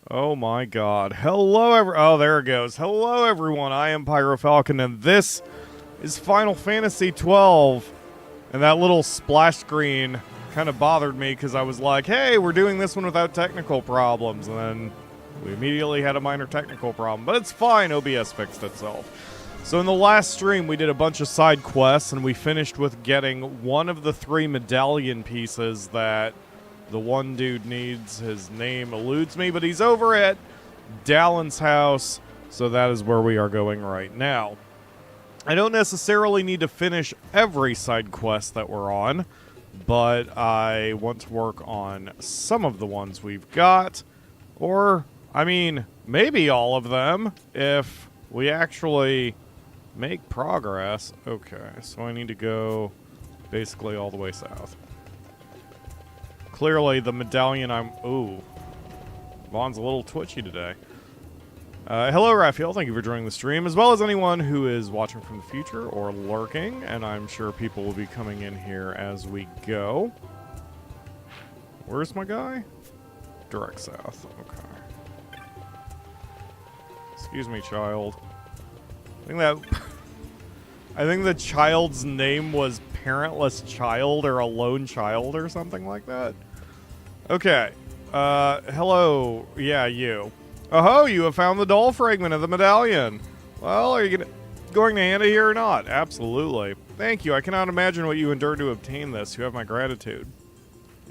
Oh my god. Hello, oh, there it goes. Hello, everyone. I am PyroFalkon, and this is Final Fantasy XII. And that little splash screen kind of bothered me because I was like, hey, we're doing this one without technical problems. And then we immediately had a minor technical problem. But it's fine. OBS fixed itself. So in the last stream, we did a bunch of side quests, and we finished with getting one of the 3 medallion pieces that the one dude needs. His name eludes me, but he's over at Dallin's house, so that is where we are going right now. I don't necessarily need to finish every side quest that we're on, but I want to work on some of the ones we've got, or, I mean, maybe all of them, if we actually make progress. Okay, so I need to go basically all the way south. Clearly, the medallion ooh. Vaughn's a little twitchy today. Hello, Raphael. Thank you for joining the stream, as well as anyone who is watching from the future or lurking, and I'm sure people will be coming in here as we go. Where's my guy? Direct south. Okay. Excuse me, child. I think the child's name was Parentless Child or a Lone Child or something like that. Okay. Hello. Yeah, you. Oh, you have found the doll fragment of the medallion. Well, are you going to hand it here or not? Absolutely. Thank you. I cannot imagine what you endured to obtain this. You have my gratitude.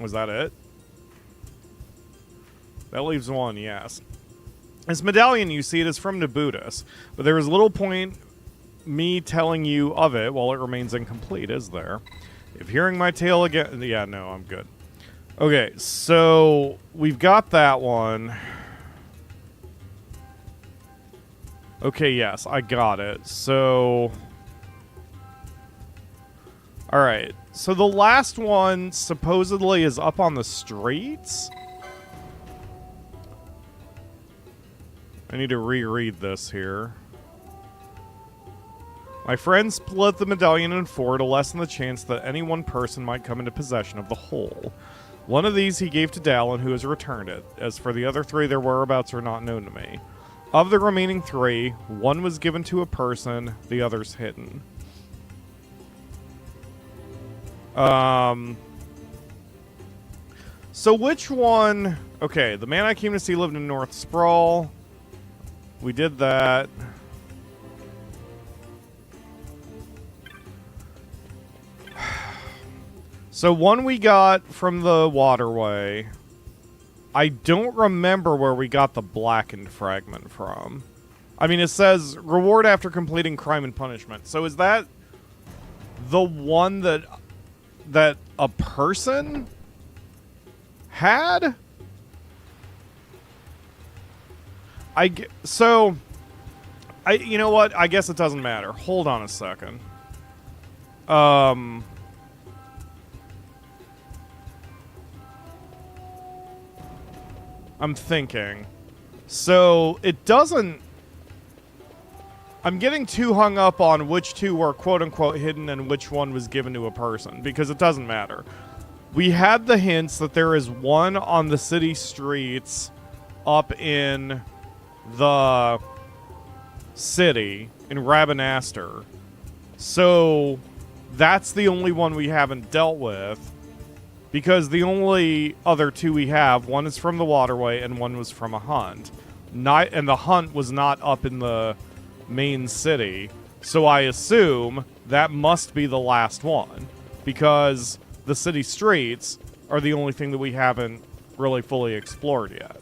Was that it? That leaves one, yes. This medallion, you see, it is from Nabuis, but there is little point me telling you of it while it remains incomplete, is there? If hearing my tale again... Yeah, no, I'm good. Okay, so we've got that one. Okay, yes, I got it. So... Alright, so the last one supposedly is up on the streets? I need to reread this here. My friend split the medallion in 4 to lessen the chance that any one person might come into possession of the whole. One of these he gave to Dallin, who has returned it. As for the other 3, their whereabouts are not known to me. Of the remaining 3, 1 was given to a person, the other's hidden. So which one... Okay, the man I came to see lived in North Sprawl. We did that. So one we got from the waterway. I don't remember where we got the blackened fragment from. I mean, it says reward after completing crime and punishment. So is that the one that a person had? You know what? I guess it doesn't matter. Hold on a second. I'm thinking. So, it doesn't... I'm getting too hung up on which 2 were quote-unquote hidden and which one was given to a person, because it doesn't matter. We had the hints that there is one on the city streets up in the city, in Rabanastre. So, that's the only one we haven't dealt with. Because the only other 2 we have, one is from the waterway and one was from a hunt. And the hunt was not up in the main city. So I assume that must be the last one. Because the city streets are the only thing that we haven't really fully explored yet.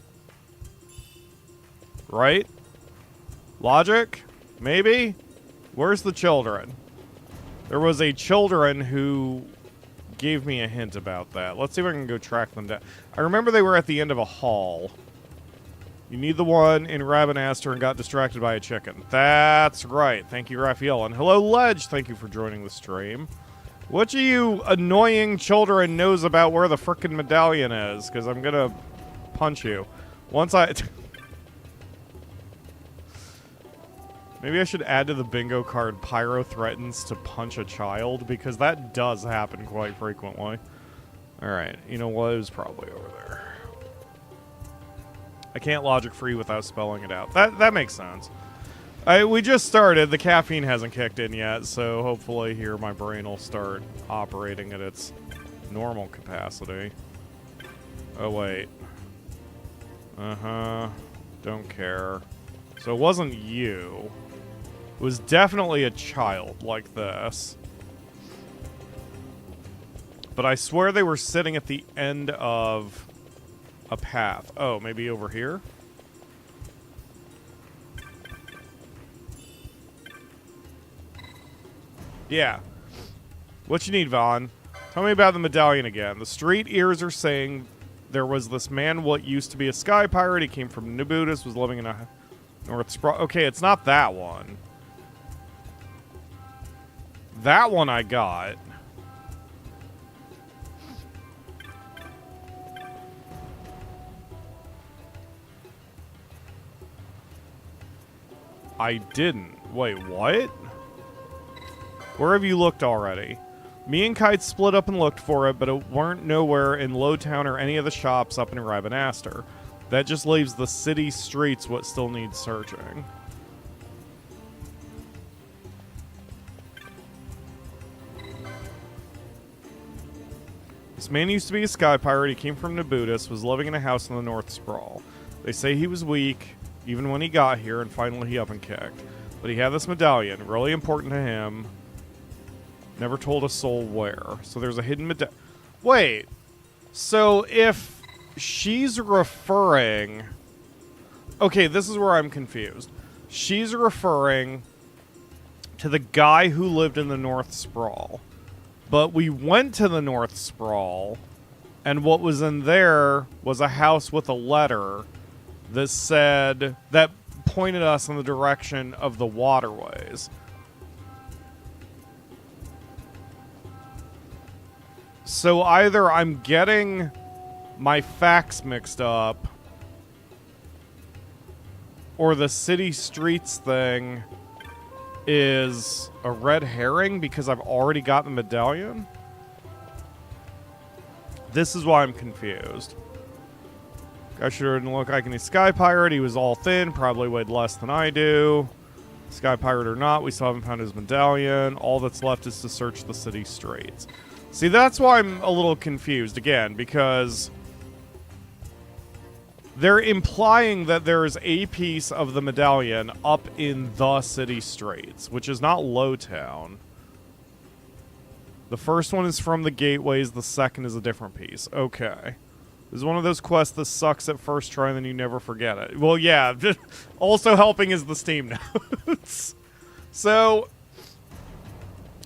Right? Logic? Maybe? Where's the children? There was a children who gave me a hint about that. Let's see if I can go track them down. I remember they were at the end of a hall. You need the one in Rabanastre and got distracted by a chicken. That's right. Thank you, Raphael. And hello, Ledge. Thank you for joining the stream. Which of you annoying children knows about where the frickin' medallion is? Because I'm gonna punch you. Once I... Maybe I should add to the bingo card, Pyro threatens to punch a child, because that does happen quite frequently. Alright, you know what? It was probably over there. I can't logic free without spelling it out. That makes sense. We just started. The caffeine hasn't kicked in yet, so hopefully here my brain will start operating at its normal capacity. Oh, wait. Uh-huh. Don't care. So it wasn't you. It was definitely a child like this. But I swear they were sitting at the end of a path. Oh, maybe over here? Yeah. What you need, Phon? Tell me about the medallion again. The street ears are saying there was this man what used to be a sky pirate. He came from Nabuis, was living in a North Sprawl. Okay, it's not that one. That one I got. I didn't. Wait, what? Where have you looked already? Me and Kite split up and looked for it, but it weren't nowhere in Lowtown or any of the shops up in Rabanastre. That just leaves the city streets what still needs searching. This man used to be a sky pirate. He came from Nabuis, was living in a house in the North Sprawl. They say he was weak, even when he got here, and finally he up and kicked. But he had this medallion, really important to him. Never told a soul where. So there's a hidden medallion. Wait. So if she's referring... Okay, this is where I'm confused. She's referring to the guy who lived in the North Sprawl. But we went to the North Sprawl, and what was in there was a house with a letter that said... that pointed us in the direction of the waterways. So either I'm getting my facts mixed up, or the city streets thing is a red herring because I've already got the medallion? This is why I'm confused. Guy sure didn't look like any sky pirate. He was all thin, probably weighed less than I do. Sky pirate or not, we still haven't found his medallion. All that's left is to search the city streets. See, that's why I'm a little confused, again, because they're implying that there is a piece of the medallion up in the city streets, which is not Lowtown. The first one is from the gateways, the second is a different piece. Okay. This is one of those quests that sucks at first try and then you never forget it. Well, yeah, also helping is the Steam notes. So...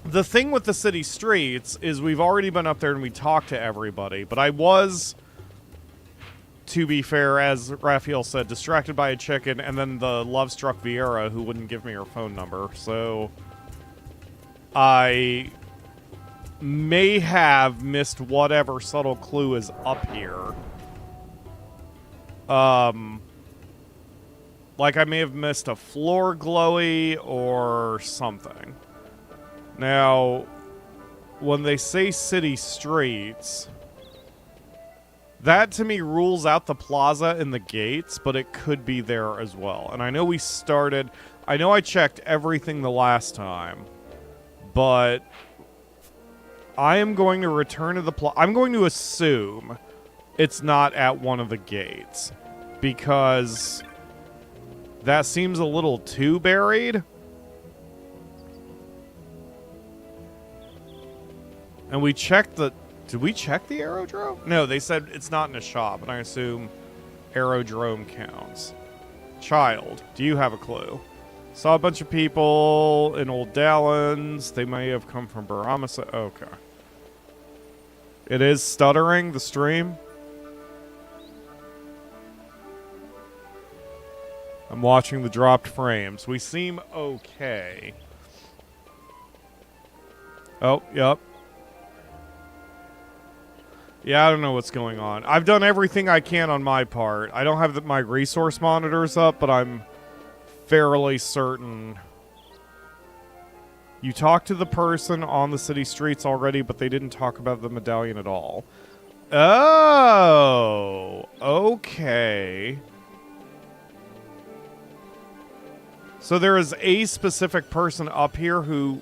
the thing with the city streets is we've already been up there and we talked to everybody, but I was, to be fair, as Raphael said, distracted by a chicken and then the love-struck Vieira who wouldn't give me her phone number, so I may have missed whatever subtle clue is up here. Like I may have missed a floor glowy or something. Now, when they say city streets, that to me rules out the plaza and the gates, but it could be there as well. And I know we started... I know I checked everything the last time, but I am going to return to the plaza. I'm going to assume it's not at one of the gates, because that seems a little too buried. And we checked the... Did we check the aerodrome? No, they said it's not in a shop, and I assume aerodrome counts. Child, do you have a clue? Saw a bunch of people in Old Dallins. They may have come from Baramasa. Okay. It is stuttering, the stream. I'm watching the dropped frames. We seem okay. Oh, yep. Yeah, I don't know what's going on. I've done everything I can on my part. I don't have my resource monitors up, but I'm fairly certain. You talked to the person on the city streets already, but they didn't talk about the medallion at all. Oh, okay. So there is a specific person up here who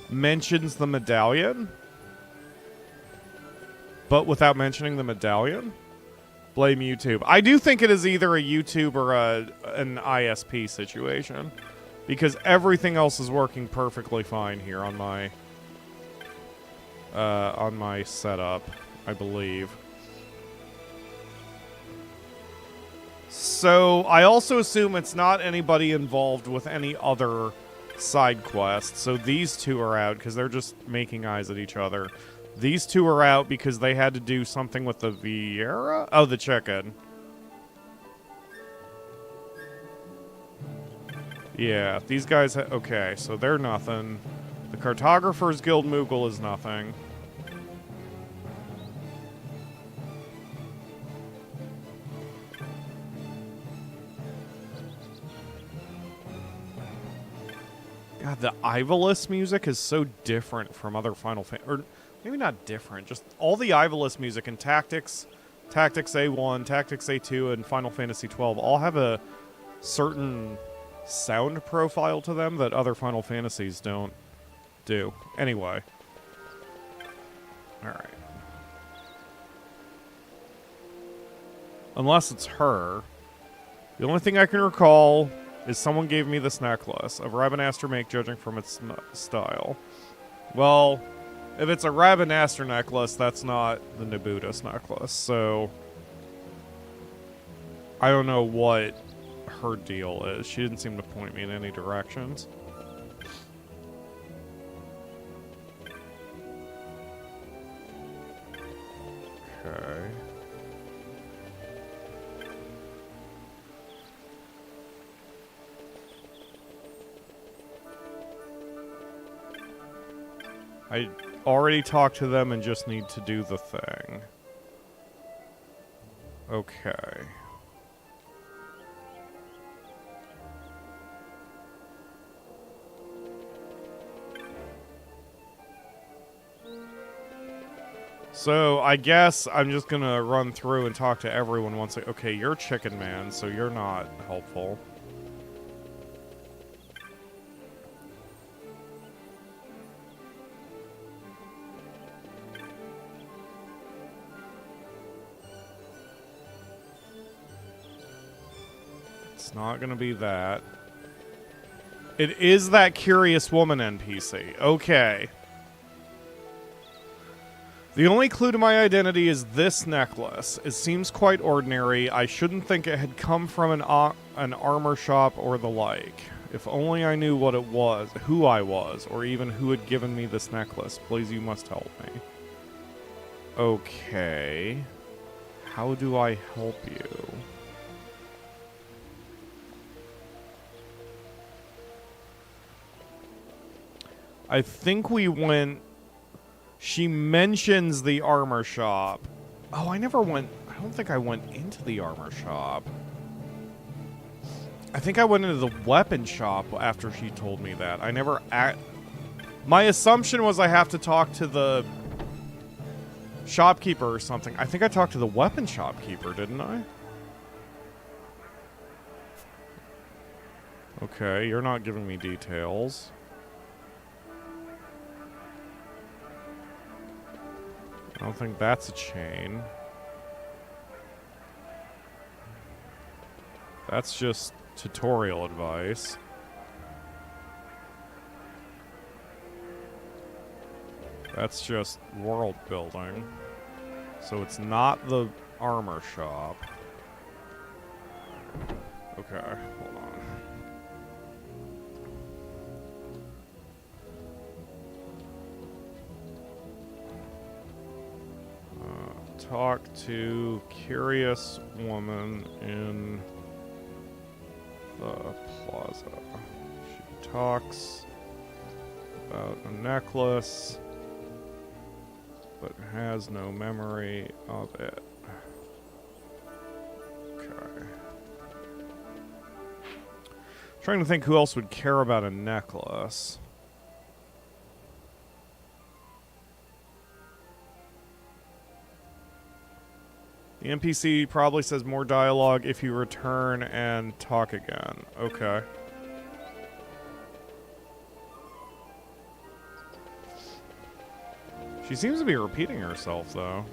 mentions the medallion, but without mentioning the medallion? Blame YouTube. I do think it is either a YouTube or an ISP situation, because everything else is working perfectly fine here on my setup, I believe. So I also assume it's not anybody involved with any other side quests. So these two are out because they're just making eyes at each other. These two are out because they had to do something with the Viera? Oh, the chicken. Yeah, these guys... okay, so they're nothing. The Cartographer's Guild Moogle is nothing. God, the Ivalice music is so different from other Final Fantasy... or maybe not different, just all the Ivalice music in Tactics, Tactics A1, Tactics A2, and Final Fantasy XII all have a certain sound profile to them that other Final Fantasies don't do. Anyway. Alright. Unless it's her. The only thing I can recall is someone gave me this necklace of Rabanastre make, judging from its style. Well, if it's a Rabanastre necklace, that's not the Nabuis necklace, so I don't know what her deal is. She didn't seem to point me in any directions. Okay. I already talked to them and just need to do the thing. Okay. So, I guess I'm just gonna run through and talk to everyone once I... okay, you're Chicken Man, so you're not helpful. It's not gonna be that. It is that Curious Woman NPC. Okay. The only clue to my identity is this necklace. It seems quite ordinary. I shouldn't think it had come from an armor shop or the like. If only I knew what it was, who I was, or even who had given me this necklace. Please, you must help me. Okay. How do I help you? I think we went... She mentions the armor shop. Oh, I never went... I don't think I went into the armor shop. I think I went into the weapon shop after she told me that. I never... My assumption was I have to talk to the shopkeeper or something. I think I talked to the weapon shopkeeper, didn't I? Okay, you're not giving me details. I don't think that's a chain. That's just tutorial advice. That's just world building. So it's not the armor shop. Okay, hold on. Talk to Curious Woman in the plaza. She talks about a necklace, but has no memory of it. Okay. Trying to think who else would care about a necklace. The NPC probably says more dialogue if you return and talk again. Okay. She seems to be repeating herself, though.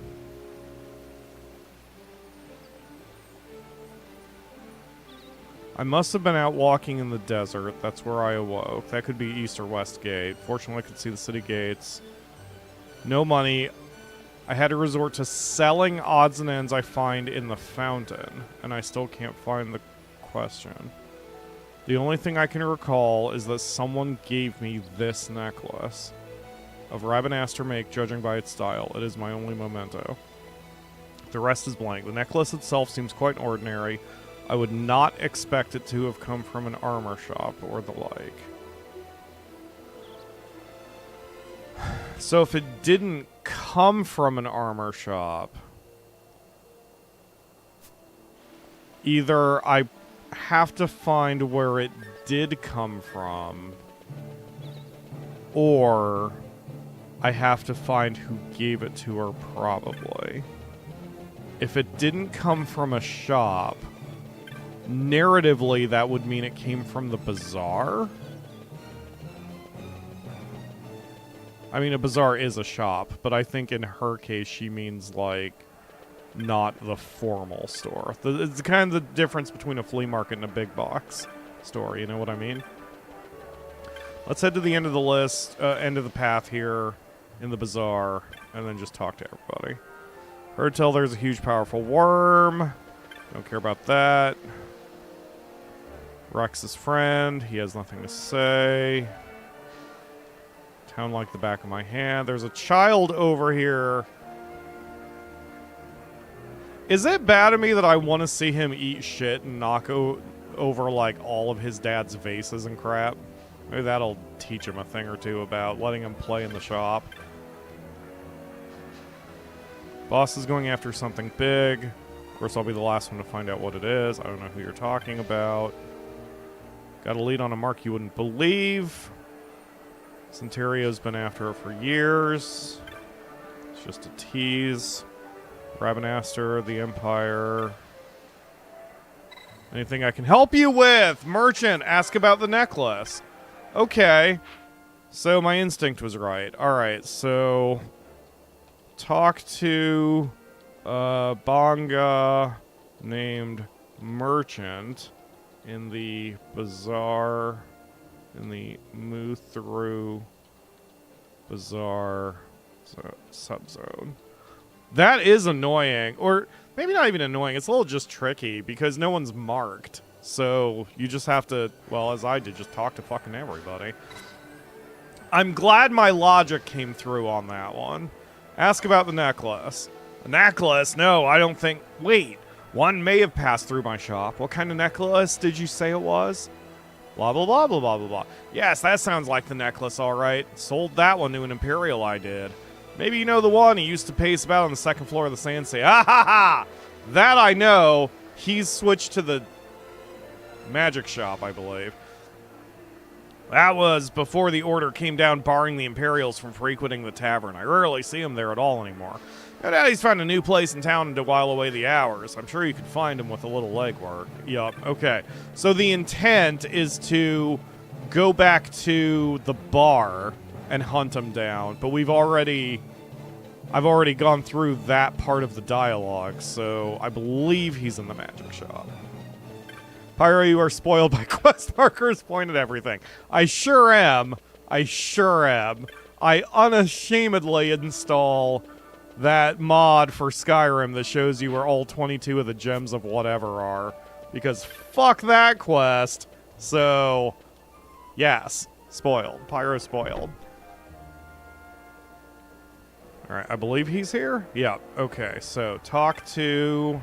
I must have been out walking in the desert. That's where I awoke. That could be east or west gate. Fortunately, I could see the city gates. No money. I had to resort to selling odds and ends I find in the fountain. And I still can't find the question. The only thing I can recall is that someone gave me this necklace. Of Rabanastre make, judging by its style. It is my only memento. The rest is blank. The necklace itself seems quite ordinary. I would not expect it to have come from an armor shop or the like. So if it didn't come from an armor shop, either I have to find where it did come from, or I have to find who gave it to her, probably. If it didn't come from a shop, narratively, that would mean it came from the bazaar. I mean, a bazaar is a shop, but I think in her case, she means, like, not the formal store. It's kind of the difference between a flea market and a big box store, you know what I mean? Let's head to the end of the list, end of the path here in the bazaar, and then just talk to everybody. Heard tell there's a huge, powerful worm. Don't care about that. Rex's friend. He has nothing to say. Town like the back of my hand. There's a child over here. Is it bad of me that I want to see him eat shit and knock over, like, all of his dad's vases and crap? Maybe that'll teach him a thing or two about letting him play in the shop. Boss is going after something big. Of course, I'll be the last one to find out what it is. I don't know who you're talking about. Got a lead on a mark you wouldn't believe. Centurio's been after her for years. It's just a tease. Rabanastre, the Empire. Anything I can help you with? Merchant, ask about the necklace. Okay. So my instinct was right. Alright, so talk to Bonga named Merchant in the bazaar, in the Muthru Bazaar subzone. That is annoying, or maybe not even annoying. It's a little just tricky because no one's marked. So you just have to, well, as I did, just talk to fucking everybody. I'm glad my logic came through on that one. Ask about the necklace. A necklace? No, I don't think... Wait, one may have passed through my shop. What kind of necklace did you say it was? Blah, blah, blah, blah, blah, blah, blah. Yes, that sounds like the necklace, all right. Sold that one to an Imperial, I did. Maybe you know the one he used to pace about on the second floor of the Sand Sea. Ah, ha, ha! That I know. He's switched to the magic shop, I believe. That was before the order came down barring the Imperials from frequenting the tavern. I rarely see him there at all anymore. No doubt he's found a new place in town to while away the hours. I'm sure you could find him with a little legwork. Yup, okay. So the intent is to go back to the bar and hunt him down, but I've already gone through that part of the dialogue, so I believe he's in the magic shop. Pyro, you are spoiled by quest markers. Point at everything. I sure am. I sure am. I unashamedly install that mod for Skyrim that shows you where all 22 of the gems of whatever are. Because fuck that quest. So, yes. Spoiled. Pyro spoiled. Alright, I believe he's here? Yeah, okay. So, talk to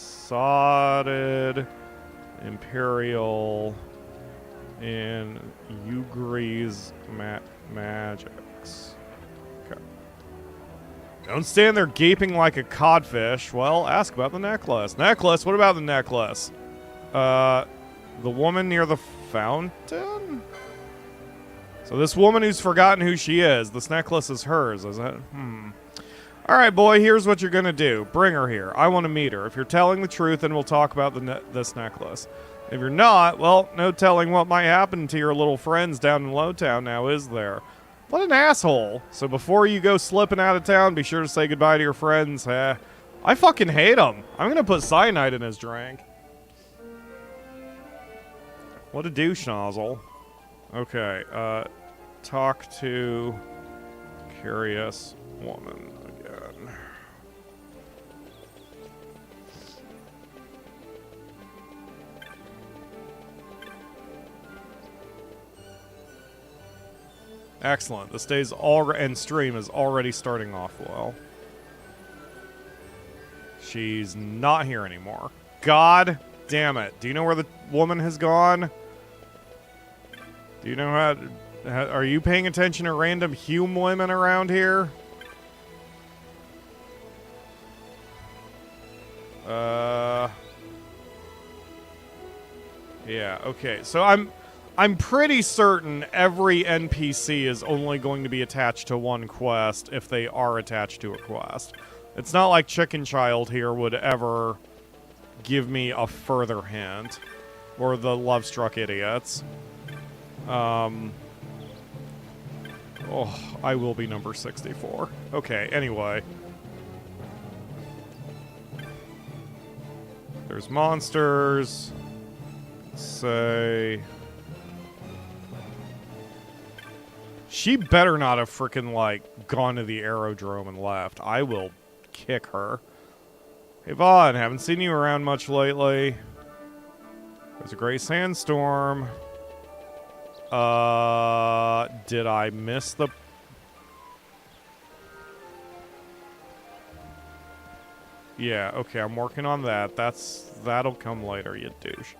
Sodded Imperial in Ugri's Magics. Okay. Don't stand there gaping like a codfish. Well, ask about the necklace. Necklace? What about the necklace? The woman near the fountain? So this woman who's forgotten who she is, this necklace is hers, is it? Alright, boy, here's what you're gonna do. Bring her here. I want to meet her. If you're telling the truth, then we'll talk about this necklace. If you're not, well, no telling what might happen to your little friends down in Lowtown now, is there? What an asshole. So before you go slipping out of town, be sure to say goodbye to your friends. I fucking hate them. I'm gonna put cyanide in his drink. What a douche nozzle. Okay, talk to curious woman again. Excellent. This day's and stream is already starting off well. She's not here anymore. God damn it. Do you know where the woman has gone? Do you know how are you paying attention to random Hume women around here? Yeah, okay. So I'm pretty certain every NPC is only going to be attached to one quest if they are attached to a quest. It's not like Chicken Child here would ever give me a further hint. Or the Love-Struck Idiots. Oh, I will be number 64. Okay, anyway. There's monsters. Say... She better not have frickin', like, gone to the aerodrome and left. I will kick her. Hey, Vaughn, haven't seen you around much lately. There's a great sandstorm. Did I miss the... Yeah, okay, I'm working on that. That'll come later, you douche.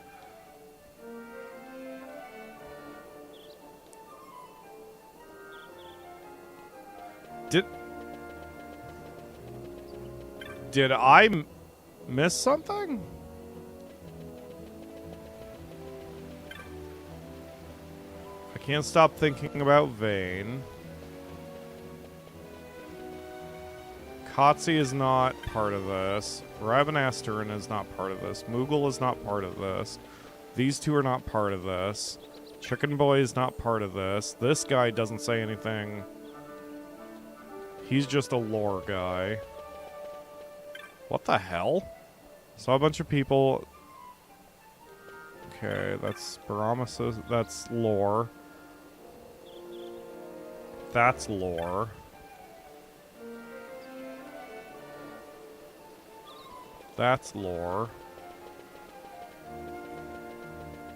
Did I miss something? I can't stop thinking about Vane. Kotzi is not part of this. Rabanastre is not part of this. Moogle is not part of this. These two are not part of this. Chicken Boy is not part of this. This guy doesn't say anything. He's just a lore guy. What the hell? Saw a bunch of people. Okay, that's Baromesis. That's lore. That's lore. That's lore.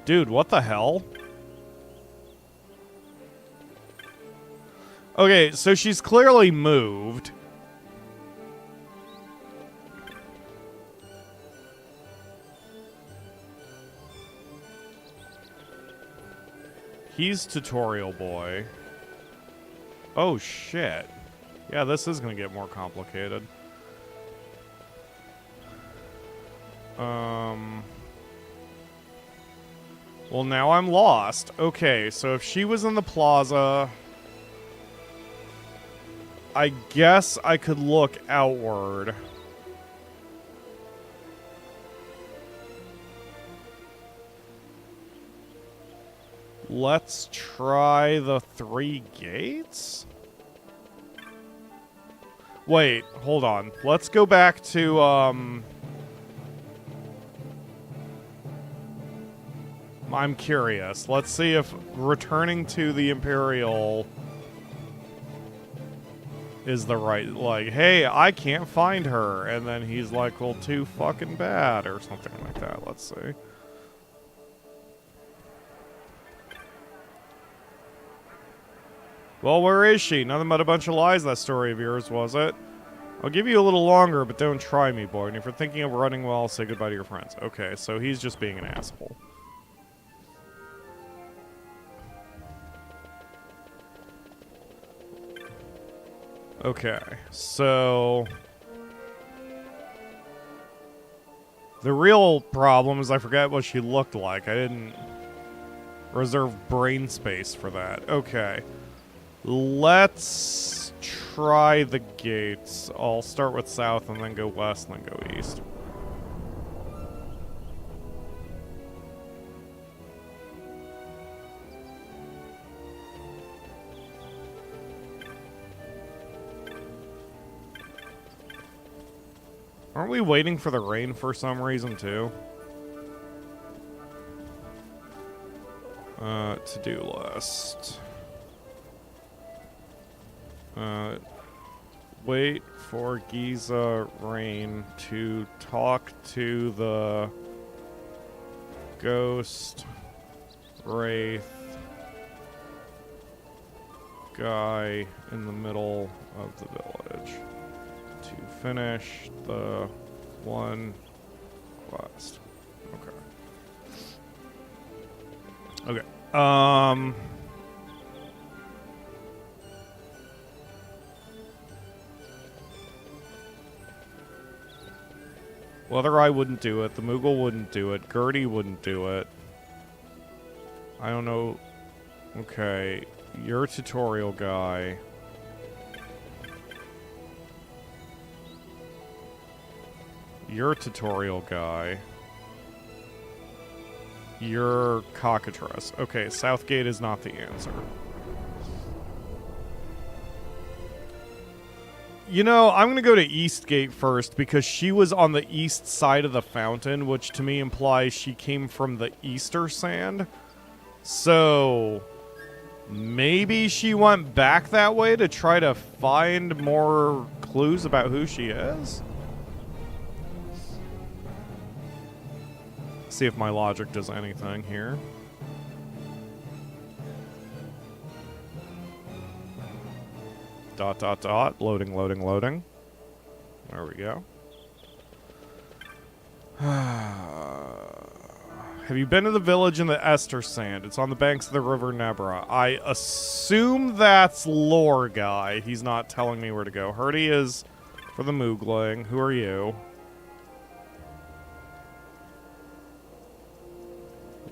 Dude, what the hell? Okay, so she's clearly moved. He's Tutorial Boy. Oh, shit. Yeah, this is going to get more complicated. Well, now I'm lost. Okay, so if she was in the plaza... I guess I could look outward. Let's try the 3 gates? Wait, hold on. Let's go back to, I'm curious. Let's see if returning to the Imperial is the right, like, hey, I can't find her. And then he's like, well, too fucking bad, or something like that. Let's see. Well, where is she? Nothing but a bunch of lies, that story of yours, was it? I'll give you a little longer, but don't try me, boy. And if you're thinking of running well, say goodbye to your friends. Okay, so he's just being an asshole. Okay, so... the real problem is I forgot what she looked like. I didn't reserve brain space for that. Okay. Let's try the gates. I'll start with south and then go west and then go east. Aren't we waiting for the rain for some reason, too? To-do list. Wait for Giza rain to talk to the ghost wraith guy in the middle of the village to finish the one quest. Okay. Okay. Whether I wouldn't do it, the Moogle wouldn't do it, Gertie wouldn't do it. I don't know. Okay. You're a tutorial guy. You're a tutorial guy. You're Cockatrice. Okay, Southgate is not the answer. You know, I'm going to go to Eastgate first because she was on the east side of the fountain, which to me implies she came from the Easter Sand. So maybe she went back that way to try to find more clues about who she is? See if my logic does anything here. Dot, dot, dot. Loading, loading, loading. There we go. Have you been to the village in the Ester Sand? It's on the banks of the river Nebra. I assume that's lore guy. He's not telling me where to go. Hurdy is for the Moogling. Who are you?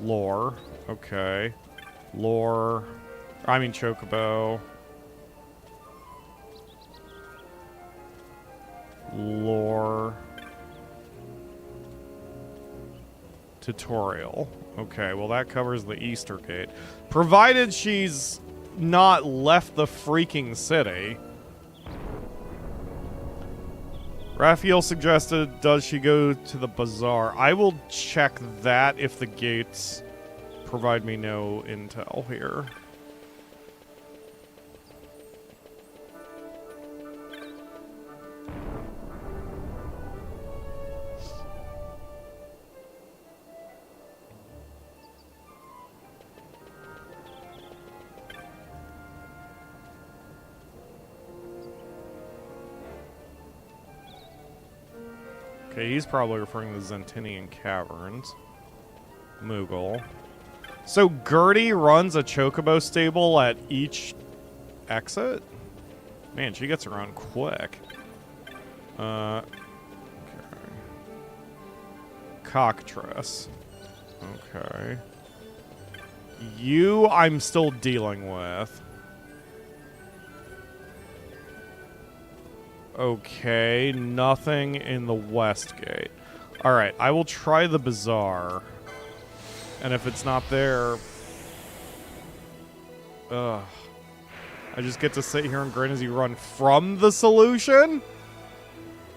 Lore. Okay. Lore. I mean Chocobo. Lore. Tutorial. Okay, well that covers the Easter Gate. Provided she's not left the freaking city. Raphael suggested, does she go to the bazaar? I will check that if the gates provide me no intel here. Okay, he's probably referring to the Zentinian Caverns. Moogle. So Gertie runs a Chocobo stable at each exit? Man, she gets around quick. Okay. Cockatrice. Okay. You, I'm still dealing with. Okay, nothing in the West Gate. Alright, I will try the bazaar. And if it's not there... Ugh. I just get to sit here and grin as you run from the solution?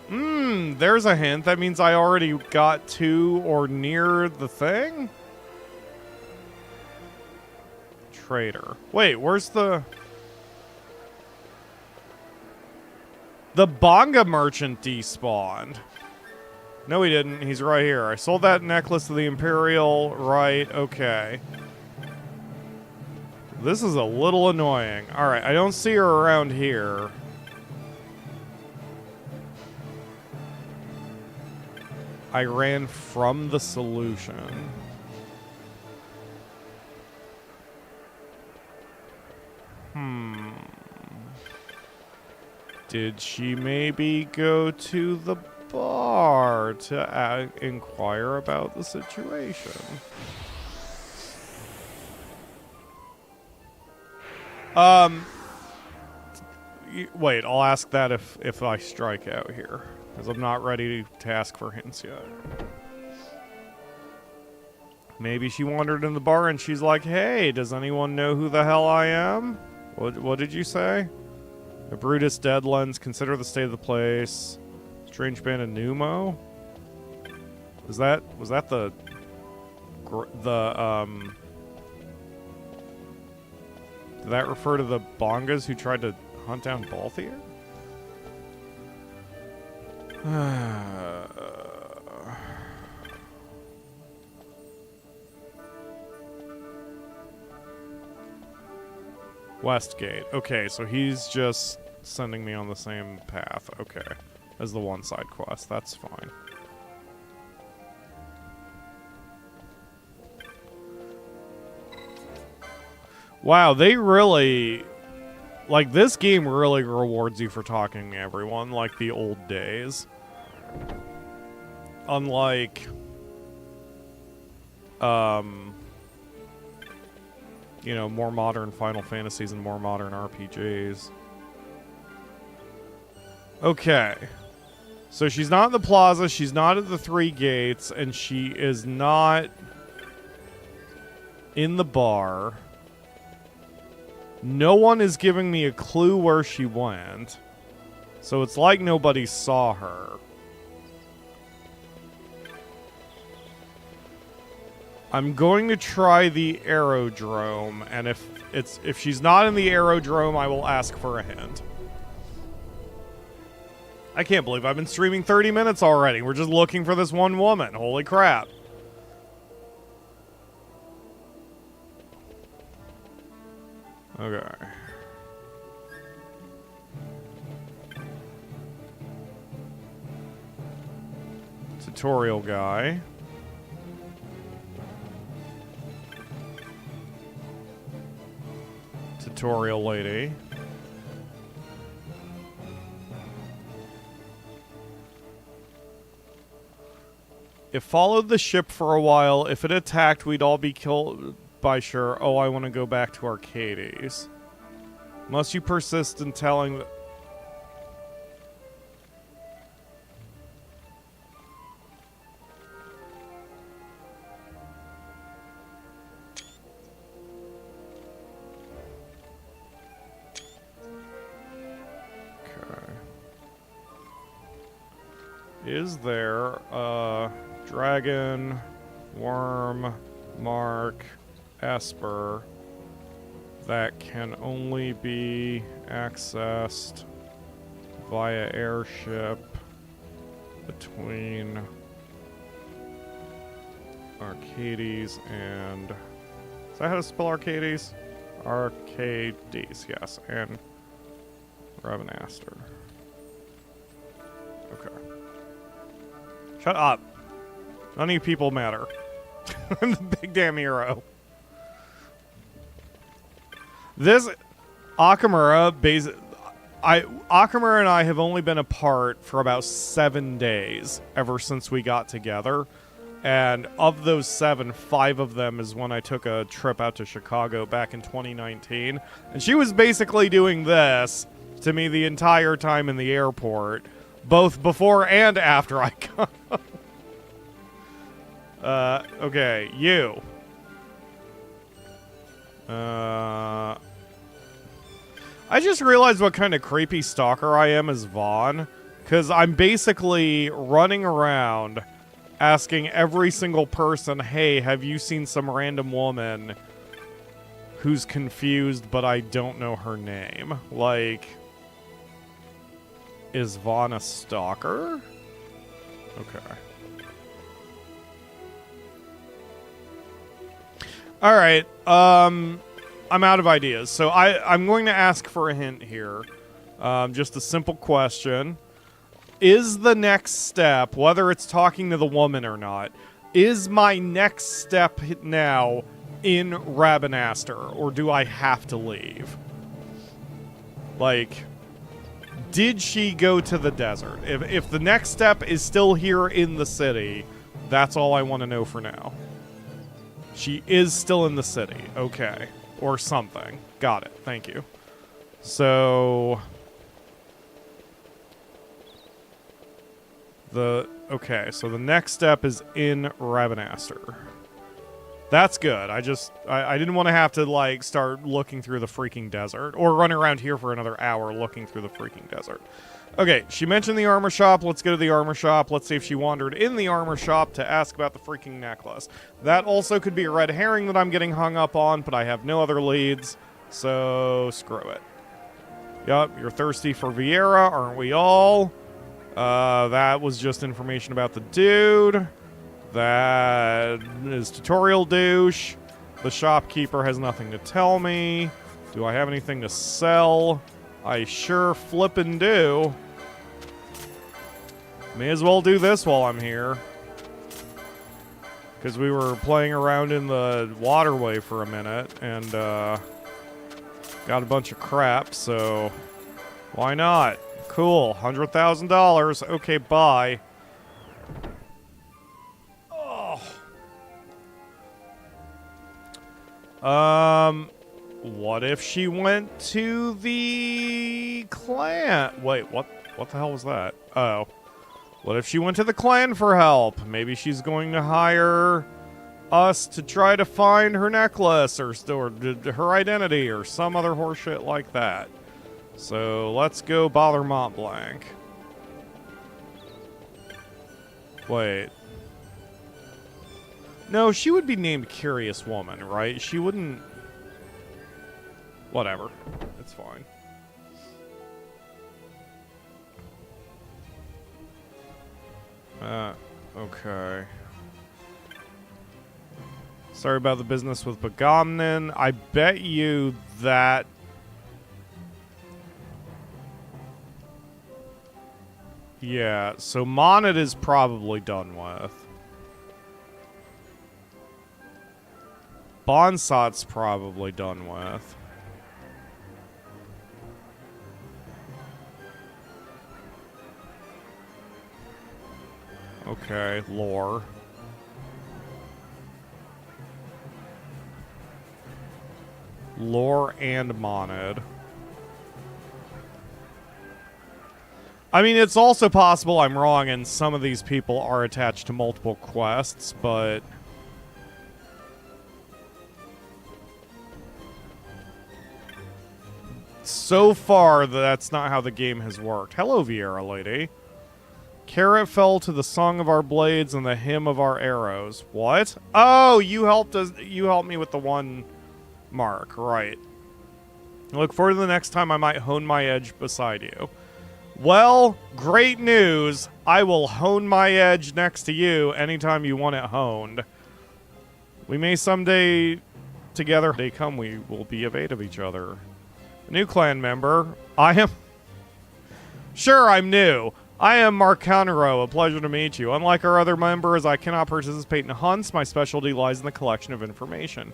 There's a hint. That means I already got to or near the thing? Trader. Wait, where's the... The Bonga merchant despawned. No, he didn't. He's right here. I sold that necklace to the Imperial. Right, okay. This is a little annoying. Alright, I don't see her around here. I ran from the solution. Did she maybe go to the bar to inquire about the situation? Wait, I'll ask that if I strike out here, because I'm not ready to ask for hints yet. Maybe she wandered in the bar and she's like, hey, does anyone know who the hell I am? What did you say? The Brutus Deadlands, consider the state of the place. Strange band of Pneumo? Was that the did that refer to the Bongas who tried to hunt down Balthier? Westgate. Okay, so he's just sending me on the same path. Okay. As the one side quest. That's fine. Wow, they really... Like, this game really rewards you for talking to everyone, like the old days. Unlike... you know, more modern Final Fantasies and more modern RPGs. Okay. So she's not in the plaza, she's not at the 3 gates, and she is not in the bar. No one is giving me a clue where she went. So it's like nobody saw her. I'm going to try the aerodrome, and if she's not in the aerodrome, I will ask for a hint. I can't believe I've been streaming 30 minutes already. We're just looking for this one woman. Holy crap. Okay. Tutorial guy. Tutorial lady. It followed the ship for a while. If it attacked, we'd all be killed by sure. Oh, I want to go back to Archades. Must you persist in telling... Is there a dragon, worm, mark, esper that can only be accessed via airship between Archades and... Is that how to spell Archades? Archades, yes, and Rabanastre. Okay. Shut up. None of you people matter. I'm the big damn hero. This Okamura Okamura and I have only been apart for about 7 days ever since we got together. And of those 7, 5 of them is when I took a trip out to Chicago back in 2019. And she was basically doing this to me the entire time in the airport. Both before and after I got okay, you. I just realized what kind of creepy stalker I am as Vaughn. Because I'm basically running around asking every single person, hey, have you seen some random woman who's confused but I don't know her name? Like... Is Vaughn a stalker? Okay. Alright, I'm out of ideas. So I'm going to ask for a hint here. Just a simple question. Is the next step, whether it's talking to the woman or not, is my next step now in Rabanastre, or do I have to leave? Like... Did she go to the desert? If the next step is still here in the city, that's all I want to know for now. She is still in the city. Okay. Or something. Got it. Thank you. So... Okay, so the next step is in Rabanastre. That's good. I didn't want to have to, like, start looking through the freaking desert. Or run around here for another hour looking through the freaking desert. Okay, she mentioned the armor shop. Let's go to the armor shop. Let's see if she wandered in the armor shop to ask about the freaking necklace. That also could be a red herring that I'm getting hung up on, but I have no other leads, so screw it. Yup, you're thirsty for Vieira, aren't we all? That was just information about the dude. That is tutorial douche. The shopkeeper has nothing to tell me. Do I have anything to sell? I sure flippin' do. May as well do this while I'm here. Because we were playing around in the waterway for a minute and got a bunch of crap, so why not? Cool, $100,000. Okay, bye. What if she went to the clan? Wait, what the hell was that? Oh. What if she went to the clan for help? Maybe she's going to hire us to try to find her necklace or her identity or some other horseshit like that. So let's go bother Mont Blanc. Wait. No, she would be named Curious Woman, right? She wouldn't... Whatever. It's fine. Okay. Sorry about the business with Begamnin. I bet you that... Yeah, so Monet is probably done with. Bonsat's probably done with. Okay, lore. Lore and Monad. I mean, it's also possible I'm wrong and some of these people are attached to multiple quests, but... So far, that's not how the game has worked. Hello, Vieira lady. Carrot fell to the song of our blades and the hymn of our arrows. What? Oh, you helped us. You helped me with the one mark, right? Look forward to the next time I might hone my edge beside you. Well, great news. I will hone my edge next to you anytime you want it honed. We may someday together they come we will be of aid of each other. A new clan member. I am... Sure, I'm new. I am Mark Conroe. A pleasure to meet you. Unlike our other members, I cannot participate in hunts. My specialty lies in the collection of information.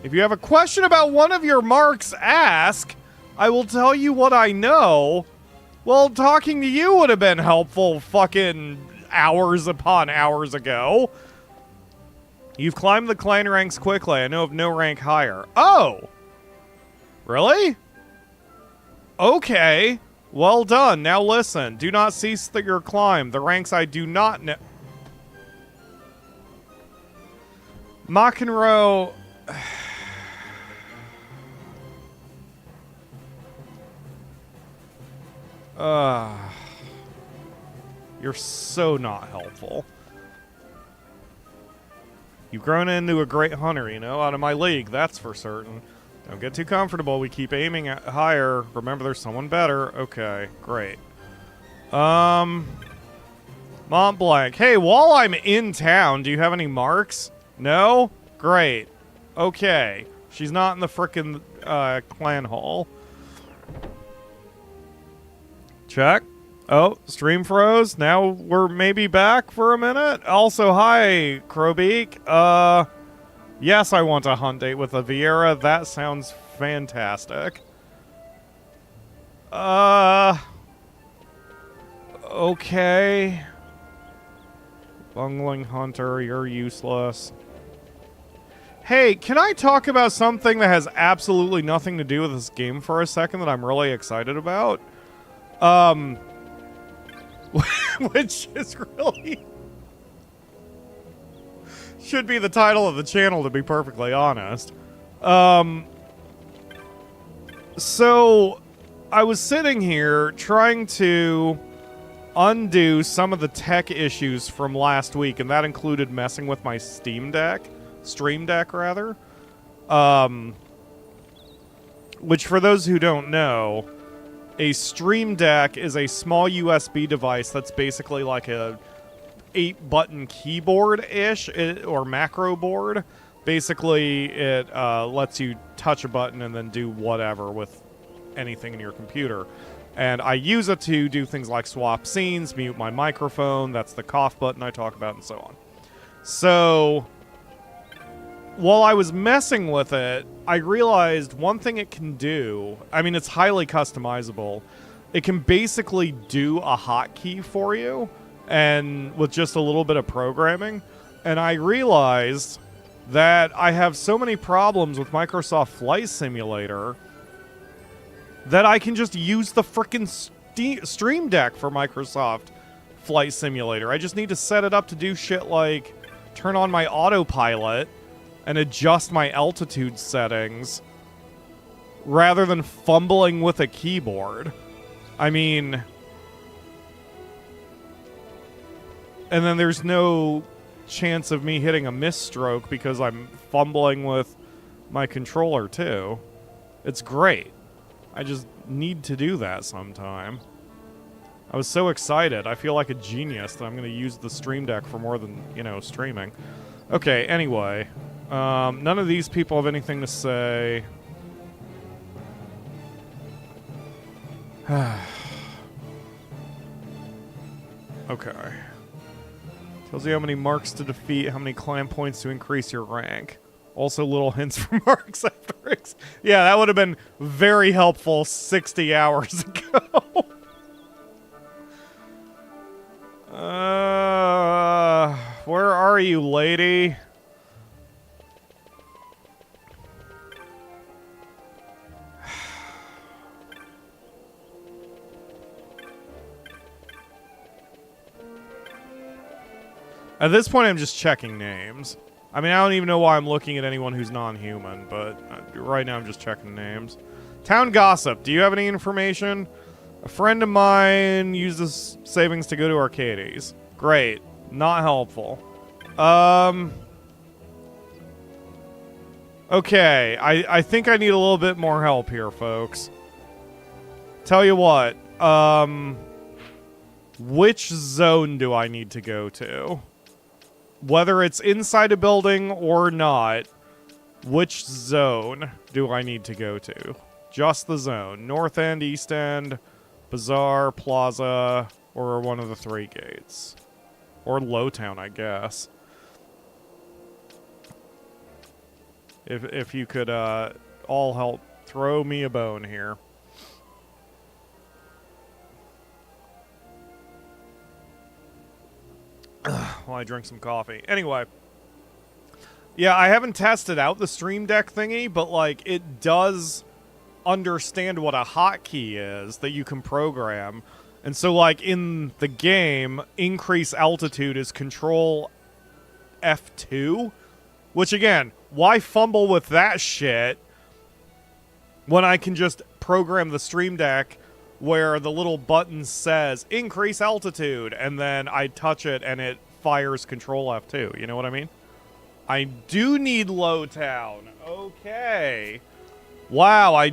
If you have a question about one of your marks, ask. I will tell you what I know. Well, talking to you would have been helpful fucking hours upon hours ago. You've climbed the clan ranks quickly. I know of no rank higher. Oh! Really? Okay. Well done. Now listen. Do not cease your climb. The ranks I do not know. McEnroe... You're so not helpful. You've grown into a great hunter, you know, out of my league, that's for certain. Don't get too comfortable. We keep aiming at higher. Remember, there's someone better. Okay, great. Mont Blanc. Hey, while I'm in town, do you have any marks? No? Great. Okay. She's not in the frickin' clan hall. Check. Oh, stream froze. Now we're maybe back for a minute. Also, hi, Crowbeak. Yes, I want a hunt date with a Vieira. That sounds fantastic. Okay. Bungling hunter, you're useless. Hey, can I talk about something that has absolutely nothing to do with this game for a second that I'm really excited about? Which is really... should be the title of the channel, to be perfectly honest. So, I was sitting here trying to undo some of the tech issues from last week, and that included messing with my Stream Deck, rather. Which, for those who don't know, a Stream Deck is a small USB device that's basically like a 8-button keyboard-ish, or macro board. Basically, it lets you touch a button and then do whatever with anything in your computer. And I use it to do things like swap scenes, mute my microphone, that's the cough button I talk about, and so on. So, while I was messing with it, I realized one thing it can do, I mean, it's highly customizable. It can basically do a hotkey for you, and with just a little bit of programming. And I realized that I have so many problems with Microsoft Flight Simulator that I can just use the frickin' Stream Deck for Microsoft Flight Simulator. I just need to set it up to do shit like turn on my autopilot and adjust my altitude settings rather than fumbling with a keyboard. I mean, and then there's no chance of me hitting a misstroke because I'm fumbling with my controller too. It's great. I just need to do that sometime. I was so excited. I feel like a genius that I'm going to use the Stream Deck for more than, you know, streaming. Okay, anyway. None of these people have anything to say. Okay. Tells you how many marks to defeat, how many clan points to increase your rank. Also, little hints for marks after. Yeah, that would have been very helpful 60 hours ago. Where are you, lady? At this point, I'm just checking names. I mean, I don't even know why I'm looking at anyone who's non-human, but right now I'm just checking names. Town gossip. Do you have any information? A friend of mine uses savings to go to Archades. Great. Not helpful. Okay. I think I need a little bit more help here, folks. Tell you what. Which zone do I need to go to? Whether it's inside a building or not, which zone do I need to go to? Just the zone. North End, East End, Bazaar, Plaza, or one of the 3 gates. Or Lowtown, I guess. If you could all help throw me a bone here. While I drink some coffee. Anyway. Yeah, I haven't tested out the Stream Deck thingy, but, like, it does understand what a hotkey is that you can program. And so, like, in the game, increase altitude is Control F2. Which, again, why fumble with that shit when I can just program the Stream Deck where the little button says increase altitude, and then I touch it and it fires Control F2. You know what I mean? I do need Lowtown. Okay. Wow, I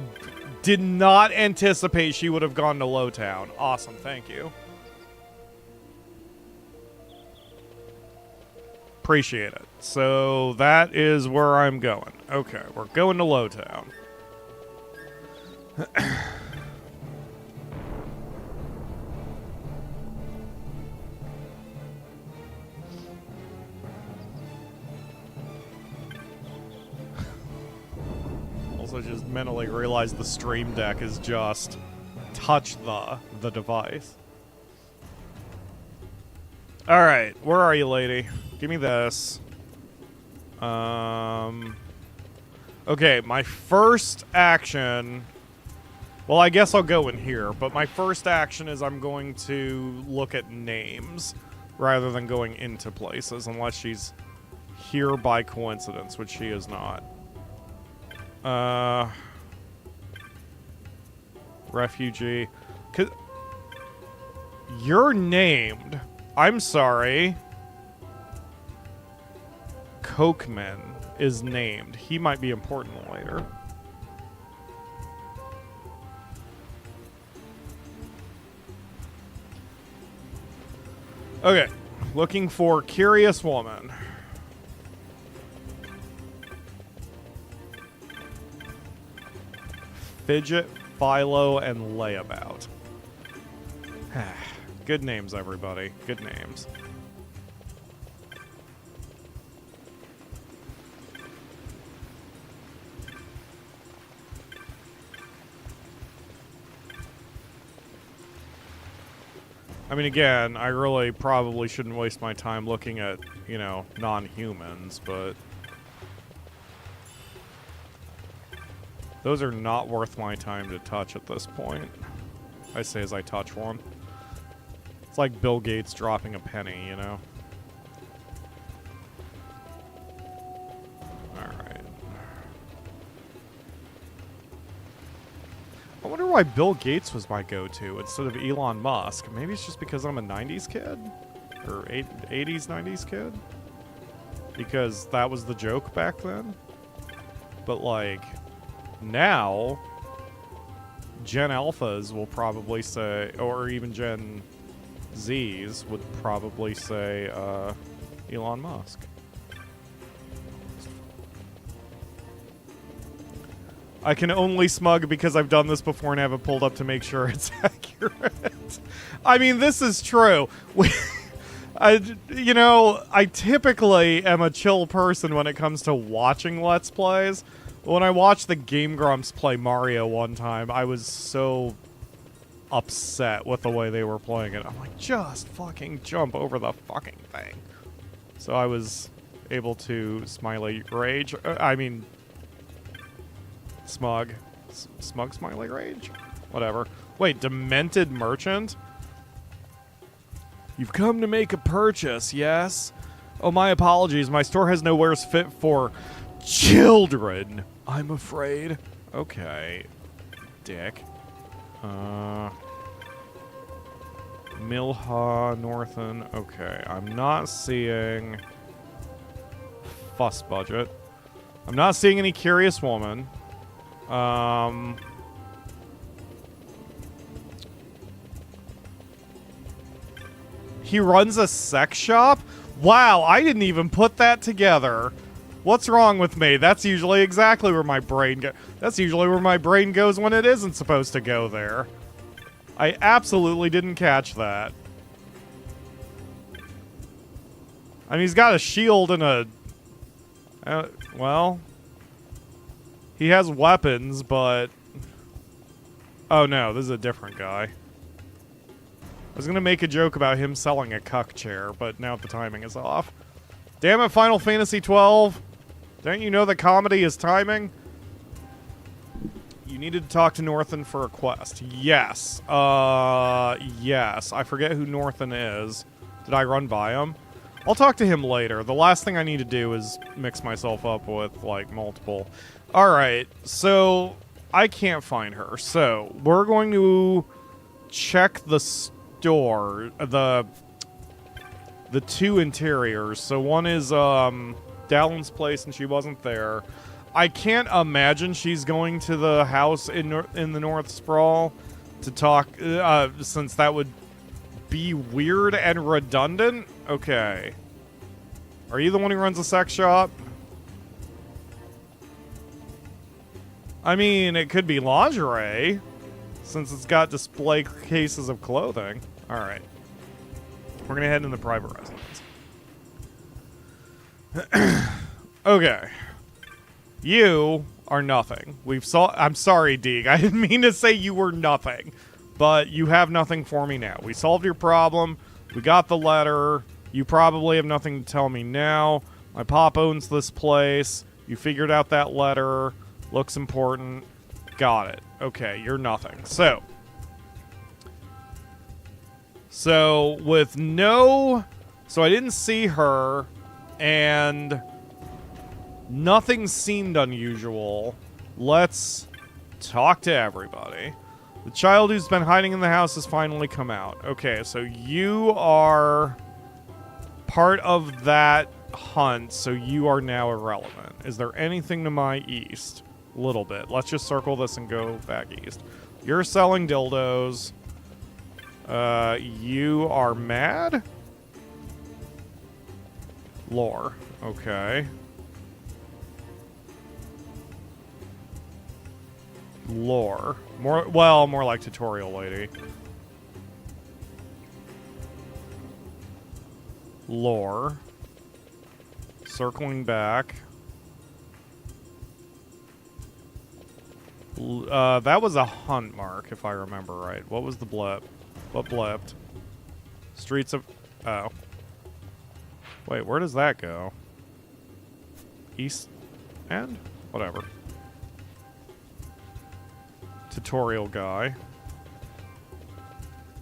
did not anticipate she would have gone to Lowtown. Awesome, thank you. Appreciate it. So that is where I'm going. Okay, we're going to Lowtown. Also just mentally realized the Stream Deck is just touch the device. Alright, where are you, lady? Give me this. Okay, my first action... Well, I guess I'll go in here, but my first action is I'm going to look at names rather than going into places, unless she's here by coincidence, which she is not. refugee. You're named. I'm sorry. Cokeman is named. He might be important later. Okay. Looking for curious woman. Fidget, Philo, and Layabout. Good names, everybody. Good names. I mean, again, I really probably shouldn't waste my time looking at, you know, non-humans, but those are not worth my time to touch at this point. I say as I touch one. It's like Bill Gates dropping a penny, you know? Alright. I wonder why Bill Gates was my go-to instead of Elon Musk. Maybe it's just because I'm a 90s kid? Or 80s, 90s kid? Because that was the joke back then? But, like, now, Gen Alphas will probably say, or even Gen Zs would probably say, Elon Musk. I can only smug because I've done this before and have it pulled up to make sure it's accurate. I mean, this is true. You know, I typically am a chill person when it comes to watching Let's Plays. When I watched the Game Grumps play Mario one time, I was so upset with the way they were playing it. I'm like, just fucking jump over the fucking thing. So I was able to smiley rage. I mean, smug smiley rage? Whatever. Wait, Demented Merchant? You've come to make a purchase, yes? Oh, my apologies. My store has no wares fit for children, I'm afraid. Okay. Dick. Milha, Northern. Okay, I'm not seeing Fuss Budget. I'm not seeing any Curious Woman. He runs a sex shop? Wow, I didn't even put that together. What's wrong with me? That's usually exactly where my brain goes. That's usually where my brain goes when it isn't supposed to go there. I absolutely didn't catch that. I mean, he's got a shield and a... well... he has weapons, but... oh no, this is a different guy. I was gonna make a joke about him selling a cuck chair, but now the timing is off. Damn it, Final Fantasy XII! Don't you know that comedy is timing? You needed to talk to Northen for a quest. Yes. Yes. I forget who Northen is. Did I run by him? I'll talk to him later. The last thing I need to do is mix myself up with, like, multiple. Alright, so I can't find her. So, we're going to check the store, the two interiors. So one is Dallon's place, and she wasn't there. I can't imagine she's going to the house in the North Sprawl to talk, since that would be weird and redundant. Okay. Are you the one who runs a sex shop? I mean, it could be lingerie, since it's got display cases of clothing. Alright. We're gonna head into the private residence. Okay. You are nothing. I'm sorry, Deeg. I didn't mean to say you were nothing. But you have nothing for me now. We solved your problem. We got the letter. You probably have nothing to tell me now. My pop owns this place. You figured out that letter. Looks important. Got it. Okay, you're nothing. So with no... so I didn't see her, and nothing seemed unusual. Let's talk to everybody. The child who's been hiding in the house has finally come out. Okay, so you are part of that hunt, so you are now irrelevant. Is there anything to my east? A little bit. Let's just circle this and go back east. You're selling dildos. You are mad? Lore. Okay. Lore. More like tutorial lady. Lore. Circling back. That was a hunt mark, if I remember right. What was the blip? What blipped? Streets of... Oh. Wait, where does that go? East end? Whatever. Tutorial guy.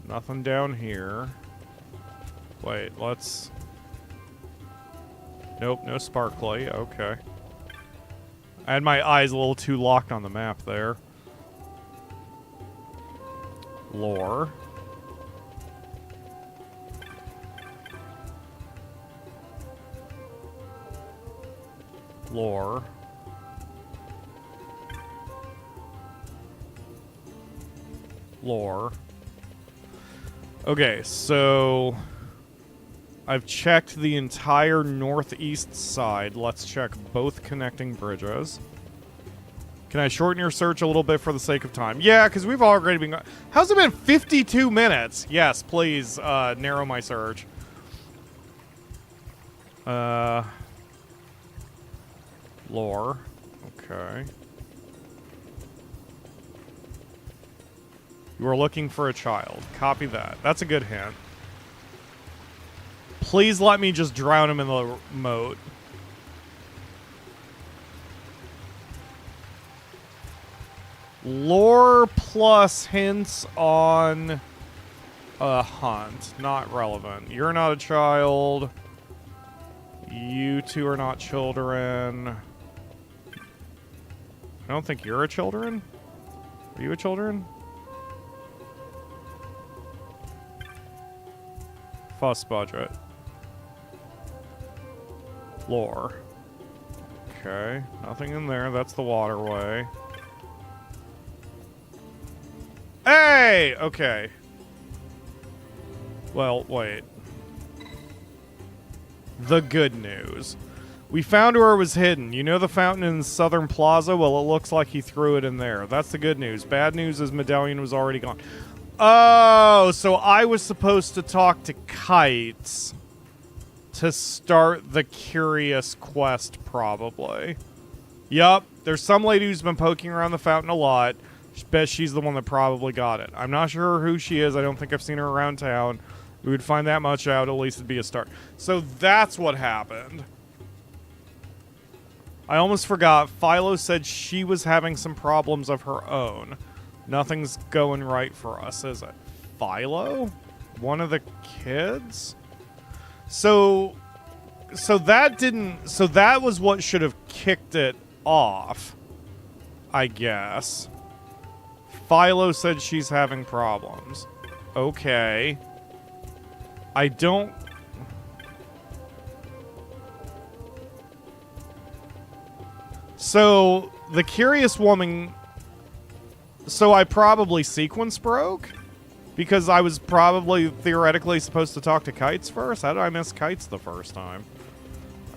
Nothing down here. Wait, let's... Nope, no sparkly. Okay. I had my eyes a little too locked on the map there. Lore. Lore. Lore. Okay, so I've checked the entire northeast side. Let's check both connecting bridges. Can I shorten your search a little bit for the sake of time? Yeah, because we've already been... How's it been 52 minutes? Yes, please narrow my search. Lore. Okay. You are looking for a child. Copy that. That's a good hint. Please let me just drown him in the moat. Lore plus hints on a hunt. Not relevant. You're not a child. You two are not children. I don't think you're a children. Are you a children? Fuss budget. Lore. Okay. Nothing in there. That's the waterway. Hey! Okay. Well, wait. The good news. We found where it was hidden. You know the fountain in Southern Plaza? Well, it looks like he threw it in there. That's the good news. Bad news is Medallion was already gone. Oh, so I was supposed to talk to Kites to start the curious quest, probably. Yup, there's some lady who's been poking around the fountain a lot. Bet she's the one that probably got it. I'm not sure who she is. I don't think I've seen her around town. We would find that much out. At least it'd be a start. So that's what happened. I almost forgot. Philo said she was having some problems of her own. Nothing's going right for us, is it? Philo? One of the kids? So that was what should have kicked it off, I guess. Philo said she's having problems. Okay. I don't... So, the curious woman... So I probably sequence broke? Because I was probably theoretically supposed to talk to Kites first? How did I miss Kites the first time?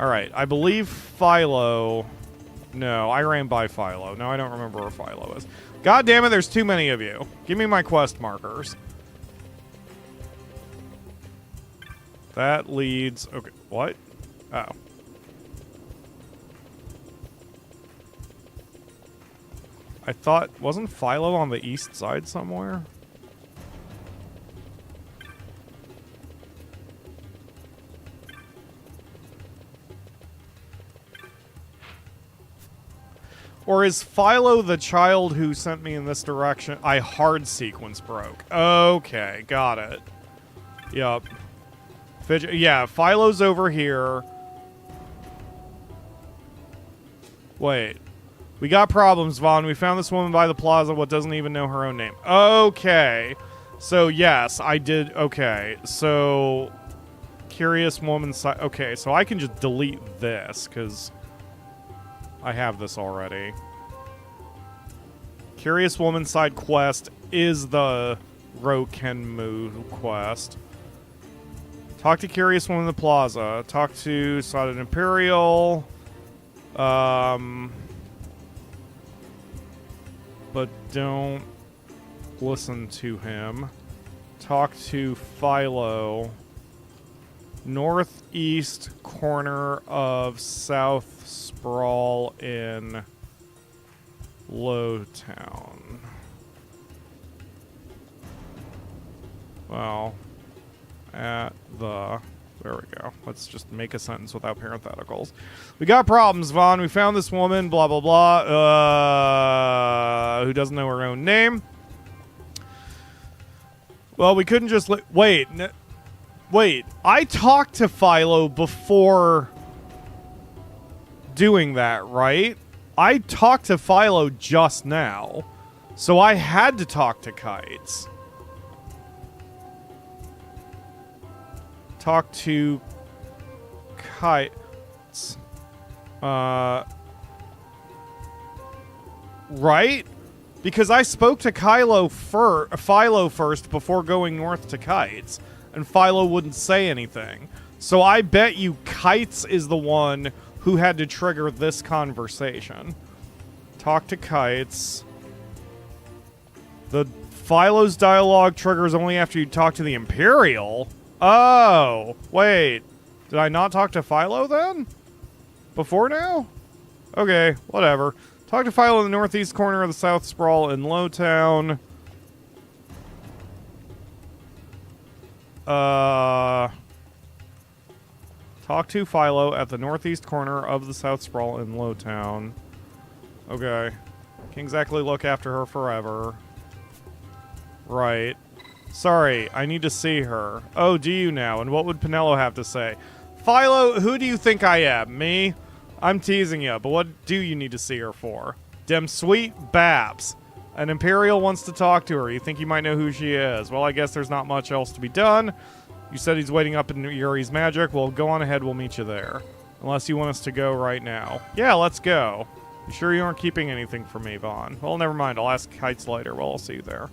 Alright, I believe Philo... No, I ran by Philo. No, I don't remember where Philo is. God damn it, there's too many of you. Give me my quest markers. That leads... Okay, what? Oh. I thought... Wasn't Philo on the east side somewhere? Or is Philo the child who sent me in this direction? I hard sequence broke. Okay, got it. Yup. Yeah, Philo's over here. Wait. We got problems, Vaughn. We found this woman by the plaza what doesn't even know her own name. Okay. So, yes, I did. Okay. So, curious woman side. Okay, so I can just delete this because I have this already. Curious woman side quest is the Roh'kenmou quest. Talk to Curious Woman in the Plaza. Talk to Sodded Imperial. But don't listen to him. Talk to Philo. Northeast corner of South Sprawl in Lowtown. Well, at the... There we go. Let's just make a sentence without parentheticals. We got problems, Vaughn. We found this woman, blah, blah, blah, who doesn't know her own name. Well, we couldn't just... Wait. Wait. I talked to Philo before doing that, right? I talked to Philo just now. So I had to talk to Kites. Talk to Kites. Right? Because I spoke to Philo first before going north to Kites, and Philo wouldn't say anything. So I bet you Kites is the one who had to trigger this conversation. Talk to Kites. The Philo's dialogue triggers only after you talk to the Imperial. Oh, wait. Did I not talk to Philo then? Before now? Okay, whatever. Talk to Philo in the northeast corner of the South Sprawl in Lowtown. Talk to Philo at the northeast corner of the South Sprawl in Lowtown. Okay. Can't exactly look after her forever. Right. Sorry, I need to see her. Oh, do you now? And what would Pinello have to say? Philo, who do you think I am? Me? I'm teasing you, but what do you need to see her for? Dem sweet Babs. An Imperial wants to talk to her. You think you might know who she is. Well, I guess there's not much else to be done. You said he's waiting up in Yuri's magic. Well, go on ahead. We'll meet you there. Unless you want us to go right now. Yeah, let's go. You sure you aren't keeping anything from me, Vaughn? Well, never mind. I'll ask Kites later. Well, I'll see you there.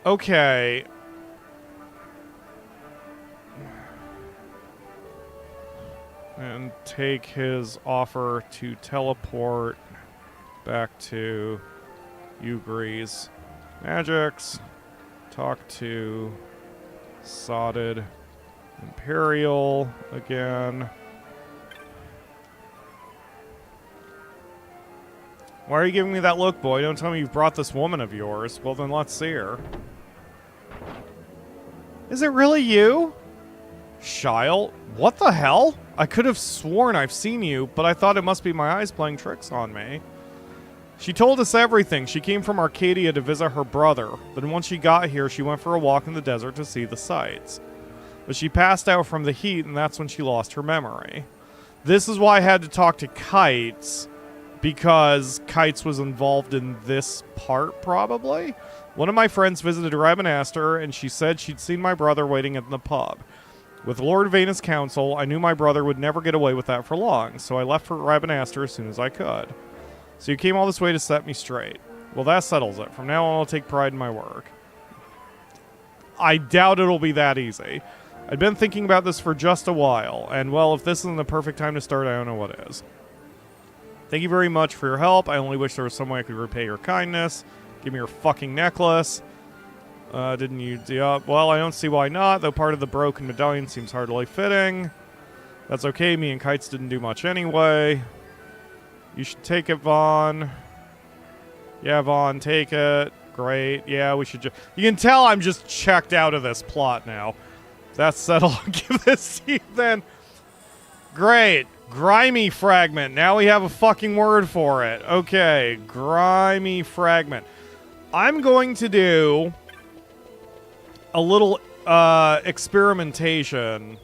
Okay. And take his offer to teleport back to Ugri's magics. Talk to Sodded Imperial again. Why are you giving me that look, boy? Don't tell me you've brought this woman of yours. Well, then let's see her. Is it really you? Shyle? What the hell? I could have sworn I've seen you, but I thought it must be my eyes playing tricks on me. She told us everything. She came from Arcadia to visit her brother. Then once she got here, she went for a walk in the desert to see the sights. But she passed out from the heat, and that's when she lost her memory. This is why I had to talk to Kites, because Kites was involved in this part, probably? One of my friends visited Rabanastre, and she said she'd seen my brother waiting in the pub. With Lord Vaina's counsel, I knew my brother would never get away with that for long, so I left for Rabanastre as soon as I could. So you came all this way to set me straight. Well, that settles it. From now on, I'll take pride in my work. I doubt it'll be that easy. I'd been thinking about this for just a while, and well, if this isn't the perfect time to start, I don't know what is. Thank you very much for your help. I only wish there was some way I could repay your kindness. Give me your fucking necklace. Didn't you... well, I don't see why not, though part of the broken medallion seems hardly fitting. That's okay, me and Kites didn't do much anyway. You should take it, Vaughn. Yeah, Vaughn, take it. Great. Yeah, we should just... You can tell I'm just checked out of this plot now. That's settled. I'll give this to you then. Great. Grimy fragment. Now we have a fucking word for it. Okay. Grimy fragment. I'm going to do a little experimentation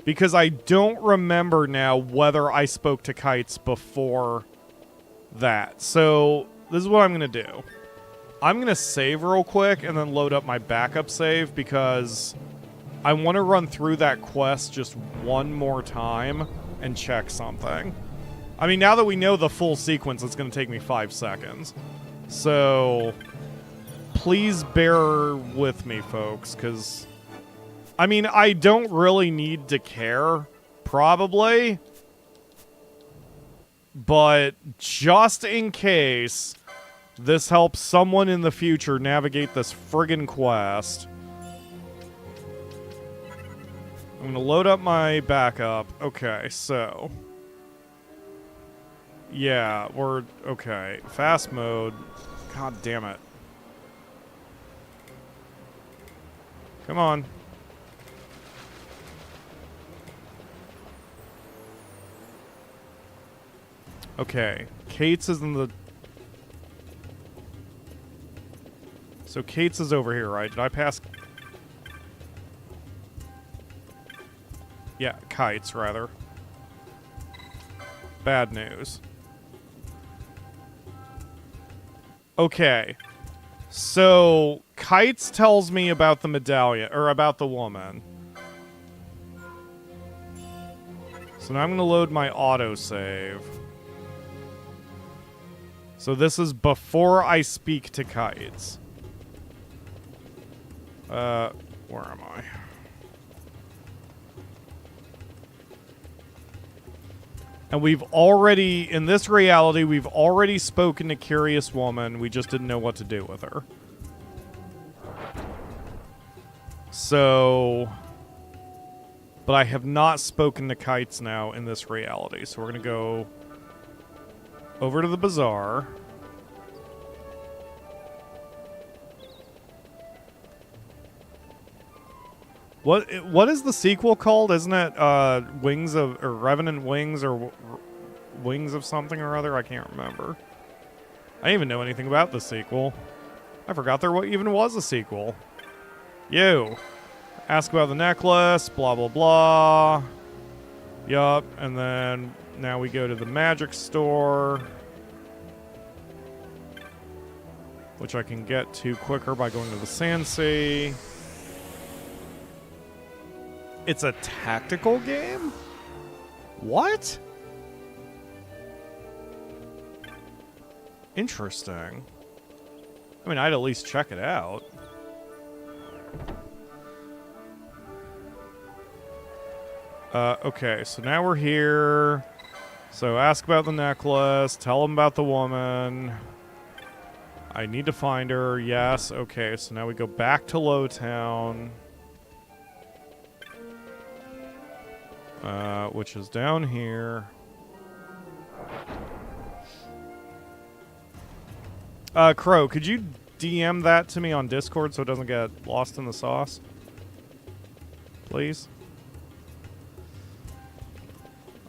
Because I don't remember now whether I spoke to Kites before that. So, this is what I'm going to do. I'm going to save real quick and then load up my backup save because I want to run through that quest just one more time and check something. I mean, now that we know the full sequence, it's going to take me 5 seconds. So, please bear with me, folks, because, I mean, I don't really need to care, probably, but just in case this helps someone in the future navigate this friggin' quest, I'm going to load up my backup. Okay, so, yeah, we're, okay, fast mode. God damn it. Come on. Okay, Kate's is in the... So Kate's is over here, right? Did I pass... Yeah, Kites, rather. Bad news. Okay. So, Kites tells me about the medallion, or about the woman. So now I'm going to load my autosave. So this is before I speak to Kites. Where am I? And we've already, in this reality, we've already spoken to Curious Woman. We just didn't know what to do with her. So, but I have not spoken to Kites now in this reality. So we're going to go over to the bazaar. What is the sequel called? Isn't it Wings of, or Revenant Wings, or Wings of something or other? I can't remember. I didn't even know anything about the sequel. I forgot there even was a sequel. You. Ask about the necklace, blah, blah, blah. Yup, and then now we go to the magic store, which I can get to quicker by going to the Sand Sea. It's a tactical game? What? Interesting. I mean, I'd at least check it out. Okay, so now we're here. So ask about the necklace, tell them about the woman. I need to find her, yes. Okay, so now we go back to Lowtown. Which is down here. Crow, could you DM that to me on Discord so it doesn't get lost in the sauce? Please?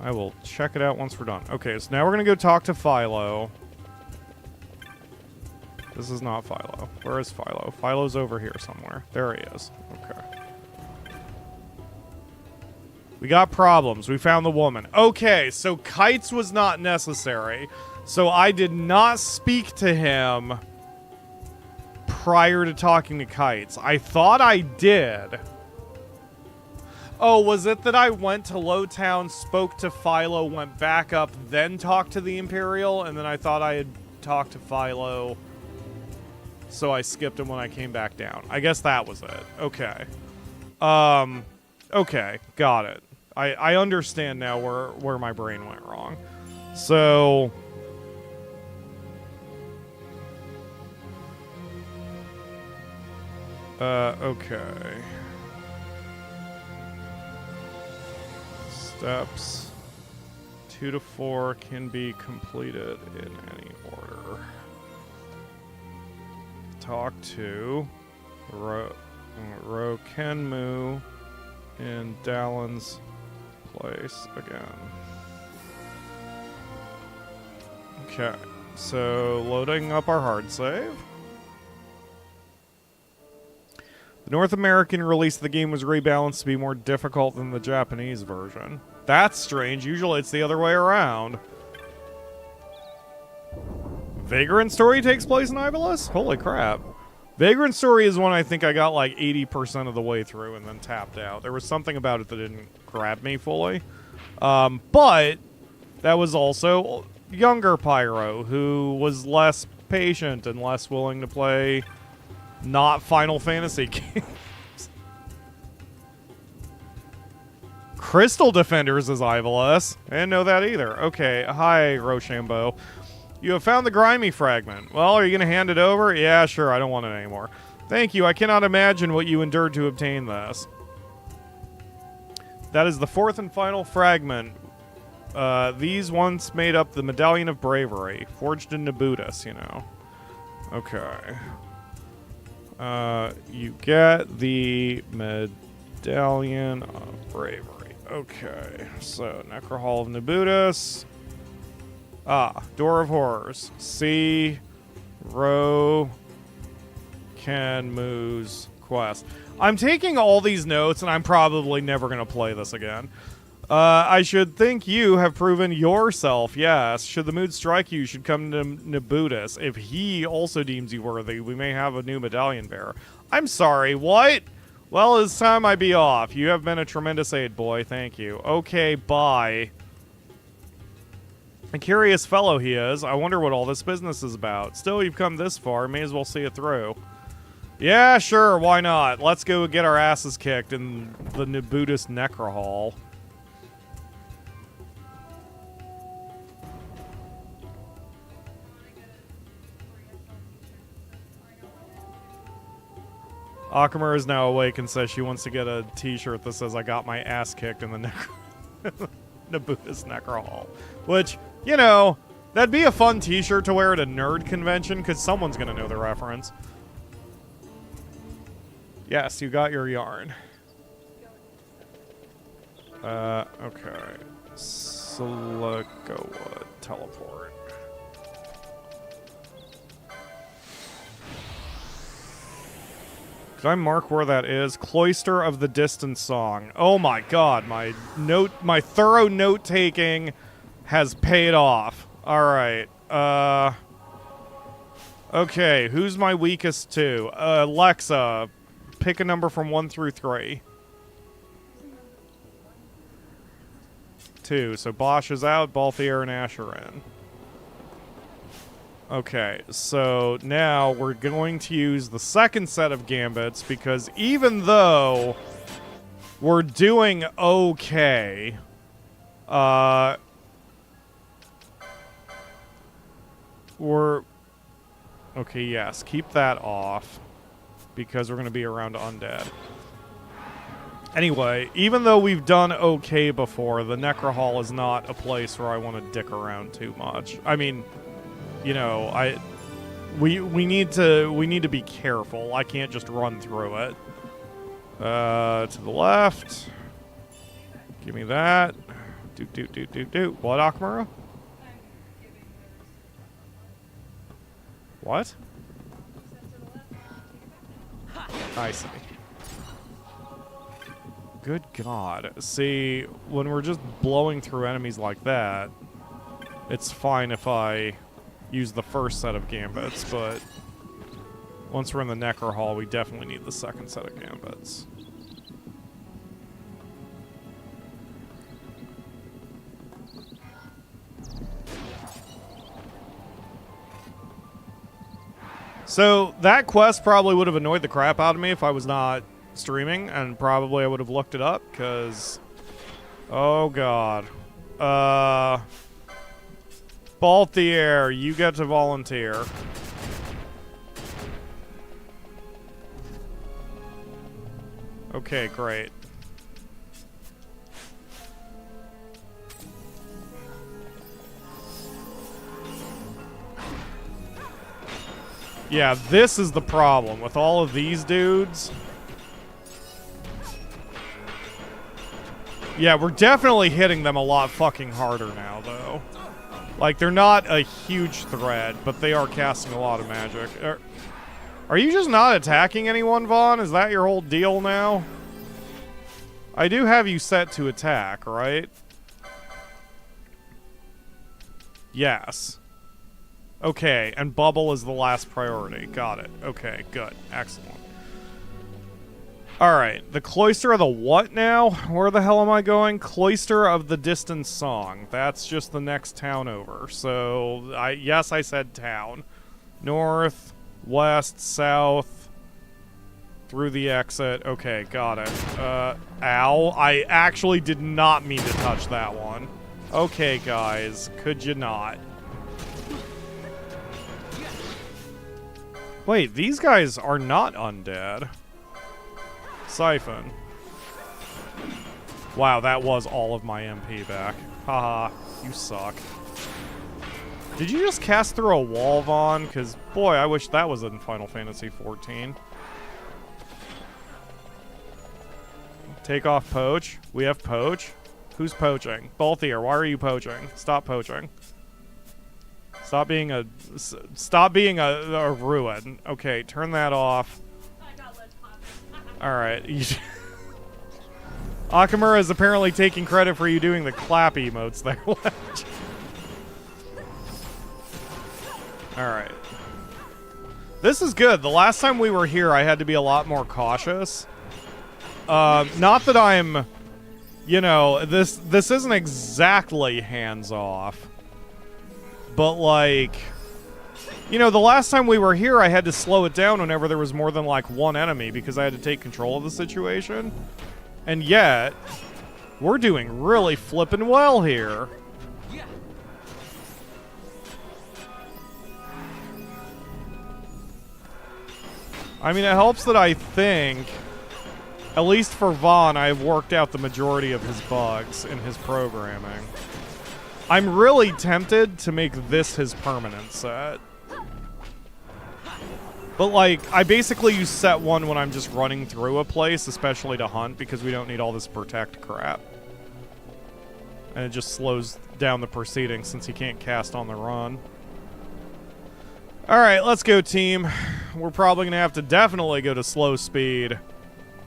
I will check it out once we're done. Okay, so now we're going to go talk to Philo. This is not Philo. Where is Philo? Philo's over here somewhere. There he is. Okay. We got problems. We found the woman. Okay, so Kites was not necessary. So I did not speak to him prior to talking to Kites. I thought I did. Oh, was it that I went to Lowtown, spoke to Philo, went back up, then talked to the Imperial, and then I thought I had talked to Philo, so I skipped him when I came back down. I guess that was it. Okay. Okay, got it. I understand now where my brain went wrong. So... okay. Steps 2 to 4 can be completed in any order. Talk to Roh'kenmou in Daedalus' place again. Okay, so loading up our hard save. The North American release of the game was rebalanced to be more difficult than the Japanese version. That's strange. Usually it's the other way around. Vagrant Story takes place in Ivalice? Holy crap. Vagrant Story is one I think I got like 80% of the way through and then tapped out. There was something about it that didn't grab me fully. But that was also younger Pyro, who was less patient and less willing to play not Final Fantasy games. Crystal Defenders is Ivalice. I didn't know that either. Okay, hi, Roh'kenmou. You have found the grimy fragment. Well, are you going to hand it over? Yeah, sure, I don't want it anymore. Thank you, I cannot imagine what you endured to obtain this. That is the fourth and final fragment. These once made up the Medallion of Bravery, forged in Nabuis, you know. Okay. You get the Medallion of Bravery. Okay, so Necrohol of Nabuis. Door of Horrors. See Roh'kenmou's quest. I'm taking all these notes, and I'm probably never going to play this again. I should think you have proven yourself, yes. Should the mood strike you, you should come to Nabuis. If he also deems you worthy, we may have a new medallion bearer. I'm sorry, what? Well, it's time I be off. You have been a tremendous aid, boy. Thank you. Okay, bye. A curious fellow he is. I wonder what all this business is about. Still, you've come this far. May as well see it through. Yeah, sure. Why not? Let's go get our asses kicked in the Nabuis Necrohol. Akamaru is now awake and says she wants to get a t-shirt that says, I got my ass kicked in the Nabuis Necrohol. Which, you know, that'd be a fun t-shirt to wear at a nerd convention, because someone's going to know the reference. Yes, you got your yarn. Okay. Silicowood teleport. Did I mark where that is? Cloister of the Distant Song. Oh my god, my thorough note-taking has paid off. Alright. Okay, who's my weakest two? Alexa, pick a number from 1 through 3. 2. So Bosch is out, Balthier and Ash are in. Okay, so now we're going to use the second set of gambits, because even though we're doing okay, okay, yes, keep that off, because we're going to be around undead. Anyway, even though we've done okay before, the Necrohol is not a place where I want to dick around too much. I mean, you know, we need to be careful. I can't just run through it. To the left. Give me that. Do. What, Akamaru? What? I see. Good God. See, when we're just blowing through enemies like that, it's fine if I use the first set of gambits, but once we're in the Necrohol, we definitely need the second set of gambits. So, that quest probably would have annoyed the crap out of me if I was not streaming, and probably I would have looked it up, because... Oh, God. Balthier, you get to volunteer. Okay, great. Yeah, this is the problem with all of these dudes. Yeah, we're definitely hitting them a lot fucking harder now, though. Like, they're not a huge threat, but they are casting a lot of magic. Are you just not attacking anyone, Phon? Is that your whole deal now? I do have you set to attack, right? Yes. Okay, and bubble is the last priority. Got it. Okay, good. Excellent. Alright, the Cloister of the what now? Where the hell am I going? Cloister of the Distant Song. That's just the next town over. So, yes, I said town. North, west, south, through the exit. Okay, got it. Ow. I actually did not mean to touch that one. Okay, guys. Could you not? Wait, these guys are not undead. Siphon. Wow, that was all of my MP back. Haha, you suck. Did you just cast through a wall, Phon? Because, boy, I wish that was in Final Fantasy XIV. Take off poach. We have poach. Who's poaching? Balthier, why are you poaching? Stop poaching. Stop being a ruin. Okay, turn that off. Alright. Akamura is apparently taking credit for you doing the clap emotes there. Alright. This is good. The last time we were here, I had to be a lot more cautious. Not that I'm... You know, this isn't exactly hands-off. But, like... You know, the last time we were here, I had to slow it down whenever there was more than, like, one enemy because I had to take control of the situation. And yet, we're doing really flippin' well here. I mean, it helps that I think, at least for Phon, I've worked out the majority of his bugs in his programming. I'm really tempted to make this his permanent set. But, like, I basically use set 1 when I'm just running through a place, especially to hunt, because we don't need all this protect crap. And it just slows down the proceedings since he can't cast on the run. Alright, let's go, team. We're probably going to have to definitely go to slow speed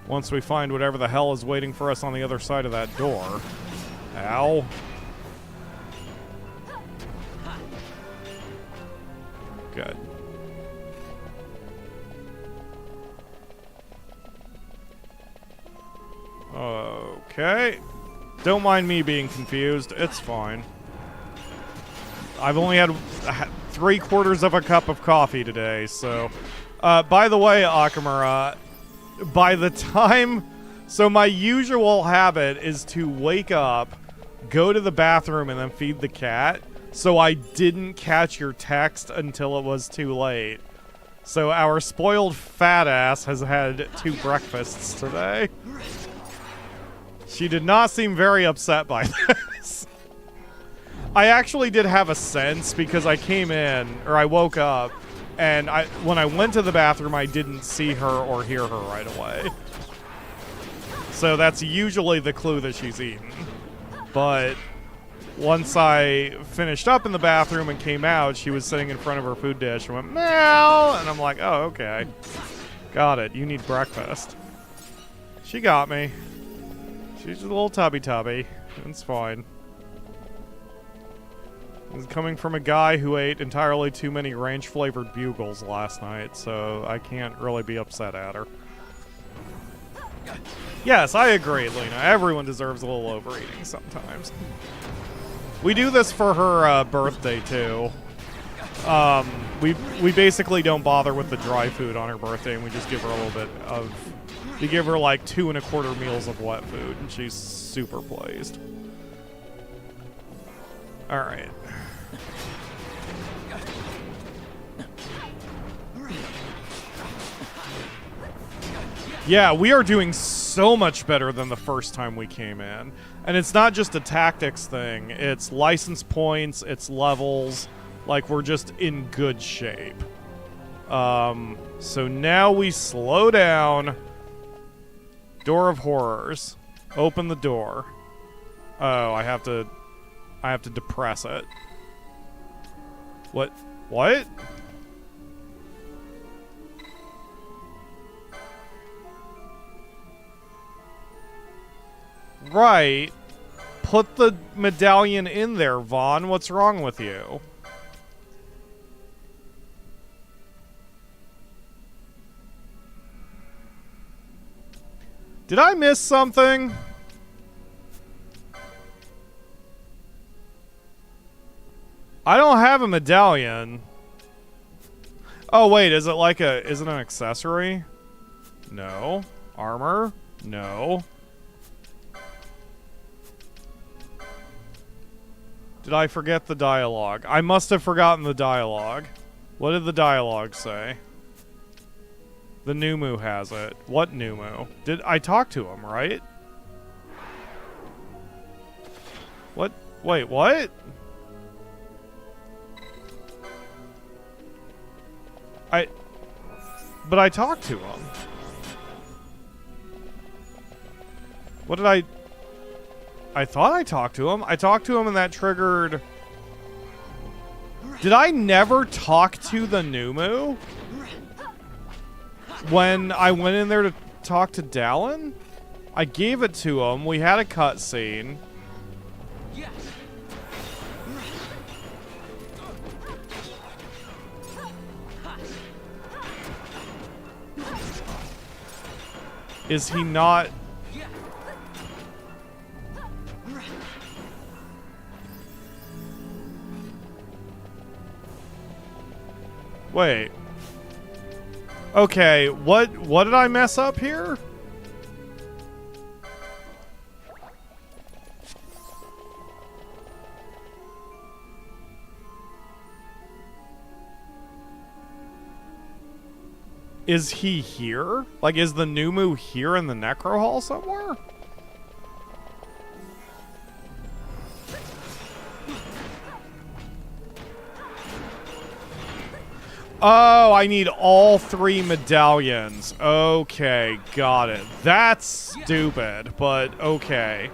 once we find whatever the hell is waiting for us on the other side of that door. Ow. Good. Okay. Don't mind me being confused. It's fine. I've only had 3/4 of a cup of coffee today, so... by the way, Akamura, by the time... So my usual habit is to wake up, go to the bathroom, and then feed the cat. So I didn't catch your text until it was too late. So our spoiled fat ass has had 2 breakfasts today. She did not seem very upset by this. I actually did have a sense because I came in, or I woke up, and when I went to the bathroom, I didn't see her or hear her right away. So that's usually the clue that she's eaten. But once I finished up in the bathroom and came out, she was sitting in front of her food dish and went, meow! And I'm like, oh, okay. Got it. You need breakfast. She got me. She's a little tubby. It's fine. It's coming from a guy who ate entirely too many ranch-flavored bugles last night, so I can't really be upset at her. Yes, I agree, Lena. Everyone deserves a little overeating sometimes. We do this for her birthday, too. We basically don't bother with the dry food on her birthday, and we just give her a little bit of... We give her like 2 1/4 meals of wet food, and she's super pleased. Alright. Yeah, we are doing so much better than the first time we came in. And it's not just a tactics thing, it's license points, it's levels. Like, we're just in good shape. So now we slow down. Door of Horrors. Open the door. Oh, I have to depress it. What? Right. Put the medallion in there, Vaughn. What's wrong with you? Did I miss something? I don't have a medallion. Oh, wait, is it like is it an accessory? No. Armor? No. Did I forget the dialogue? I must have forgotten the dialogue. What did the dialogue say? The Numu has it. What Numu? Did I talk to him, right? What? Wait, what? But I talked to him. What did I thought I talked to him. I talked to him and that triggered... Did I never talk to the Numu? When I went in there to talk to Dallin? I gave it to him. We had a cutscene. Is he not... Wait. Okay, what did I mess up here? Is he here? Like, is the Numu here in the Necrohol somewhere? Oh, I need all 3 medallions. Okay, got it. That's stupid, but okay.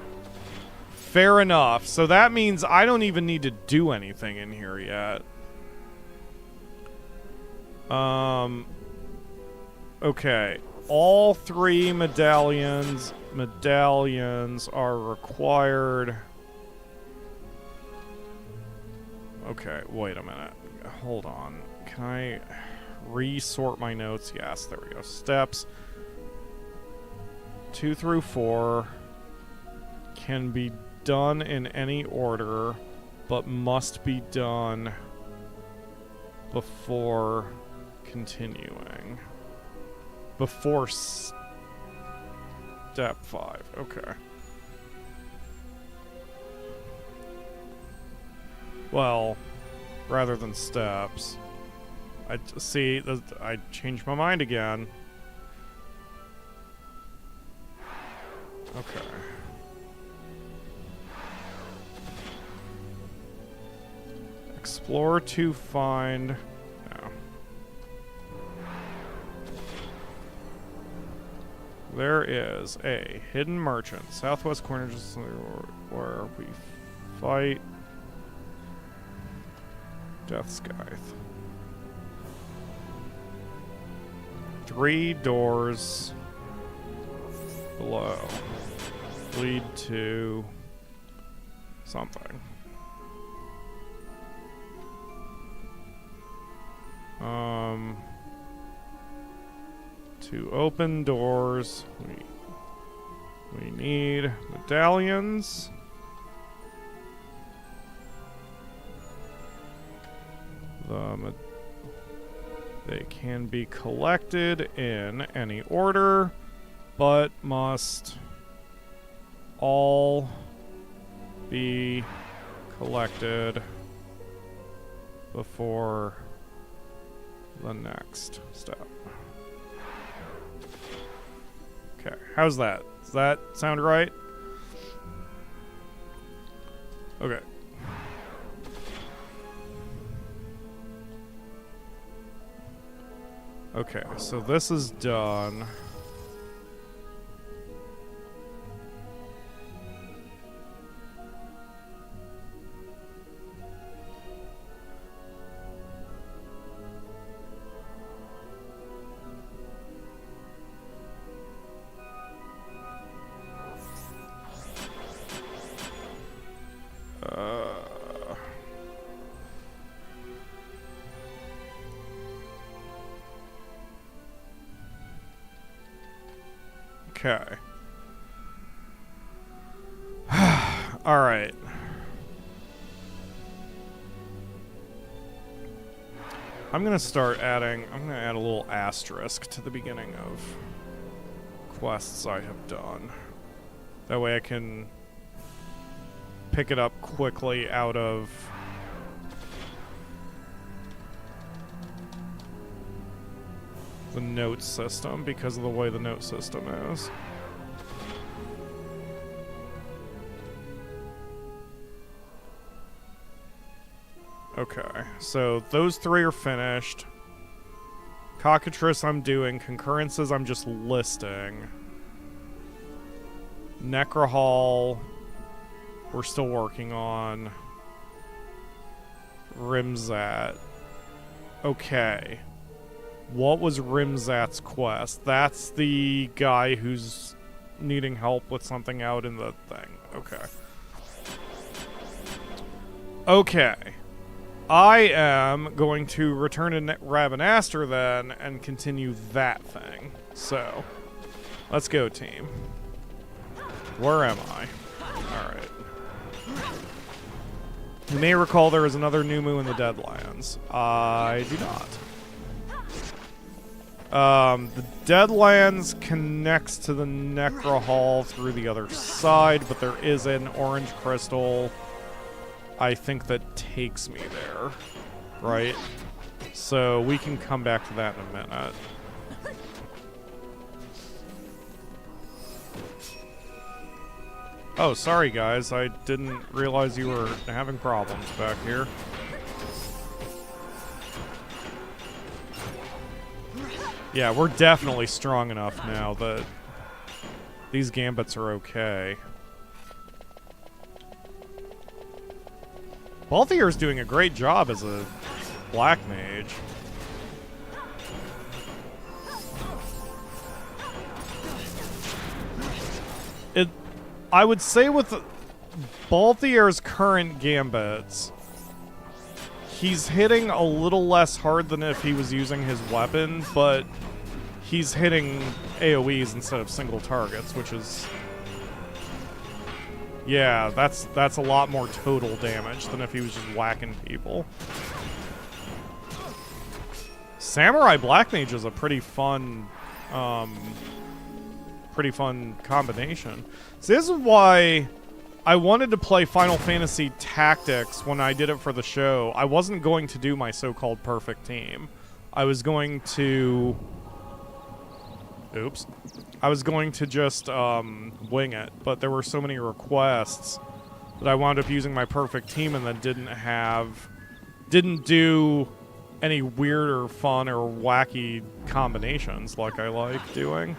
Fair enough. So that means I don't even need to do anything in here yet. Okay. All 3 medallions are required. Okay, wait a minute. Hold on. Can I resort my notes? Yes, there we go. Steps 2 through 4 can be done in any order, but must be done before continuing. Before step 5. Okay. Well, rather than steps. I changed my mind again. Okay. Explore to find... No. There is a hidden merchant. Southwest corner, just where we fight Deathgaze. 3 doors below lead to something. To open doors, we need medallions. They can be collected in any order, but must all be collected before the next step. Okay, how's that? Does that sound right? Okay. Okay, so this is done. Okay. Alright. I'm gonna add a little asterisk to the beginning of quests I have done. That way I can pick it up quickly out of the note system because of the way the note system is. Okay, so those 3 are finished. Cockatrice I'm doing. Concurrences I'm just listing. Necrohol we're still working on. Rimzat. Okay. What was Rimzat's quest? That's the guy who's needing help with something out in the thing. Okay. Okay. I am going to return to Rabanastre then and continue that thing. So, let's go, team. Where am I? Alright. You may recall there is another new moon in the Deadlands. I do not. The Deadlands connects to the Necrohol through the other side, but there is an orange crystal, I think, that takes me there, right? So we can come back to that in a minute. Oh, sorry guys, I didn't realize you were having problems back here. Yeah, we're definitely strong enough now that these gambits are okay. Balthier's doing a great job as a black mage. I would say with Balthier's current gambits, he's hitting a little less hard than if he was using his weapon, but he's hitting AoEs instead of single targets, which is... yeah, that's a lot more total damage than if he was just whacking people. Samurai Black Mage is a pretty fun combination. So this is why I wanted to play Final Fantasy Tactics when I did it for the show. I wasn't going to do my so-called perfect team. I was going to... oops. I was going to just wing it, but there were so many requests that I wound up using my perfect team and then didn't do any weird or fun or wacky combinations like I like doing.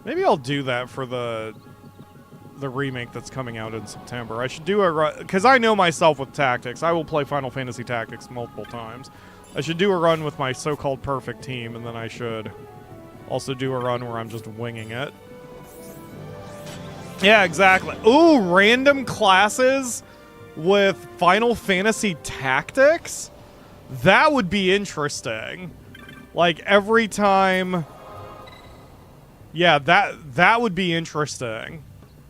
Maybe I'll do that for the remake that's coming out in September. I should do a run, because I know myself with Tactics. I will play Final Fantasy Tactics multiple times. I should do a run with my so-called perfect team, and then I should also do a run where I'm just winging it. Yeah, exactly. Ooh, random classes with Final Fantasy Tactics? That would be interesting. Like, every time... yeah, that would be interesting.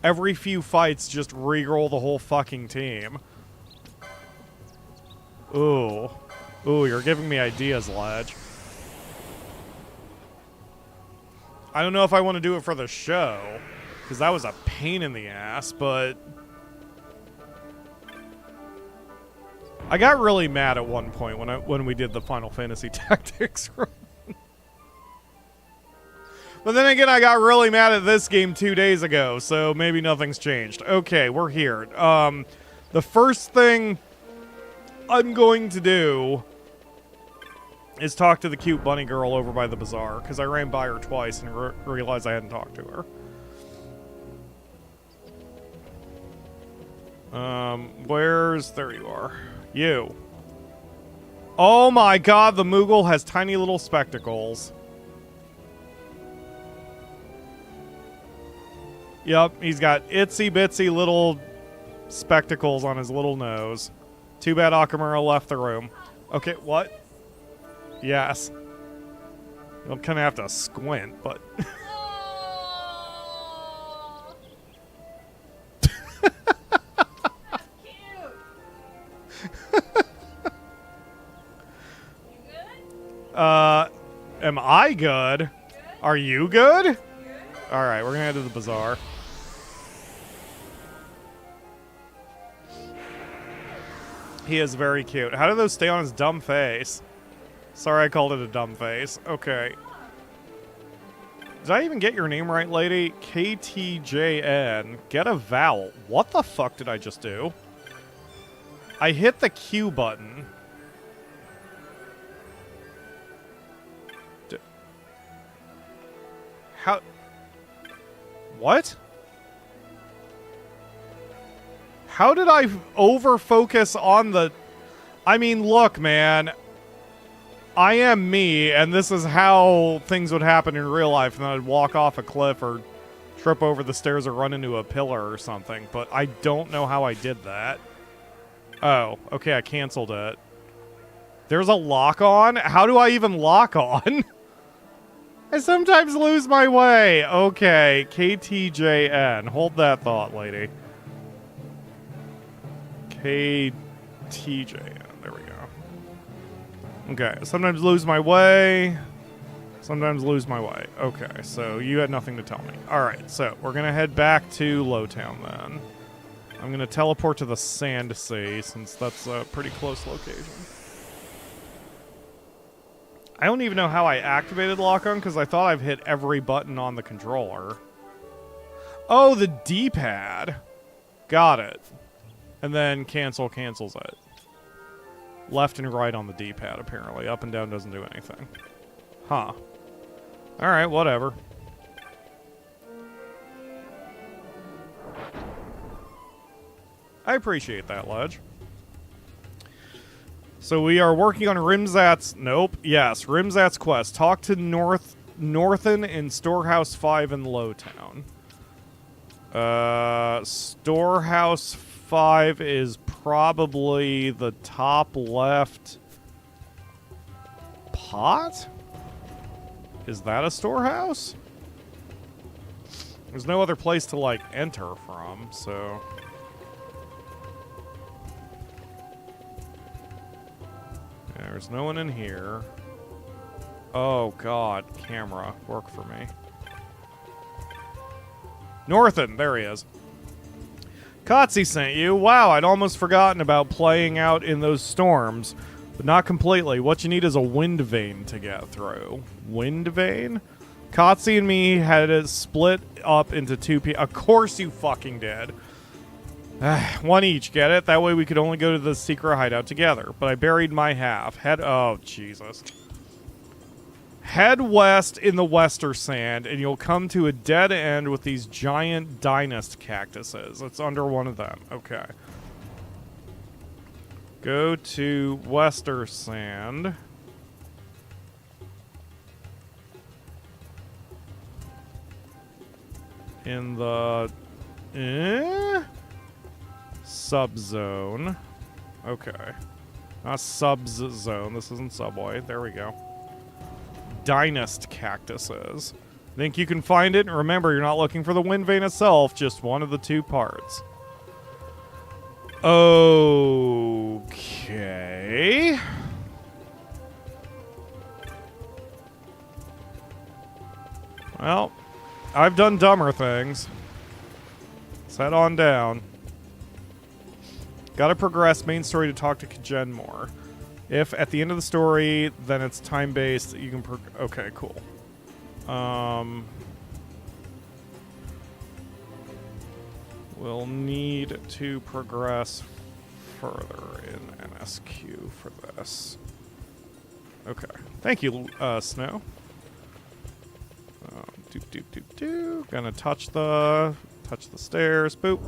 Every few fights, just reroll the whole fucking team. Ooh. Ooh, you're giving me ideas, Ledge. I don't know if I want to do it for the show, because that was a pain in the ass, but... I got really mad at one point when we did the Final Fantasy Tactics run. But then again, I got really mad at this game 2 days ago, so maybe nothing's changed. Okay, we're here. The first thing I'm going to do is talk to the cute bunny girl over by the bazaar, because I ran by her twice and realized I hadn't talked to her. There you are. You. Oh my god, the Moogle has tiny little spectacles. Yep, he's got itsy bitsy little spectacles on his little nose. Too bad Okamura left the room. Okay, what? Yes. You'll kind of have to squint, but... Am I good? Are you good? Alright, we're gonna head to the bazaar. He is very cute. How do those stay on his dumb face? Sorry I called it a dumb face. Okay. Did I even get your name right, lady? KTJN. Get a vowel. What the fuck did I just do? I hit the Q button. How? What? How did I over-focus on the... I mean, look, man. I am me, and this is how things would happen in real life. And then I'd walk off a cliff or trip over the stairs or run into a pillar or something. But I don't know how I did that. Oh, okay, I canceled it. There's a lock on? How do I even lock on? I sometimes lose my way. Okay, KTJN. Hold that thought, lady. KTJN. There we go. Okay, sometimes lose my way. Sometimes lose my way. Okay, so you had nothing to tell me. Alright, so we're going to head back to Lowtown then. I'm going to teleport to the Sand Sea since that's a pretty close location. I don't even know how I activated lock-on because I thought I've hit every button on the controller. Oh, the D-pad. Got it. And then cancel cancels it. Left and right on the D-pad, apparently. Up and down doesn't do anything. Huh. Alright, whatever. I appreciate that, Ledge. So we are working on Rimzat's... Nope. Yes, Rimzat's quest. Talk to Northen in Storehouse 5 in Lowtown. Storehouse 5 is probably the top left pot? Is that a storehouse? There's no other place to, like, enter from, so... There's no one in here. Oh, God. Camera. Work for me. Northen! There he is. Kotzi sent you. Wow, I'd almost forgotten about playing out in those storms. But not completely. What you need is a Windvane to get through. Windvane? Kotzi and me had it split up into two people. Of course you fucking did. One each, get it? That way we could only go to the secret hideout together. But I buried my half. Oh, Jesus. Head west in the Wester Sand, and you'll come to a dead end with these giant Dynast cactuses. It's under one of them. Okay. Go to Wester Sand. In the... subzone. Okay. Not subzone. This isn't Subway. There we go. Dynast cactuses. Think you can find it? And remember, you're not looking for the Windvane itself, just one of the two parts. Okay. Well, I've done dumber things. Let's head on down. Gotta progress main story to talk to Kajen more. If at the end of the story, then it's time-based, you can okay, cool. We'll need to progress further in NSQ for this. Okay. Thank you, Snow. Gonna touch the stairs. Boop.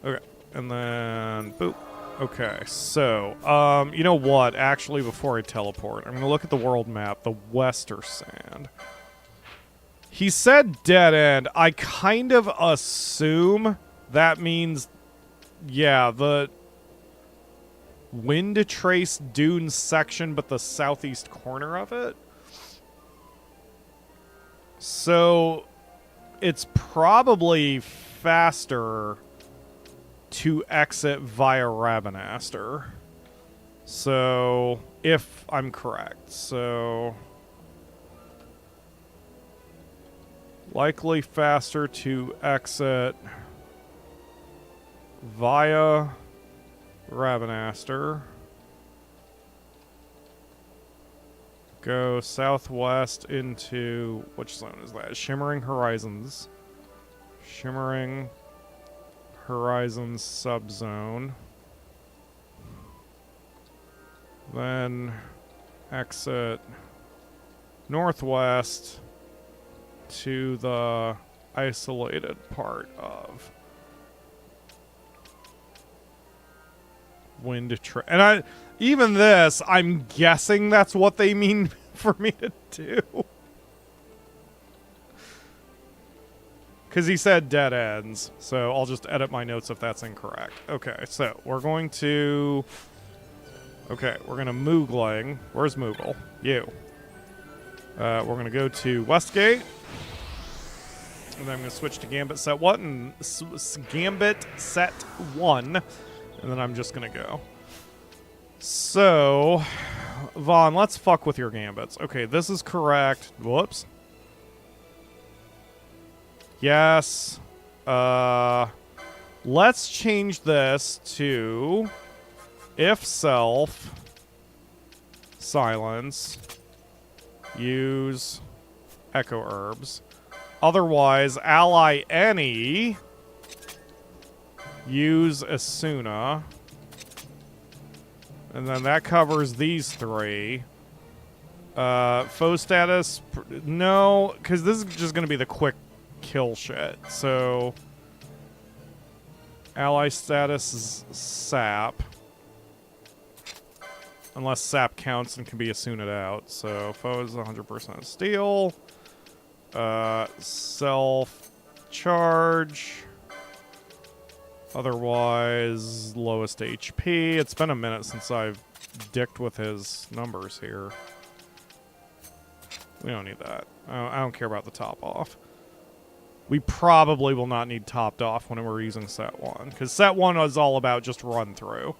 Okay, and then boop. Okay, so, you know what? Actually, before I teleport, I'm going to look at the world map, the Western Sand. He said dead end. I kind of assume that means, yeah, the Windtrace Dunes section, but the southeast corner of it. So, it's probably faster to exit via Rabanastre. So, if I'm correct. So, likely faster to exit via Rabanastre. Go southwest into, which zone is that? Shimmering Horizons. Shimmering Horizons subzone. Then exit northwest to the isolated part of Windtrace. And even this, I'm guessing that's what they mean for me to do. Because he said dead ends, so I'll just edit my notes if that's incorrect. Okay, so we're going to... Okay, we're going to Moogling. Where's Moogle? You. We're going to go to Westgate. And then I'm going to switch to Gambit Set 1. Gambit Set 1. And then I'm just going to go. So, Vaughn, let's fuck with your gambits. Okay, this is correct. Whoops. Yes. Let's change this to if self silence use echo herbs. Otherwise, ally any use Asuna. And then that covers these three. Foe status, no, because this is just going to be the quick kill shit. So, ally status is sap. Unless sap counts and can be Asuna'd out. So, foe is 100% steel. Self-charge. Otherwise, lowest HP. It's been a minute since I've dicked with his numbers here. We don't need that. I don't care about the top off. We probably will not need topped off when we're using set 1. Because set 1 is all about just run through.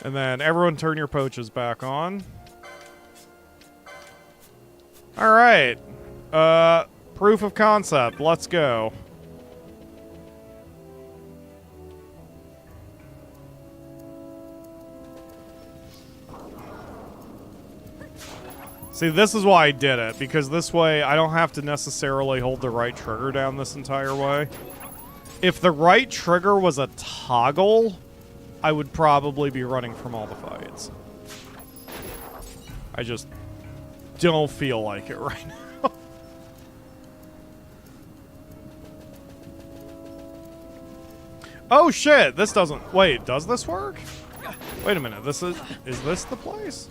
And then everyone turn your poaches back on. Alright. Proof of concept. Let's go. See, this is why I did it, because this way I don't have to necessarily hold the right trigger down this entire way. If the right trigger was a toggle, I would probably be running from all the fights. I just don't feel like it right now. Oh shit, this doesn't... Wait, does this work? Wait a minute, is this the place?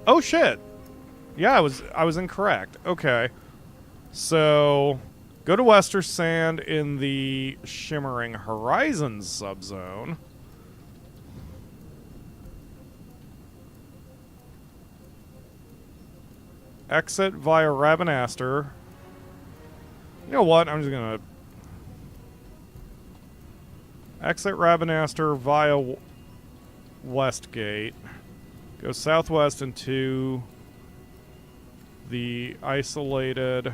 Oh shit. Yeah, I was incorrect. Okay. So, go to Western Sand in the Shimmering Horizons subzone. Exit via Rabanastre. You know what? I'm just gonna exit Rabanastre via Westgate. Go southwest into the isolated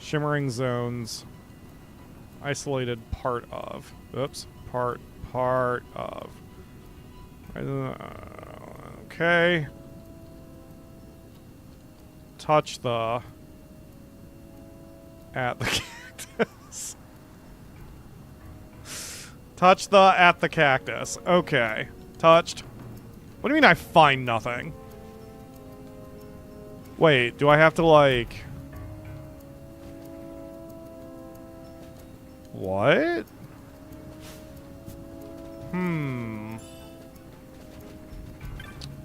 shimmering zones. Isolated part of. Oops. Part of. Okay. Touch the at the cactus. Touch the at the cactus. Okay. Touched. What do you mean I find nothing? Wait, do I have to, like... What?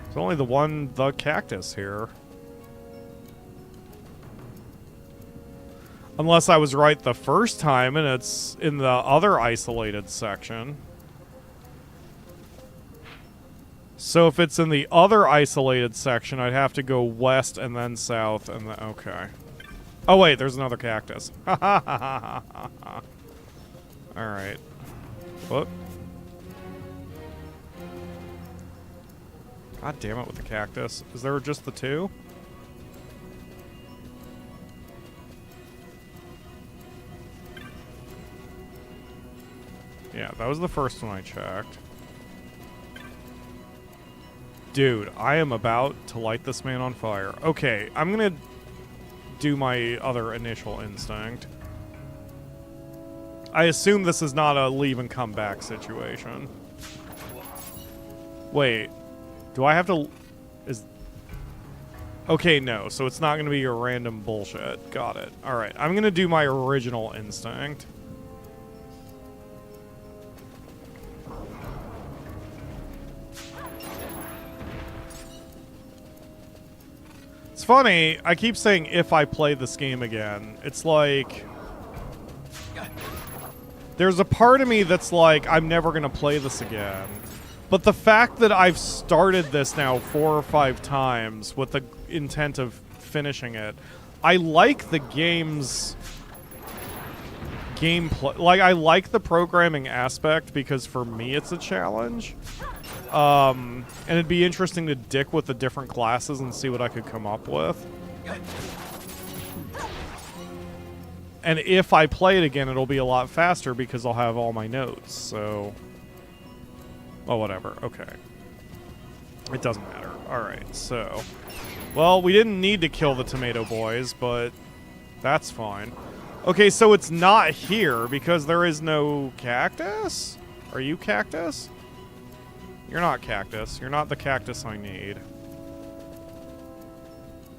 It's only the cactus here. Unless I was right the first time and it's in the other isolated section. So if it's in the other isolated section, I'd have to go west and then south and then... Okay. Oh wait, there's another cactus. Alright. Whoop. God damn it with the cactus. Is there just the two? Yeah, that was the first one I checked. Dude, I am about to light this man on fire. Okay, I'm gonna do my other initial instinct. I assume this is not a leave and come back situation. Wait, do I have to... Okay, no, so it's not gonna be your random bullshit. Got it. Alright, I'm gonna do my original instinct. It's funny, I keep saying if I play this game again. It's like... There's a part of me that's like, I'm never going to play this again. But the fact that I've started this now 4 or 5 times with the intent of finishing it, I like the game's gameplay. Like, I like the programming aspect because for me it's a challenge. And it'd be interesting to dick with the different classes and see what I could come up with. And if I play it again, it'll be a lot faster because I'll have all my notes, so... Well, whatever. Okay. It doesn't matter. Alright, so... Well, we didn't need to kill the tomato boys, but that's fine. Okay, so it's not here because there is no cactus? Are you cactus? You're not cactus. You're not the cactus I need.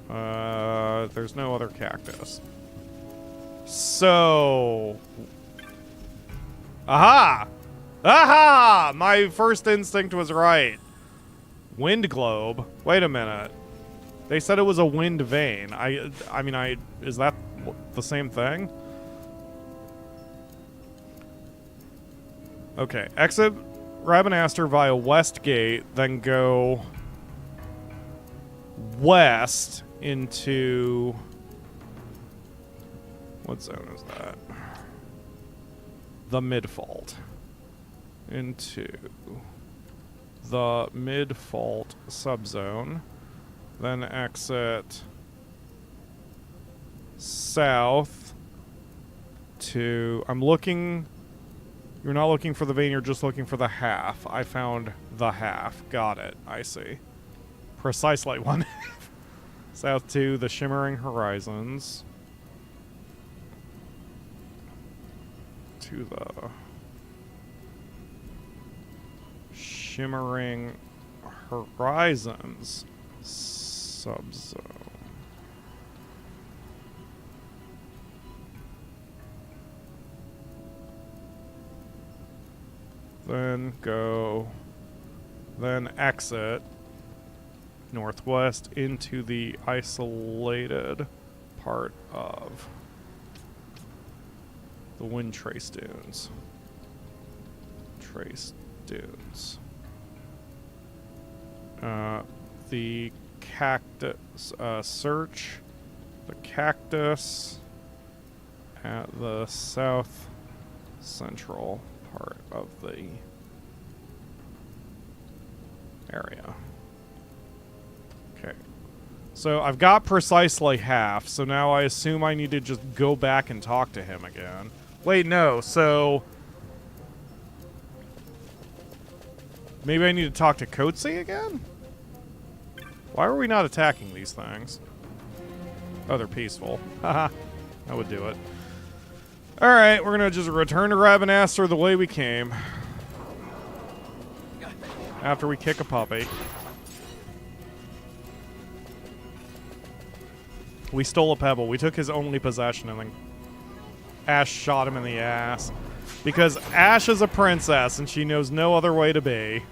There's no other cactus. So... Aha! Aha! My first instinct was right. Wind globe? Wait a minute. They said it was a wind vein. I mean, is that the same thing? Okay, exit Rabanastre via West Gate, then go west into... What zone is that? The mid-fault. Into the mid-fault subzone. Then exit south to... I'm looking... You're not looking for the vein, you're just looking for the half. I found the half. Got it. I see. Precisely one half. South to the Shimmering Horizons. To the Shimmering Horizons subzone. Then go, then exit northwest into the isolated part of the Wind Trace Dunes. Trace Dunes. The cactus, search the cactus at the south central part of the area. Okay. So I've got precisely half, so now I assume I need to just go back and talk to him again. Wait, no, so... Maybe I need to talk to Coetzee again? Why are we not attacking these things? Oh, they're peaceful. Haha. That would do it. Alright, we're gonna just return to Rabanastre the way we came. After we kick a puppy. We stole a pebble. We took his only possession and then Ash shot him in the ass. Because Ash is a princess and she knows no other way to be.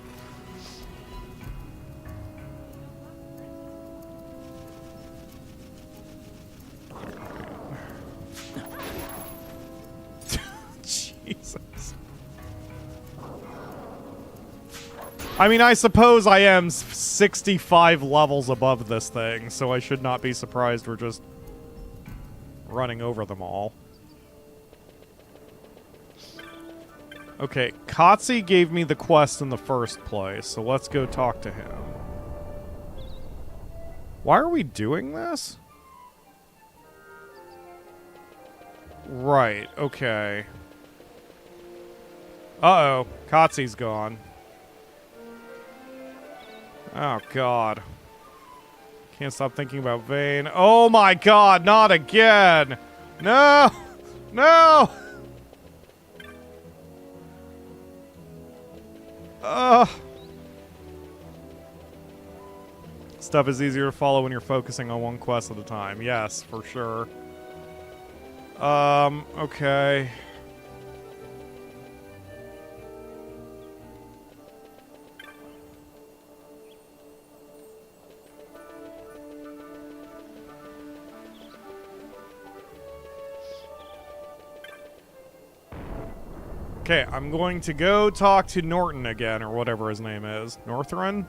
Jesus. I mean, I suppose I am 65 levels above this thing, so I should not be surprised we're just running over them all. Okay, Kotzi gave me the quest in the first place, so let's go talk to him. Why are we doing this? Right, okay. Uh-oh, Kotzi's gone. Oh, God. Can't stop thinking about Vane. Oh, my God, not again! No! No! Stuff is easier to follow when you're focusing on one quest at a time. Yes, for sure. Okay. Okay, I'm going to go talk to Norton again, or whatever his name is. Northron?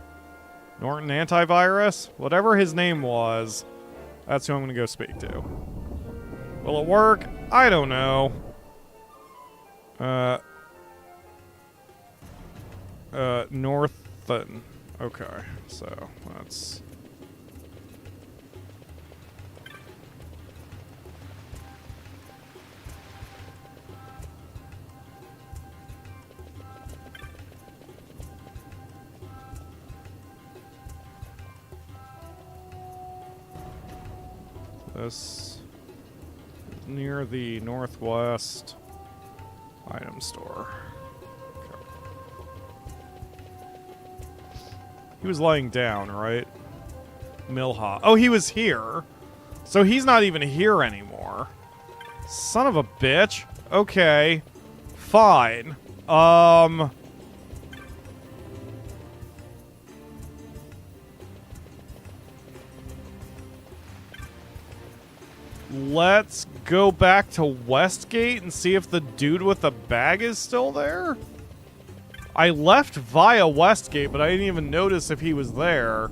Norton Antivirus? Whatever his name was, that's who I'm going to go speak to. Will it work? I don't know. Northon. Okay, so that's... This is near the northwest item store. Okay. He was lying down, right? Milha. Oh, he was here. So he's not even here anymore. Son of a bitch. Okay. Fine. Let's go back to Westgate and see if the dude with the bag is still there. I left via Westgate, but I didn't even notice if he was there.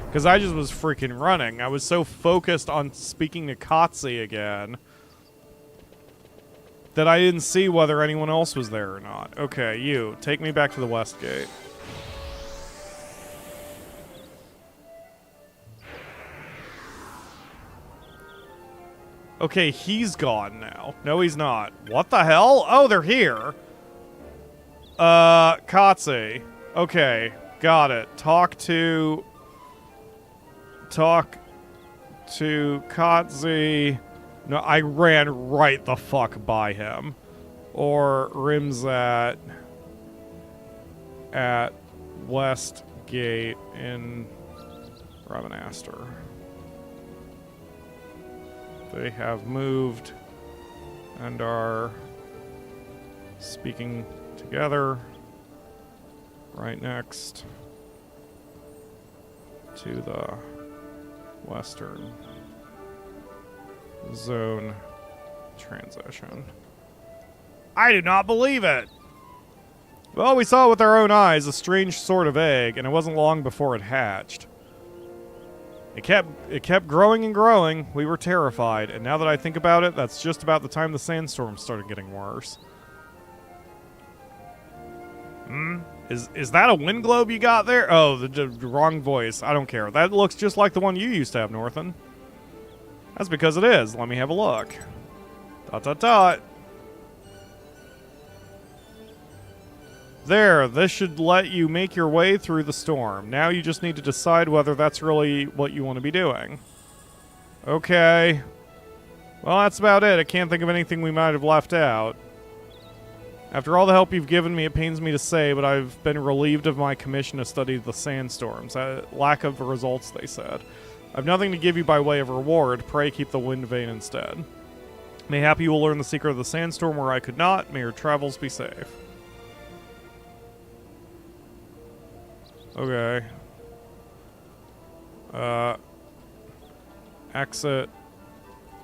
Because I just was freaking running. I was so focused on speaking to Kotzi again that I didn't see whether anyone else was there or not. Okay, you. Take me back to the Westgate. Okay, he's gone now. No, he's not. What the hell? Oh, they're here. Kotzi. Okay, got it. Talk to Kotzi. No, I ran right the fuck by him. Or Rimzat at Westgate in Rabanastre. They have moved and are speaking together right next to the western zone transition. I do not believe it! Well, we saw it with our own eyes, a strange sort of egg, and it wasn't long before it hatched. It kept growing and growing. We were terrified, and now that I think about it, that's just about the time the sandstorm started getting worse. Is that a wind globe you got there? Oh, the wrong voice. I don't care. That looks just like the one you used to have, Northon. That's because it is. Let me have a look. Dot dot dot. There, this should let you make your way through the storm. Now you just need to decide whether that's really what you want to be doing. Okay. Well, that's about it. I can't think of anything we might have left out. After all the help you've given me, it pains me to say, but I've been relieved of my commission to study the sandstorms. Lack of results, they said. I've nothing to give you by way of reward. Pray keep the Windvane instead. Mayhap you will learn the secret of the sandstorm where I could not. May your travels be safe. Okay. Exit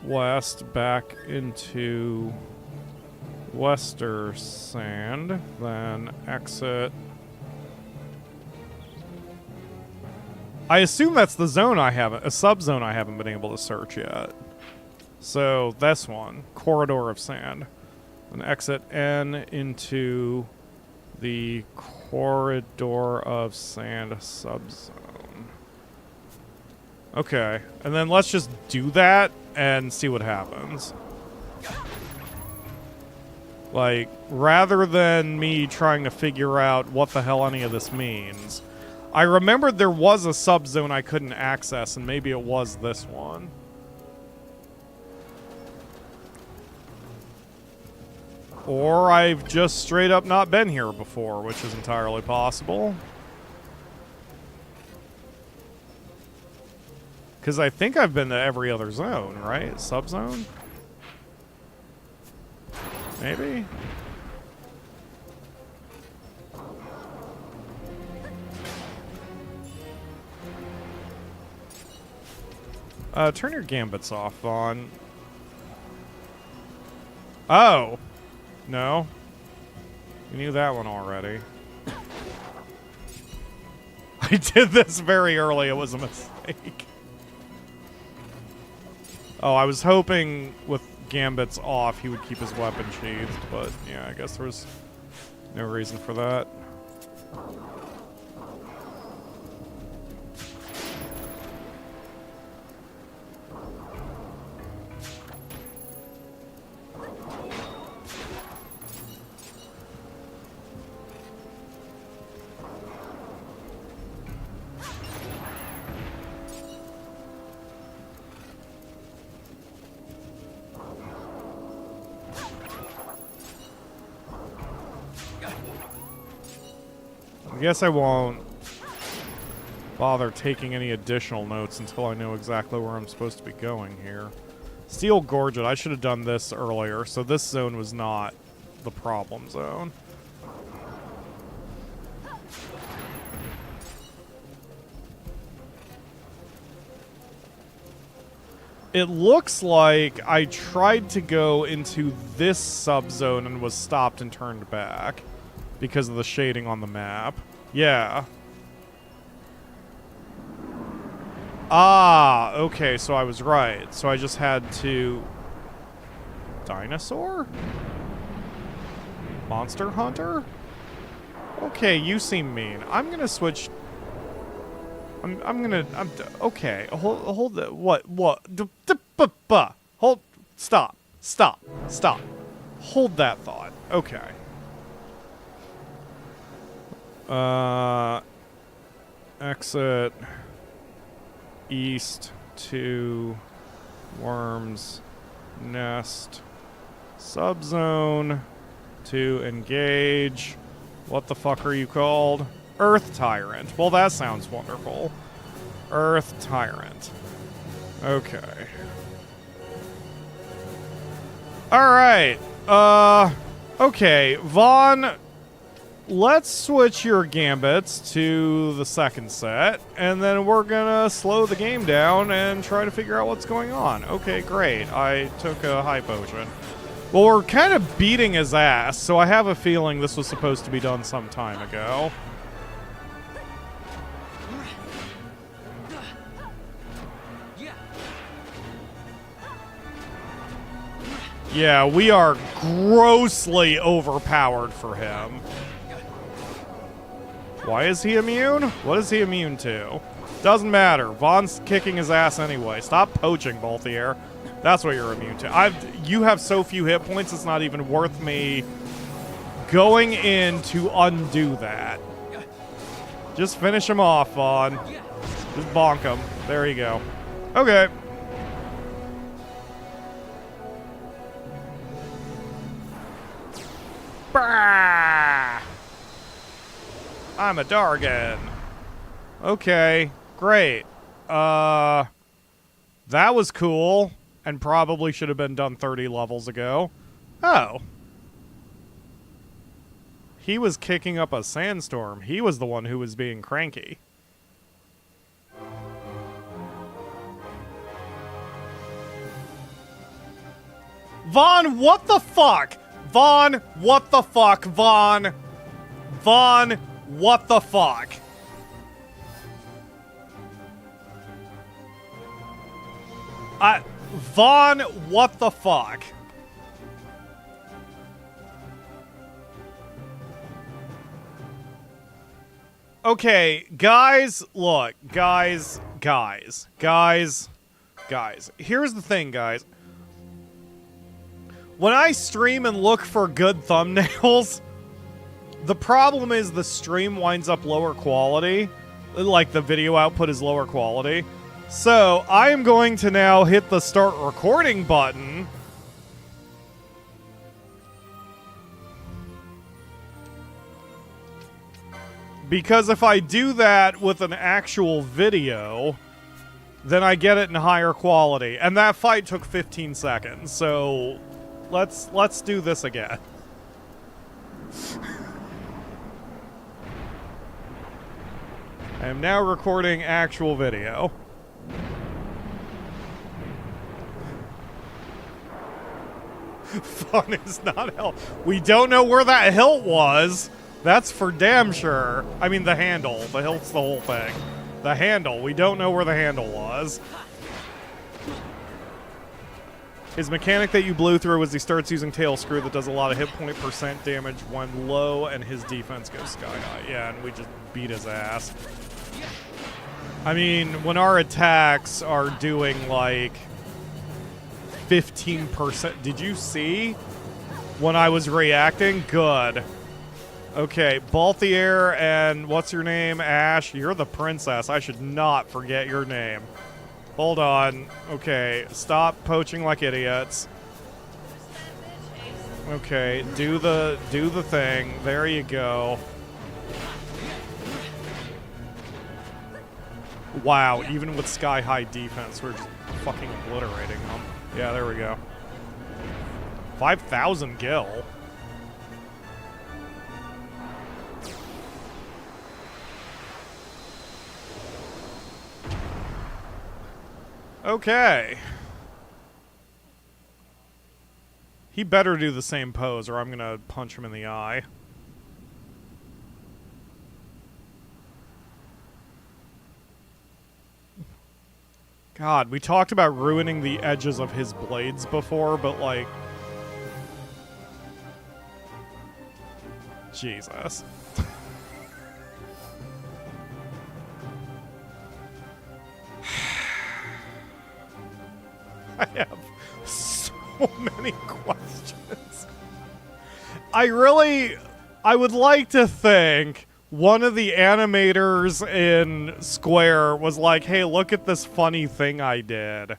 west back into Wester Sand. Then exit. I assume that's the zone I haven't, a subzone I haven't been able to search yet. So this one, Corridor of Sand. Then exit N into the Corridor of Sand subzone. Okay, and then let's just do that and see what happens. Like, rather than me trying to figure out what the hell any of this means. I remembered there was a subzone I couldn't access, and maybe it was this one. Or I've just straight up not been here before, which is entirely possible. Because I think I've been to every other zone, right? Subzone? Maybe? Turn your gambits off, Phon. Oh! No. You knew that one already. I did this very early. It was a mistake. Oh, I was hoping with gambits off he would keep his weapon sheathed, but yeah, I guess there was no reason for that. I guess I won't bother taking any additional notes until I know exactly where I'm supposed to be going here. Steel Gorget. I should have done this earlier, so this zone was not the problem zone. It looks like I tried to go into this subzone and was stopped and turned back because of the shading on the map. Yeah. Ah, okay, so I was right. So I just had to... Dinosaur? Monster Hunter? Okay, you seem mean. I'm gonna switch... okay, hold the... What? Hold... Stop. Hold that thought. Okay. Exit east to Worm's Nest subzone to engage. What the fuck are you called? Earth Tyrant. Well, that sounds wonderful. Earth Tyrant. Okay. Alright. Okay. Phon... Let's switch your gambits to the second set, and then we're gonna slow the game down and try to figure out what's going on. Okay, great. I took a high potion. Well, we're kind of beating his ass, so I have a feeling this was supposed to be done some time ago. Yeah, we are grossly overpowered for him. Why is he immune? What is he immune to? Doesn't matter. Von's kicking his ass anyway. Stop poaching, Bolthier. That's what you're immune to. You have so few hit points, it's not even worth me going in to undo that. Just finish him off, Phon. Just bonk him. There you go. Okay. Bah! I'm a Dargan. Okay, great. That was cool. And probably should have been done 30 levels ago. Oh. He was kicking up a sandstorm. He was the one who was being cranky. Phon, what the fuck? Phon, what the fuck? Phon. Phon, what the fuck? Phon, what the fuck? Okay, guys, look, guys. Here's the thing, guys. When I stream and look for good thumbnails, the problem is the stream winds up lower quality. Like, the video output is lower quality. So, I am going to now hit the start recording button. Because if I do that with an actual video, then I get it in higher quality. And that fight took 15 seconds, so let's do this again. I am now recording actual video. Phon is not hilt. We don't know where that hilt was. That's for damn sure. I mean, the handle. The hilt's the whole thing. The handle. We don't know where the handle was. His mechanic that you blew through was he starts using tail screw that does a lot of hit point % damage when low, and his defense goes sky high. Yeah, and we just beat his ass. I mean, when our attacks are doing like 15%. Did you see when I was reacting? Good. Okay, Balthier and what's your name? Ash, you're the princess. I should not forget your name. Hold on. Okay, stop poaching like idiots. Okay, do the thing. There you go. Wow, even with sky-high defense, we're just fucking obliterating them. Yeah, there we go. 5,000 gil. Okay. He better do the same pose or I'm gonna punch him in the eye. God, we talked about ruining the edges of his blades before, but like... Jesus. I have so many questions. I would like to think one of the animators in Square was like, hey, look at this funny thing I did.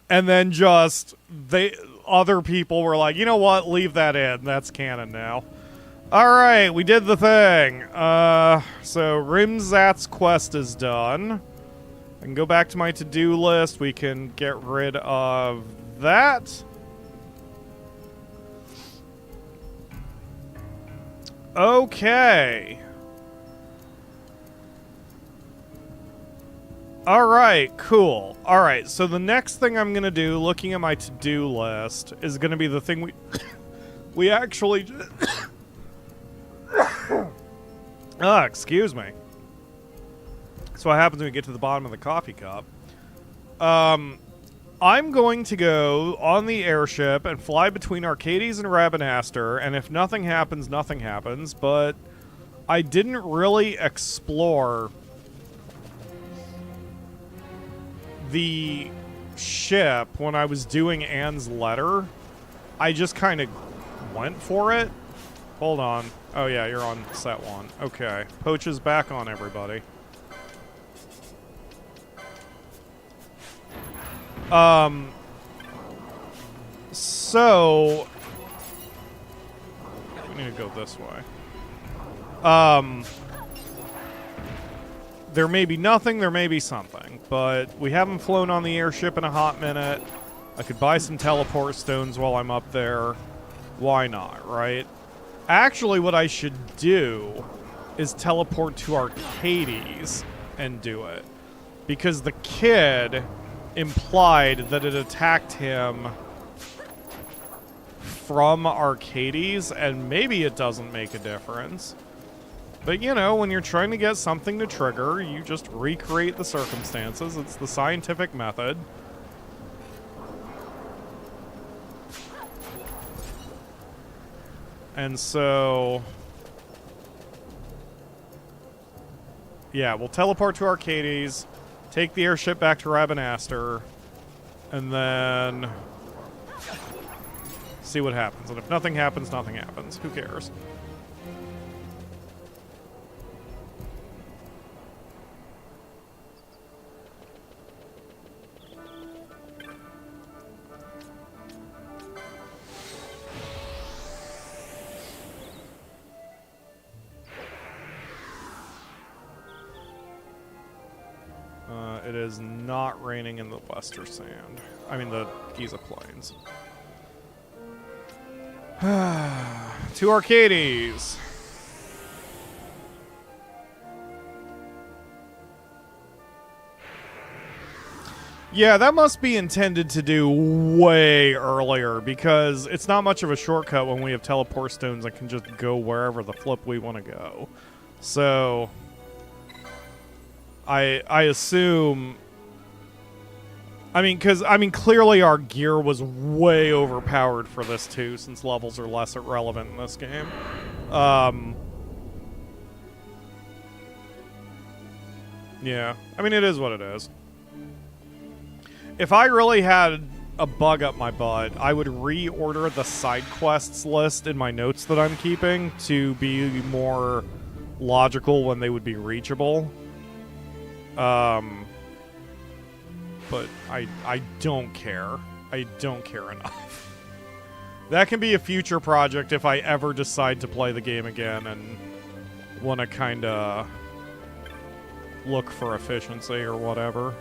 And then just, other people were like, you know what, leave that in. That's canon now. Alright, we did the thing. So Rimzat's quest is done. I can go back to my to-do list. We can get rid of that. Okay. Alright, cool. Alright, so the next thing I'm gonna do, looking at my to-do list, is gonna be the thing we... we actually... excuse me. That's what happens when we get to the bottom of the coffee cup. I'm going to go on the airship and fly between Archades and Rabanastre, and if nothing happens, nothing happens, but I didn't really explore the ship when I was doing Anne's letter. I just kind of went for it. Hold on. Oh yeah, you're on set 1. Okay. Poach is back on, everybody. So we need to go this way. there may be nothing, there may be something. But we haven't flown on the airship in a hot minute. I could buy some teleport stones while I'm up there. Why not, right? Actually, what I should do is teleport to Archades and do it. Because the kid implied that it attacked him from Archades, and maybe it doesn't make a difference. But, you know, when you're trying to get something to trigger, you just recreate the circumstances. It's the scientific method. And so... yeah, we'll teleport to Archades, take the airship back to Rabanastre, and then see what happens. And if nothing happens, nothing happens. Who cares? It is not raining in the Western Sand. I mean, the Giza Plains. To Archades. Yeah, that must be intended to do way earlier, because it's not much of a shortcut when we have teleport stones and can just go wherever the flip we want to go. So... I assume... I mean, because, clearly our gear was way overpowered for this, too, since levels are less relevant in this game. Yeah. I mean, it is what it is. If I really had a bug up my butt, I would reorder the side quests list in my notes that I'm keeping to be more logical when they would be reachable. But I don't care. I don't care enough. That can be a future project if I ever decide to play the game again and want to kind of look for efficiency or whatever.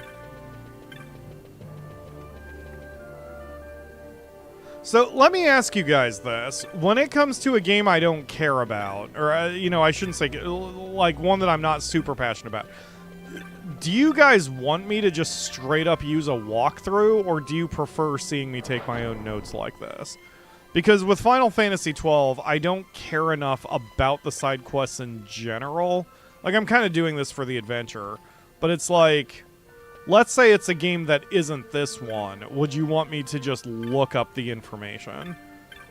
So let me ask you guys this. When it comes to a game I don't care about, or, you know, I shouldn't say, like, one that I'm not super passionate about, do you guys want me to just straight up use a walkthrough, or do you prefer seeing me take my own notes like this? Because with Final Fantasy XII, I don't care enough about the side quests in general. Like, I'm kind of doing this for the adventure, but it's like, let's say it's a game that isn't this one. Would you want me to just look up the information?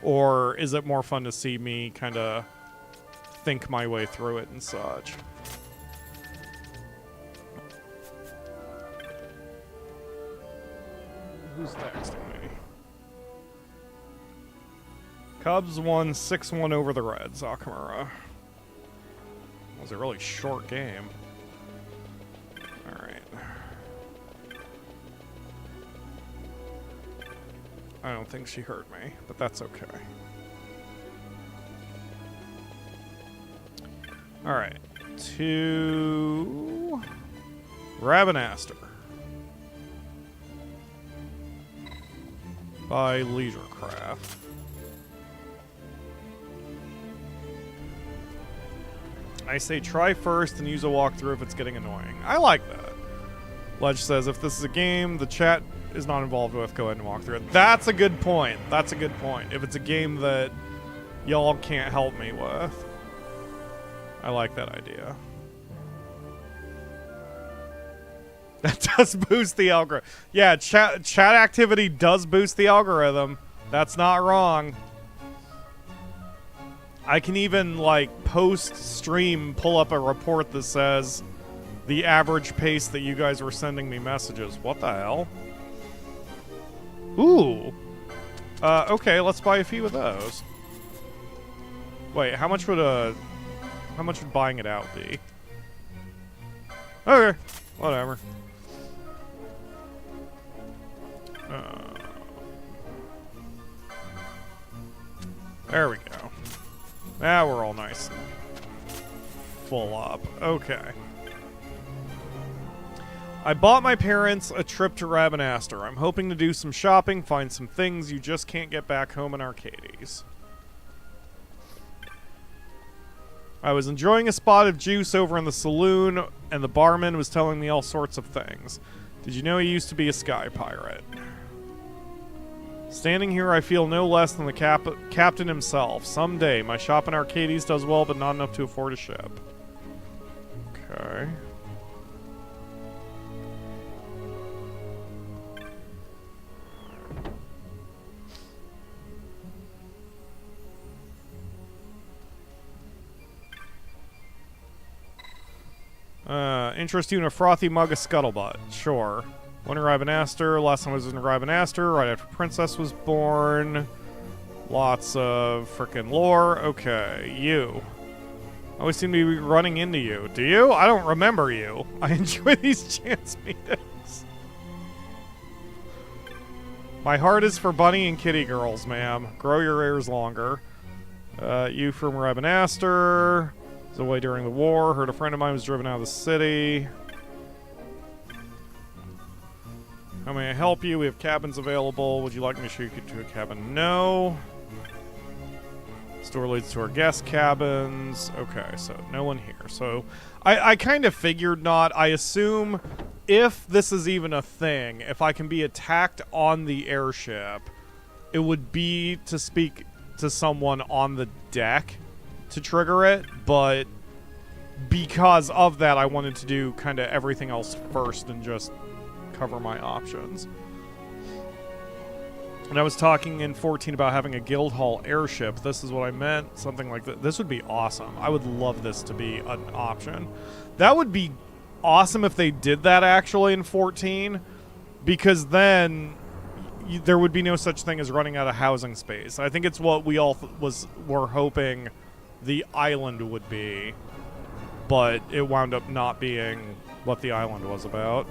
Or is it more fun to see me kind of think my way through it and such? Who's texting me? Cubs won 6-1 over the Reds, Akamura. That was a really short game. Alright. I don't think she heard me, but that's okay. Alright. To Rabanastre. By Leisurecraft. I say try first and use a walkthrough if it's getting annoying. I like that. Ledge says if this is a game the chat is not involved with, go ahead and walk through it. That's a good point. That's a good point. If it's a game that y'all can't help me with. I like that idea. That does boost the algorithm. Yeah, chat activity does boost the algorithm. That's not wrong. I can even, like, post-stream pull up a report that says the average pace that you guys were sending me messages. What the hell? Ooh. Okay, let's buy a few of those. Wait, how much would buying it out be? Okay, whatever. There we go. Now we're all nice and full up. Okay. I bought my parents a trip to Rabanastre. I'm hoping to do some shopping, find some things you just can't get back home in Archades. I was enjoying a spot of juice over in the saloon, and the barman was telling me all sorts of things. Did you know he used to be a sky pirate? Standing here, I feel no less than the captain himself. Someday, my shop in Archades does well, but not enough to afford a ship. Okay. Interest you in a frothy mug of scuttlebutt. Sure. One in Rabanastre. Last time I was in Rabanastre, right after Princess was born. Lots of frickin' lore. Okay, you. I always seem to be running into you. Do you? I don't remember you. I enjoy these chance meetings. My heart is for bunny and kitty girls, ma'am. Grow your ears longer. You from Rabanastre. Was away during the war. Heard a friend of mine was driven out of the city. How may I help you? We have cabins available. Would you like me to show you to a cabin? No. Store leads to our guest cabins. Okay, so no one here. So I kind of figured not. I assume if this is even a thing, if I can be attacked on the airship, it would be to speak to someone on the deck to trigger it, but because of that, I wanted to do kind of everything else first and just cover my options. And I was talking in 14 about having a Guildhall airship. This is what I meant. Something like that. This would be awesome. I would love this to be an option. That would be awesome if they did that actually in 14, because then there would be no such thing as running out of housing space. I think it's what we all were hoping the island would be, but it wound up not being what the island was about.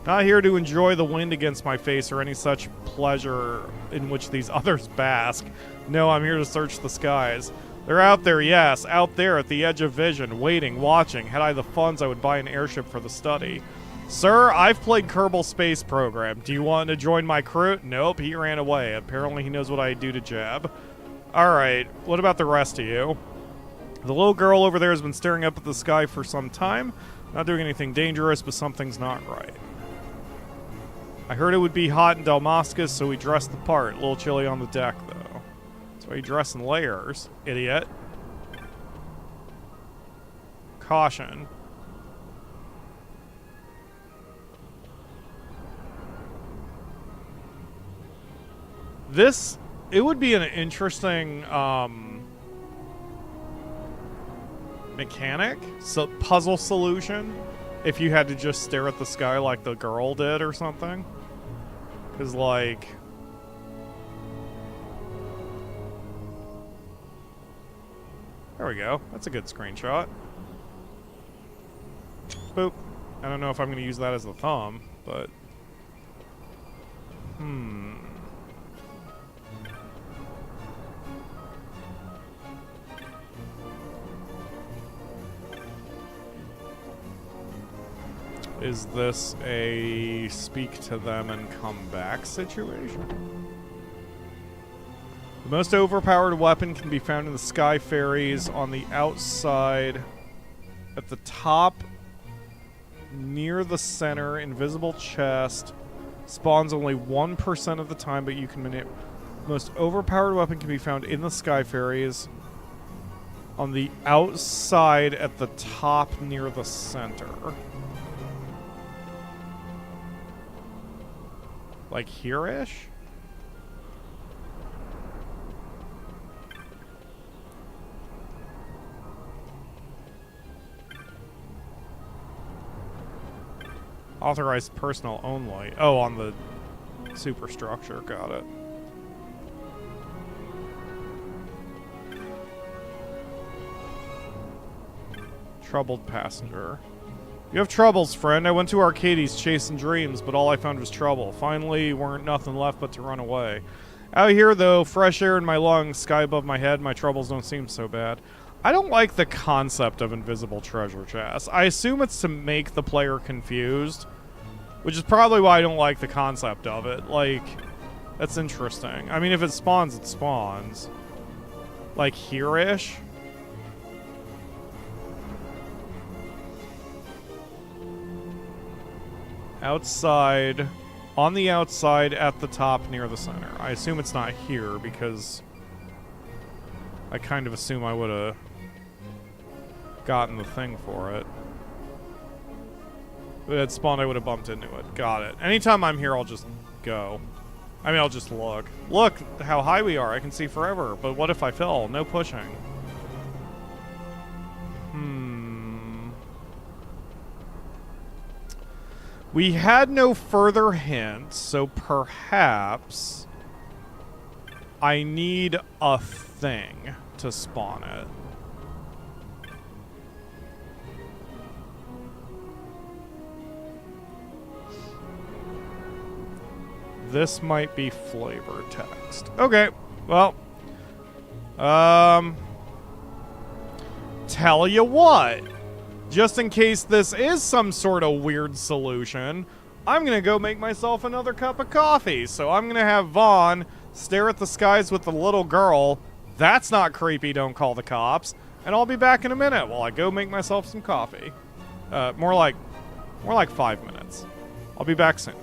Not here to enjoy the wind against my face or any such pleasure in which these others bask. No, I'm here to search the skies. They're out there, yes, out there at the edge of vision, waiting, watching. Had I the funds, I would buy an airship for the study. Sir, I've played Kerbal Space Program. Do you want to join my crew? Nope, he ran away. Apparently he knows what I do to Jeb. Alright, what about the rest of you? The little girl over there has been staring up at the sky for some time. Not doing anything dangerous, but something's not right. I heard it would be hot in Damascus, so we dressed the part. A little chilly on the deck, though. That's why you dress in layers, idiot. Caution. It would be an interesting, mechanic? So, puzzle solution? If you had to just stare at the sky like the girl did or something. Because, like... There we go. That's a good screenshot. Boop. I don't know if I'm going to use that as the thumb, but... Is this a speak to them and come back situation? The most overpowered weapon can be found in the Sky Ferries on the outside at the top near the center. Invisible chest. Spawns only 1% of the time, but you can manipulate. The most overpowered weapon can be found in the Sky Ferries on the outside at the top near the center. Like here-ish? Authorized personnel only. Oh, on the superstructure. Got it. Troubled passenger. You have troubles, friend. I went to Archades chasing dreams, but all I found was trouble. Finally, weren't nothing left but to run away. Out here, though, fresh air in my lungs, sky above my head, my troubles don't seem so bad. I don't like the concept of invisible treasure chests. I assume it's to make the player confused, Which is probably why I don't like the concept of it. Like, that's interesting. I mean, if it spawns, it spawns. Like, here-ish? Outside. On the outside, at the top, near the center. I assume it's not here, because I kind of assume I would have gotten the thing for it. If it had spawned, I would have bumped into it. Got it. Anytime I'm here, I'll just go. I mean, I'll just look. Look how high we are. I can see forever. But what if I fell? No pushing. We had no further hints, so perhaps I need a thing to spawn it. This might be flavor text. Okay, well, tell you what. Just in case this is some sort of weird solution, I'm going to go make myself another cup of coffee. So I'm going to have Phon stare at the skies with the little girl. That's not creepy, don't call the cops. And I'll be back in a minute while I go make myself some coffee. More like 5 minutes. I'll be back soon.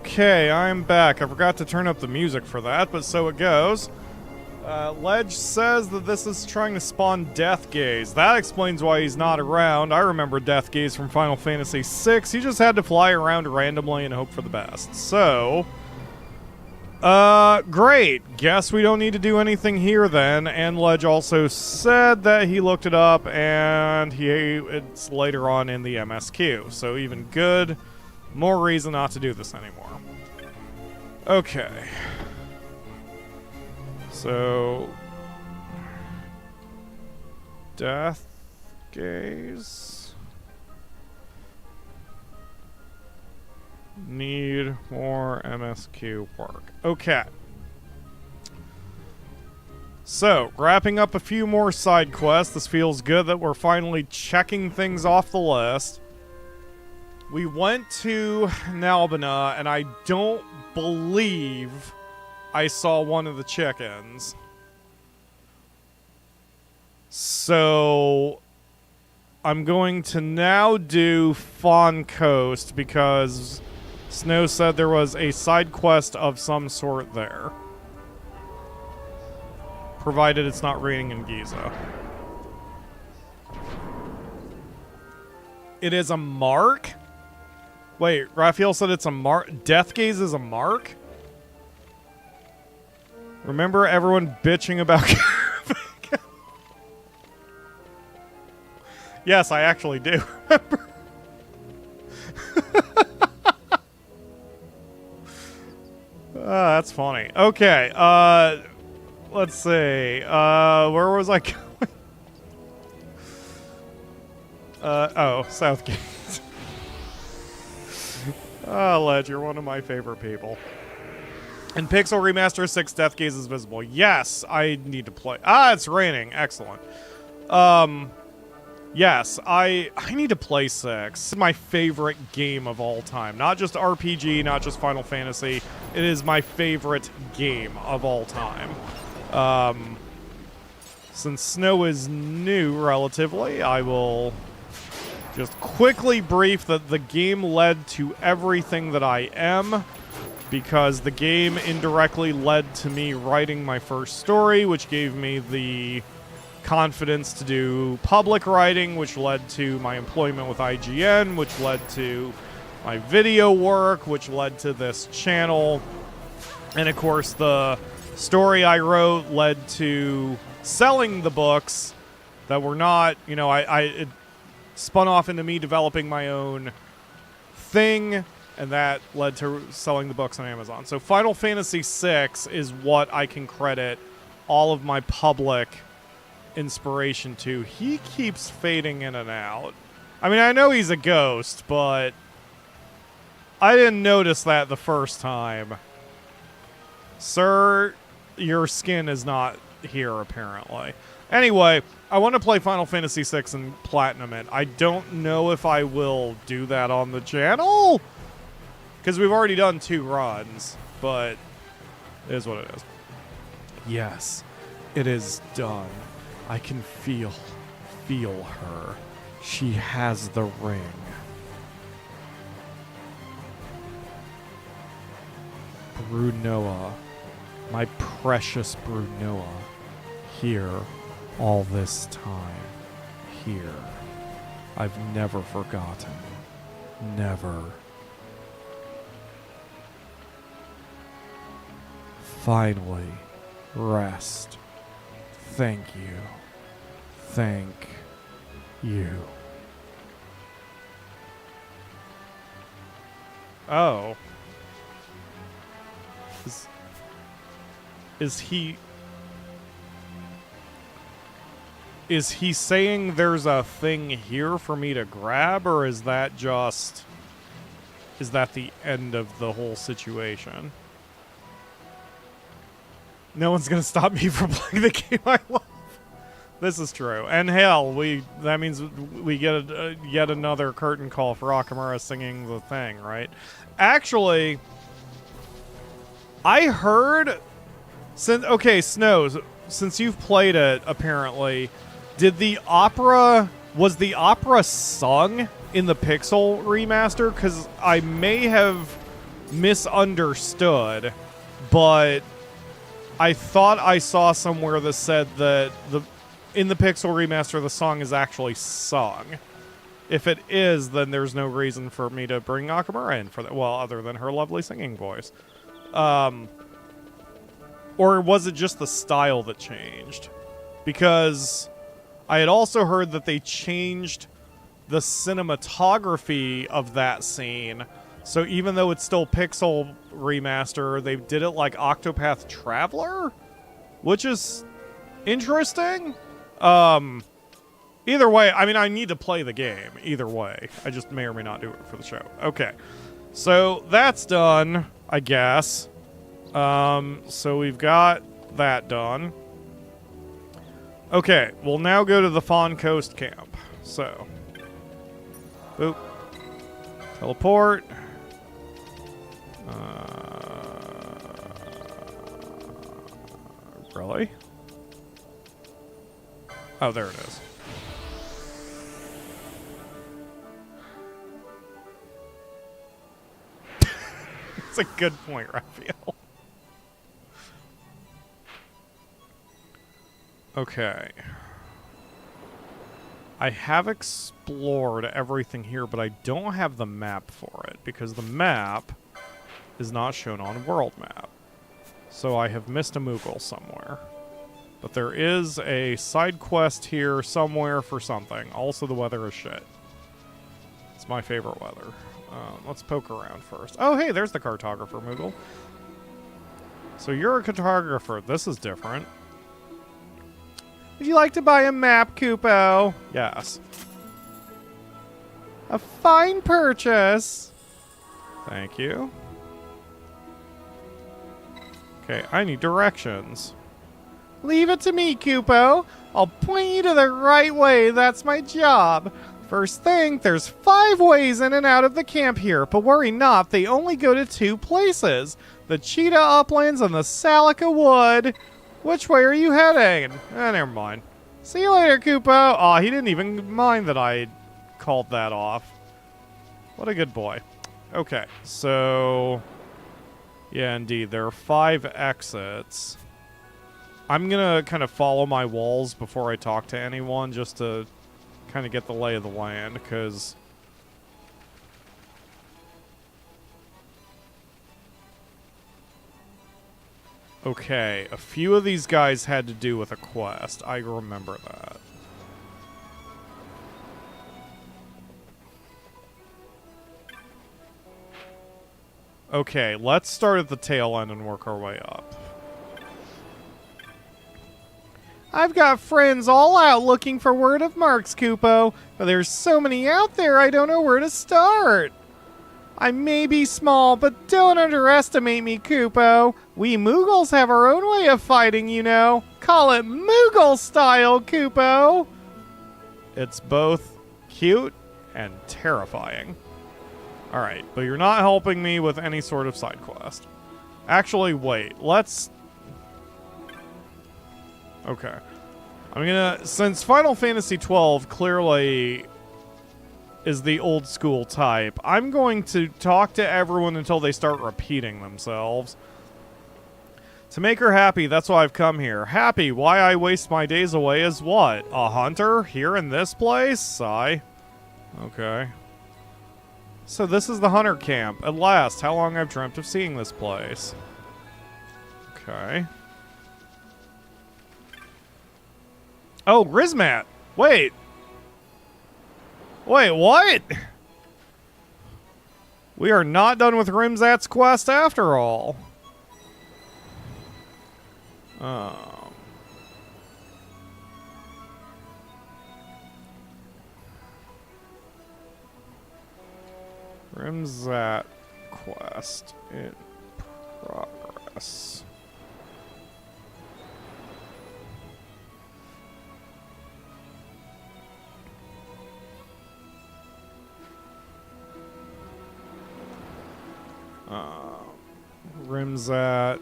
Okay, I'm back. I forgot to turn up the music for that, but so it goes. Ledge says that this is trying to spawn Deathgaze. That explains why he's not around. I remember Deathgaze from Final Fantasy VI. He just had to fly around randomly and hope for the best. So, great. Guess we don't need to do anything here then. And Ledge also said that he looked it up and it's later on in the MSQ. So even good. More reason not to do this anymore. Okay. So, Deathgaze. Need more MSQ work. Okay. So, wrapping up a few more side quests. This feels good that we're finally checking things off the list. We went to Nalbina, and I don't believe I saw one of the chickens. So, I'm going to now do Phon Coast because Snow said there was a side quest of some sort there. Provided it's not raining in Giza. It is a mark? Wait, Raphael said it's a mark? Deathgaze is a mark? Remember everyone bitching about... Yes, I actually do remember. That's funny. Okay, let's see. Where was I going? Oh, Southgate. Oh, Ledge, you're one of my favorite people. In Pixel Remaster 6, Deathgaze is visible. Yes, I need to play. Ah, it's raining. Excellent. Yes, I need to play 6. It's my favorite game of all time. Not just RPG, not just Final Fantasy. It is my favorite game of all time. Since Snow is new, relatively, I will just quickly brief that the game led to everything that I am, because the game indirectly led to me writing my first story, which gave me the confidence to do public writing, which led to my employment with IGN, which led to my video work, which led to this channel. And of course, the story I wrote led to selling the books that were not, you know, it spun off into me developing my own thing, and that led to selling the books on Amazon. So Final Fantasy VI is what I can credit all of my public inspiration to. He keeps fading in and out. I mean, I know he's a ghost, but I didn't notice that the first time. Sir, your skin is not here, apparently. Anyway, I want to play Final Fantasy VI and Platinum it. I don't know if I will do that on the channel, because we've already done 2 runs, but it is what it is. Yes, it is done. I can feel her. She has the ring. Brunoa, my precious Brunoa, here all this time. Here. I've never forgotten. Never. Finally, rest. Thank you. Thank you. Oh. Is he saying there's a thing here for me to grab, or is that the end of the whole situation? No one's gonna stop me from playing the game I love. This is true. And hell, that means we get yet another curtain call for Okamura singing the thing, right? Actually, I heard... Okay, Snows, since you've played it, apparently, was the opera sung in the Pixel remaster? Because I may have misunderstood, but I thought I saw somewhere that said that in the Pixel remaster the song is actually sung. If it is, then there's no reason for me to bring Nakamura in for that. Well, other than her lovely singing voice. Or was it just the style that changed? Because I had also heard that they changed the cinematography of that scene. So even though it's still Pixel remaster, they did it like Octopath Traveler, which is interesting. Either way, I mean, I need to play the game. Either way, I just may or may not do it for the show. Okay, so that's done, I guess. So we've got that done. Okay, we'll now go to the Phon Coast camp. So, boop, teleport. Really? Oh, there it is. It's a good point, Raphael. Okay. I have explored everything here, but I don't have the map for it, because the map is not shown on world map. So I have missed a Moogle somewhere. But there is a side quest here somewhere for something. Also, the weather is shit. It's my favorite weather. Let's poke around first. Oh, hey, there's the cartographer, Moogle. So you're a cartographer. This is different. Would you like to buy a map, Kupo? Yes. A fine purchase. Thank you. Okay, I need directions. Leave it to me, Kupo. I'll point you to the right way. That's my job. First thing, there's 5 ways in and out of the camp here, but worry not, they only go to 2 places. The Tchita Uplands and the Salika Wood. Which way are you heading? Never mind. See you later, Kupo. Aw, he didn't even mind that I called that off. What a good boy. Okay, so... yeah, indeed, there are 5 exits. I'm gonna kind of follow my walls before I talk to anyone, just to kind of get the lay of the land, because... okay, a few of these guys had to do with a quest. I remember that. Okay, let's start at the tail end and work our way up. I've got friends all out looking for word of marks, Kupo, but there's so many out there I don't know where to start. I may be small, but don't underestimate me, Kupo. We Moogles have our own way of fighting, you know. Call it Moogle style, Kupo. It's both cute and terrifying. Alright, but you're not helping me with any sort of side quest. Actually, wait, let's... okay. I'm gonna... since Final Fantasy XII clearly is the old school type, I'm going to talk to everyone until they start repeating themselves. To make her happy, that's why I've come here. Happy, why I waste my days away is what? A hunter? Here in this place? Sigh. Okay. So this is the hunter camp. At last, how long I've dreamt of seeing this place. Okay. Oh, Rimzat! Wait! Wait, what? We are not done with Rimzat's quest after all. Rimzat quest in progress. Rimzat.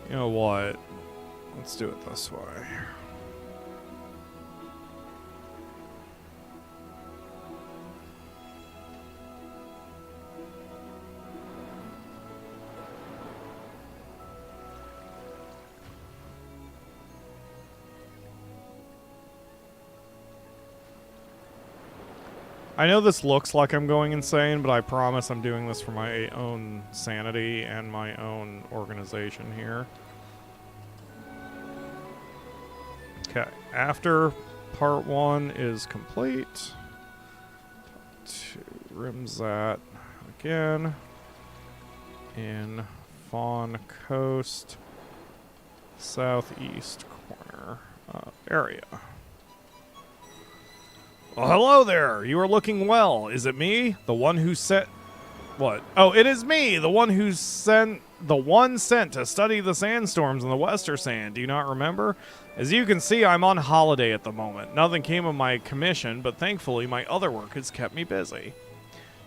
You know what? Let's do it this way. I know this looks like I'm going insane, but I promise I'm doing this for my own sanity and my own organization here. Okay, after part 1 is complete, to Rimzat again in Phon Coast, southeast corner area. Well, hello there. You are looking well. Is it me? The one who sent... What? Oh, it is me. The one who sent... The one sent to study the sandstorms in the Western Sand. Do you not remember? As you can see, I'm on holiday at the moment. Nothing came of my commission, but thankfully my other work has kept me busy.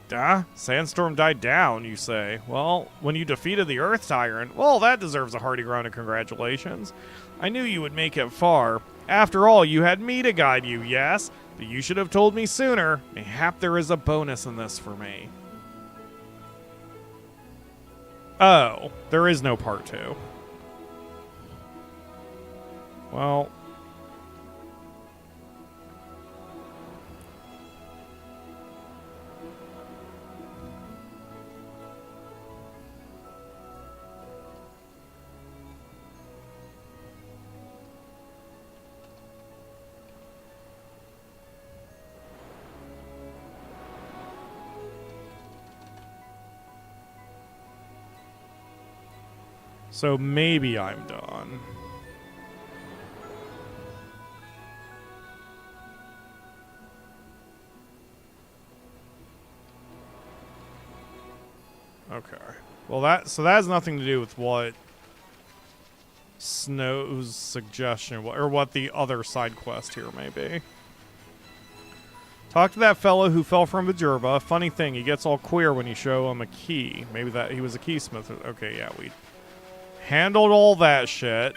Duh? Sandstorm died down, you say. Well, when you defeated the Earth Tyrant, well, that deserves a hearty round of congratulations. I knew you would make it far. After all, you had me to guide you, yes? But you should have told me sooner. Mayhap there is a bonus in this for me. Oh, there is no part 2. Well... So maybe I'm done. Okay. Well, that has nothing to do with what Snow's suggestion or what the other side quest here may be. Talk to that fellow who fell from Bajurba. Funny thing, he gets all queer when you show him a key. Maybe that he was a keysmith. Okay, yeah, we handled all that shit.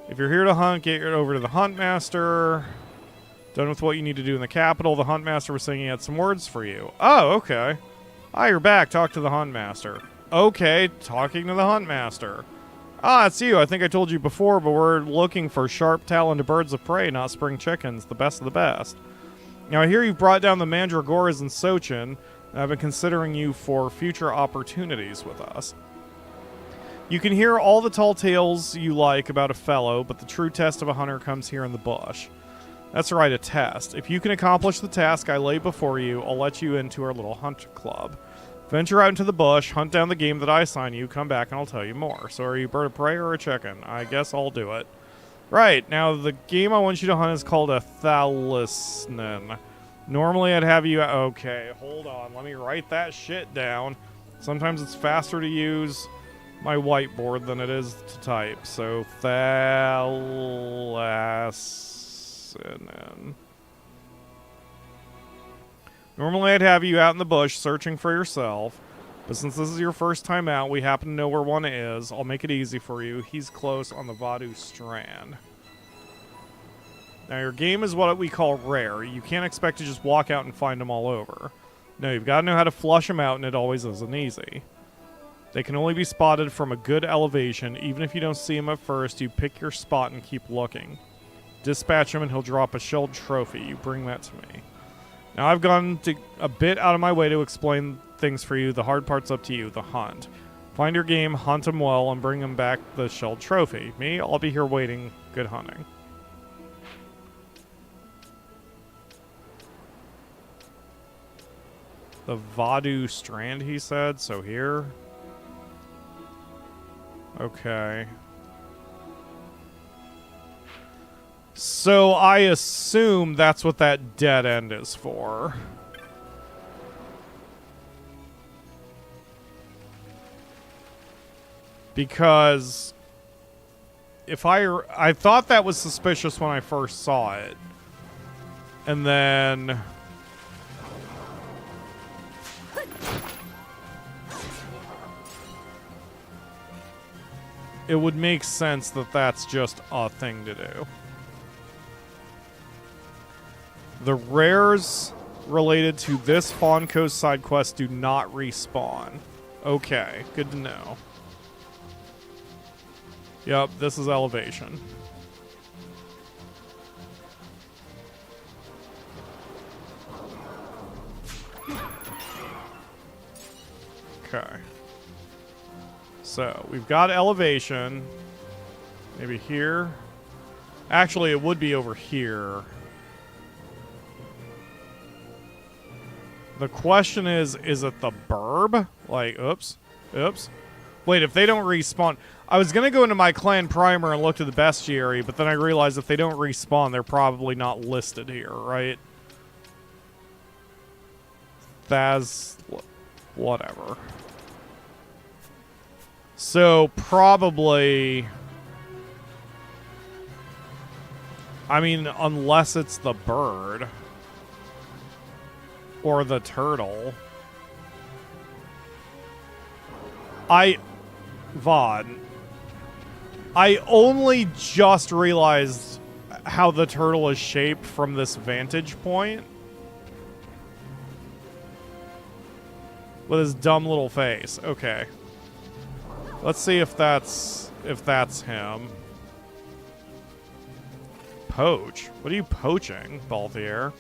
If you're here to hunt, get over to the Huntmaster. Done with what you need to do in the capital. The Huntmaster was saying he had some words for you. Oh, okay. Ah, you're back. Talk to the Huntmaster. Okay, talking to the Huntmaster. Ah, it's you. I think I told you before, but we're looking for sharp-taloned birds of prey, not spring chickens. The best of the best. Now, I hear you've brought down the Mandragoras and Sochin. I've been considering you for future opportunities with us. You can hear all the tall tales you like about a fellow, but the true test of a hunter comes here in the bush. That's right, a test. If you can accomplish the task I lay before you, I'll let you into our little hunt club. Venture out into the bush, hunt down the game that I assign you, come back and I'll tell you more. So are you a bird of prey or a chicken? I guess I'll do it. Right, now the game I want you to hunt is called a Talisman. Normally I'd have you... Okay, hold on. Let me write that shit down. Sometimes it's faster to use my whiteboard than it is to type. So, Talisman. Normally I'd have you out in the bush searching for yourself. But since this is your first time out, we happen to know where one is. I'll make it easy for you. He's close on the Vadu Strand. Now, your game is what we call rare. You can't expect to just walk out and find them all over. No, you've got to know how to flush them out, and it always isn't easy. They can only be spotted from a good elevation. Even if you don't see him at first, you pick your spot and keep looking. Dispatch him, and he'll drop a shelled trophy. You bring that to me. Now, I've gone a bit out of my way to explain things for you. The hard part's up to you, the hunt. Find your game, hunt him well, and bring him back the shelled trophy. Me, I'll be here waiting. Good hunting. The Vadu Strand, he said. So here. Okay. So I assume that's what that dead end is for. Because if I thought that was suspicious when I first saw it. And then it would make sense that that's just a thing to do. The rares related to this Phon Coast side quest do not respawn. Okay, good to know. Yep, this is elevation. Okay. So, we've got elevation. Maybe here. Actually, it would be over here. The question is it the burb? Like, oops. Oops. Wait, if they don't respawn... I was going to go into my clan primer and look to the bestiary, but then I realized if they don't respawn, they're probably not listed here, right? That's... whatever. So, probably... I mean, unless it's the bird. Or the turtle. Vaughn, I only just realized how the turtle is shaped from this vantage point. With his dumb little face. Okay. Let's see if that's him. Poach? What are you poaching, Balthier?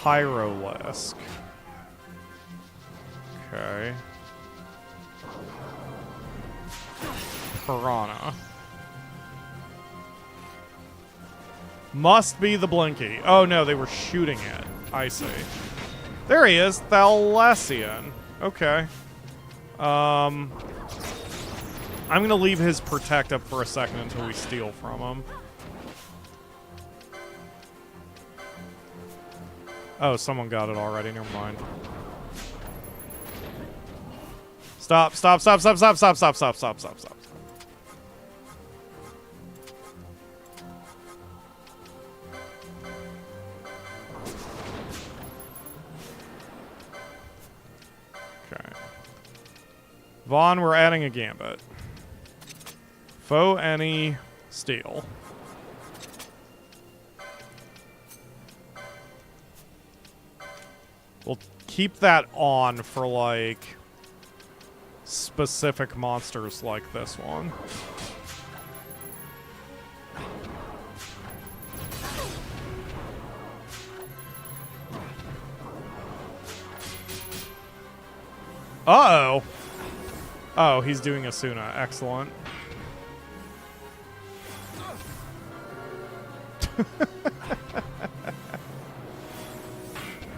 Pyrolisk. Okay. Piranha. Must be the Blinky. Oh no, they were shooting it. I see. There he is, Thalessian. Okay. I'm gonna leave his protect up for a second until we steal from him. Oh, someone got it already. Never mind. Stop, stop, stop, stop, stop, stop, stop, stop, stop, stop, stop. Okay. Vaughn, we're adding a gambit. Foe any steal. We'll keep that on for, like, specific monsters like this one. Uh-oh. Oh, he's doing Asuna. Excellent.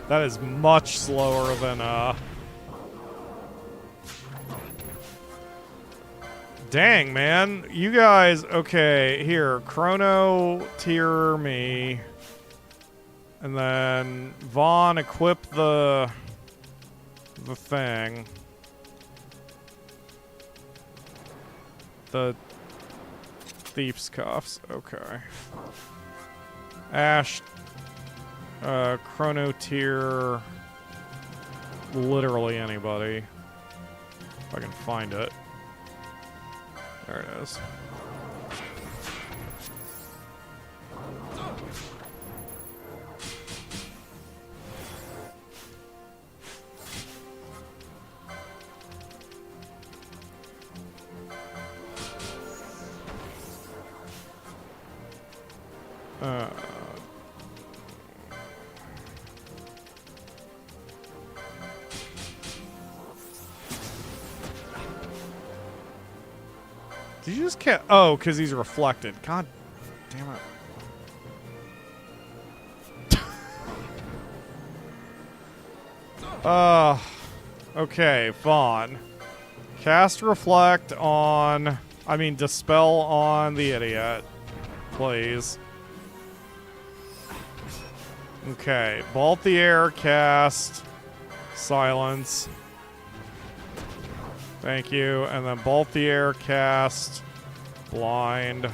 That is much slower than, Dang, man. You guys... Okay, here. Chrono tier me. And then Vaughn equip the thing. The Thief's Cuffs. Okay. Ash... Chrono tier literally anybody. If I can find it. There it is. Did you just can't? Oh, because he's reflected. God damn it. Okay, Vaughn. Cast Reflect on... I mean, Dispel on the idiot. Please. Okay, Bolt the Air, cast... Silence. Thank you. And then Bolt the Air, cast... Blind.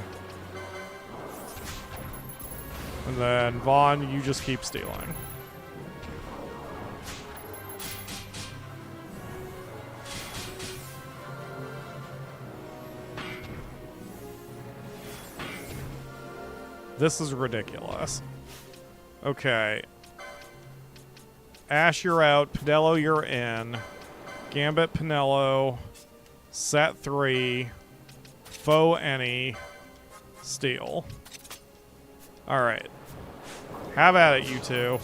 And then, Vaughn, you just keep stealing. This is ridiculous. Okay. Ash, you're out. Pinello, you're in. Gambit, Pinello. Set 3. Foe any. Steal. Alright. Have at it, you two.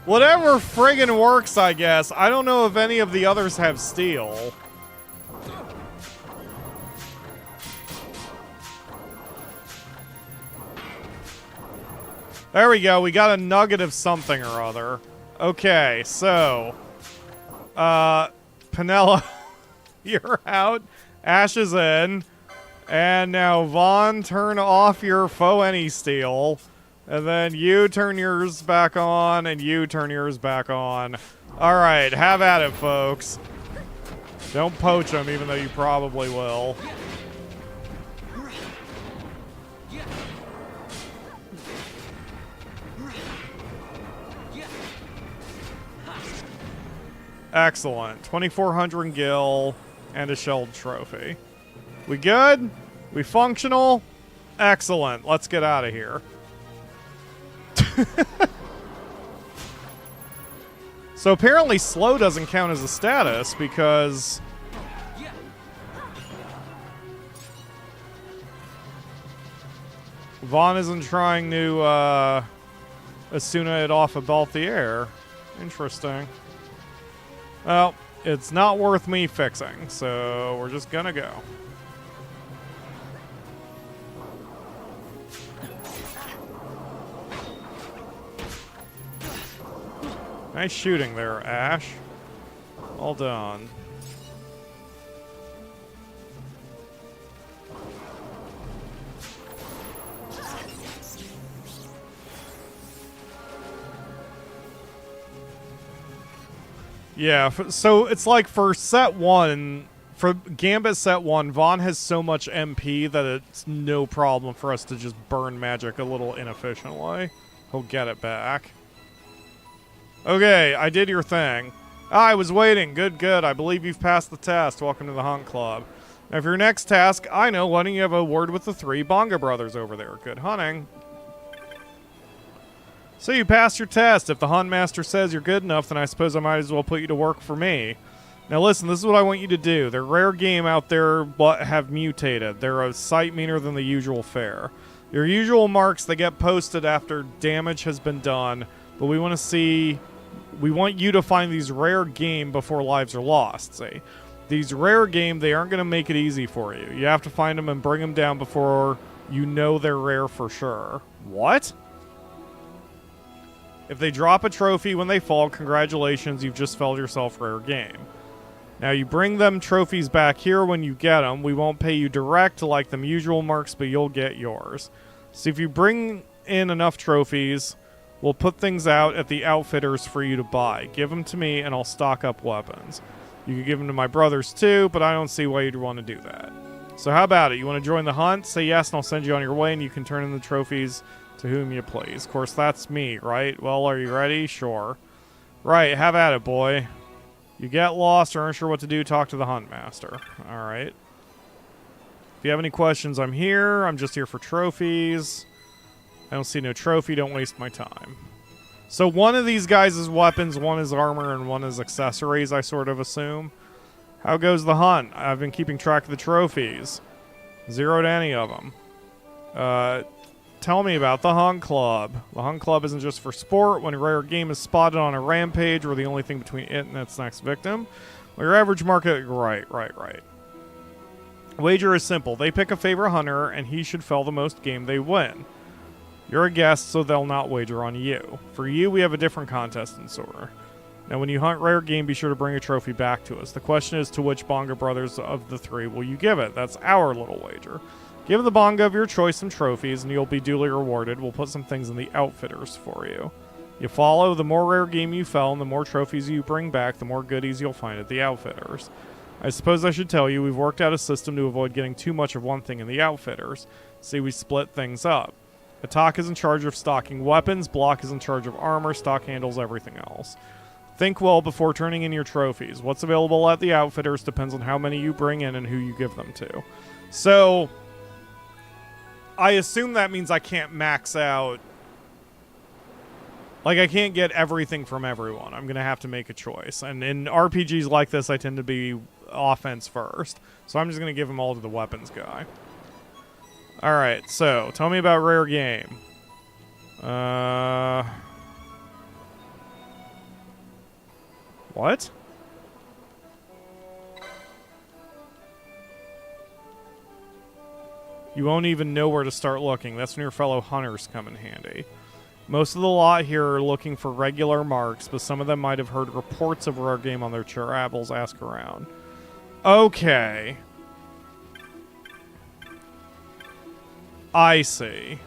Whatever friggin' works, I guess. I don't know if any of the others have steel. There we go. We got a nugget of something or other. Okay, so... Penella, you're out. Ash is in. And now, Vaughn, turn off your faux any steel. And then you turn yours back on, and you turn yours back on. Alright, have at it, folks. Don't poach them, even though you probably will. Excellent. 2,400 gil and a shelled trophy. We good? We functional? Excellent. Let's get out of here. So apparently slow doesn't count as a status because Vaughn isn't trying to Asuna it off of Balthier. Interesting. Well, it's not worth me fixing, so we're just gonna go. Nice shooting there, Ash. Well done. Yeah, so it's like for set 1, for Gambit set 1, Vaughn has so much MP that it's no problem for us to just burn magic a little inefficiently. He'll get it back. Okay, I did your thing. Ah, I was waiting. Good, good. I believe you've passed the test. Welcome to the Hunt Club. Now, for your next task, I know, why don't you have a word with the 3 Bonga brothers over there? Good hunting. So you passed your test. If the Hunt Master says you're good enough, then I suppose I might as well put you to work for me. Now listen, this is what I want you to do. They're rare game out there, but have mutated. They're a sight meaner than the usual fare. Your usual marks, they get posted after damage has been done, but we want to see... We want you to find these rare game before lives are lost, see? These rare game, they aren't going to make it easy for you. You have to find them and bring them down before you know they're rare for sure. What? If they drop a trophy when they fall, congratulations, you've just felled yourself rare game. Now you bring them trophies back here when you get them. We won't pay you direct like them usual marks, but you'll get yours. So if you bring in enough trophies... We'll put things out at the outfitters for you to buy. Give them to me and I'll stock up weapons. You can give them to my brothers too, but I don't see why you'd want to do that. So how about it? You want to join the hunt? Say yes and I'll send you on your way and you can turn in the trophies to whom you please. Of course, that's me, right? Well, are you ready? Sure. Right, have at it, boy. You get lost or aren't sure what to do, talk to the Hunt Master. Alright. If you have any questions, I'm here. I'm just here for trophies. I don't see no trophy, don't waste my time. So one of these guys is weapons, one is armor, and one is accessories, I sort of assume. How goes the hunt? I've been keeping track of the trophies. Zeroed any of them. Tell me about the Hunt Club. The Hunt Club isn't just for sport. When a rare game is spotted on a rampage, we're the only thing between it and its next victim. Well, your average market... Right. Wager is simple. They pick a favorite hunter, and he should fell the most game they win. You're a guest, so they'll not wager on you. For you, we have a different contest in store. Now, when you hunt rare game, be sure to bring a trophy back to us. The question is, to which Bonga brothers of the 3 will you give it? That's our little wager. Give the Bonga of your choice some trophies, and you'll be duly rewarded. We'll put some things in the outfitters for you. You follow, the more rare game you fell, and the more trophies you bring back, the more goodies you'll find at the outfitters. I suppose I should tell you, we've worked out a system to avoid getting too much of one thing in the outfitters. See, we split things up. Attack is in charge of stocking weapons, Block is in charge of armor, Stock handles everything else. Think well before turning in your trophies. What's available at the outfitters depends on how many you bring in and who you give them to. So, I assume that means I can't max out... Like, I can't get everything from everyone. I'm going to have to make a choice. And in RPGs like this, I tend to be offense first. So I'm just going to give them all to the weapons guy. Alright, so, tell me about rare game. What? You won't even know where to start looking. That's when your fellow hunters come in handy. Most of the lot here are looking for regular marks, but some of them might have heard reports of rare game on their travels. Ask around. Okay. I see.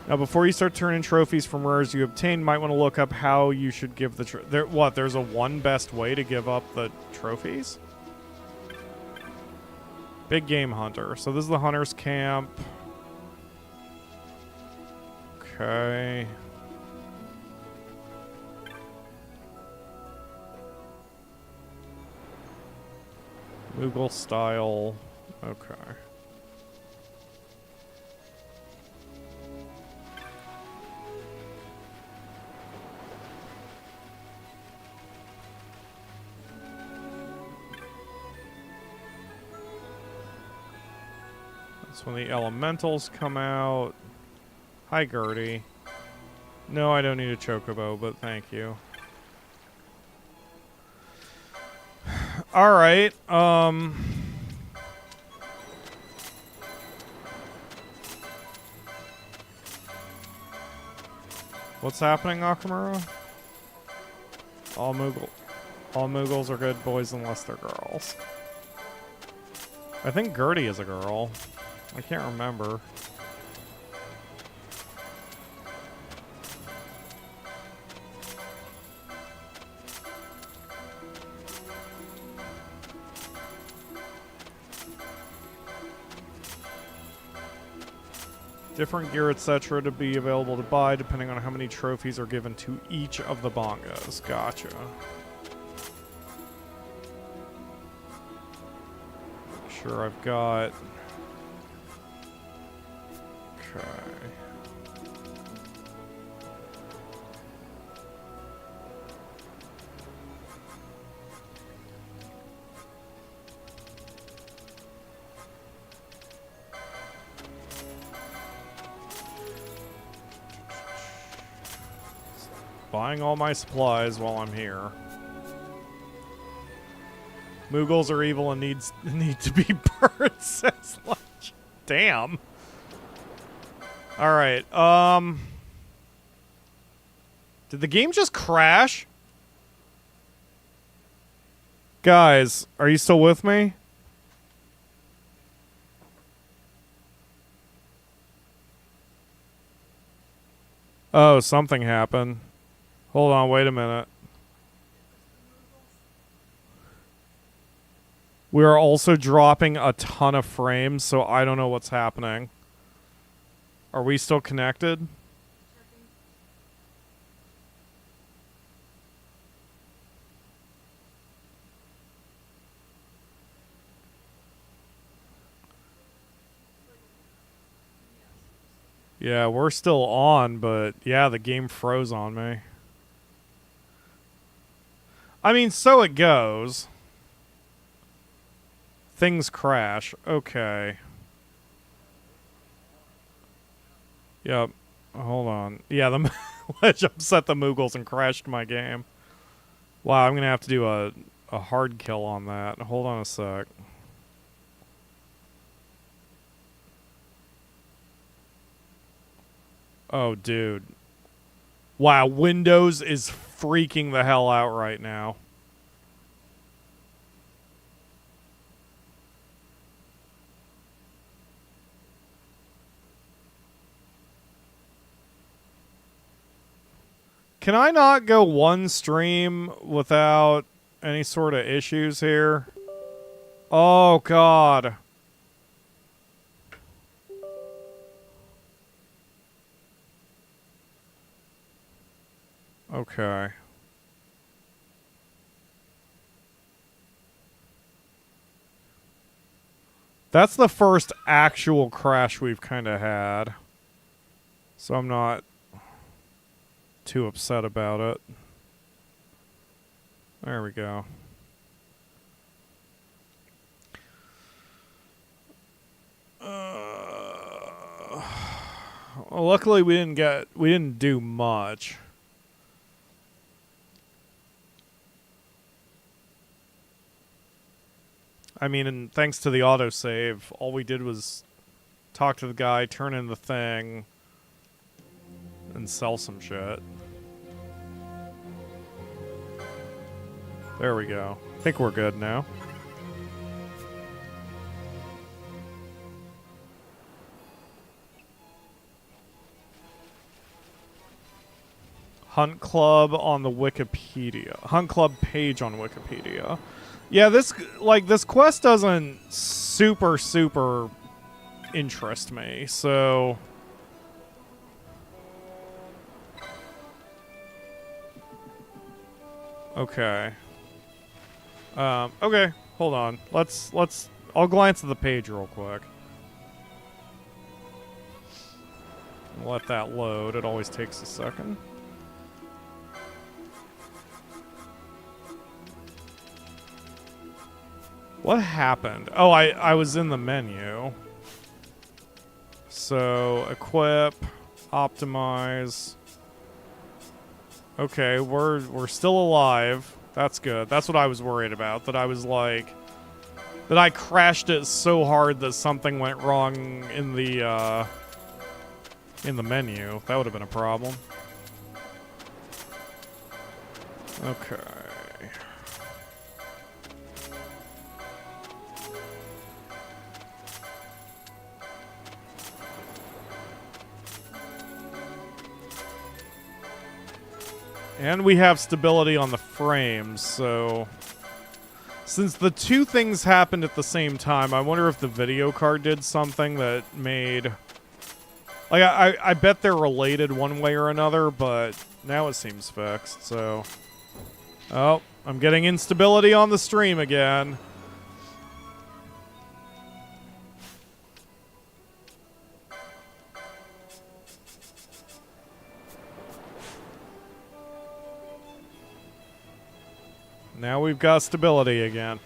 Now, before you start turning trophies from rares you obtain, you might want to look up how you should give the... There's a one best way to give up the trophies? Big game hunter. So this is the hunter's camp. Okay. Mughal style. Okay. That's when the elementals come out. Hi, Gertie. No, I don't need a chocobo, but thank you. Alright, what's happening, Nakamura? All Mughals are good boys unless they're girls. I think Gertie is a girl. I can't remember. Different gear, etc. to be available to buy depending on how many trophies are given to each of the bongos. Gotcha. Sure, I've got... Okay. Buying all my supplies while I'm here. Mughals are evil and need to be burned, says Lunch. Damn. Alright, did the game just crash? Guys, are you still with me? Oh, something happened. Hold on, wait a minute. We are also dropping a ton of frames, so I don't know what's happening. Are we still connected? Yeah, we're still on, but yeah, the game froze on me. I mean, so it goes. Things crash. Okay. Yep. Hold on. Yeah, the ledge upset the Mughals and crashed my game. Wow, I'm going to have to do a hard kill on that. Hold on a sec. Oh, dude. Wow, Windows is freaking the hell out right now. Can I not go one stream without any sort of issues here? Oh, God. Okay. That's the first actual crash we've kind of had. So I'm not too upset about it. There we go. Well, luckily we didn't do much. I mean, and thanks to the autosave, all we did was talk to the guy, turn in the thing, and sell some shit. There we go. I think we're good now. Hunt Club on the Wikipedia. Hunt Club page on Wikipedia. Yeah, this quest doesn't super interest me, so okay. Okay, hold on. I'll glance at the page real quick. Let that load. It always takes a second. What happened? Oh, I was in the menu. So, equip, optimize. Okay, we're still alive. That's good. That's what I was worried about. That I was like, that I crashed it so hard that something went wrong in the menu. That would have been a problem. Okay. And we have stability on the frames, so since the two things happened at the same time, I wonder if the video card did something that made... Like, I bet they're related one way or another, but now it seems fixed, so... Oh, I'm getting instability on the stream again. Now we've got stability again.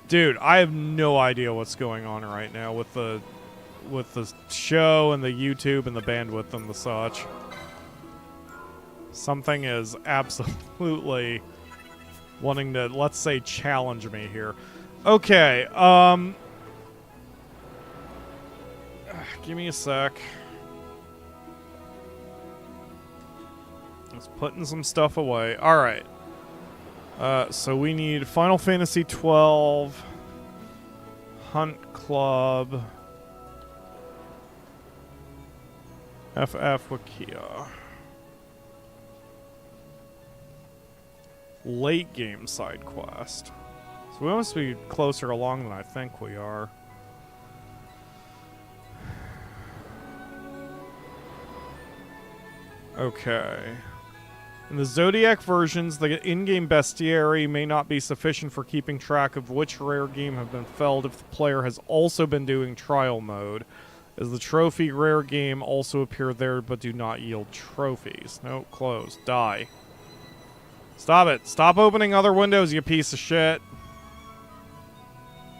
Dude, I have no idea what's going on right now with the show and the YouTube and the bandwidth and the such. Something is absolutely wanting to, let's say, challenge me here. Okay, give me a sec. Just putting some stuff away. All right. So we need Final Fantasy XII, Hunt Club, ffwikia. Late game side quest. So we must be closer along than I think we are. Okay. In the Zodiac versions, the in-game bestiary may not be sufficient for keeping track of which rare game have been felled if the player has also been doing trial mode, as the trophy rare game also appear there but do not yield trophies. No, close. Die. Stop it. Stop opening other windows, you piece of shit.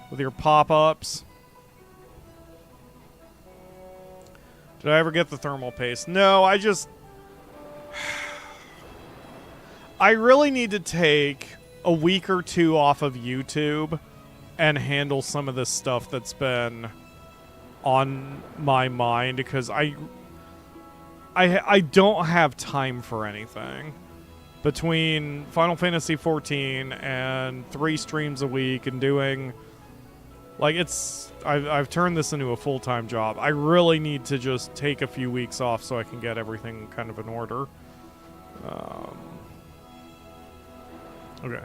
With your pop-ups. Did I ever get the thermal paste? No, I really need to take a week or two off of YouTube and handle some of this stuff that's been on my mind, because I don't have time for anything. Between Final Fantasy XIV and 3 streams a week and doing... Like, I've turned this into a full-time job. I really need to just take a few weeks off so I can get everything kind of in order. Okay.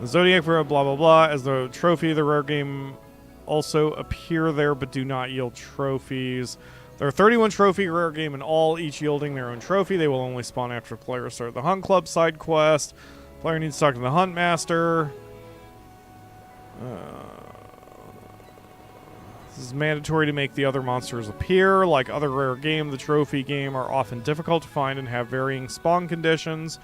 The Zodiac for blah blah blah. As the trophy, the rare game also appear there but do not yield trophies. There are 31 trophy rare game in all, each yielding their own trophy. They will only spawn after players start the Hunt Club side quest. Player needs to talk to the Hunt Master. This is mandatory to make the other monsters appear. Like other rare game, the trophy game are often difficult to find and have varying spawn conditions.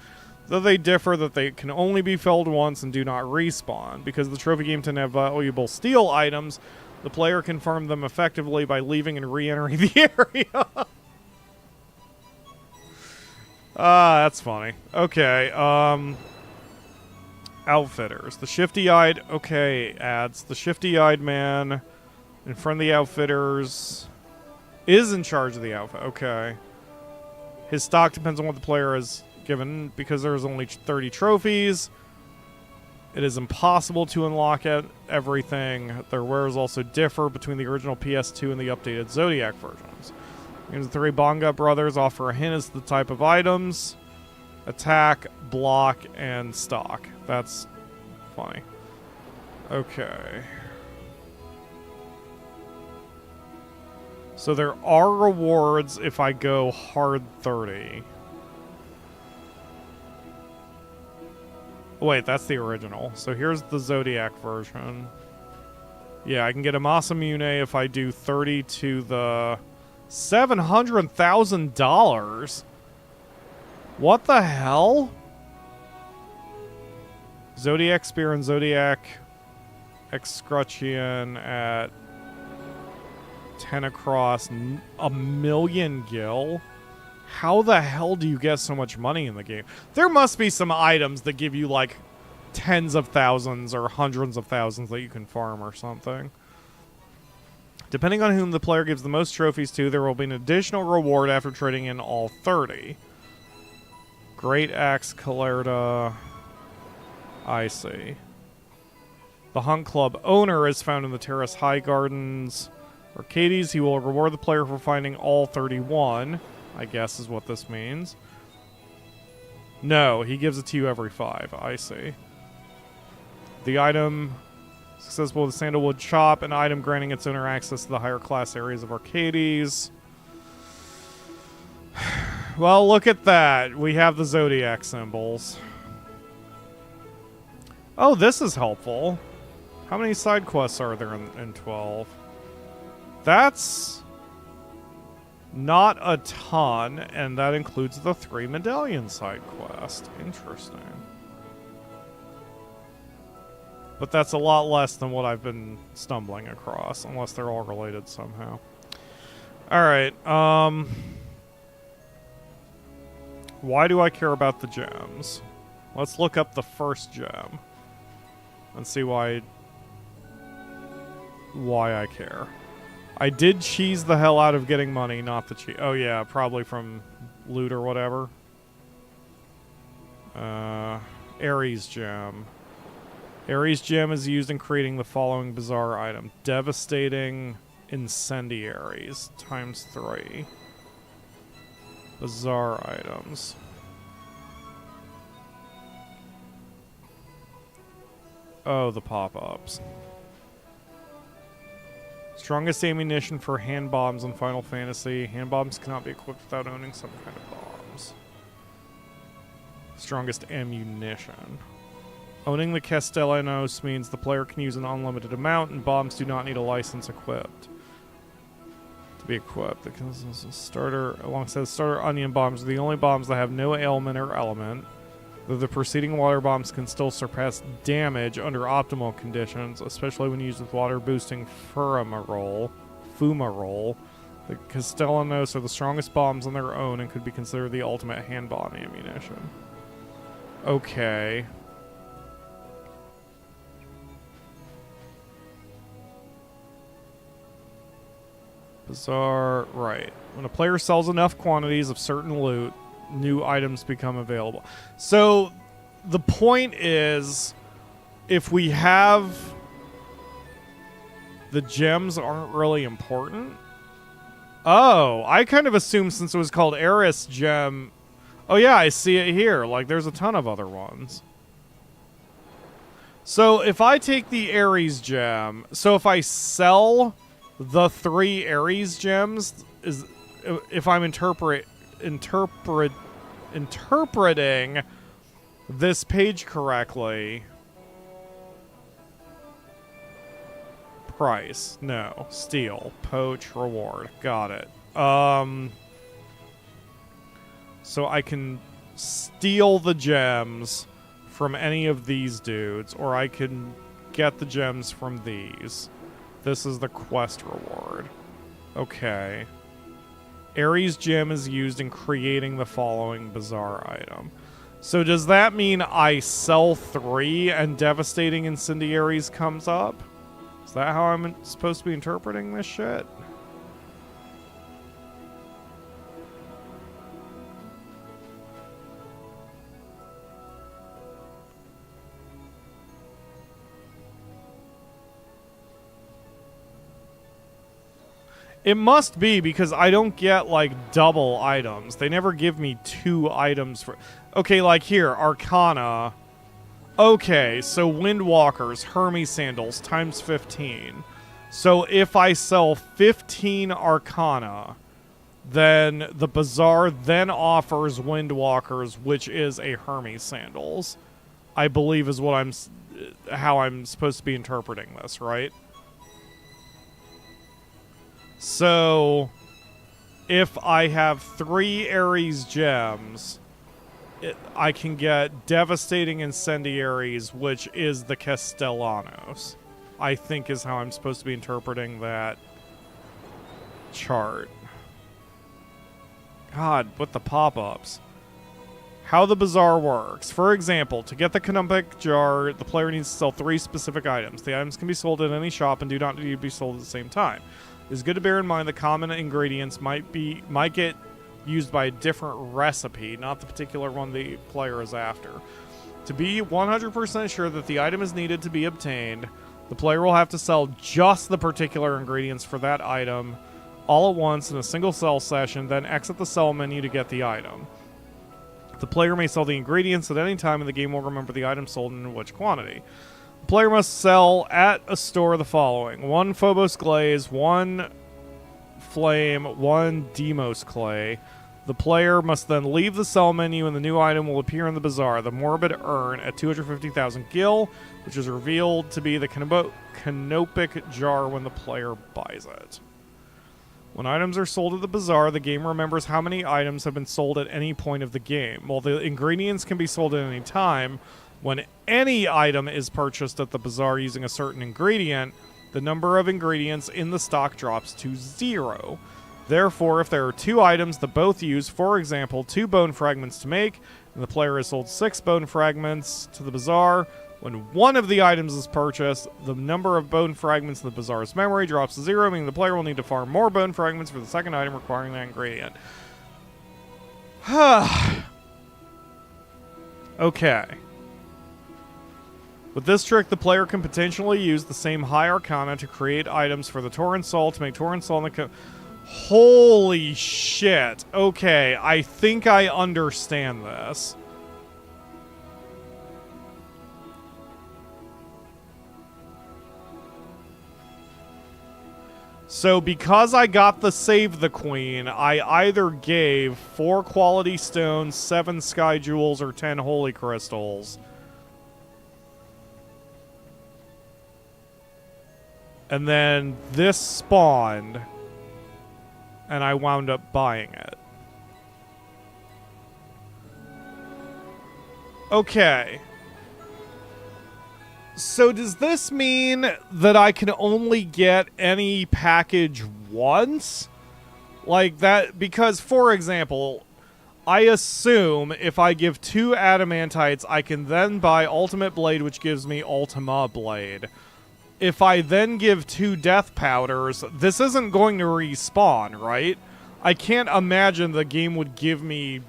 Though they differ that they can only be felled once and do not respawn. Because the trophy game tend to have valuable steal items, the player can farm them effectively by leaving and re-entering the area. That's funny. Okay, outfitters. The shifty-eyed, okay, adds. The shifty-eyed man in front of the outfitters is in charge of the outfit. Okay. His stock depends on what the player is given. Because there's only 30 trophies, it is impossible to unlock everything. Their wares also differ between the original PS2 and the updated Zodiac versions. The three Bonga brothers offer a hint as to the type of items: attack, block, and stock. That's funny. Okay. So there are rewards if I go hard 30. Wait, that's the original. So here's the Zodiac version. Yeah, I can get a Masamune if I do 30 to the $700,000. What the hell? Zodiac Spear and Zodiac Excrucian at 10 across, a million gil. How the hell do you get so much money in the game? There must be some items that give you like tens of thousands or hundreds of thousands that you can farm or something. Depending on whom the player gives the most trophies to, there will be an additional reward after trading in all 30. Great Axe Calerta. I see. The Hunt Club owner is found in the Terrace High Gardens Arcades. He will reward the player for finding all 31, I guess is what this means. No, he gives it to you every 5. I see. The item successful with the Sandalwood Chop, an item granting its owner access to the higher class areas of Arcades. Well, look at that. We have the Zodiac symbols. Oh, this is helpful. How many side quests are there in 12? That's not a ton, and that includes the 3 medallion side quest. Interesting. But that's a lot less than what I've been stumbling across, unless they're all related somehow. Alright, why do I care about the gems? Let's look up the first gem and see why I care. I did cheese the hell out of getting money, not the cheese. Oh yeah, probably from loot or whatever. Ares gem. Ares gem is used in creating the following bizarre item: devastating incendiaries times 3. Bizarre items. Oh, the pop-ups. Strongest ammunition for hand bombs in Final Fantasy. Hand bombs cannot be equipped without owning some kind of bombs. Strongest ammunition. Owning the Castellanos means the player can use an unlimited amount, and bombs do not need a license equipped. To be equipped, the starter, alongside the starter onion bombs, are the only bombs that have no ailment or element. Though the preceding water bombs can still surpass damage under optimal conditions, especially when used with water boosting fumarole. The Castellanos are the strongest bombs on their own and could be considered the ultimate hand bomb ammunition. Okay. Bizarre, right. When a player sells enough quantities of certain loot, new items become available. So, the point is, if we have... the gems aren't really important? Oh, I kind of assumed since it was called Ares Gem... Oh yeah, I see it here. Like, there's a ton of other ones. So, if I take the Ares Gem... So, if I sell the 3 Ares Gems... if I'm interpreting this page correctly... Price. No. Steal. Poach. Reward. Got it. So I can steal the gems from any of these dudes, or I can get the gems from these. This is the quest reward. Okay. Ares gem is used in creating the following bazaar item. So does that mean I sell 3 and Devastating Incendiaries comes up? Is that how I'm supposed to be interpreting this shit? It must be, because I don't get, like, double items. They never give me 2 items for... Okay, like here, Arcana. Okay, so Windwalkers, Hermes Sandals, times 15. So if I sell 15 Arcana, then the Bazaar then offers Windwalkers, which is a Hermes Sandals. I believe is what how I'm supposed to be interpreting this, right? So, if I have 3 Ares gems, I can get Devastating Incendiaries, which is the Castellanos. I think is how I'm supposed to be interpreting that chart. God, with the pop-ups. How the Bazaar works. For example, to get the Canumbic Jar, the player needs to sell 3 specific items. The items can be sold at any shop and do not need to be sold at the same time. It's good to bear in mind that common ingredients might get used by a different recipe, not the particular one the player is after. To be 100% sure that the item is needed to be obtained, the player will have to sell just the particular ingredients for that item all at once in a single sell session, then exit the sell menu to get the item. The player may sell the ingredients at any time, and the game will remember the item sold and in which quantity. The player must sell at a store the following: 1 Phobos Glaze, 1 Flame, 1 Demos Clay. The player must then leave the sell menu and the new item will appear in the bazaar. The Morbid Urn at 250,000 gil, which is revealed to be the Canopic Jar when the player buys it. When items are sold at the bazaar, the game remembers how many items have been sold at any point of the game. While the ingredients can be sold at any time, when any item is purchased at the bazaar using a certain ingredient, the number of ingredients in the stock drops to 0. Therefore, if there are 2 items that both use, for example, 2 bone fragments to make, and the player has sold 6 bone fragments to the bazaar, when one of the items is purchased, the number of bone fragments in the bazaar's memory drops to 0, meaning the player will need to farm more bone fragments for the second item requiring that ingredient. Okay. With this trick, the player can potentially use the same high arcana to create items for the Torrent Soul to make Torrent Soul in the... Holy shit. Okay, I think I understand this. So because I got the Save the Queen, I either gave 4 quality stones, 7 sky jewels, or 10 holy crystals. And then this spawned, and I wound up buying it. Okay. So does this mean that I can only get any package once? Like that, because, for example, I assume if I give 2 adamantites, I can then buy Ultimate Blade, which gives me Ultima Blade. If I then give 2 death powders, this isn't going to respawn, right? I can't imagine the game would give me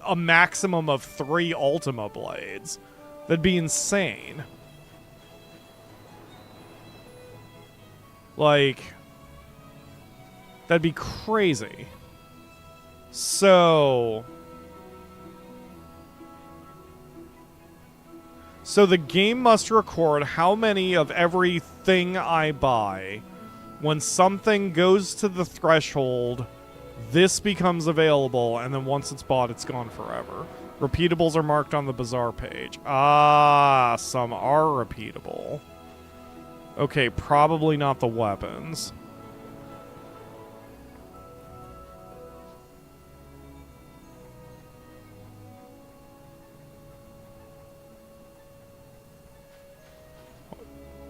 a maximum of 3 Ultima Blades. That'd be insane. Like, that'd be crazy. So the game must record how many of everything I buy. When something goes to the threshold, this becomes available, and then once it's bought, it's gone forever. Repeatables are marked on the bazaar page. Ah, some are repeatable. Okay, probably not the weapons.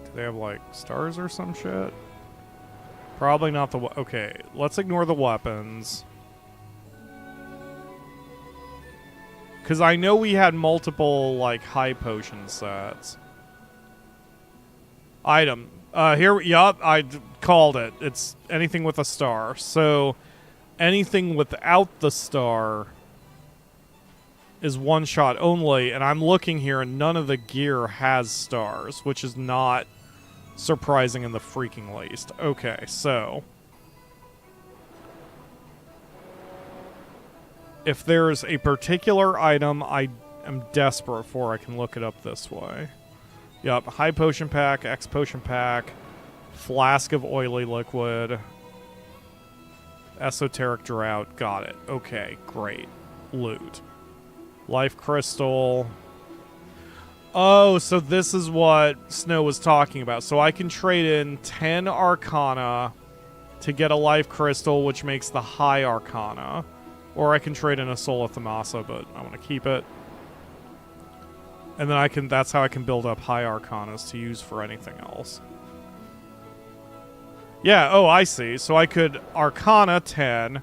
Do they have, like, stars or some shit? Probably not the... Okay, let's ignore the weapons. Because I know we had multiple, like, high potion sets. Item. Here, yup, I called it. It's anything with a star. So, anything without the star is one shot only. And I'm looking here, and none of the gear has stars, which is not surprising in the freaking least. Okay, so... if there's a particular item I am desperate for, I can look it up this way. Yup, high potion pack, X potion pack, flask of oily liquid, esoteric drought, got it. Okay, great. Loot. Life crystal. Oh, so this is what Snow was talking about. So I can trade in 10 arcana to get a life crystal, which makes the high arcana. Or I can trade in a Soul of Thamasa, but I want to keep it. And then I can, that's how I can build up high arcanas to use for anything else. Yeah, oh, I see. So I could Arcana 10,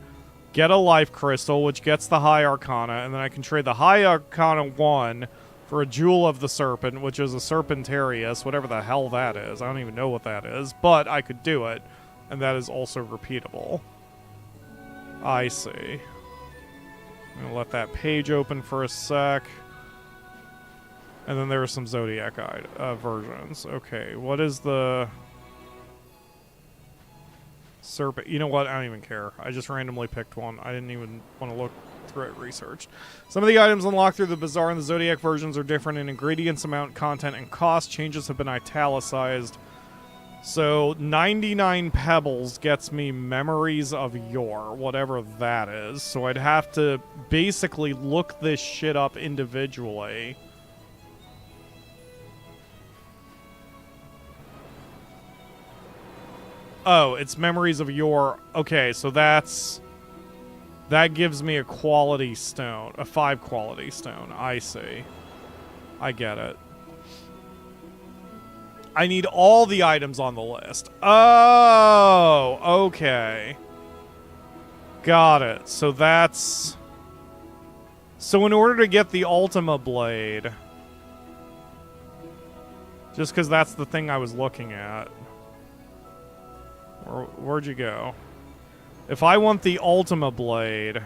get a life crystal, which gets the high arcana, and then I can trade the high arcana 1 for a Jewel of the Serpent, which is a Serpentarius, whatever the hell that is. I don't even know what that is, but I could do it, and that is also repeatable. I see. I'm going to let that page open for a sec. And then there are some Zodiac versions. Okay, what is the... Serpent? You know what? I don't even care. I just randomly picked one. I didn't even want to look through it researched. Some of the items unlocked through the Bazaar and the Zodiac versions are different in ingredients, amount, content, and cost. Changes have been italicized. So, 99 pebbles gets me Memories of Yore, whatever that is. So I'd have to basically look this shit up individually. Oh, it's Memories of Yore. Okay, so that's... that gives me a quality stone. A 5 quality stone. I see. I get it. I need all the items on the list. Oh, okay. Got it. So that's... so in order to get the Ultima Blade... just because that's the thing I was looking at. Where'd you go? If I want the Ultima Blade...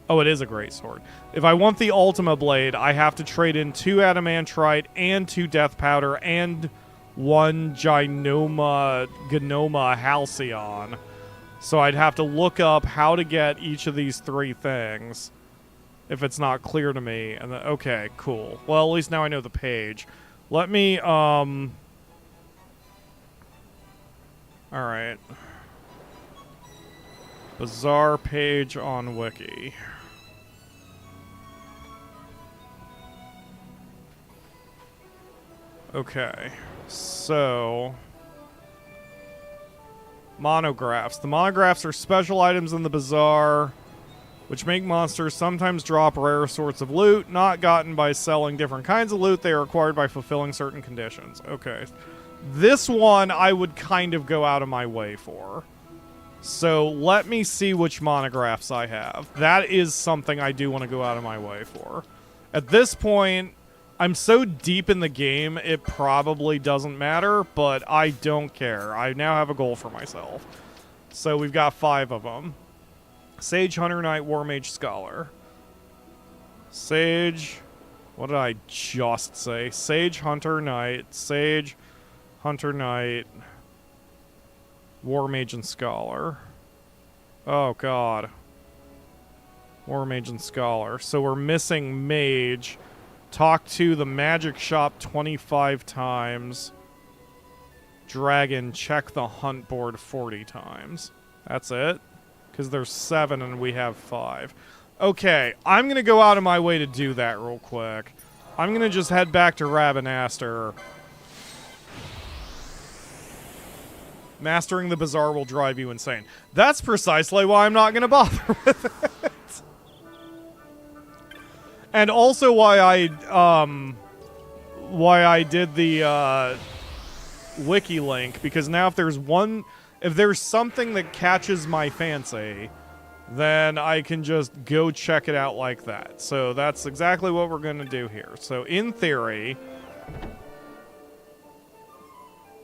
oh, it is a great sword. If I want the Ultima Blade, I have to trade in 2 Adamantrite and 2 Death Powder and 1 Gnoma Halcyon. So I'd have to look up how to get each of these 3 things if it's not clear to me. And then, okay, cool. Well, at least now I know the page. Let me, alright. Bazaar page on Wiki. Okay, so... monographs. The monographs are special items in the Bazaar, which make monsters sometimes drop rare sorts of loot, not gotten by selling different kinds of loot. They are acquired by fulfilling certain conditions. Okay. This one I would kind of go out of my way for. So let me see which monographs I have. That is something I do want to go out of my way for. At this point... I'm so deep in the game, it probably doesn't matter, but I don't care. I now have a goal for myself. So we've got 5 of them. Sage, Hunter, Knight, War Mage, Scholar. Sage... what did I just say? Sage, Hunter, Knight. Sage, Hunter, Knight. War Mage, and Scholar. Oh, God. War Mage and Scholar. So we're missing Mage... talk to the magic shop 25 times. Dragon, check the hunt board 40 times. That's it? Because there's 7 and we have 5. Okay, I'm going to go out of my way to do that real quick. I'm going to just head back to Rabanastre. Mastering the Bazaar will drive you insane. That's precisely why I'm not going to bother with it. And also why I did the wiki link, because now if there's something that catches my fancy, then I can just go check it out like that. So that's exactly what we're going to do here. So in theory...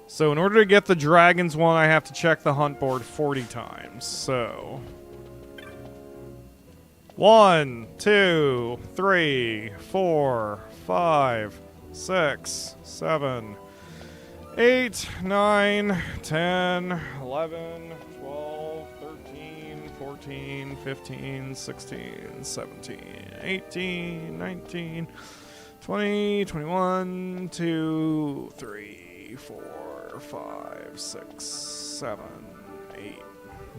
So in order to get the dragons one, I have to check the hunt board 40 times. So... 1, 2, 3, 4, 5, 6, 7, 8, 9, 10, 11, 12, 13, 14, 15, 16, 17, 18, 19, 20, 21, 2, 3, 4, 5, 6, 7, 8,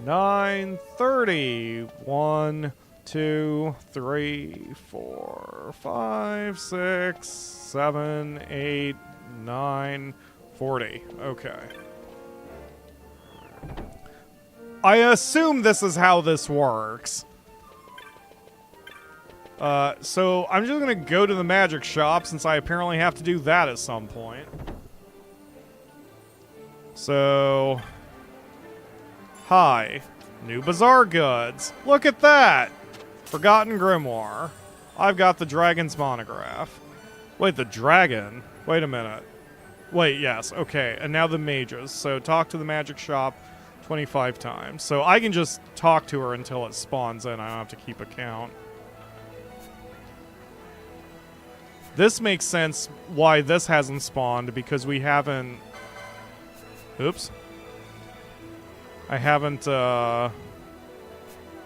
9, 30, 1, 2, 3, 4, 5, 6, 7, 8, 9, 40. Okay. I assume this is how this works. So I'm just gonna go to the magic shop since I apparently have to do that at some point. So... Hi. New bazaar goods. Look at that! Forgotten Grimoire. I've got the dragon's monograph. Wait, the dragon? Wait a minute. Wait, yes, okay. And now the mages. So talk to the magic shop 25 times. So I can just talk to her until it spawns in. I don't have to keep a count. This makes sense why this hasn't spawned, because we haven't... Oops. I haven't,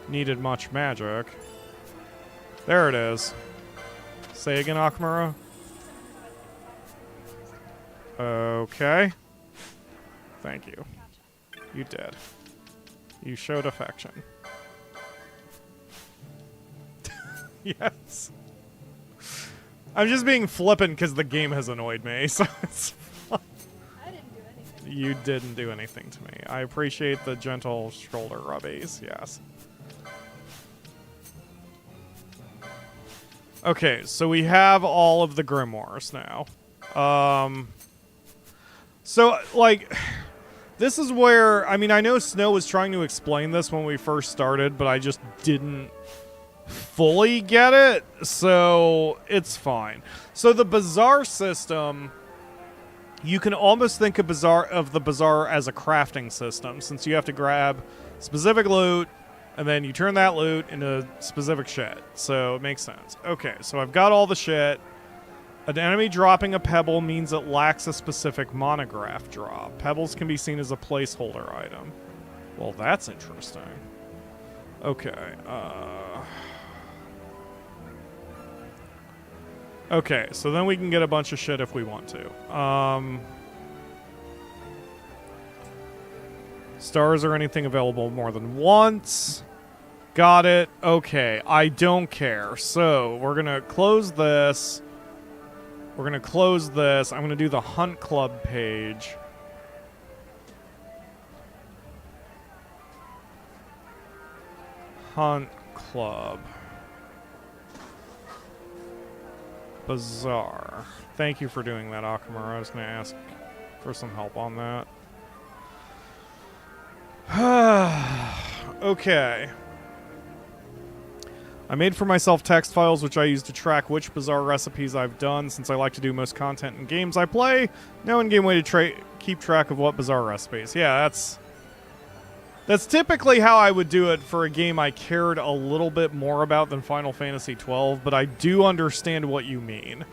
needed much magic. There it is. Say again, Akamura. Okay. Thank you. You did. You showed affection. Yes. I'm just being flippant because the game has annoyed me, so it's fine. I didn't do anything. You didn't do anything to me. I appreciate the gentle shoulder rubbies, yes. Okay, so we have all of the grimoires now. So, like, this is where, I mean, I know Snow was trying to explain this when we first started, but I just didn't fully get it, so it's fine. So the bazaar system, you can almost think of the bazaar as a crafting system, since you have to grab specific loot, and then you turn that loot into specific shit. So it makes sense. Okay, so I've got all the shit. An enemy dropping a pebble means it lacks a specific monograph drop. Pebbles can be seen as a placeholder item. Well, that's interesting. Okay, okay, so then we can get a bunch of shit if we want to. Stars or anything available more than once. Got it. Okay, I don't care. So, we're gonna close this. We're gonna close this. I'm gonna do the Hunt Club page. Hunt Club. Bazaar. Thank you for doing that, Akamura. I was gonna ask for some help on that. Okay. I made for myself text files which I use to track which bazaar recipes I've done, since I like to do most content in games I play. No in-game way to keep track of what bazaar recipes. Yeah, that's typically how I would do it for a game I cared a little bit more about than Final Fantasy XII, but I do understand what you mean.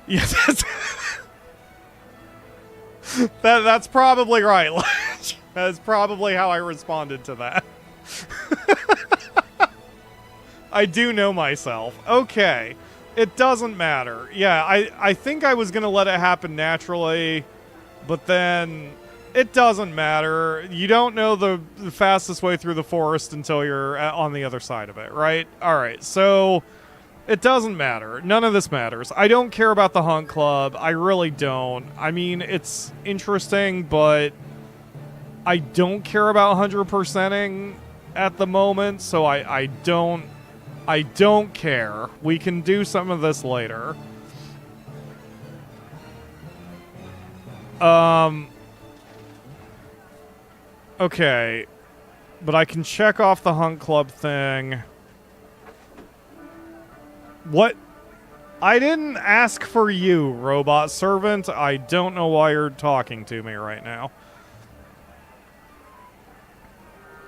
Yes, that's probably right. That's probably how I responded to that. I do know myself. Okay. It doesn't matter. Yeah, I think I was going to let it happen naturally, but then it doesn't matter. You don't know the fastest way through the forest until you're on the other side of it, right? Alright, so it doesn't matter. None of this matters. I don't care about the Hunt Club. I really don't. I mean, it's interesting, but I don't care about 100%ing at the moment, so I don't care. We can do some of this later. Okay. But I can check off the Hunt Club thing. What? I didn't ask for you, robot servant. I don't know why you're talking to me right now.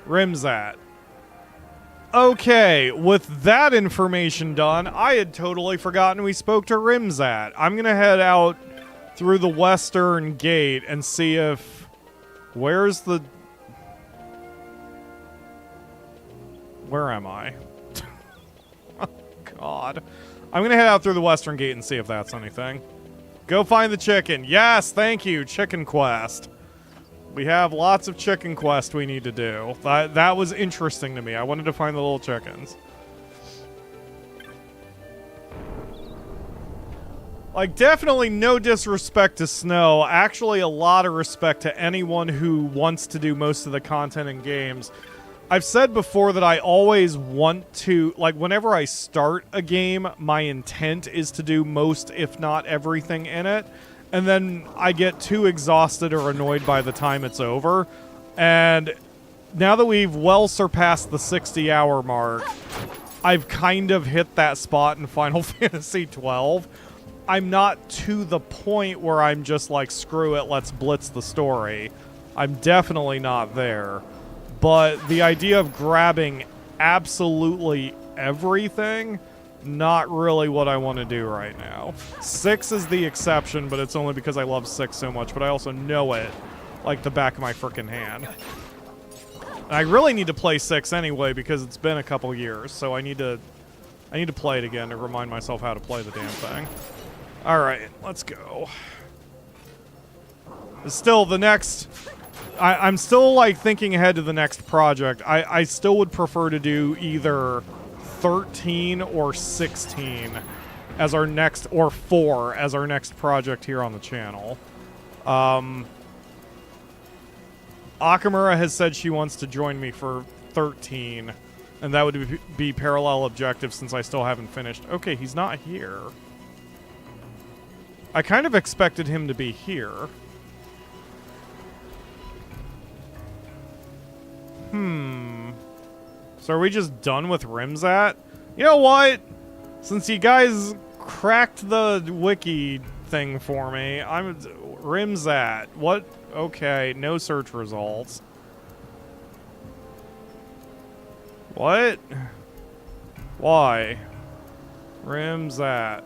Rimzat. Okay, with that information done, I had totally forgotten we spoke to Rimzat. I'm gonna head out through the western gate and see if... Where's the... Where am I? Oh, God. I'm gonna head out through the western gate and see if that's anything. Go find the chicken. Yes, thank you, chicken quest. We have lots of chicken quest we need to do. That was interesting to me. I wanted to find the little chickens. Like, definitely no disrespect to Snow. Actually, a lot of respect to anyone who wants to do most of the content in games. I've said before that I always want to, like, whenever I start a game, my intent is to do most, if not everything in it. And then I get too exhausted or annoyed by the time it's over. And now that we've well surpassed the 60-hour mark, I've kind of hit that spot in Final Fantasy XII. I'm not to the point where I'm just like, screw it, let's blitz the story. I'm definitely not there. But the idea of grabbing absolutely everything, not really what I want to do right now. 6 is the exception, but it's only because I love 6 so much, but I also know it like the back of my frickin' hand. And I really need to play 6 anyway because it's been a couple years, so I need to play it again to remind myself how to play the damn thing. Alright, let's go. Still, the next... I'm still, like, thinking ahead to the next project. I still would prefer to do either 13 or 16 as our next... Or 4 as our next project here on the channel. Akamura has said she wants to join me for 13. And that would be parallel objective since I still haven't finished. Okay, he's not here. I kind of expected him to be here. So are we just done with Rimzat? You know what? Since you guys cracked the wiki thing for me, I'm... Rimzat. What? Okay, no search results. What? Why? Rimzat.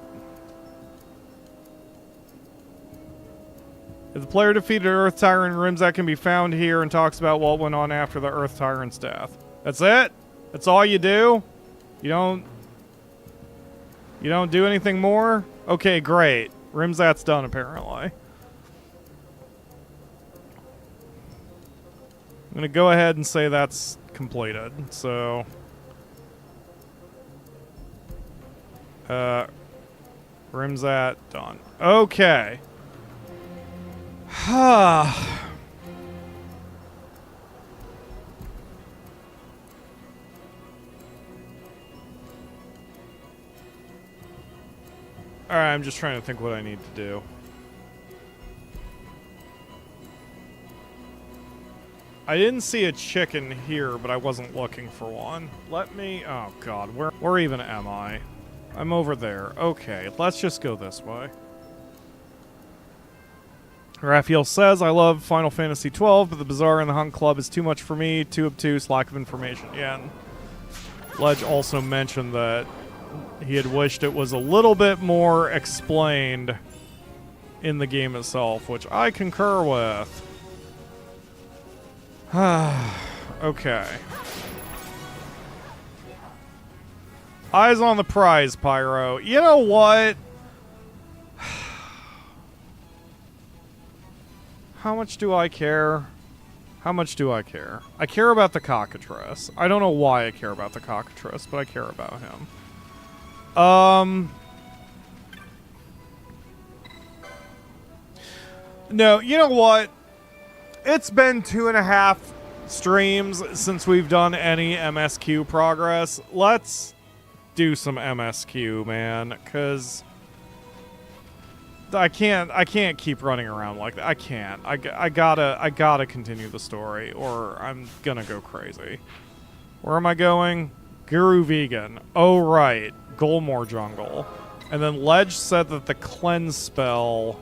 If the player defeated Earth Tyrant, Rimzat can be found here and talks about what went on after the Earth Tyrant's death. That's it? That's all you do? You don't do anything more? Okay, great. Rimzat's done, apparently. I'm gonna go ahead and say that's completed, so... Rimzat, done. Okay. Alright, I'm just trying to think what I need to do. I didn't see a chicken here, but I wasn't looking for one. Let me... Oh, God. Where even am I? I'm over there. Okay, let's just go this way. Raphael says, I love Final Fantasy XII, but the Bazaar and the Hunt Club is too much for me, too obtuse, lack of information. Yeah, and Ledge also mentioned that he had wished it was a little bit more explained in the game itself, which I concur with. Okay. Eyes on the prize, Pyro. You know what? How much do I care? How much do I care? I care about the Cockatrice. I don't know why I care about the Cockatrice, but I care about him. No, you know what? It's been 2.5 streams since we've done any MSQ progress. Let's do some MSQ, man, because I can't keep running around like that. I can't. I gotta continue the story, or I'm gonna go crazy. Where am I going? Giruvegan. Oh, right. Golmore Jungle. And then Ledge said that the cleanse spell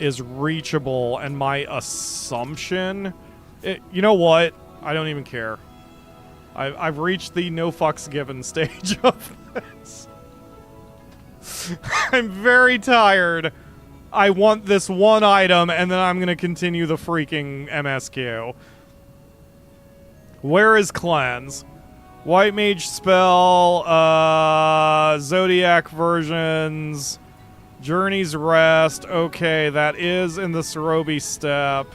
is reachable, and my assumption... you know what? I don't even care. I've reached the no fucks given stage of this. I'm very tired. I want this one item, and then I'm going to continue the freaking MSQ. Where is cleanse? White mage spell, Zodiac versions, Journey's Rest. Okay, that is in the Cerobi Steppe.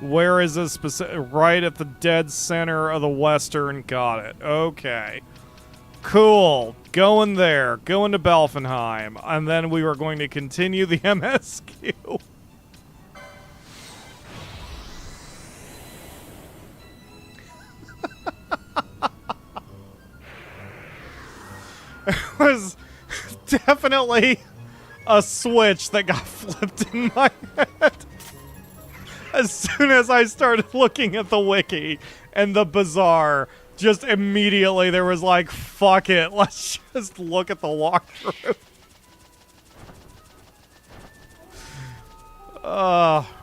Where is this specific? Right at the dead center of the western. Got it. Okay. Cool. Going there. Going to Belfenheim. And then we are going to continue the MSQ. It was definitely a switch that got flipped in my head. As soon as I started looking at the wiki and the bazaar, just immediately there was like, fuck it, let's just look at the walkthrough.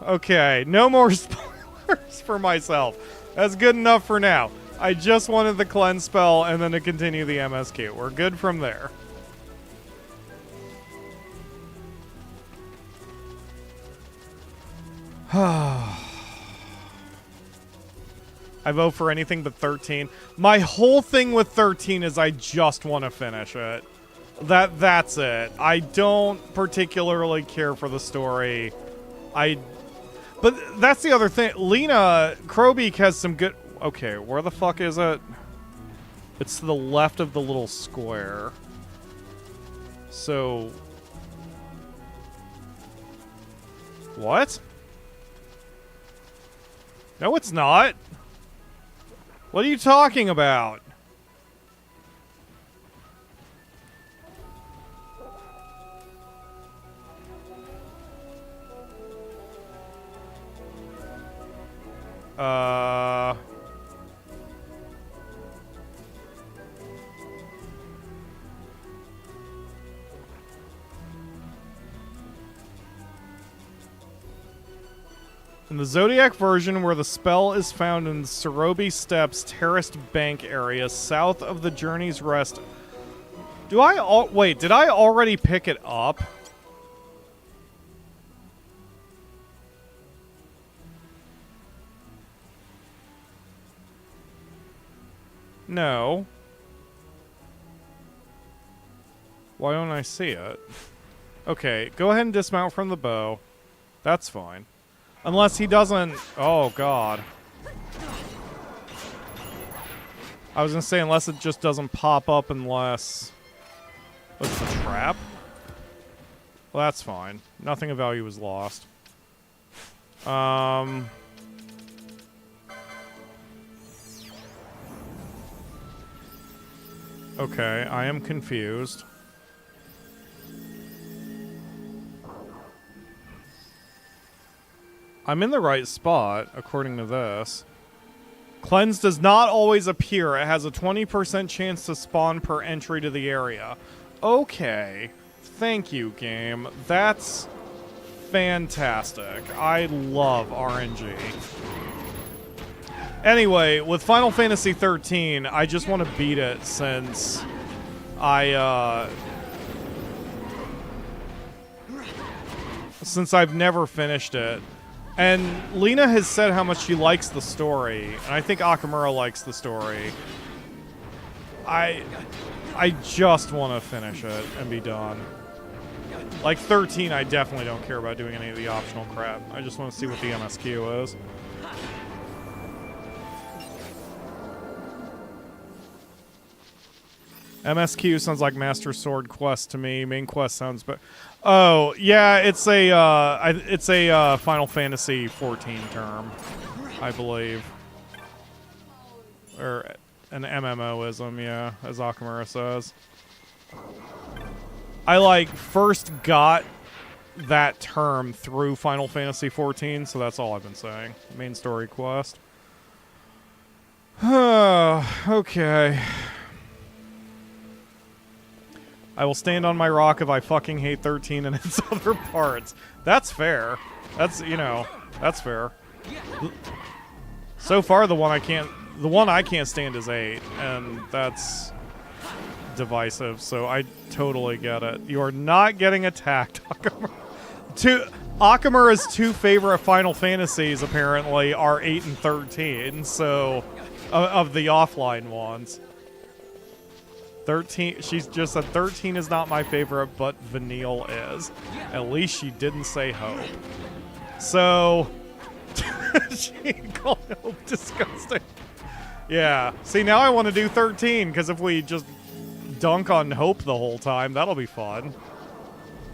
Okay, no more spoilers for myself. That's good enough for now. I just wanted the cleanse spell and then to continue the MSQ. We're good from there. I vote for anything but 13. My whole thing with 13 is I just want to finish it. That's it. I don't particularly care for the story. But that's the other thing. Lena Crowbeak has some good... Okay, where the fuck is it? It's to the left of the little square. So... What? No, it's not. What are you talking about? In the Zodiac version, where the spell is found in the Cerobi Steppe's terraced bank area south of the Journey's Rest. Wait, did I already pick it up? No. Why don't I see it? Okay, go ahead and dismount from the bow. That's fine. Unless he doesn't... Oh, God. I was gonna say, unless it just doesn't pop up unless... What's the trap? Well, that's fine. Nothing of value was lost. Okay, I am confused. I'm in the right spot, according to this. Cleanse does not always appear. It has a 20% chance to spawn per entry to the area. Okay. Thank you, game. That's fantastic. I love RNG. Anyway, with Final Fantasy XIII, I just want to beat it since since I've never finished it. And Lena has said how much she likes the story, and I think Akamura likes the story. I just want to finish it and be done. Like 13, I definitely don't care about doing any of the optional crap. I just want to see what the MSQ is. MSQ sounds like Master Sword Quest to me. Main quest sounds but oh, yeah, it's a Final Fantasy XIV term, I believe. Or an MMOism, yeah, as Akamura says. I like first got that term through Final Fantasy XIV, so that's all I've been saying. Main story quest. Okay. I will stand on my rock if I fucking hate 13 and its other parts. That's fair. That's, you know, that's fair. So far, the one I can't stand is 8, and that's divisive, so I totally get it. You are not getting attacked, Akamura's two favorite Final Fantasies, apparently, are 8 and 13, so... of the offline ones. 13, she's just said 13 is not my favorite, but Vanille is. At least she didn't say Hope. So... she called Hope disgusting. Yeah. See, now I want to do 13, because if we just dunk on Hope the whole time, that'll be fun.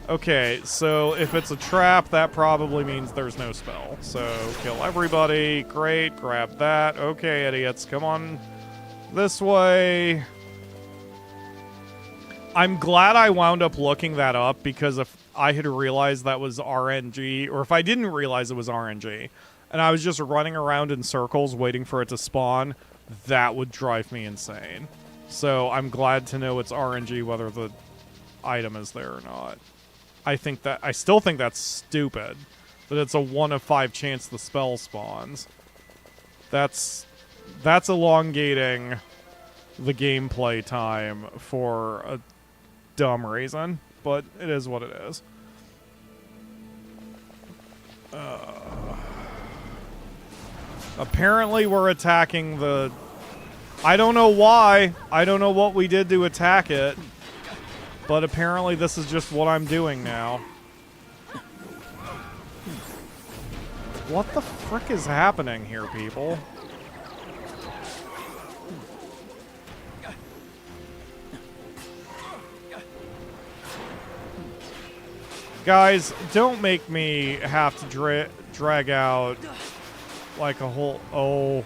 Okay, so if it's a trap, that probably means there's no spell. So, kill everybody. Great, grab that. Okay, idiots, come on this way. I'm glad I wound up looking that up, because if I had realized that was RNG, or if I didn't realize it was RNG, and I was just running around in circles waiting for it to spawn, that would drive me insane. So, I'm glad to know it's RNG whether the item is there or not. I still think that's stupid, that it's a 1 of 5 chance the spell spawns. That's elongating the gameplay time for a dumb reason, but it is what it is. Apparently we're attacking the... I don't know why. I don't know what we did to attack it. But apparently this is just what I'm doing now. What the frick is happening here, people? Guys, don't make me have to drag out like a whole... Oh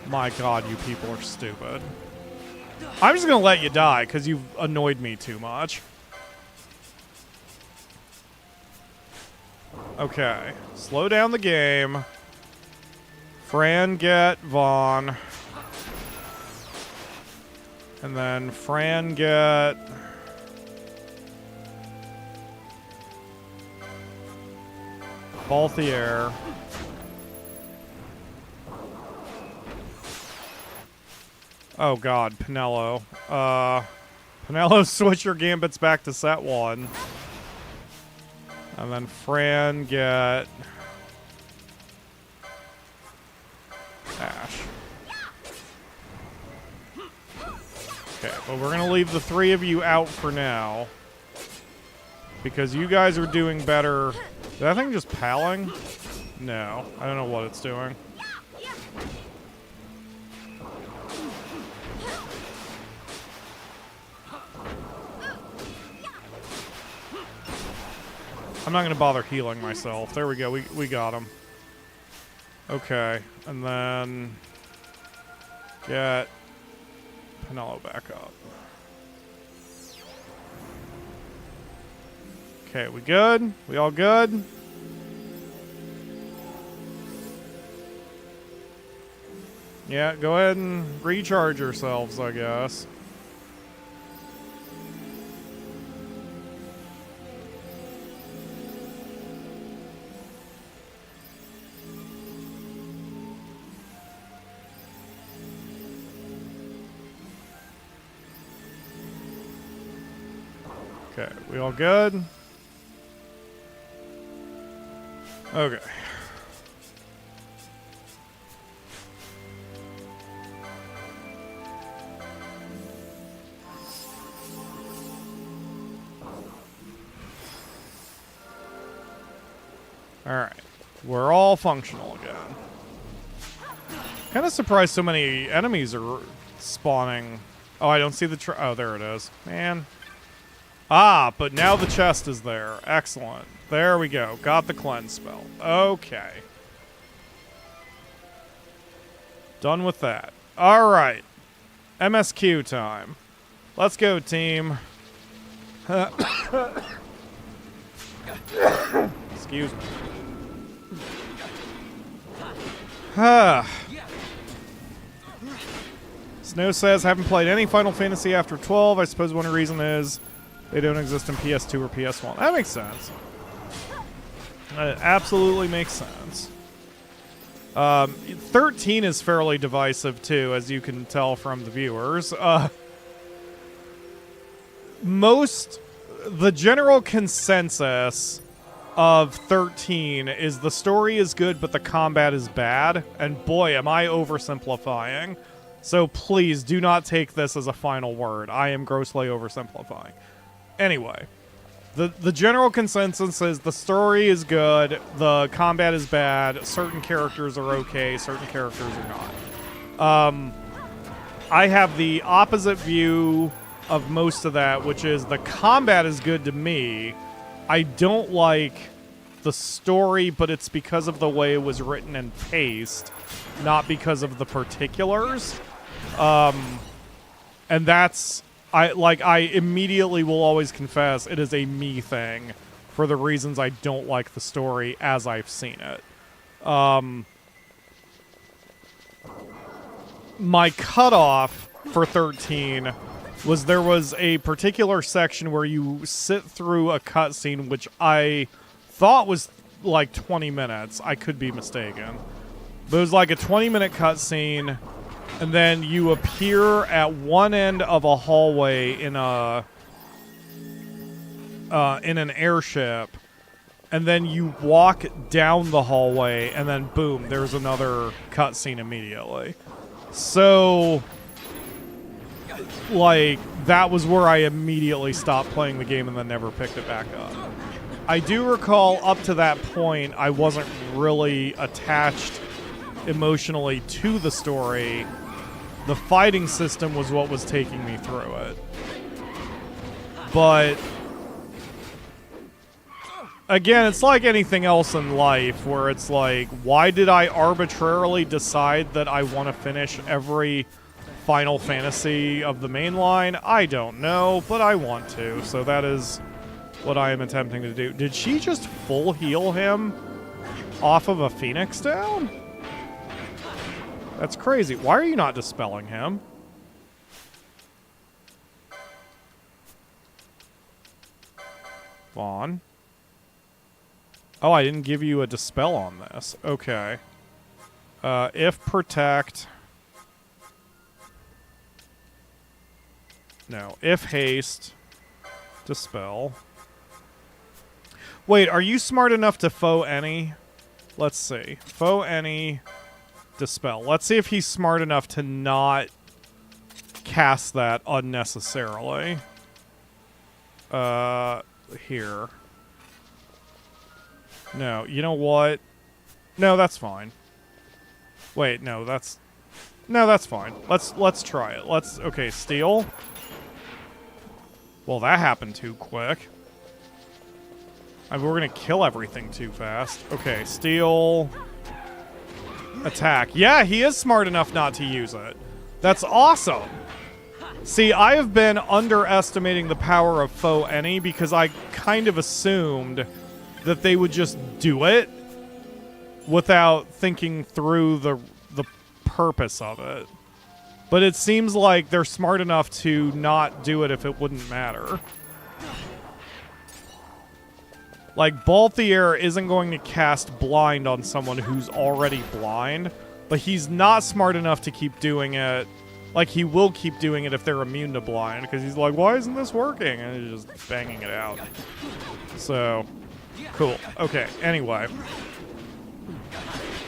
my god, you people are stupid. I'm just gonna let you die, because you've annoyed me too much. Okay. Slow down the game. Fran get Vaughn. And then Fran get... Balthier. Oh god, Pinello. Pinello, switch your gambits back to set 1. And then Fran get... Ash. Okay, but we're gonna leave the 3 of you out for now. Because you guys are doing better... Is that thing just palling? No, I don't know what it's doing. I'm not going to bother healing myself. There we go. We got him. Okay. And then... Get... Pinello back up. Okay, we good? We all good? Yeah, go ahead and recharge yourselves, I guess. Okay, we all good? Okay. Alright. We're all functional again. Kind of surprised so many enemies are spawning. Oh, I don't see the oh, there it is. Man. Ah, but now the chest is there. Excellent. There we go. Got the cleanse spell. Okay. Done with that. Alright. MSQ time. Let's go, team. Excuse me. Snow says, haven't played any Final Fantasy after 12. I suppose one reason is they don't exist in PS2 or PS1. That makes sense. It absolutely makes sense. 13 is fairly divisive, too, as you can tell from the viewers. The general consensus of 13 is the story is good, but the combat is bad. And boy, am I oversimplifying. So please do not take this as a final word. I am grossly oversimplifying. Anyway, the general consensus is the story is good, the combat is bad, certain characters are okay, certain characters are not. I have the opposite view of most of that, which is the combat is good to me. I don't like the story, but it's because of the way it was written and paced, not because of the particulars. And that's, I immediately will always confess it is a me thing for the reasons I don't like the story as I've seen it. My cutoff for 13 was there was a particular section where you sit through a cutscene, which I thought was like 20 minutes. I could be mistaken. But it was like a 20-minute cutscene, and then you appear at one end of a hallway in an airship, and then you walk down the hallway, and then boom, there's another cutscene immediately. So, like, that was where I immediately stopped playing the game and then never picked it back up. I do recall up to that point, I wasn't really attached emotionally to the story. The fighting system was what was taking me through it. But again, it's like anything else in life where it's like, why did I arbitrarily decide that I want to finish every Final Fantasy of the main line? I don't know, but I want to, so that is what I am attempting to do. Did she just full heal him off of a Phoenix down? That's crazy. Why are you not dispelling him? Phon. Oh, I didn't give you a dispel on this. Okay. If protect. No. If haste. Dispel. Wait, are you smart enough to foe any? Let's see. Foe any. Dispel. Let's see if he's smart enough to not cast that unnecessarily. Here. No, you know what? No, that's fine. Wait, no, that's fine. Let's try it. Okay, steal. Well, that happened too quick. I mean, we're gonna kill everything too fast. Okay, steal. Attack. Yeah, he is smart enough not to use it. That's awesome. See, I have been underestimating the power of foe any because I kind of assumed that they would just do it without thinking through the purpose of it. But it seems like they're smart enough to not do it if it wouldn't matter. Like, Balthier isn't going to cast blind on someone who's already blind, but he's not smart enough to keep doing it. Like, he will keep doing it if they're immune to blind, because he's like, why isn't this working? And he's just banging it out. So, cool. Okay, anyway.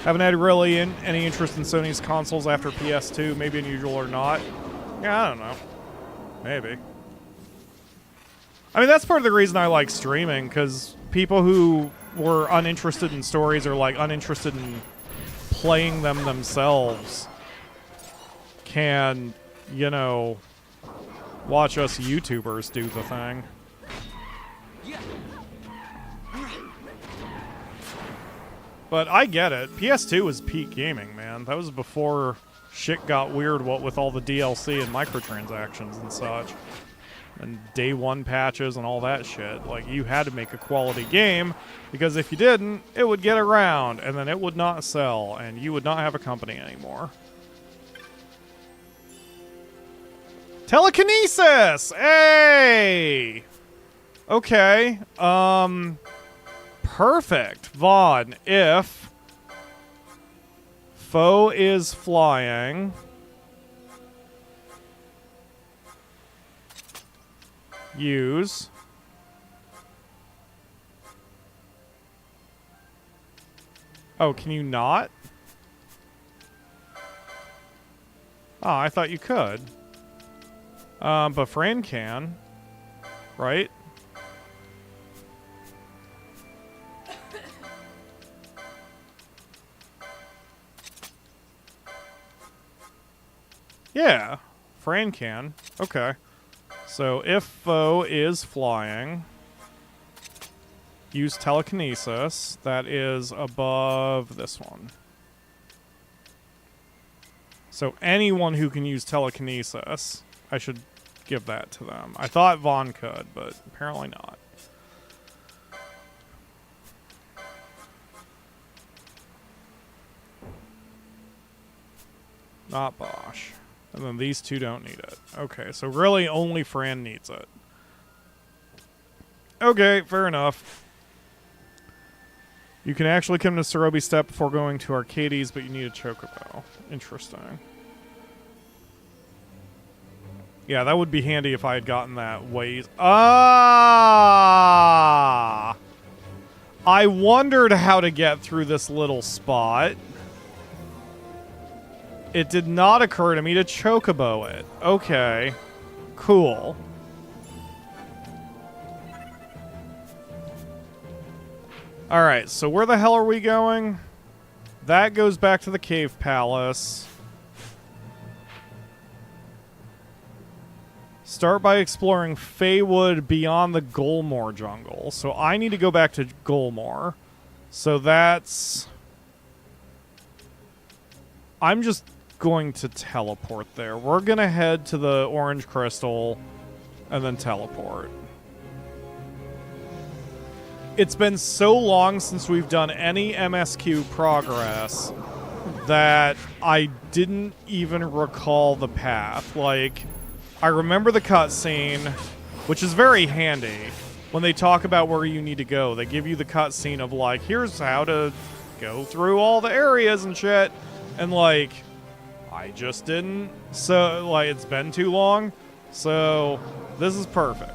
Haven't had really any interest in Sony's consoles after PS2, maybe unusual or not. Yeah, I don't know. Maybe. I mean, that's part of the reason I like streaming, because people who were uninterested in stories or, like, uninterested in playing them themselves can, you know, watch us YouTubers do the thing. But I get it. PS2 was peak gaming, man. That was before shit got weird, what with all the DLC and microtransactions and such. and day one patches and all that shit. Like, you had to make a quality game, because if you didn't, it would get around, and then it would not sell, and you would not have a company anymore. Telekinesis! Hey! Okay. Perfect. Vaughn, if foe is flying, use oh, can you not? Oh, I thought you could. But Fran can, right? Yeah, Fran can. Okay. So if foe is flying, use telekinesis. That is above this one. So anyone who can use telekinesis, I should give that to them. I thought Vaughn could, but apparently not. Not Bosch. And then these two don't need it. Okay, so really only Fran needs it. Okay, fair enough. You can actually come to Cerobi Steppe before going to Archades, but you need a chocobo. Interesting. Yeah, that would be handy if I had gotten that ways. Ah! I wondered how to get through this little spot. It did not occur to me to chocobo it. Okay. Cool. Alright, so where the hell are we going? That goes back to the Cave Palace. Start by exploring Feywood beyond the Golmore Jungle. So I need to go back to Golmore. So that's... I'm just going to teleport there. We're going to head to the Orange Crystal and then teleport. It's been so long since we've done any MSQ progress that I didn't even recall the path. Like, I remember the cutscene, which is very handy. When they talk about where you need to go, they give you the cutscene of, like, here's how to go through all the areas and shit. And, like, I just didn't. So, like, it's been too long. So, this is perfect.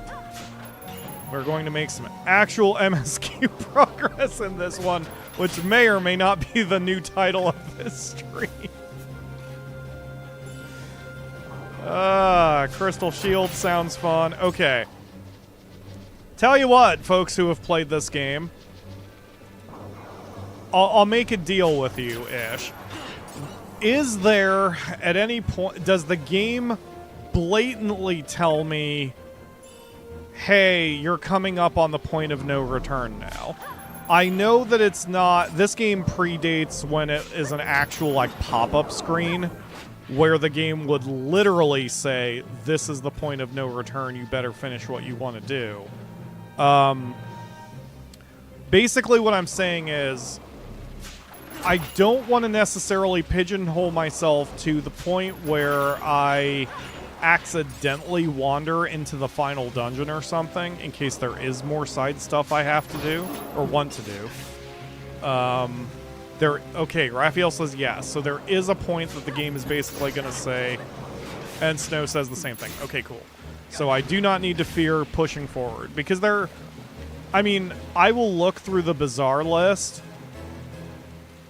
We're going to make some actual MSQ progress in this one, which may or may not be the new title of this stream. Crystal Shield sounds fun. Okay. Tell you what, folks who have played this game. I'll make a deal with you, Ish. Is there, at any point, does the game blatantly tell me, hey, you're coming up on the point of no return now? I know that it's not, this game predates when it is an actual, like, pop-up screen where the game would literally say, this is the point of no return, you better finish what you want to do. Basically what I'm saying is, I don't want to necessarily pigeonhole myself to the point where I accidentally wander into the final dungeon or something in case there is more side stuff I have to do or want to do. Okay, Raphael says yes. So there is a point that the game is basically going to say, and Snow says the same thing. Okay, cool. So I do not need to fear pushing forward because I mean, I will look through the bazaar list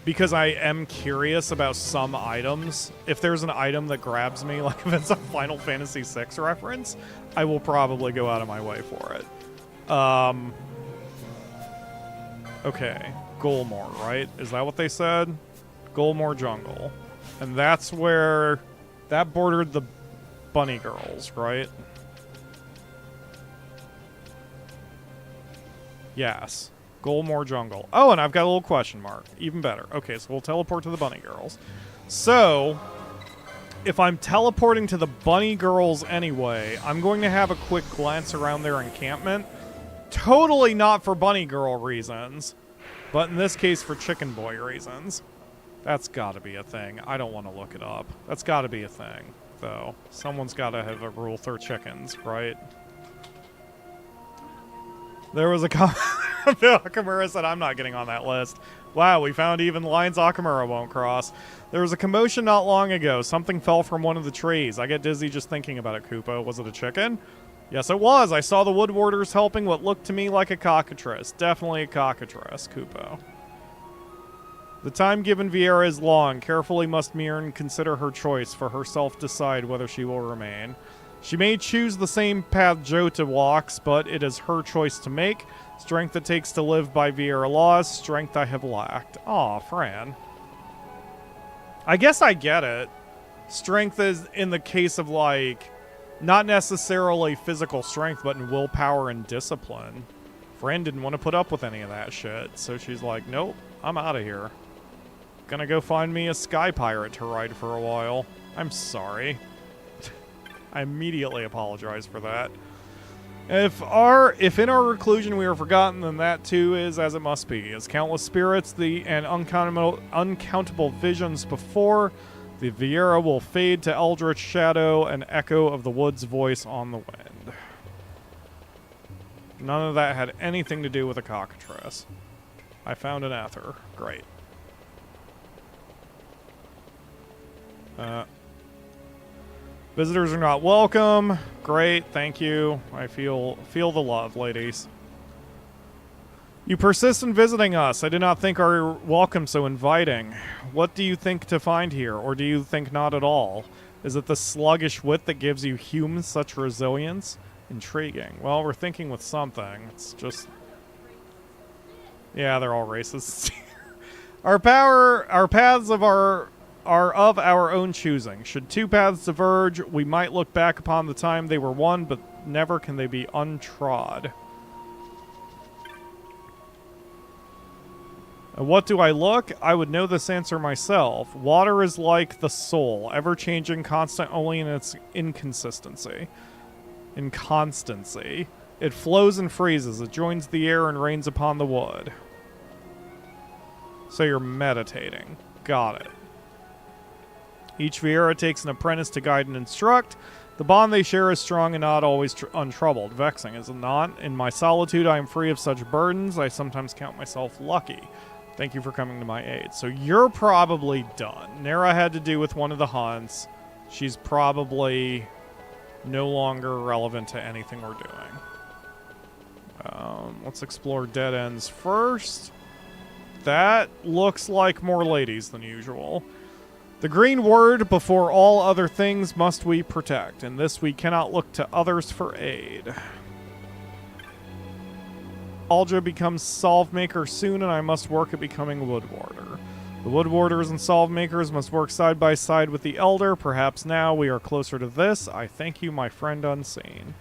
because I am curious about some items. If there's an item that grabs me, like if it's a Final Fantasy VI reference, I will probably go out of my way for it. Okay, Golmore, right? Is that what they said? Golmore Jungle. And that's where... that bordered the Bunny Girls, right? Yes. Golmore Jungle. Oh, and I've got a little question mark. Even better. Okay, so we'll teleport to the Bunny Girls. So, if I'm teleporting to the bunny girls anyway, I'm going to have a quick glance around their encampment. Totally not for bunny girl reasons, but in this case for chicken boy reasons. That's gotta be a thing. I don't want to look it up. That's gotta be a thing, though. Someone's gotta have a rule for chickens, right? There was a comment. Akamura said, I'm not getting on that list. Wow, we found even lines Akamura won't cross. There was a commotion not long ago. Something fell from one of the trees. I get dizzy just thinking about it, Koopa. Was it a chicken? Yes, it was. I saw the wood warders helping what looked to me like a cockatrice. Definitely a cockatrice, Koopa. The time given Viera is long. Carefully must Mirren consider her choice, for herself decide whether she will remain. She may choose the same path Jota walks, but it is her choice to make. Strength it takes to live by Viera laws, strength I have lacked. Aw, Fran. I guess I get it. Strength is in the case of, like, not necessarily physical strength, but in willpower and discipline. Fran didn't want to put up with any of that shit, so she's like, nope, I'm out of here. Gonna go find me a sky pirate to ride for a while. I'm sorry. I immediately apologize for that. If in our reclusion we are forgotten, then that too is as it must be. As countless spirits and uncountable visions before, the Viera will fade to eldritch shadow, an echo of the wood's voice on the wind. None of that had anything to do with a cockatrice. I found an ether. Great. Visitors are not welcome. Great, thank you. I feel the love, ladies. You persist in visiting us. I do not think our welcome so inviting. What do you think to find here, or do you think not at all? Is it the sluggish wit that gives you humans such resilience? Intriguing. Well, we're thinking with something. It's just... yeah, they're all racists. Our paths are of our own choosing. Should two paths diverge, we might look back upon the time they were one, but never can they be untrod. What do I look? I would know this answer myself. Water is like the soul, ever-changing, constant only in its inconstancy. It flows and freezes. It joins the air and rains upon the wood. So you're meditating. Got it. Each Viera takes an apprentice to guide and instruct. The bond they share is strong and not always untroubled. Vexing, is it not? In my solitude, I am free of such burdens. I sometimes count myself lucky. Thank you for coming to my aid. So you're probably done. Nera had to do with one of the hunts. She's probably no longer relevant to anything we're doing. Let's explore dead ends first. That looks like more ladies than usual. The green word, before all other things, must we protect. In this we cannot look to others for aid. Alja becomes Solve Maker soon, and I must work at becoming Wood Warder. The Wood Warders and Solve Makers must work side by side with the Elder. Perhaps now we are closer to this. I thank you, my friend unseen.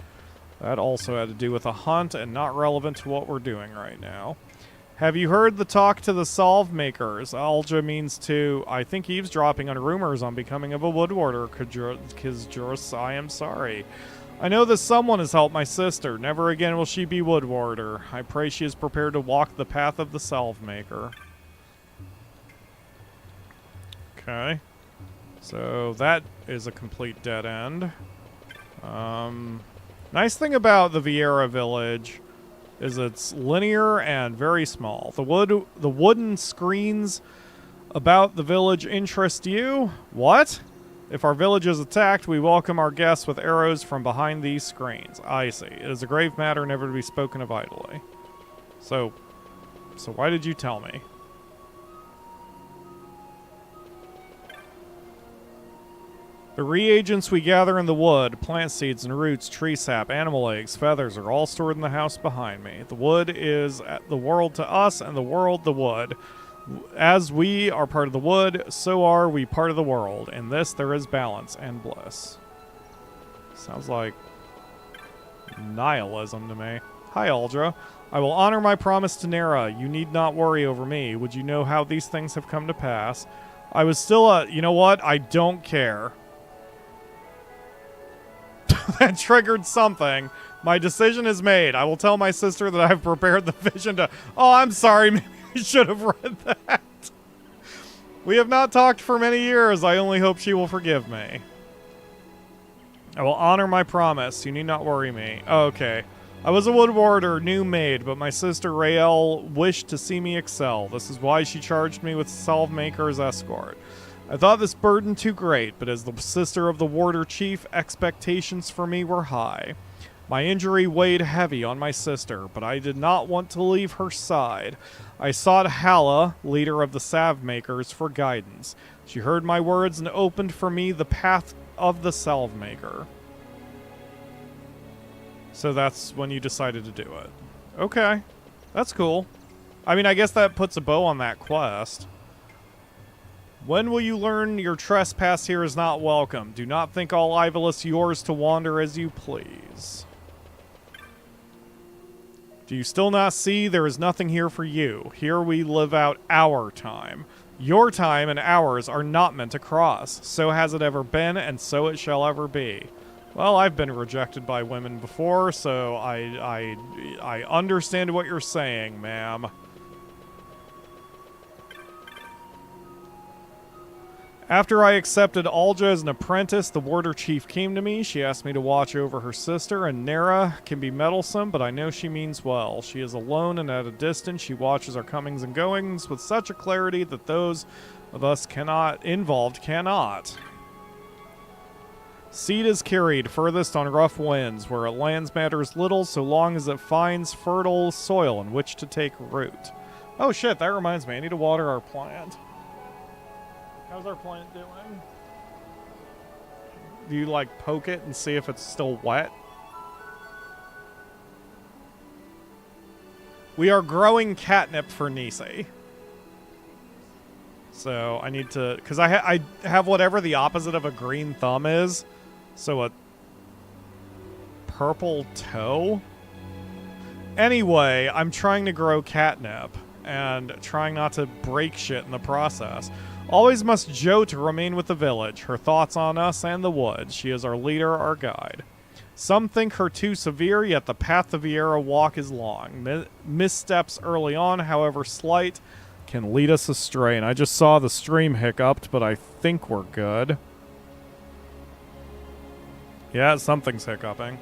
That also had to do with a hunt and not relevant to what we're doing right now. Have you heard the talk to the Solve Makers? Alja means to, I think, eavesdropping on rumors on becoming of a Wood Warder. Kizjurus, I am sorry. I know that someone has helped my sister. Never again will she be Wood Warder. I pray she is prepared to walk the path of the Solve Maker. Okay. So that is a complete dead end. Nice thing about the Viera village is it's linear and very small. The wooden screens about the village interest you? What? If our village is attacked, we welcome our guests with arrows from behind these screens. I see. It is a grave matter never to be spoken of idly. So why did you tell me? The reagents we gather in the wood, plant seeds and roots, tree sap, animal eggs, feathers, are all stored in the house behind me. The wood is the world to us, and the world the wood. As we are part of the wood, so are we part of the world. In this there is balance and bliss. Sounds like nihilism to me. Hi, Aldra. I will honor my promise to Nera. You need not worry over me. Would you know how these things have come to pass? I was still you know what? I don't care. that triggered something. My decision is made. I will tell my sister that I've prepared the vision to... Oh, I'm sorry. Maybe I should have read that. We have not talked for many years. I only hope she will forgive me. I will honor my promise. You need not worry me. Okay. I was a woodwarder, new maid, but my sister Rael wished to see me excel. This is why she charged me with salve maker's escort. I thought this burden too great, but as the sister of the warder chief, expectations for me were high. My injury weighed heavy on my sister, but I did not want to leave her side. I sought Hala, leader of the salve makers, for guidance. She heard my words and opened for me the path of the salve maker. So that's when you decided to do it. Okay. That's cool. I mean, I guess that puts a bow on that quest. When will you learn your trespass here is not welcome? Do not think all Ivalus yours to wander as you please. Do you still not see there is nothing here for you? Here we live out our time. Your time and ours are not meant to cross. So has it ever been, and so it shall ever be. Well, I've been rejected by women before, so I understand what you're saying, ma'am. After I accepted Alja as an apprentice, the warder chief came to me. She asked me to watch over her sister, and Nera can be meddlesome, but I know she means well. She is alone and at a distance. She watches our comings and goings with such a clarity that those of us involved cannot. Seed is carried furthest on rough winds, where it lands matters little so long as it finds fertile soil in which to take root. Oh shit, that reminds me, I need to water our plant. How's our plant doing? Do you, like, poke it and see if it's still wet? We are growing catnip for Nisi. So, I need to... Because I have whatever the opposite of a green thumb is. So, a purple toe? Anyway, I'm trying to grow catnip. And trying not to break shit in the process. Always must Jot remain with the village, her thoughts on us and the woods. She is our leader, our guide. Some think her too severe, yet the path the Viera walk is long. Missteps early on, however slight, can lead us astray. And I just saw the stream hiccuped, but I think we're good. Yeah, something's hiccuping.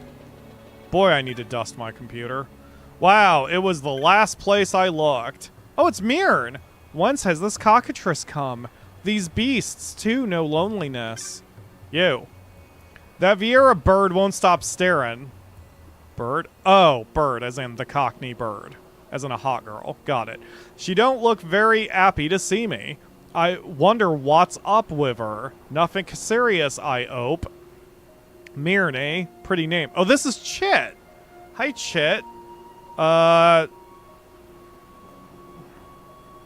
Boy, I need to dust my computer. Wow, it was the last place I looked. Oh, it's Mirn! Whence has this Cockatrice come? These beasts, too, know loneliness. You. That Viera bird won't stop staring. Bird? Oh, bird, as in the Cockney bird. As in a hot girl. Got it. She don't look very happy to see me. I wonder what's up with her. Nothing serious, I hope. Mirn, eh? Pretty name. Oh, this is Chit. Hi, Chit.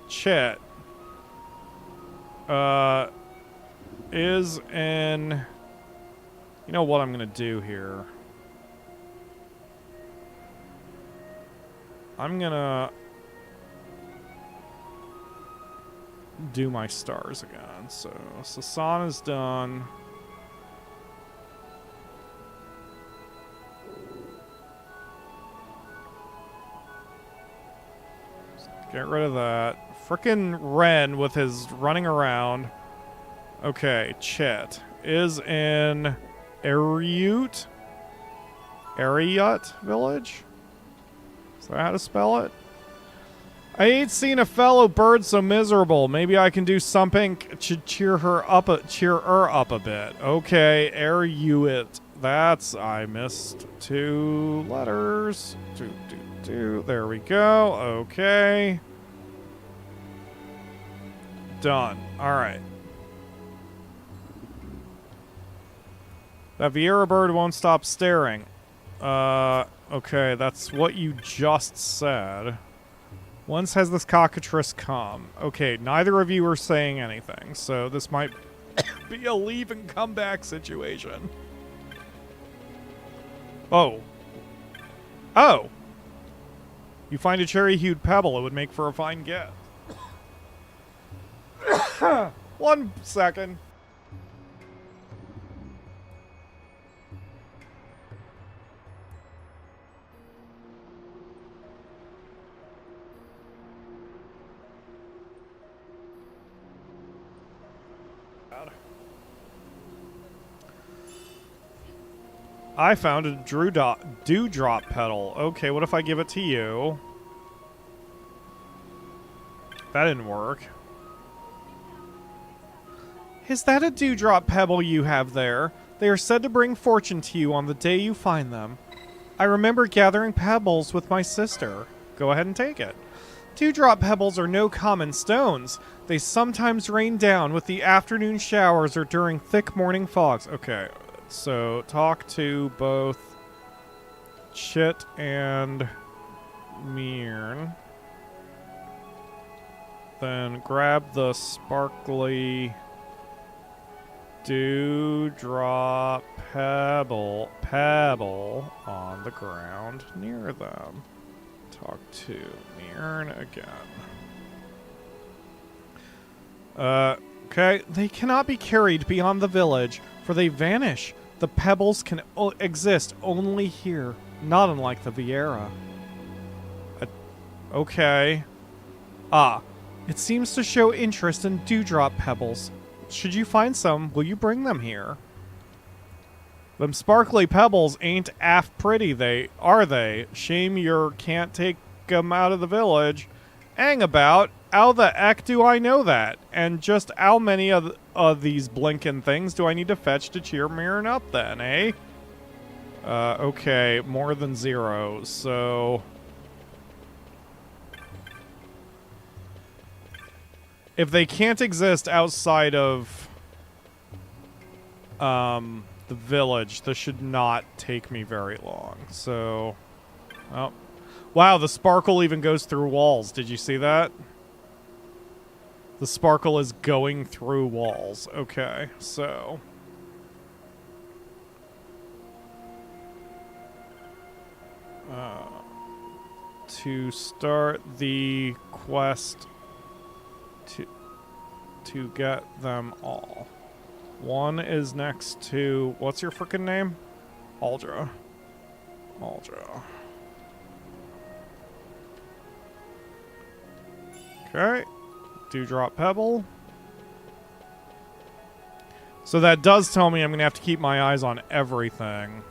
Chit. Is in... You know what I'm gonna do here? I'm gonna... do my stars again. So, Sasana's done. Get rid of that. Frickin' Ren with his running around. Okay, Chit is in Eruyt? Eruyt village? Is that how to spell it? I ain't seen a fellow bird so miserable. Maybe I can do something to cheer her up a bit. Okay, Eruyt. That's... I missed 2 letters. There we go. Okay. Done. Alright. That Viera bird won't stop staring. Okay, that's what you just said. Whence has this Cockatrice come? Okay, neither of you are saying anything, so this might be a leave and come back situation. Oh. Oh! You find a cherry-hued pebble, it would make for a fine gift. 1 second. bad. I found a dewdrop petal. Okay, what if I give it to you? That didn't work. Is that a dewdrop pebble you have there? They are said to bring fortune to you on the day you find them. I remember gathering pebbles with my sister. Go ahead and take it. Dewdrop pebbles are no common stones. They sometimes rain down with the afternoon showers or during thick morning fogs. Okay, so talk to both Chit and Mirn. Then grab the sparkly dewdrop pebble on the ground near them. Talk to Mirn again. Okay. They cannot be carried beyond the village, for they vanish. The pebbles can exist only here, not unlike the Vieira. Okay. It seems to show interest in dewdrop pebbles. Should you find some, will you bring them here? Them sparkly pebbles ain't aft pretty, are they? Shame you can't take them out of the village. Hang about, how the heck do I know that? And just how many of these blinking things do I need to fetch to cheer Mirren up then, eh? Okay, more than 0, so... If they can't exist outside of the village, this should not take me very long. So, oh. Wow, the sparkle even goes through walls. Did you see that? The sparkle is going through walls. Okay, so... to start the quest... to get them all. One is next to... What's your frickin' name? Aldra. Okay. Dewdrop Pebble. So that does tell me I'm going to have to keep my eyes on everything.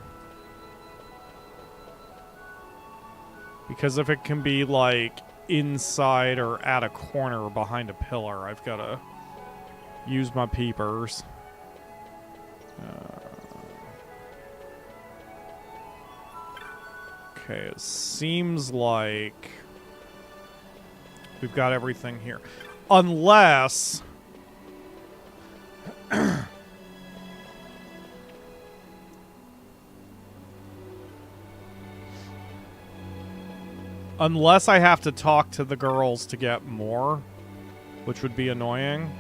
Because if it can be, like, inside or at a corner behind a pillar, I've got to use my peepers. Okay, it seems like we've got everything here. Unless... Unless I have to talk to the girls to get more, which would be annoying.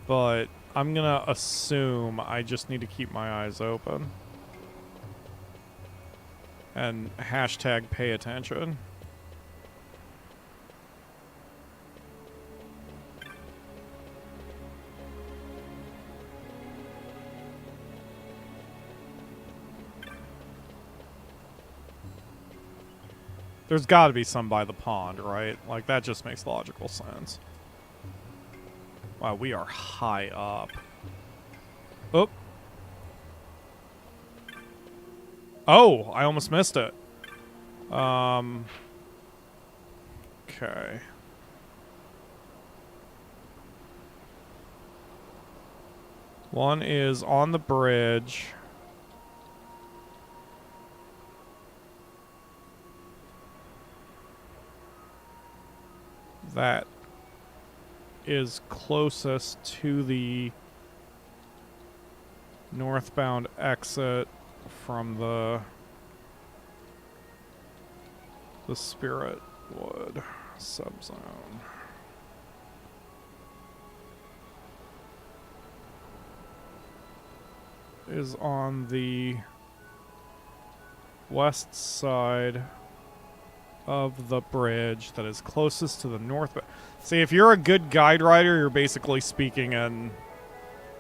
But I'm gonna assume I just need to keep my eyes open. And hashtag pay attention. There's got to be some by the pond, right? Like, that just makes logical sense. Wow, we are high up. Oop. Oh, I almost missed it. Okay. One is on the bridge. That is closest to the northbound exit from the Spirit Wood subzone. Is on the west side of the bridge that is closest to the north. See, if you're a good guide writer, you're basically speaking in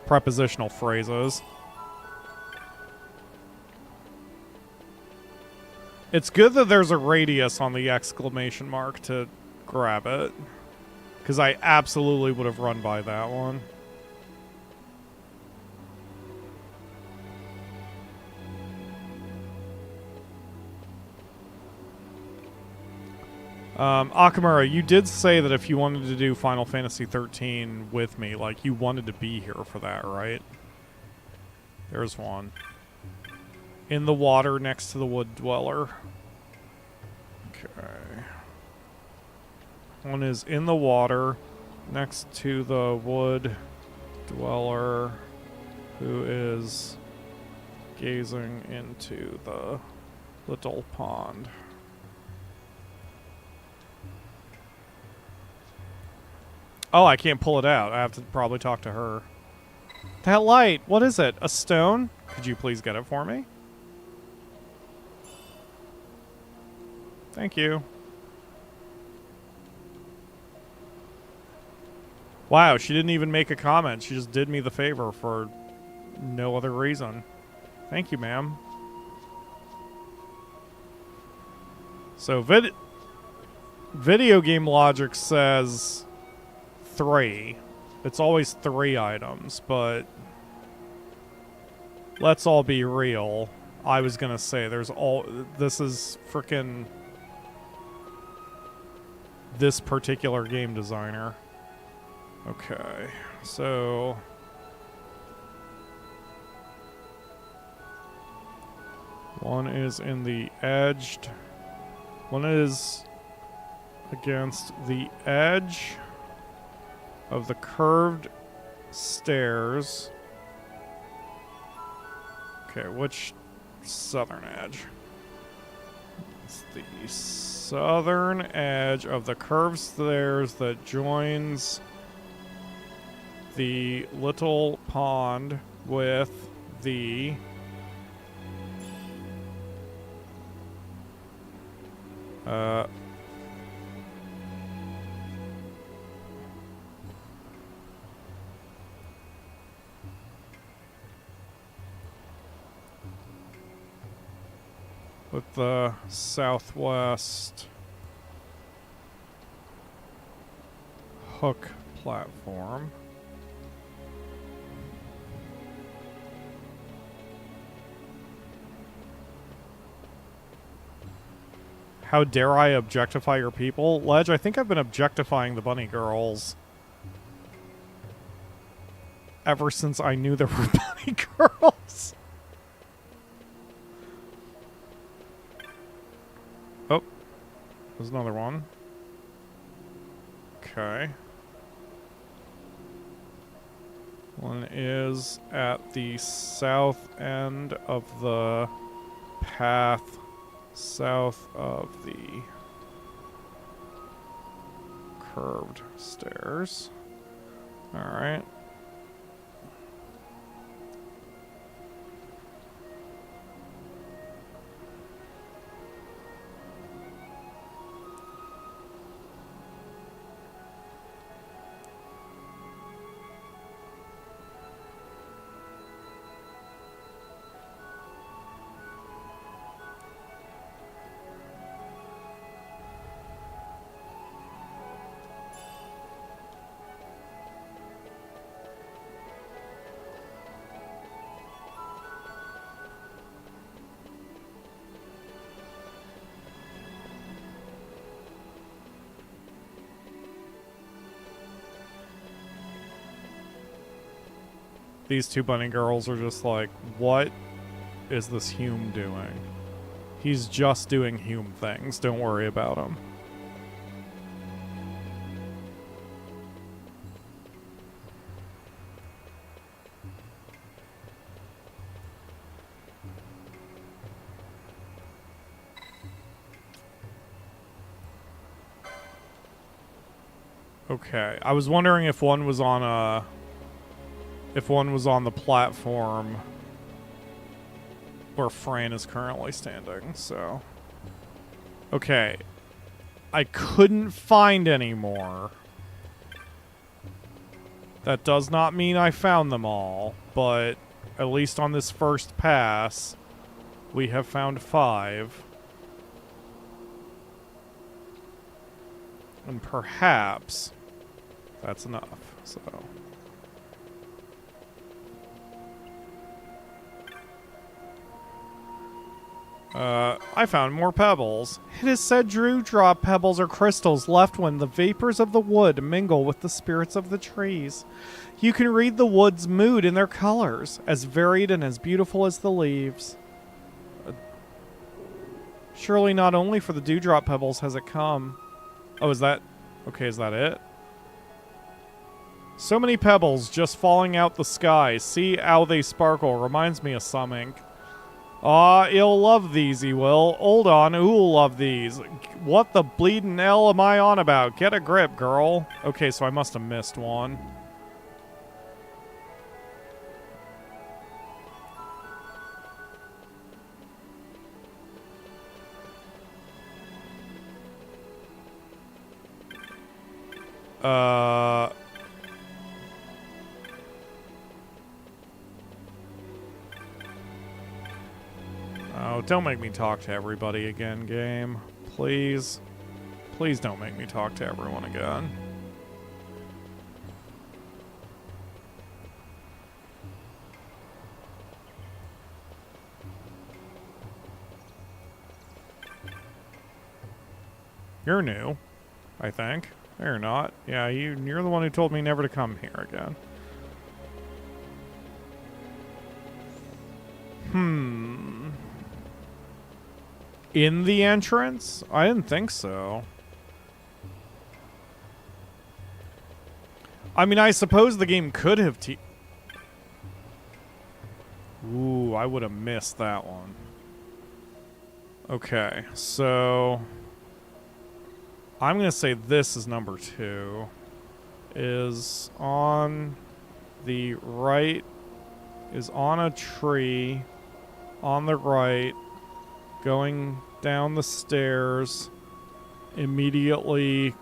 prepositional phrases. It's good that there's a radius on the exclamation mark to grab it. Because I absolutely would have run by that one. Akamura, you did say that if you wanted to do Final Fantasy XIII with me, like, you wanted to be here for that, right? There's one. In the water next to the wood dweller. Okay. One is in the water next to the wood dweller who is gazing into the little pond. Oh, I can't pull it out. I have to probably talk to her. That light, what is it? A stone? Could you please get it for me? Thank you. Wow, she didn't even make a comment. She just did me the favor for no other reason. Thank you, ma'am. So, video game logic says 3. It's always 3 items, but let's all be real. I was gonna say this is frickin' this particular game designer. Okay, so one is in the edged. One is against the edge of the curved stairs. Okay, which southern edge? It's the southern edge of the curved stairs that joins the little pond with the with the southwest hook platform. How dare I objectify your people? Ledge, I think I've been objectifying the bunny girls ever since I knew there were bunny girls. Oh, there's another one. Okay. One is at the south end of the path, south of the curved stairs. All right. These two bunny girls are just like, what is this Hume doing? He's just doing Hume things. Don't worry about him. Okay, I was wondering if one was on a... if one was on the platform where Fran is currently standing, so... Okay. I couldn't find any more. That does not mean I found them all, but at least on this first pass, we have found 5. And perhaps That's enough, so... I found more pebbles. It is said dewdrop pebbles are crystals left when the vapors of the wood mingle with the spirits of the trees. You can read the wood's mood in their colors, as varied and as beautiful as the leaves. Surely not only for the dewdrop pebbles has it come. Oh, is that... Okay, is that it? So many pebbles just falling out the sky. See how they sparkle. Reminds me of some ink. Aw, you'll love these, he will. Hold on, who'll love these? What the bleeding hell am I on about? Get a grip, girl. Okay, so I must have missed one. Oh, don't make me talk to everybody again, game. Please. Please don't make me talk to everyone again. You're new, I think. No, you're not. Yeah, you're the one who told me never to come here again. In the entrance? I didn't think so. I mean, I suppose the game could have Ooh, I would have missed that one. Okay, so... I'm going to say this is number 2. Is on the right... Is on a tree. On the right. Going down the stairs. Immediately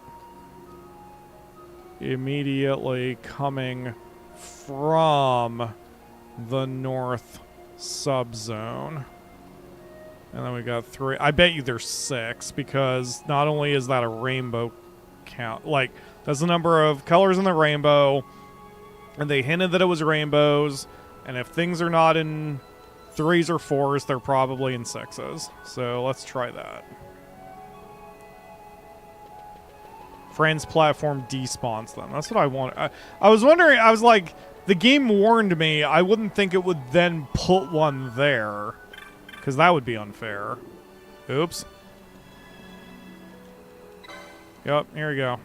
coming from the north subzone. And then we got 3. I bet you there's 6, because not only is that a rainbow count, like, that's the number of colors in the rainbow, and they hinted that it was rainbows, and if things are not in 3s or 4s, they're probably in 6s. So let's try that. Friends platform despawns them. That's what I want. I was wondering, I was like, the game warned me I wouldn't think it would then put one there. Because that would be unfair. Oops. Yep, here we go.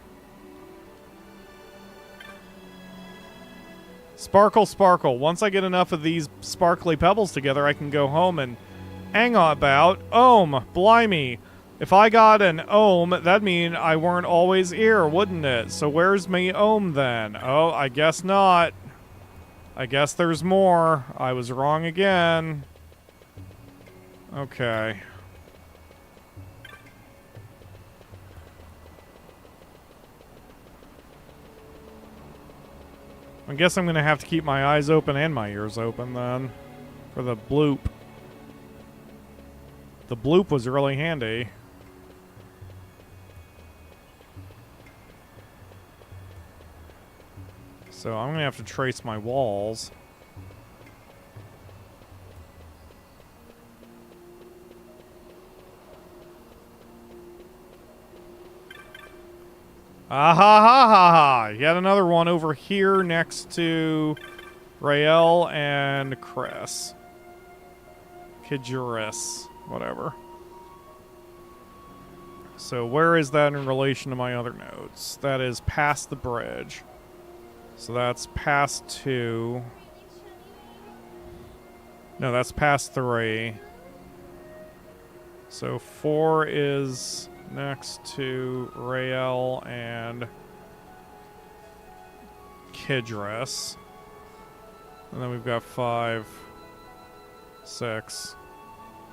Sparkle, sparkle. Once I get enough of these sparkly pebbles together, I can go home and hang on about. Ohm, blimey. If I got an ohm, that'd mean I weren't always here, wouldn't it? So where's me ohm then? Oh, I guess not. I guess there's more. I was wrong again. Okay. I guess I'm going to have to keep my eyes open and my ears open then. For the bloop. The bloop was really handy. So I'm going to have to trace my walls. Ah ha ha ha ha! Yet another one over here next to Rael and Chris. Kidjuris. Whatever. So where is that in relation to my other nodes? That is past the bridge. So that's past 2. No, that's past 3. So 4 is next to Rael and Kidris. And then we've got 5, 6,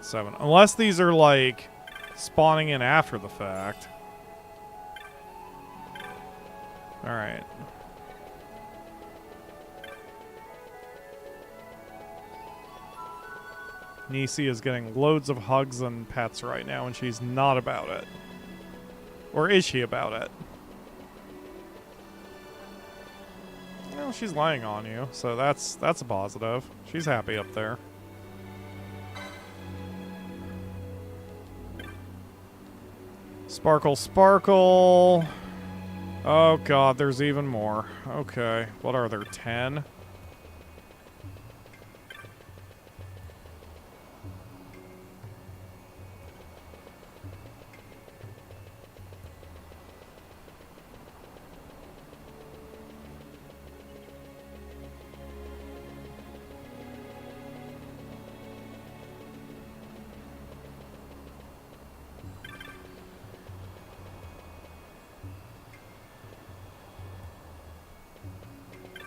7. Unless these are like spawning in after the fact. Alright. Nisi is getting loads of hugs and pets right now, and she's not about it. Or is she about it? Well, she's laying on you, so that's a positive. She's happy up there. Sparkle, sparkle. Oh god, there's even more. Okay, what are there, 10?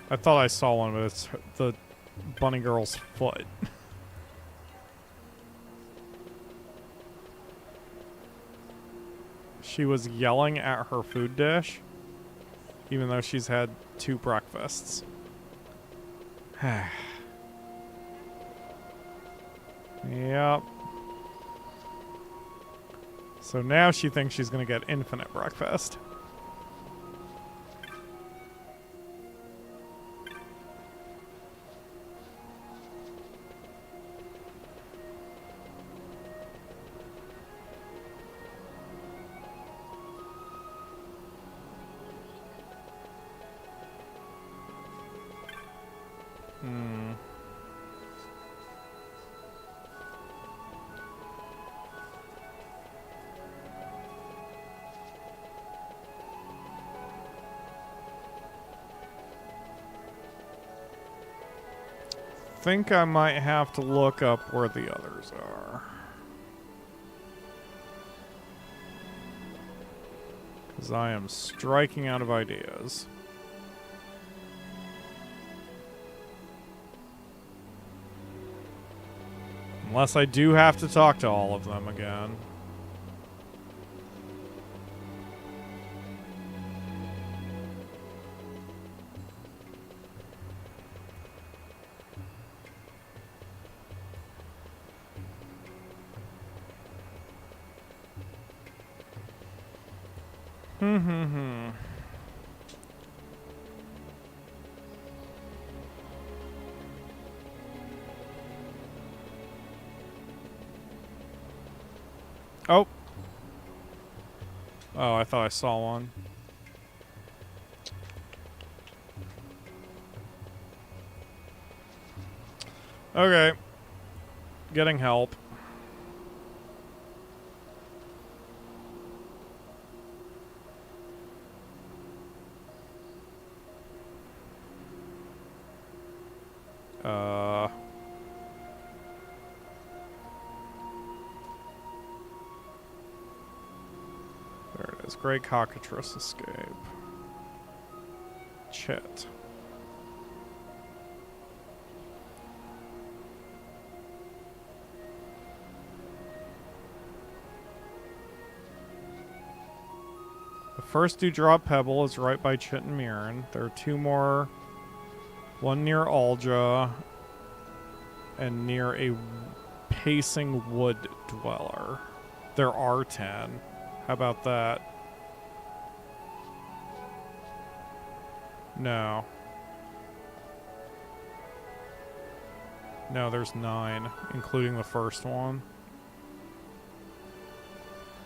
I thought I saw one, but it's the bunny girl's foot. She was yelling at her food dish, even though she's had 2 breakfasts. Yep. So now she thinks she's gonna get infinite breakfast. Think I might have to look up where the others are. Because I am striking out of ideas. Unless I do have to talk to all of them again. Oh. Oh, I thought I saw one. Okay. Getting help. There it is. Great Cockatrice escape. Chit. The first Dewdrop Pebble is right by Chit and Mirren. There are 2 more. One near Alja and near a pacing wood dweller. There are 10. How about that? No. No, there's 9, including the first one.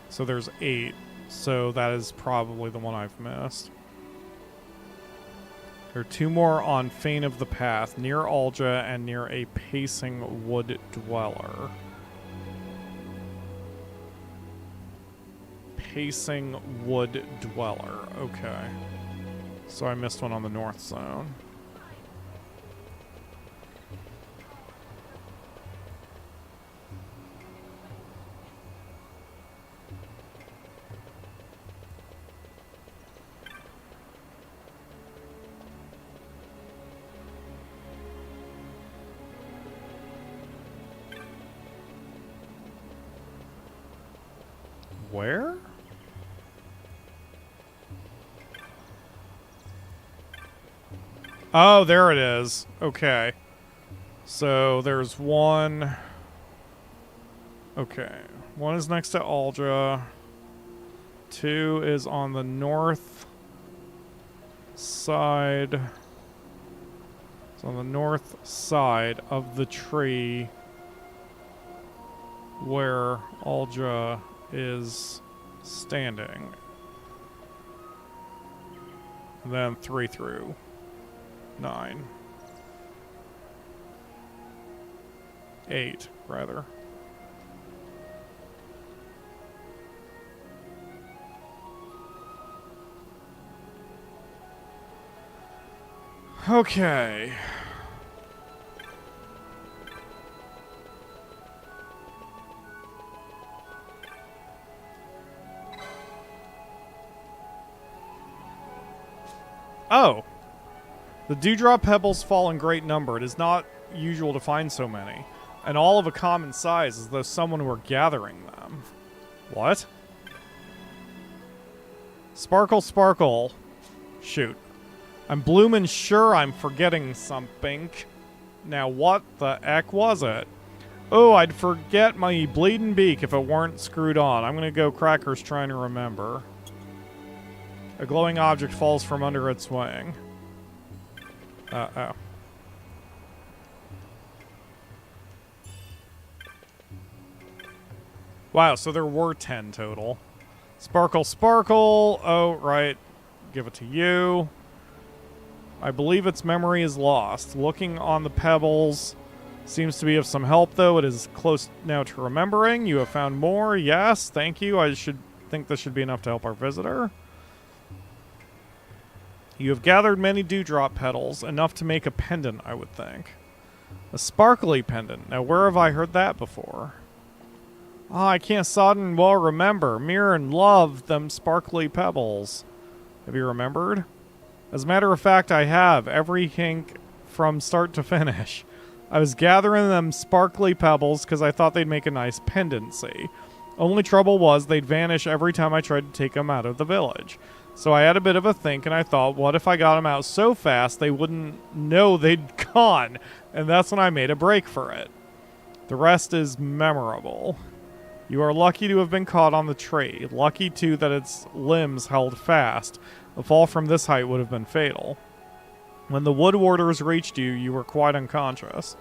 So there's 8. So that is probably the one I've missed. There are 2 more on Fane of the Path, near Alja and near a pacing wood dweller. Pacing wood dweller. Okay. So I missed one on the north zone. Where? Oh, there it is. Okay. So there's one. Okay. One is next to Alja. 2 is on the north side It's on the north side of the tree where Aldra is standing. And then 3 through 9. 8, rather. Okay. Oh. The dewdrop pebbles fall in great number. It is not usual to find so many, and all of a common size, as though someone were gathering them. What? Sparkle, sparkle. Shoot. I'm bloomin' sure I'm forgetting something. Now what the heck was it? Oh, I'd forget my bleeding beak if it weren't screwed on. I'm gonna go crackers trying to remember. A glowing object falls from under its wing. Uh-oh. Wow, so there were 10 total. Sparkle, sparkle. Oh, right. Give it to you. I believe its memory is lost. Looking on the pebbles seems to be of some help, though. It is close now to remembering. You have found more. Yes, thank you. I should think this should be enough to help our visitor. You have gathered many dewdrop petals, enough to make a pendant, I would think. A sparkly pendant. Now, where have I heard that before? Ah, I can't sodden well remember. Mirren loved them sparkly pebbles. Have you remembered? As a matter of fact, I have. Every hink from start to finish. I was gathering them sparkly pebbles because I thought they'd make a nice pendency. Only trouble was they'd vanish every time I tried to take them out of the village. So I had a bit of a think, and I thought, what if I got them out so fast they wouldn't know they'd gone? And that's when I made a break for it. The rest is memorable. You are lucky to have been caught on the tree. Lucky, too, that its limbs held fast. A fall from this height would have been fatal. When the wood warders reached you, you were quite unconscious.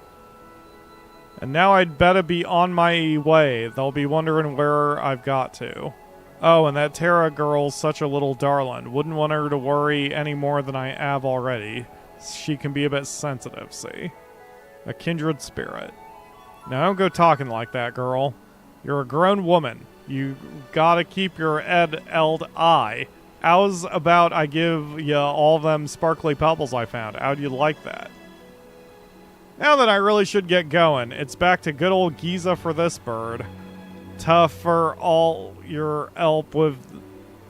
And now I'd better be on my way. They'll be wondering where I've got to. Oh, and that Terra girl's such a little darling. Wouldn't want her to worry any more than I have already. She can be a bit sensitive, see? A kindred spirit. Now don't go talking like that, girl. You're a grown woman. You gotta keep your head held high. How's about I give you all them sparkly pebbles I found? How'd you like that? Now that I really should get going, it's back to good old Giza for this bird. Tough for all your help with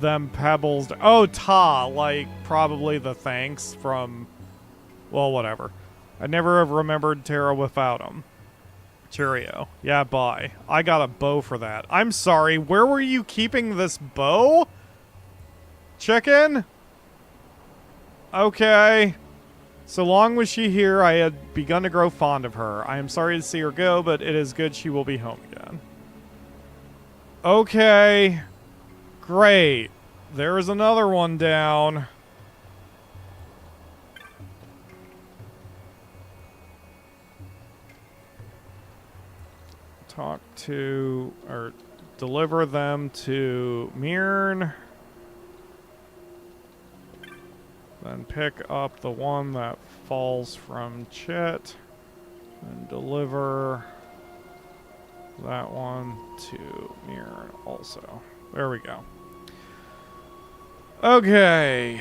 them pebbles. Oh, like probably the thanks from, well, whatever. I never have remembered Terra without him. Cheerio. Yeah, bye. I got a bow for that. I'm sorry, where were you keeping this bow? Chicken? Okay. So long was she here, I had begun to grow fond of her. I am sorry to see her go, but it is good she will be home again. Okay. Great. There is another one down. Talk to, or deliver them to Mirren. Then pick up the one that falls from Chit and deliver that one to Mirren also. There we go. Okay.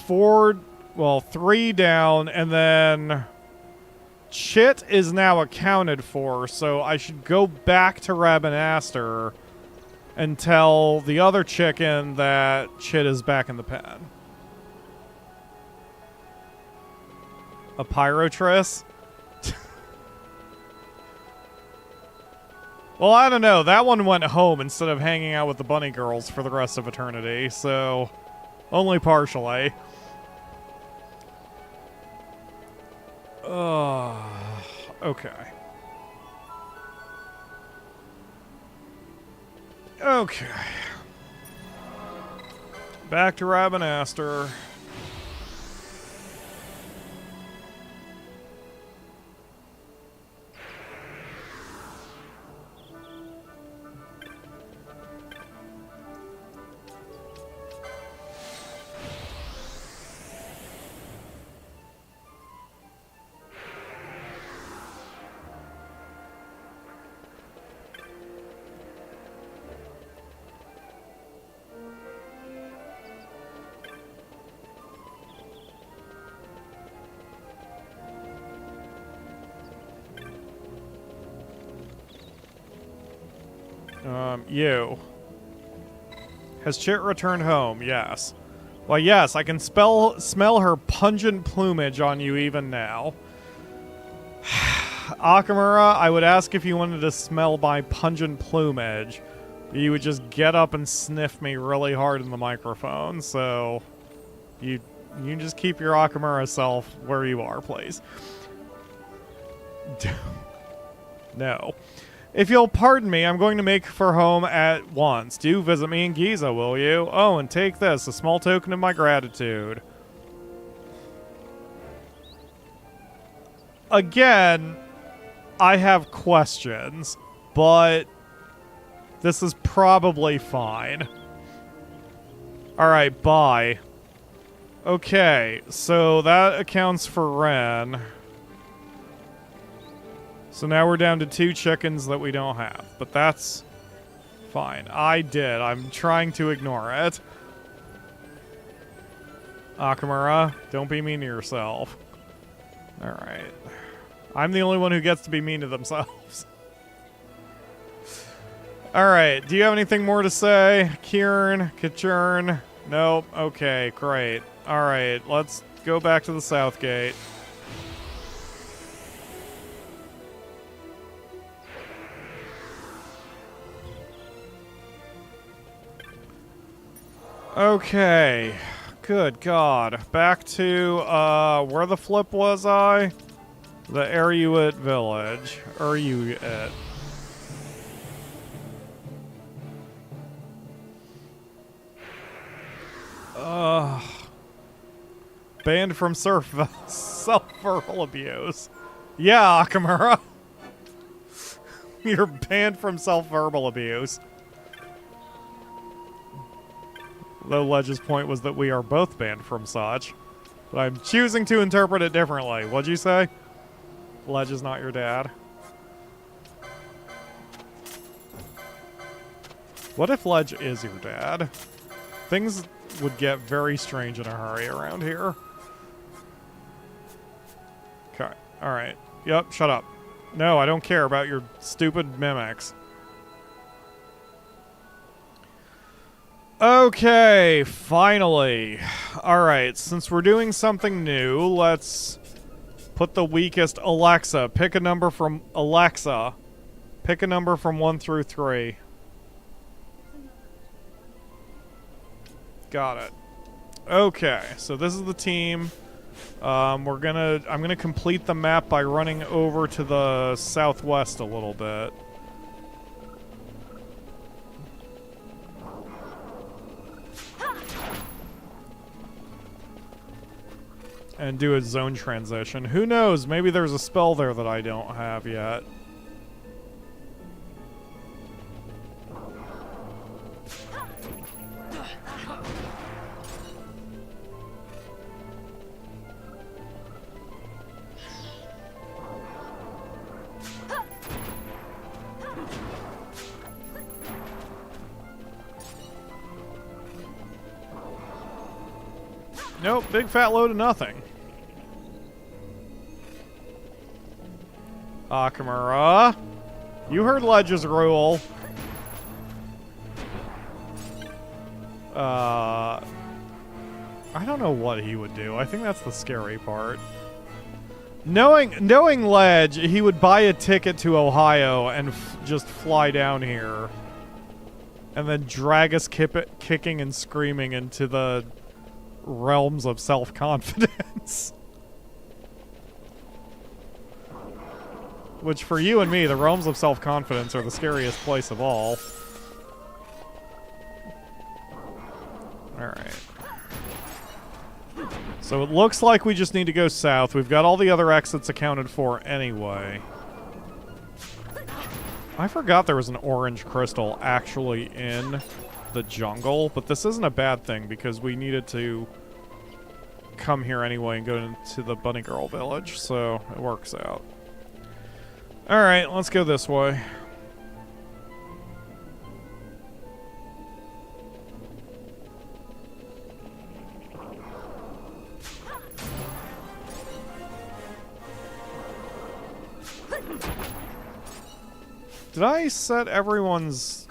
3 down, and then Chit is now accounted for, so I should go back to Rabanastre and tell the other chicken that Chit is back in the pen. A Pyrotrice? Well, I don't know. That one went home instead of hanging out with the bunny girls for the rest of eternity, so only partially. Okay. Okay. Back to Rabanastre. You. Has Chit returned home? Yes. Well, yes, I can smell her pungent plumage on you even now. Akamura, I would ask if you wanted to smell my pungent plumage. You would just get up and sniff me really hard in the microphone, so you just keep your Akamura self where you are, please. No. If you'll pardon me, I'm going to make for home at once. Do visit me in Giza, will you? Oh, and take this, a small token of my gratitude. Again, I have questions, but this is probably fine. Alright, bye. Okay, so that accounts for Ren. So now we're down to 2 chickens that we don't have, but that's fine. I'm trying to ignore it. Akamura, don't be mean to yourself. Alright. I'm the only one who gets to be mean to themselves. Alright, do you have anything more to say? Kieran? Kachurn? Nope. Okay, great. Alright, let's go back to the south gate. Okay. Good God. Back to, where the flip was I? The Eruyt village. Eruyt. Banned from self-verbal abuse. Yeah, Akamura. You're banned from self-verbal abuse. Though Ledge's point was that we are both banned from such. But I'm choosing to interpret it differently. What'd you say? Ledge is not your dad. What if Ledge is your dad? Things would get very strange in a hurry around here. Okay. Alright. Yep, shut up. No, I don't care about your stupid mimics. Okay, finally. Alright, since we're doing something new, let's put the weakest Alexa. Pick a number from Alexa. Pick a number from 1 through 3. Got it. Okay, so this is the team. I'm gonna complete the map by running over to the southwest a little bit. And do a zone transition. Who knows? Maybe there's a spell there that I don't have yet. Nope, big fat load of nothing. Akamura. You heard Ledge's rule. I don't know what he would do. I think that's the scary part. Knowing Ledge, he would buy a ticket to Ohio and just fly down here. And then drag us kicking and screaming into the realms of self-confidence. Which, for you and me, the realms of self-confidence are the scariest place of all. Alright. So it looks like we just need to go south. We've got all the other exits accounted for anyway. I forgot there was an orange crystal actually in the jungle, but this isn't a bad thing because we needed to come here anyway and go into the bunny girl village, so it works out. Alright, let's go this way. Did I set everyone's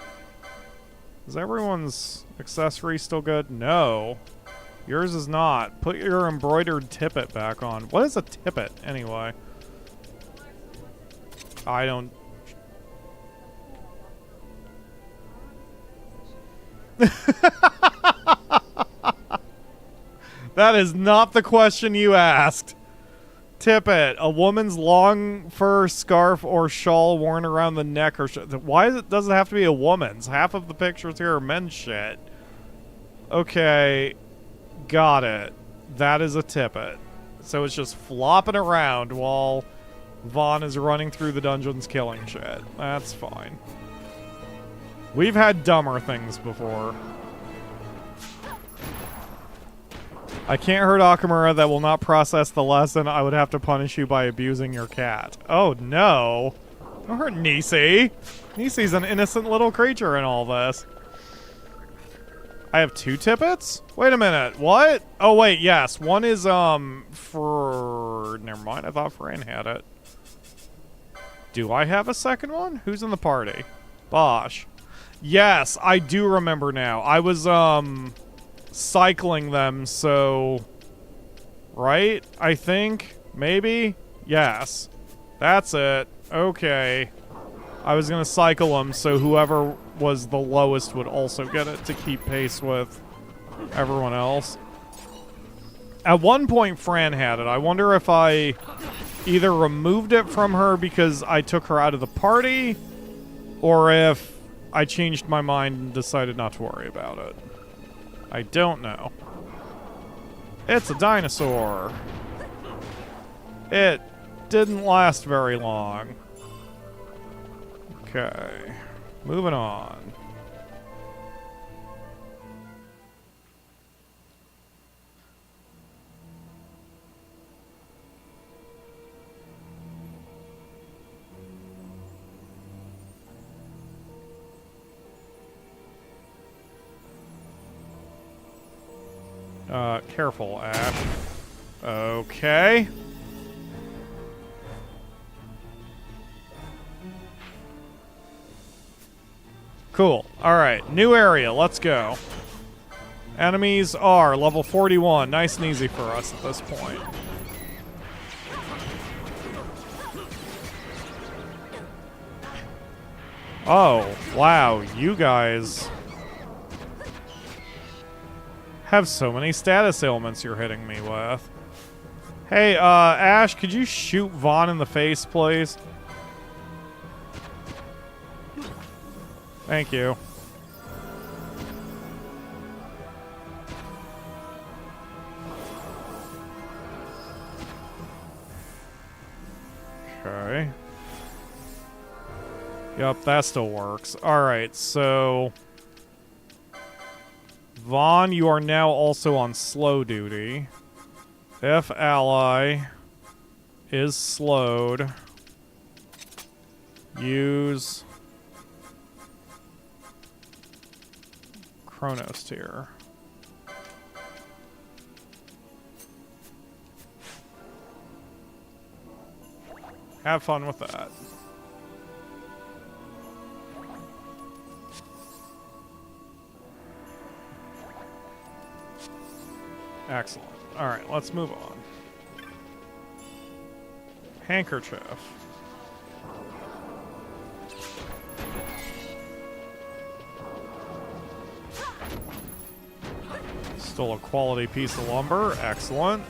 Is everyone's accessory still good? No. Yours is not. Put your embroidered tippet back on. What is a tippet, anyway? I don't... That is not the question you asked. Tippet, a woman's long fur scarf or shawl worn around the neck or why does it have to be a woman's? Half of the pictures here are men's shit. Okay, got it. That is a tippet. So it's just flopping around while Phon is running through the dungeons killing shit. That's fine. We've had dumber things before. I can't hurt Akamura. That will not process the lesson. I would have to punish you by abusing your cat. Oh, no. Don't hurt Nisi. Nisi's an innocent little creature in all this. I have 2 tippets? Wait a minute. What? Oh, wait, yes. One is, for... Never mind. I thought Fran had it. Do I have a second one? Who's in the party? Bosh. Yes, I do remember now. I was, cycling them, so... Right? I think? Maybe? Yes. That's it. Okay. I was gonna cycle them, so whoever was the lowest would also get it to keep pace with everyone else. At one point, Fran had it. I wonder if I either removed it from her because I took her out of the party, or if I changed my mind and decided not to worry about it. I don't know. It's a dinosaur. It didn't last very long. Okay. Moving on. Careful, Ash. Okay. Cool. Alright, new area. Let's go. Enemies are level 41. Nice and easy for us at this point. Oh, wow. You guys have so many status ailments you're hitting me with. Hey, Ash, could you shoot Phon in the face, please? Thank you. Okay. Yup, that still works. Alright, so... Phon, you are now also on slow duty. If ally is slowed, use Chronos tier. Have fun with that. Excellent. Alright, let's move on. Handkerchief. Still a quality piece of lumber. Excellent.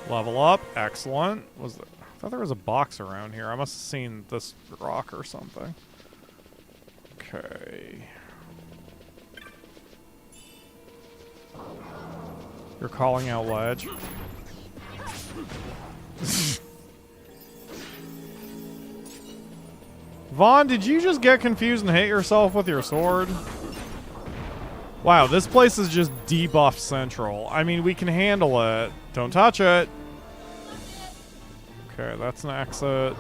Level up. Excellent. I thought there was a box around here. I must have seen this rock or something. Okay. You're calling out ledge. Phon, did you just get confused and hit yourself with your sword? Wow, this place is just debuff central. I mean, we can handle it. Don't touch it. Okay, that's an exit.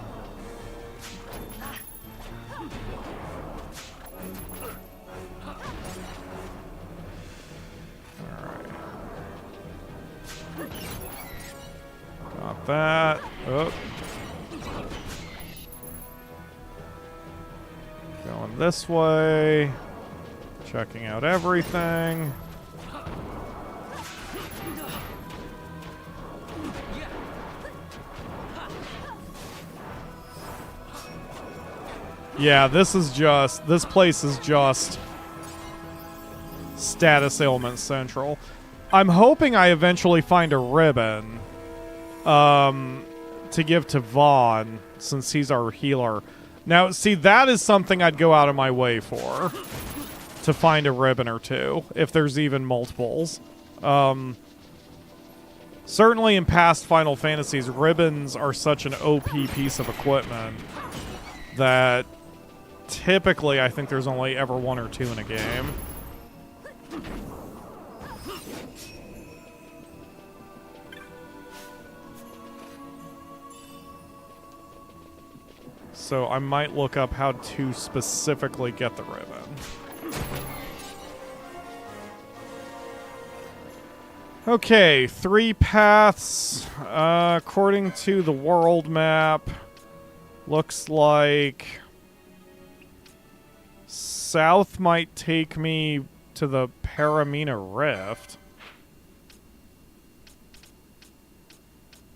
Got that. Oh. Going this way. Checking out everything. Yeah, this place is just status ailment central. I'm hoping I eventually find a ribbon to give to Phon, since he's our healer. Now, see, that is something I'd go out of my way for, to find a ribbon or two, if there's even multiples. Certainly in past Final Fantasies, ribbons are such an OP piece of equipment that typically I think there's only ever one or two in a game. So I might look up how to specifically get the ribbon. Okay, 3 paths. According to the world map, looks like south might take me to the Paramina Rift.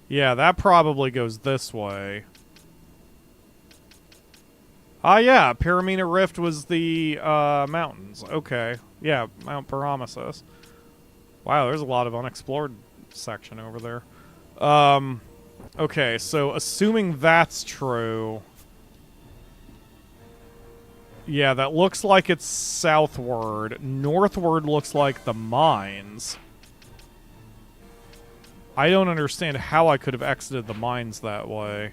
Yeah, that probably goes this way. Ah, yeah, Paramina Rift was the mountains. Okay. Yeah, Mount Paramasus. Wow, there's a lot of unexplored section over there. Okay, so assuming that's true... Yeah, that looks like it's southward. Northward looks like the mines. I don't understand how I could have exited the mines that way.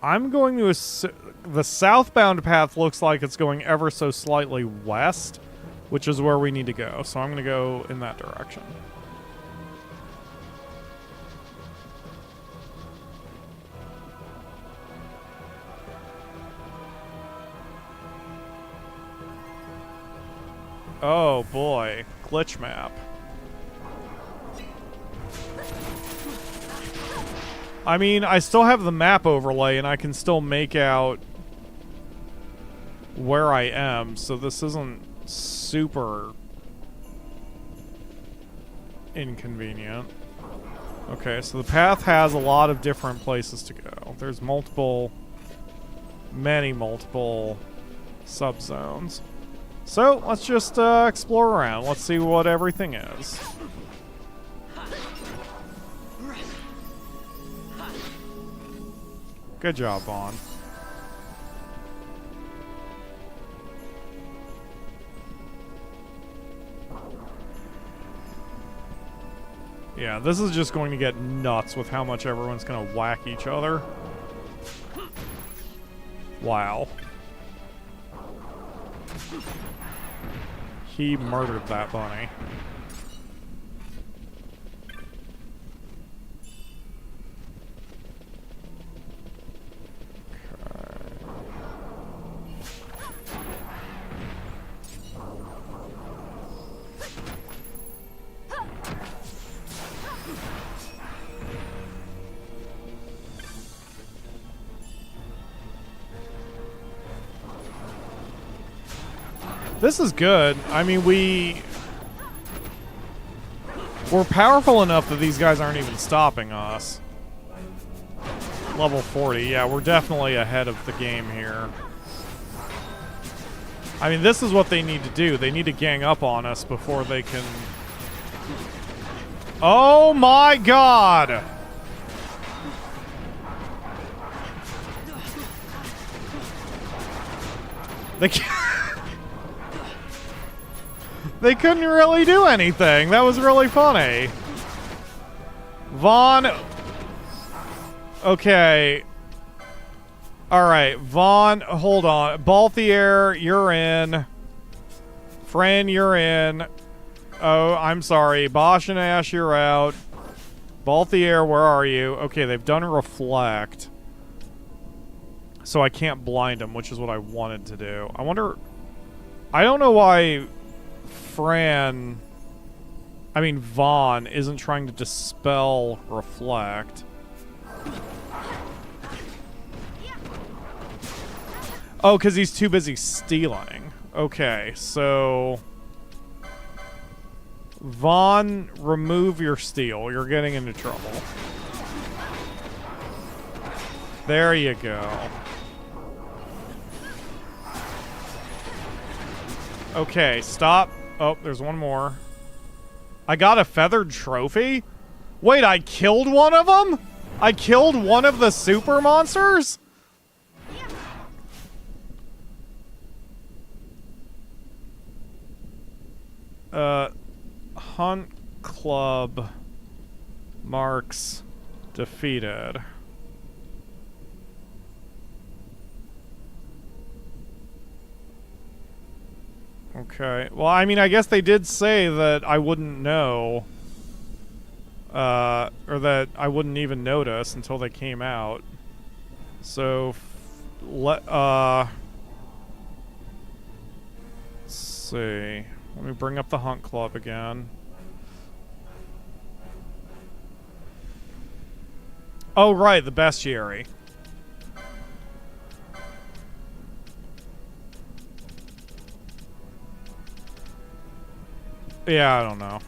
I'm going to assume the southbound path looks like it's going ever so slightly west, which is where we need to go. So I'm going to go in that direction. Oh boy, glitch map. I mean, I still have the map overlay and I can still make out where I am, so this isn't super inconvenient. Okay, so the path has a lot of different places to go. There's multiple, many multiple subzones. So, let's just explore around. Let's see what everything is. Good job, Phon. Yeah, this is just going to get nuts with how much everyone's going to whack each other. Wow. He murdered that bunny. This is good. I mean, we're powerful enough that these guys aren't even stopping us. Level 40. Yeah, we're definitely ahead of the game here. I mean, this is what they need to do. They need to gang up on us before they can... Oh my god! They can't... They couldn't really do anything. That was really funny. Phon... Okay. Alright, Phon, hold on. Balthier, you're in. Fran, you're in. Oh, I'm sorry. Bosch and Ash, you're out. Balthier, where are you? Okay, they've done Reflect. So I can't blind them, which is what I wanted to do. I wonder... I don't know why... Fran... I mean, Phon isn't trying to dispel Reflect. Oh, because he's too busy stealing. Okay, so... Phon, remove your steal. You're getting into trouble. There you go. Okay, stop. Oh, there's one more. I got a feathered trophy? Wait, I killed one of them? I killed one of the super monsters? Hunt Club marks defeated. Okay. Well, I mean, I guess they did say that I wouldn't know. Or that I wouldn't even notice until they came out. So, let's see. Let me bring up the Hunt Club again. Oh, right, the bestiary. Yeah, I don't know.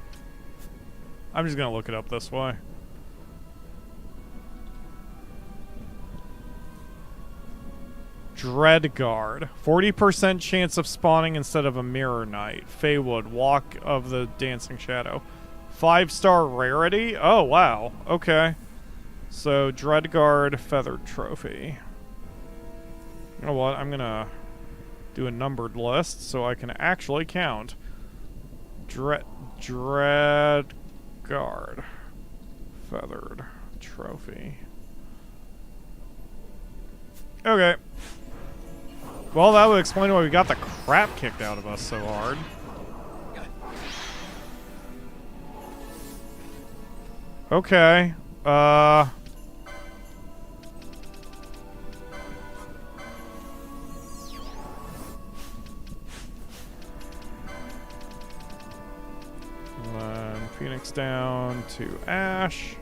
I'm just gonna look it up this way. Dreadguard. 40% chance of spawning instead of a Mirror Knight. Feywood. Walk of the Dancing Shadow. 5-star rarity? Oh, wow. Okay. So, Dreadguard Feathered Trophy. You know what? I'm gonna do a numbered list so I can actually count. Dreadguard Feathered Trophy. Okay. Well, that would explain why we got the crap kicked out of us so hard. Okay. And then Phoenix down to Ash.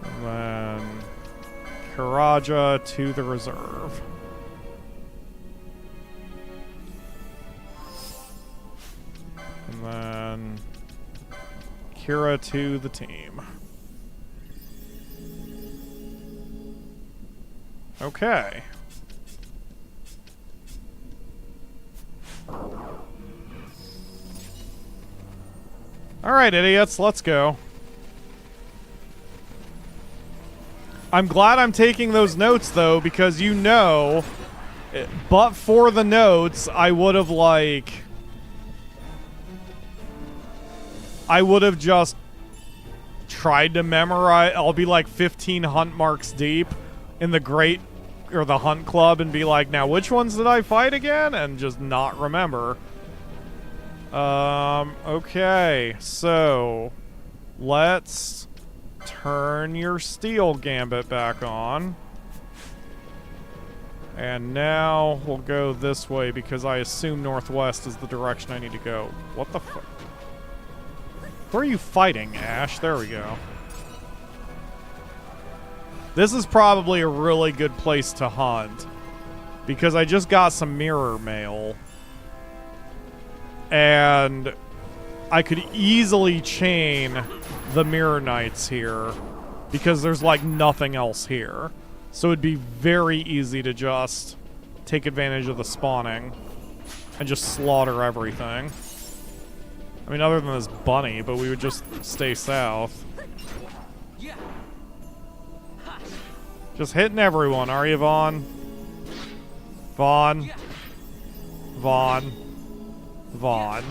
And then Karaja to the reserve. And then Kira to the team. Okay. Alright, idiots, let's go. I'm glad I'm taking those notes, though, because you know, but for the notes, I would have, like... I would have just tried to memorize... I'll be, like, 15 hunt marks deep in the Great... or the Hunt Club and be like, now, which ones did I fight again? And just not remember. Okay, so... let's... turn your steel gambit back on. And now we'll go this way because I assume northwest is the direction I need to go. What the fuck? Where are you fighting, Ash? There we go. This is probably a really good place to hunt because I just got some mirror mail. And I could easily chain the Mirror Knights here because there's like nothing else here. So it'd be very easy to just take advantage of the spawning and just slaughter everything. I mean, other than this bunny, but we would just stay south. Just hitting everyone, are you, Phon? Phon. Phon. Phon.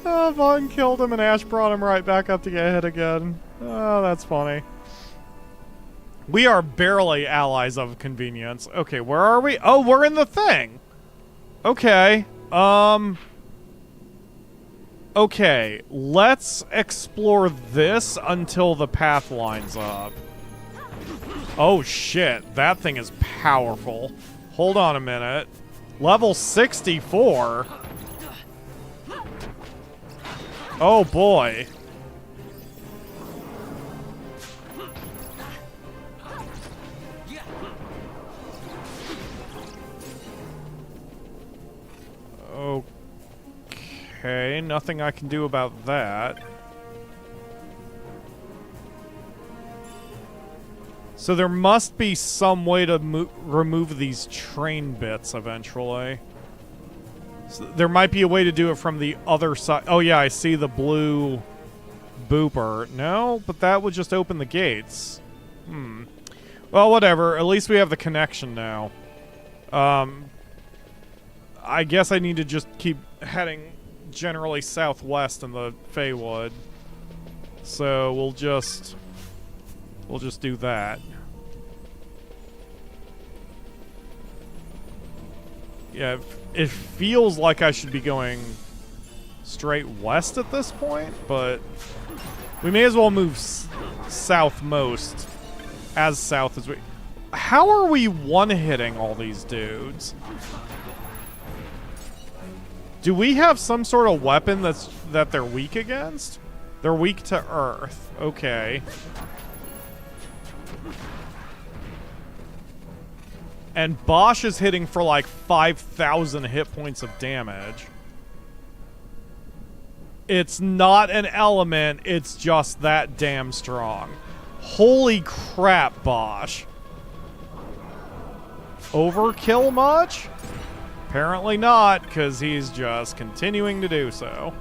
Oh, Phon killed him and Ash brought him right back up to get hit again. Oh, that's funny. We are barely allies of convenience. Okay, where are we? Oh, we're in the thing. Okay. Okay, let's explore this until the path lines up. Oh shit, that thing is powerful. Hold on a minute. Level 64? Oh boy. Okay, nothing I can do about that. So there must be some way to remove these train bits eventually. So there might be a way to do it from the other side. Oh yeah, I see the blue booper. No, but that would just open the gates. Well, whatever. At least we have the connection now. I guess I need to just keep heading generally southwest in the Feywood. So we'll just do that. Yeah, it feels like I should be going straight west at this point, but we may as well move southmost, as south as we... How are we one-hitting all these dudes? Do we have some sort of weapon that they're weak against? They're weak to Earth. Okay. And Bosch is hitting for like 5,000 hit points of damage. It's not an element, it's just that damn strong. Holy crap, Bosch. Overkill much? Apparently not, because he's just continuing to do so.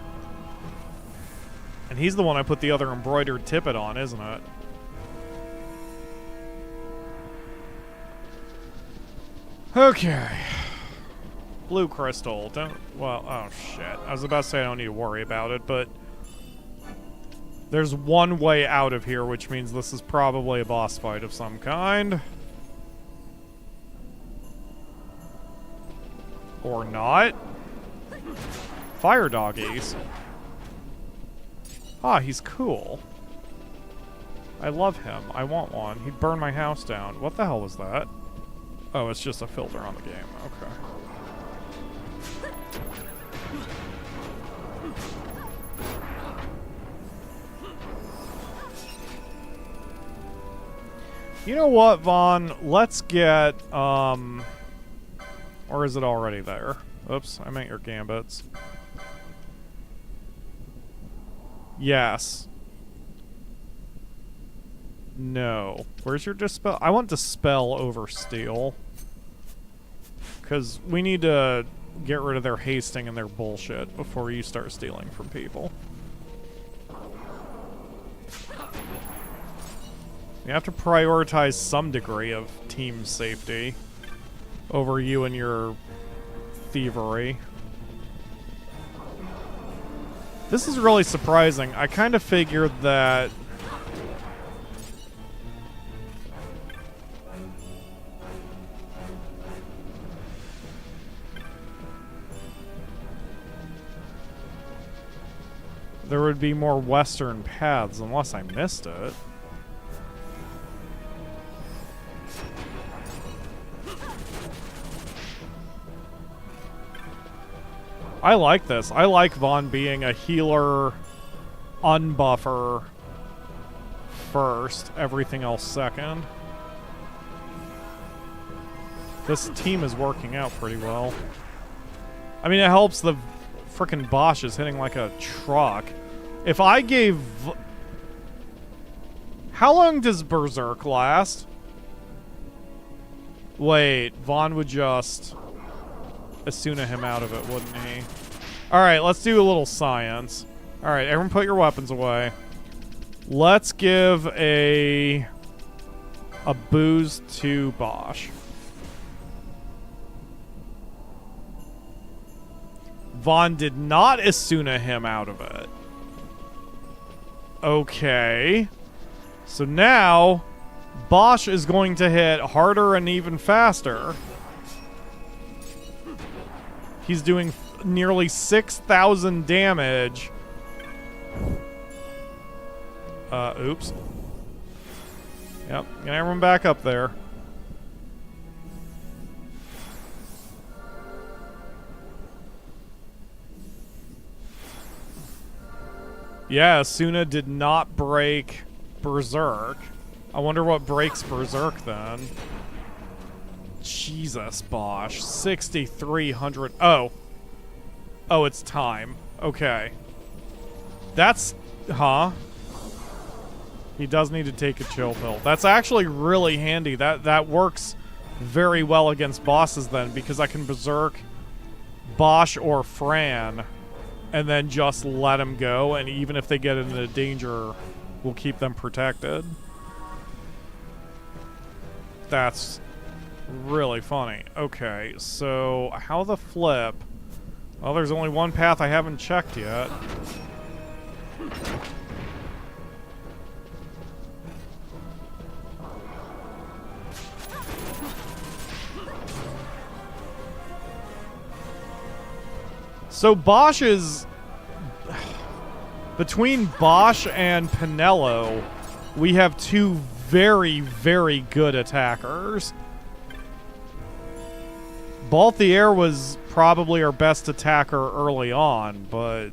And he's the one I put the other embroidered tippet on, isn't it? Okay. Blue crystal. Oh shit. I was about to say I don't need to worry about it, but there's one way out of here, which means this is probably a boss fight of some kind. Or not. Fire doggies. Ah, he's cool. I love him. I want one. He'd burn my house down. What the hell was that? Oh, it's just a filter on the game. Okay. You know what, Vaughn? Let's get, or is it already there? Oops, I meant your gambits. Yes. No. Where's your dispel? I want dispel over steal. Because we need to get rid of their hasting and their bullshit before you start stealing from people. You have to prioritize some degree of team safety over you and your thievery. This is really surprising. I kind of figured that there would be more western paths, unless I missed it. I like this. I like Vaughn being a healer, unbuffer first, everything else second. This team is working out pretty well. I mean, it helps the frickin' Bosch is hitting like a truck. If I gave... How long does Berserk last? Wait, Vaughn would just Asuna him out of it, wouldn't he? Alright, let's do a little science. Alright, everyone put your weapons away. Let's give a booze to Bosch. Vaughn did not Asuna him out of it. Okay. So now, Bosch is going to hit harder and even faster. He's doing nearly 6,000 damage Oops. Yep, get everyone back up there. Yeah, Asuna did not break Berserk. I wonder what breaks Berserk then. Jesus, Bosch. 6,300. Oh. Oh, it's time. Okay. That's... Huh? He does need to take a chill pill. That's actually really handy. That works very well against bosses then, because I can Berserk Bosch or Fran and then just let them go, and even if they get into danger, we'll keep them protected. That's really funny. Okay, so how the flip? Well, there's only one path I haven't checked yet. So Bosch is... Between Bosch and Pinello, we have two very, very good attackers. Balthier was probably our best attacker early on, but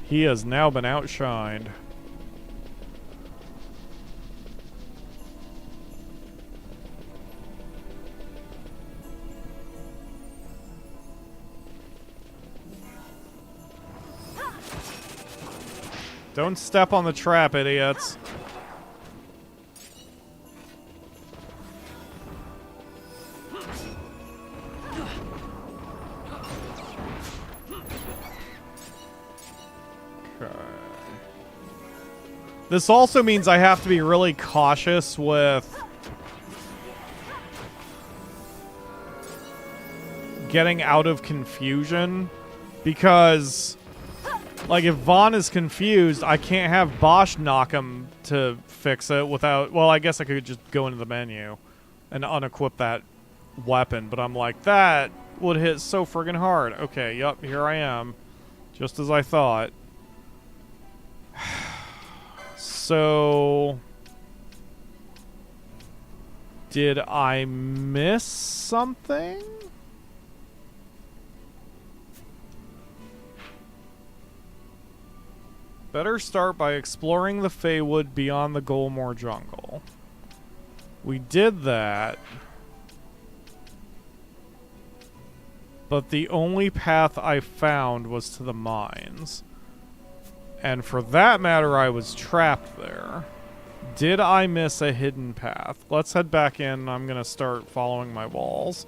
he has now been outshined. Don't step on the trap, idiots. Okay. This also means I have to be really cautious with getting out of confusion, because... Like, if Phon is confused, I can't have Bosch knock him to fix it without... Well, I guess I could just go into the menu and unequip that weapon, but I'm like, that would hit so friggin' hard. Okay, yep, here I am. Just as I thought. So... Did I miss something? Better start by exploring the Feywood beyond the Golmore Jungle. We did that. But the only path I found was to the mines. And for that matter, I was trapped there. Did I miss a hidden path? Let's head back in. I'm going to start following my walls.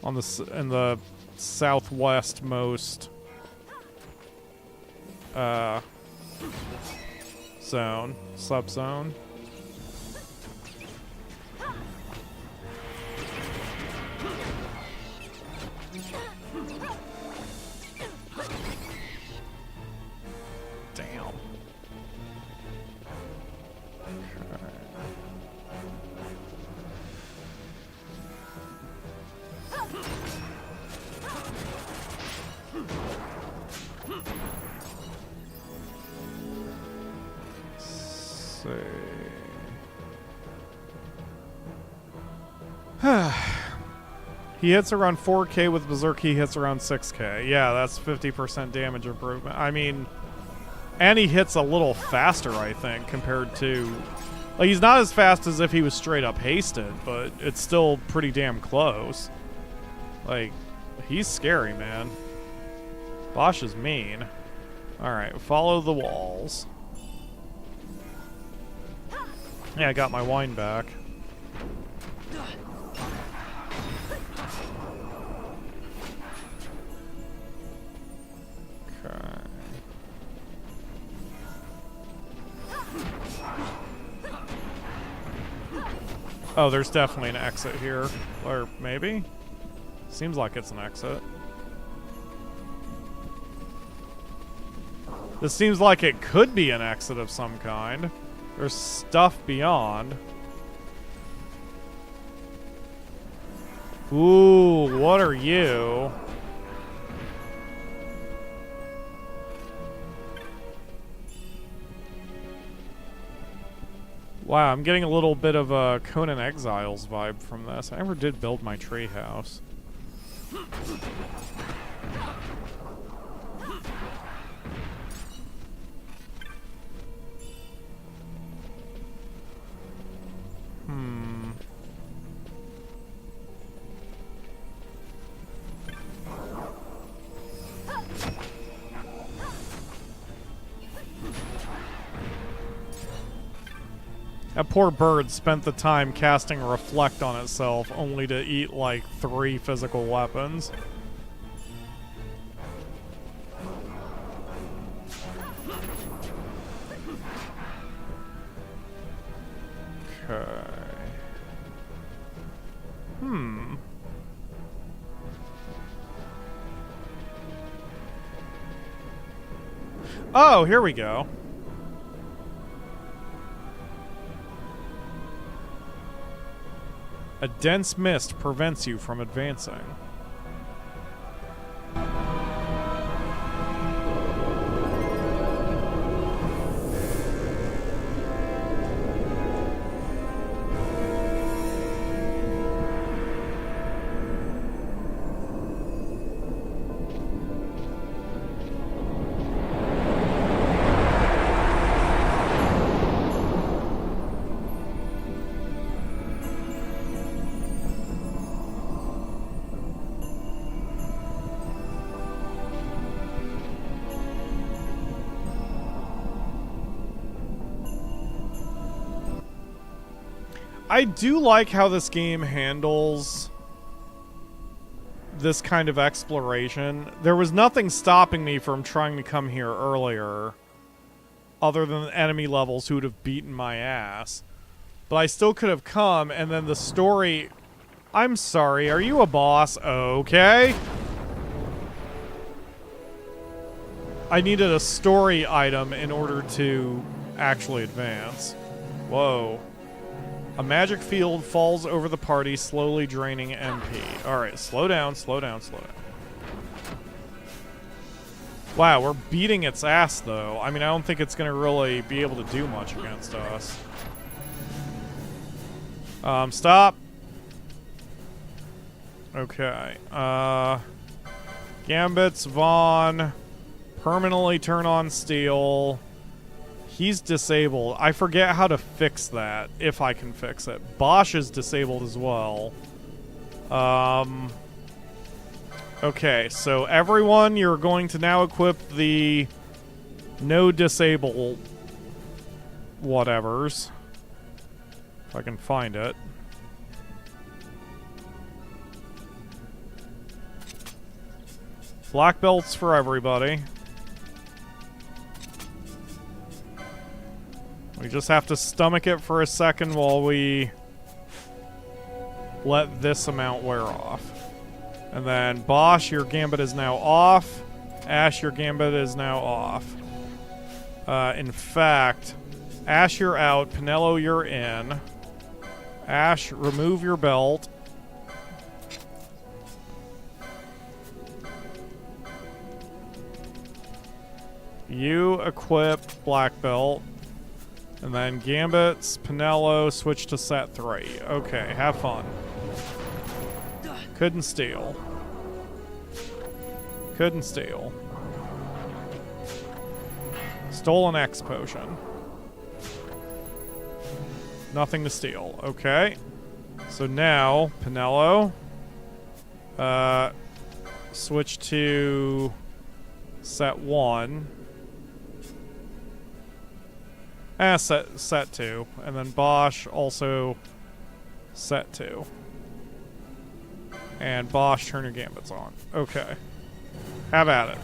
On the, in the southwestmost... zone. Subzone. Damn. He hits around 4k with Berserk, he hits around 6k. Yeah, that's 50% damage improvement. I mean, and he hits a little faster, I think, compared to... Like, he's not as fast as if he was straight up hasted, but it's still pretty damn close. Like, he's scary, man. Bosch is mean. Alright, follow the walls. Yeah, I got my wine back. Okay. Oh, there's definitely an exit here. Or maybe? Seems like it's an exit. This seems like it could be an exit of some kind. There's stuff beyond. Ooh, what are you? Wow, I'm getting a little bit of a Conan Exiles vibe from this. I never did build my tree house. That poor bird spent the time casting Reflect on itself, only to eat like 3 physical weapons. Okay. Oh, here we go. A dense mist prevents you from advancing. I do like how this game handles this kind of exploration. There was nothing stopping me from trying to come here earlier, other than the enemy levels who would have beaten my ass. But I still could have come, and then the story... I'm sorry, are you a boss? Okay. I needed a story item in order to actually advance. Whoa. A magic field falls over the party, slowly draining MP. Alright, slow down, slow down, slow down. Wow, we're beating its ass, though. I mean, I don't think it's going to really be able to do much against us. Stop. Okay. Gambits, Phon. Permanently turn on steel. He's disabled. I forget how to fix that, if I can fix it. Bosch is disabled as well. Okay, so everyone, you're going to now equip the no disable whatevers. If I can find it. Black belts for everybody. We just have to stomach it for a second while we let this amount wear off. And then Bosch, your gambit is now off. Ash, your gambit is now off. In fact, Ash, you're out. Pinello, you're in. Ash, remove your belt. You equip black belt. And then Gambits, Pinello, switch to set 3. Okay, have fun. Couldn't steal. Couldn't steal. Stole an X potion. Nothing to steal. Okay. So now, Pinello. Switch to set 1. Set 2. And then Bosch also set 2. And Bosch, turn your gambits on. Okay. Have at it.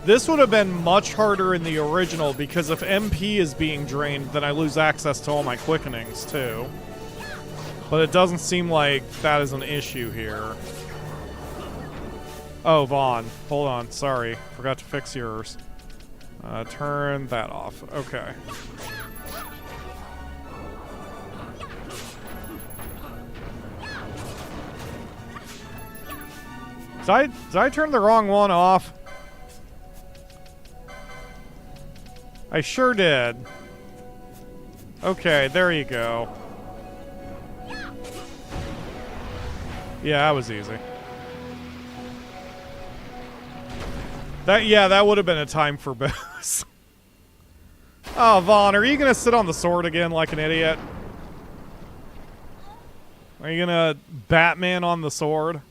This would have been much harder in the original because if MP is being drained, then I lose access to all my quickenings too. But it doesn't seem like that is an issue here. Oh, Phon. Hold on. Sorry. Forgot to fix yours. Turn that off. Okay. Did I turn the wrong one off? I sure did. Okay, there you go. Yeah, that was easy. That would have been a time for bows. Oh, Vaughn, are you gonna sit on the sword again like an idiot? Are you gonna Batman on the sword?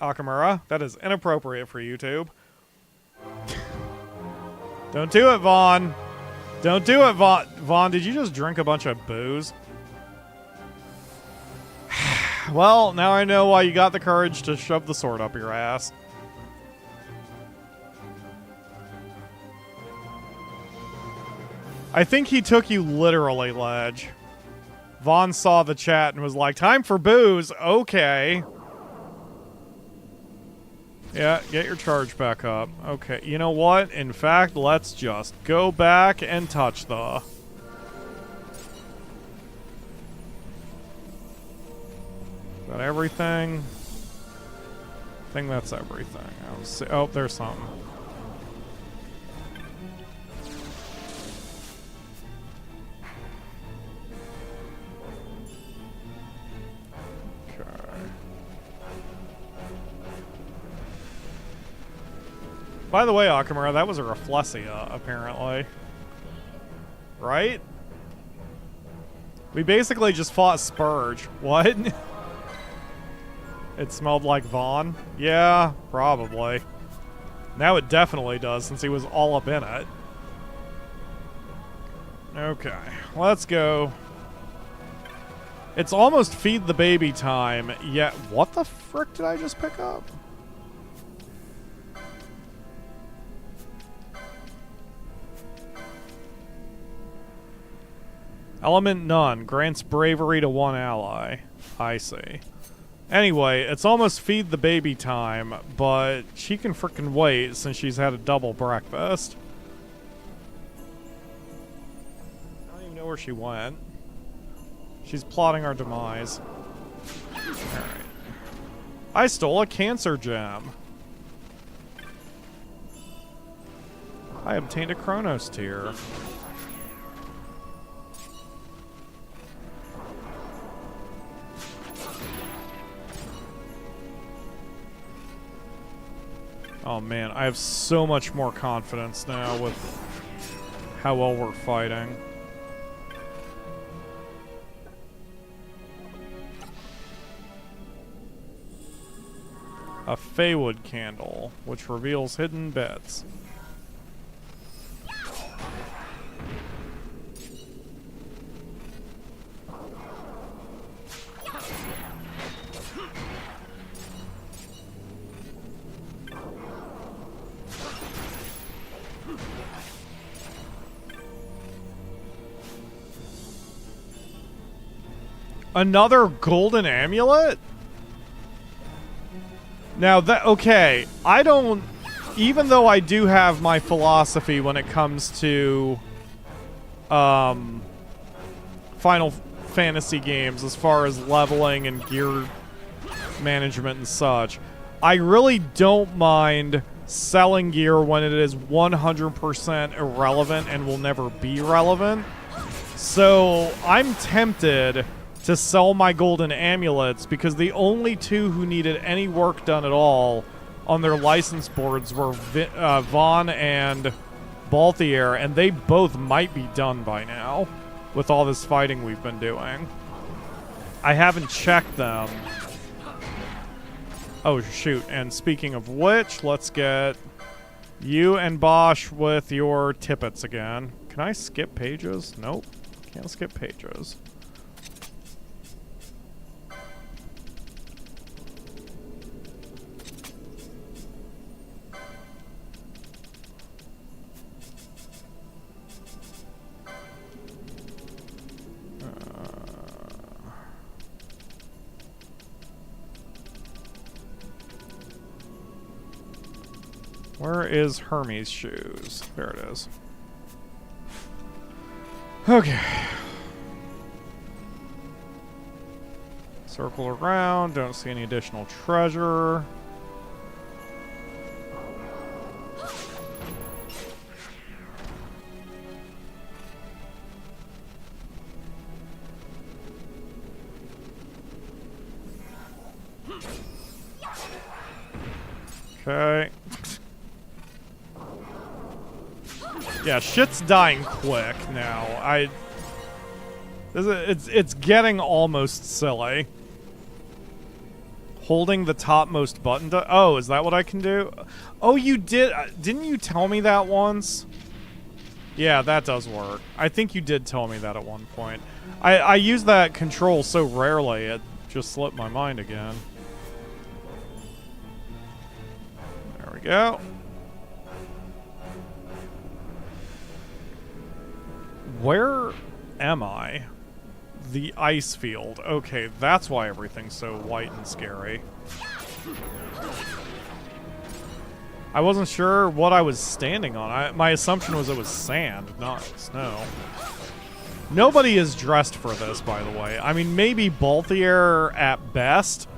Akamura, that is inappropriate for YouTube. Don't do it, Vaughn. Don't do it, Vaughn. Vaughn, did you just drink a bunch of booze? Well, now I know why you got the courage to shove the sword up your ass. I think he took you literally, Ledge. Vaughn saw the chat and was like, time for booze. Okay. Yeah, get your charge back up. Okay, you know what? In fact, let's just go back and touch the... Is that everything? I think that's everything. Oh, there's something. By the way, Akamura, that was a Rafflesia, apparently. Right? We basically just fought Spurge. What? It smelled like Vaughn? Yeah, probably. Now it definitely does, since he was all up in it. Okay, let's go. It's almost feed the baby time, yet what the frick did I just pick up? Element none. Grants bravery to one ally. I see. Anyway, it's almost feed the baby time, but she can frickin' wait since she's had a double breakfast. I don't even know where she went. She's plotting our demise. Alright. I stole a cancer gem. I obtained a Chronos tier. Oh man, I have so much more confidence now with how well we're fighting. A Feywood candle, which reveals hidden bits. Another golden amulet? Now that, okay, I don't, even though I do have my philosophy when it comes to Final Fantasy games as far as leveling and gear management and such, I really don't mind selling gear when it is 100% irrelevant and will never be relevant. So I'm tempted to sell my golden amulets because the only two who needed any work done at all on their license boards were Vaughn and Balthier, and they both might be done by now with all this fighting we've been doing. I haven't checked them. Oh, shoot. And speaking of which, let's get you and Bosch with your tippets again. Can I skip pages? Nope. Can't skip pages. Where is Hermes' shoes? There it is. Okay. Circle around, don't see any additional treasure. Okay. Yeah, shit's dying quick now. It's getting almost silly. Holding the topmost button to... Oh, is that what I can do? Oh, you did... Didn't you tell me that once? Yeah, that does work. I think you did tell me that at one point. I use that control so rarely, it just slipped my mind again. There we go. Where am I? The ice field. Okay, that's why everything's so white and scary. I wasn't sure what I was standing on. My assumption was it was sand, not snow. Nobody is dressed for this, by the way. I mean, maybe Balthier at best,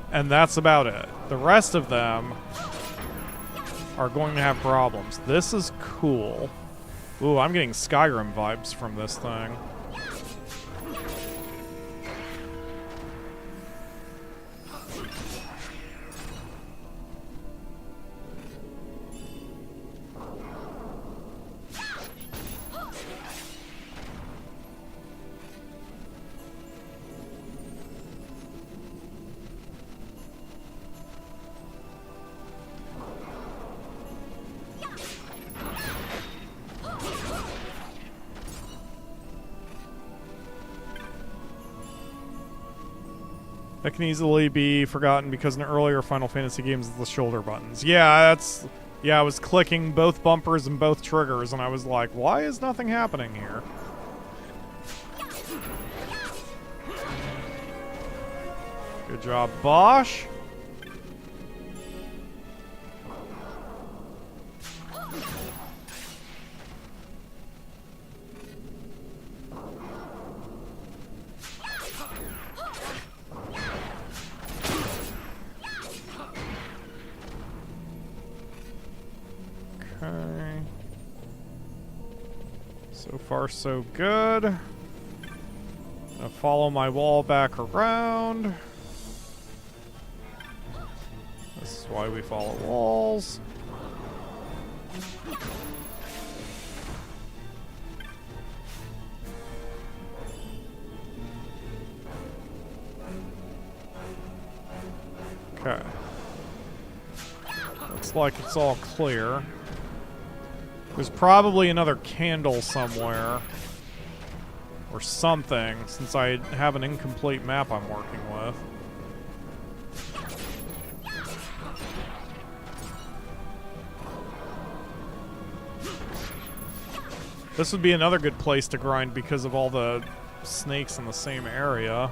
and that's about it. The rest of them are going to have problems. This is cool. Ooh, I'm getting Skyrim vibes from this thing. That can easily be forgotten because in earlier Final Fantasy games, the shoulder buttons. Yeah, that's... Yeah, I was clicking both bumpers and both triggers, and I was like, why is nothing happening here? Good job, Bosch. Okay. So far, so good. Gonna follow my wall back around. This is why we follow walls. Okay. Looks like it's all clear. There's probably another candle somewhere. Or something, since I have an incomplete map I'm working with. This would be another good place to grind because of all the snakes in the same area.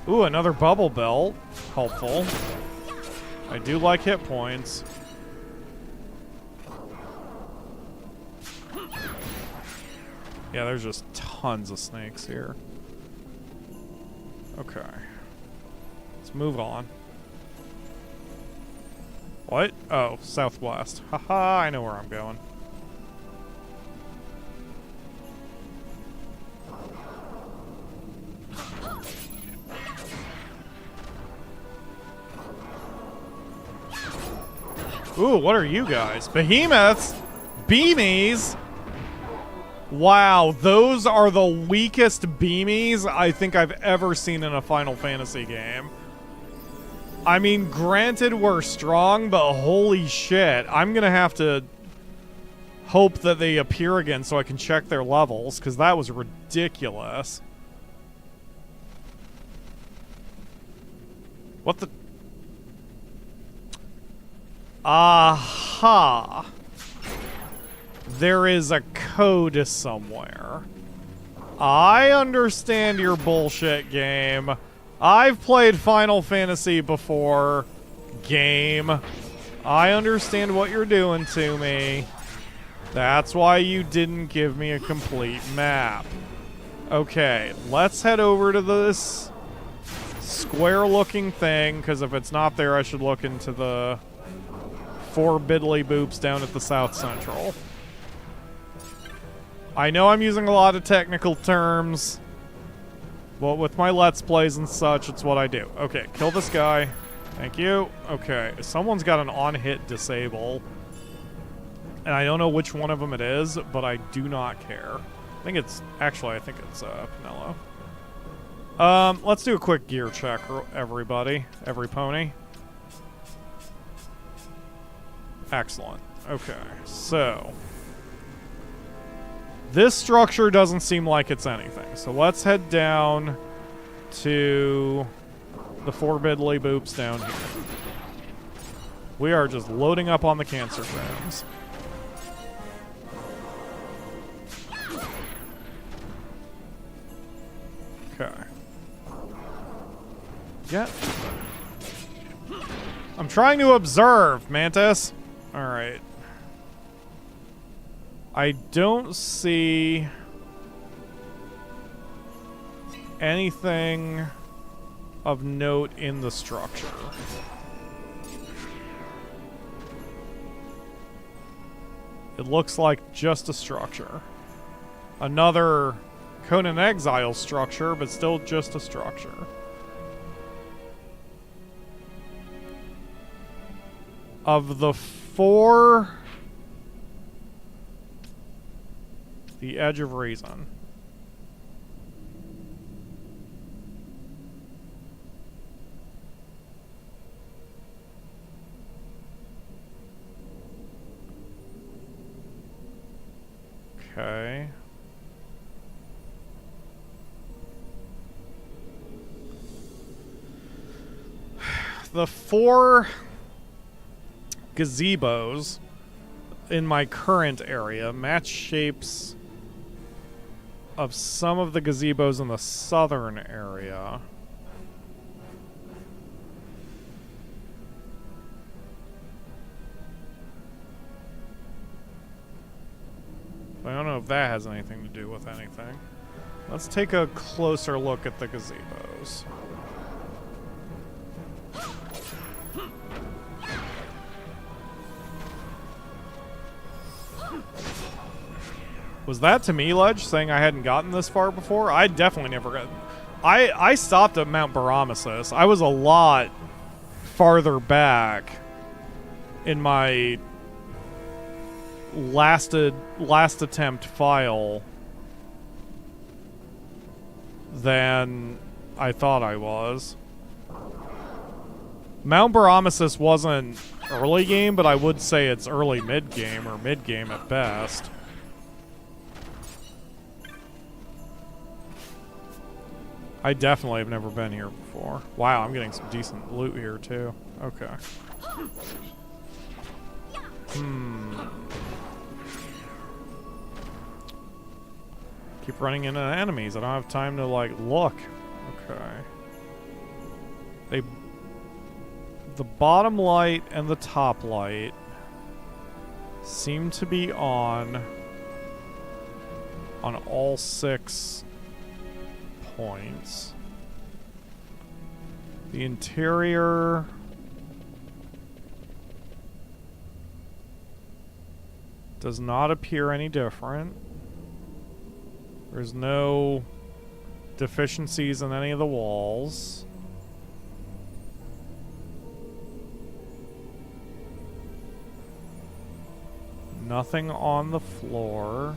Ooh, another bubble belt. Helpful. I do like hit points. Yeah, there's just tons of snakes here. Okay. Let's move on. What? Oh, southwest. Haha, I know where I'm going. Ooh, what are you guys? Behemoths? Beamies? Wow, those are the weakest beamies I think I've ever seen in a Final Fantasy game. I mean, granted we're strong, but holy shit. I'm gonna have to hope that they appear again so I can check their levels, because that was ridiculous. What the... Aha! There is a code somewhere. I understand your bullshit, game. I've played Final Fantasy before, game. I understand what you're doing to me. That's why you didn't give me a complete map. Okay, let's head over to this square-looking thing, because if it's not there, I should look into the 4 biddly boops down at the South Central. I know I'm using a lot of technical terms, but with my Let's Plays and such, it's what I do. Okay, kill this guy. Thank you. Okay, someone's got an on-hit disable. And I don't know which one of them it is, but I do not care. I think it's Pinello. Let's do a quick gear check, everybody. Every pony. Excellent. Okay, so this structure doesn't seem like it's anything. So let's head down to the 4 biddly boops down here. We are just loading up on the cancer fans. Okay. Yeah. I'm trying to observe, Mantis. Alright. I don't see anything of note in the structure. It looks like just a structure. Another Conan Exile structure, but still just a structure. Of the 4... The Edge of Reason. Okay. The 4 gazebos in my current area match shapes of some of the gazebos in the southern area. I don't know if that has anything to do with anything. Let's take a closer look at the gazebos. Was that to me, Ledge, saying I hadn't gotten this far before? I definitely never got... I stopped at Mount Baramasis. I was a lot farther back in my last attempt file than I thought I was. Mount Baramasis wasn't early game, but I would say it's early mid-game, or mid-game at best. I definitely have never been here before. Wow, I'm getting some decent loot here, too. Okay. Keep running into enemies. I don't have time to, like, look. Okay. The bottom light and the top light seem to be on all 6 points. The interior does not appear any different. There's no deficiencies in any of the walls. Nothing on the floor.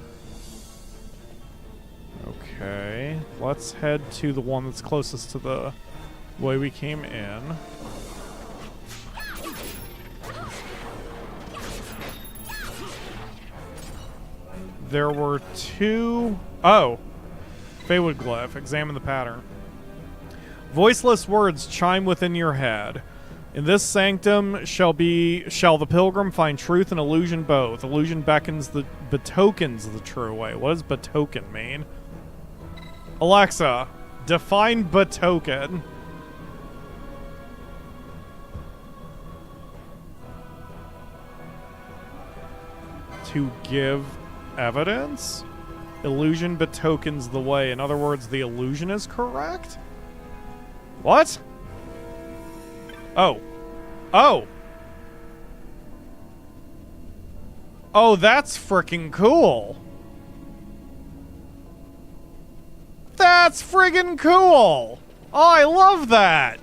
Okay, let's head to the one that's closest to the way we came in. There were 2... Oh! Feywood glyph. Examine the pattern. Voiceless words chime within your head. In this sanctum shall the pilgrim find truth and illusion both. Illusion betokens the true way. What does betoken mean? Alexa, define betoken. to give evidence? Illusion betokens the way. In other words, the illusion is correct? What? Oh. Oh! Oh, that's freaking cool! That's friggin' cool! Oh, I love that!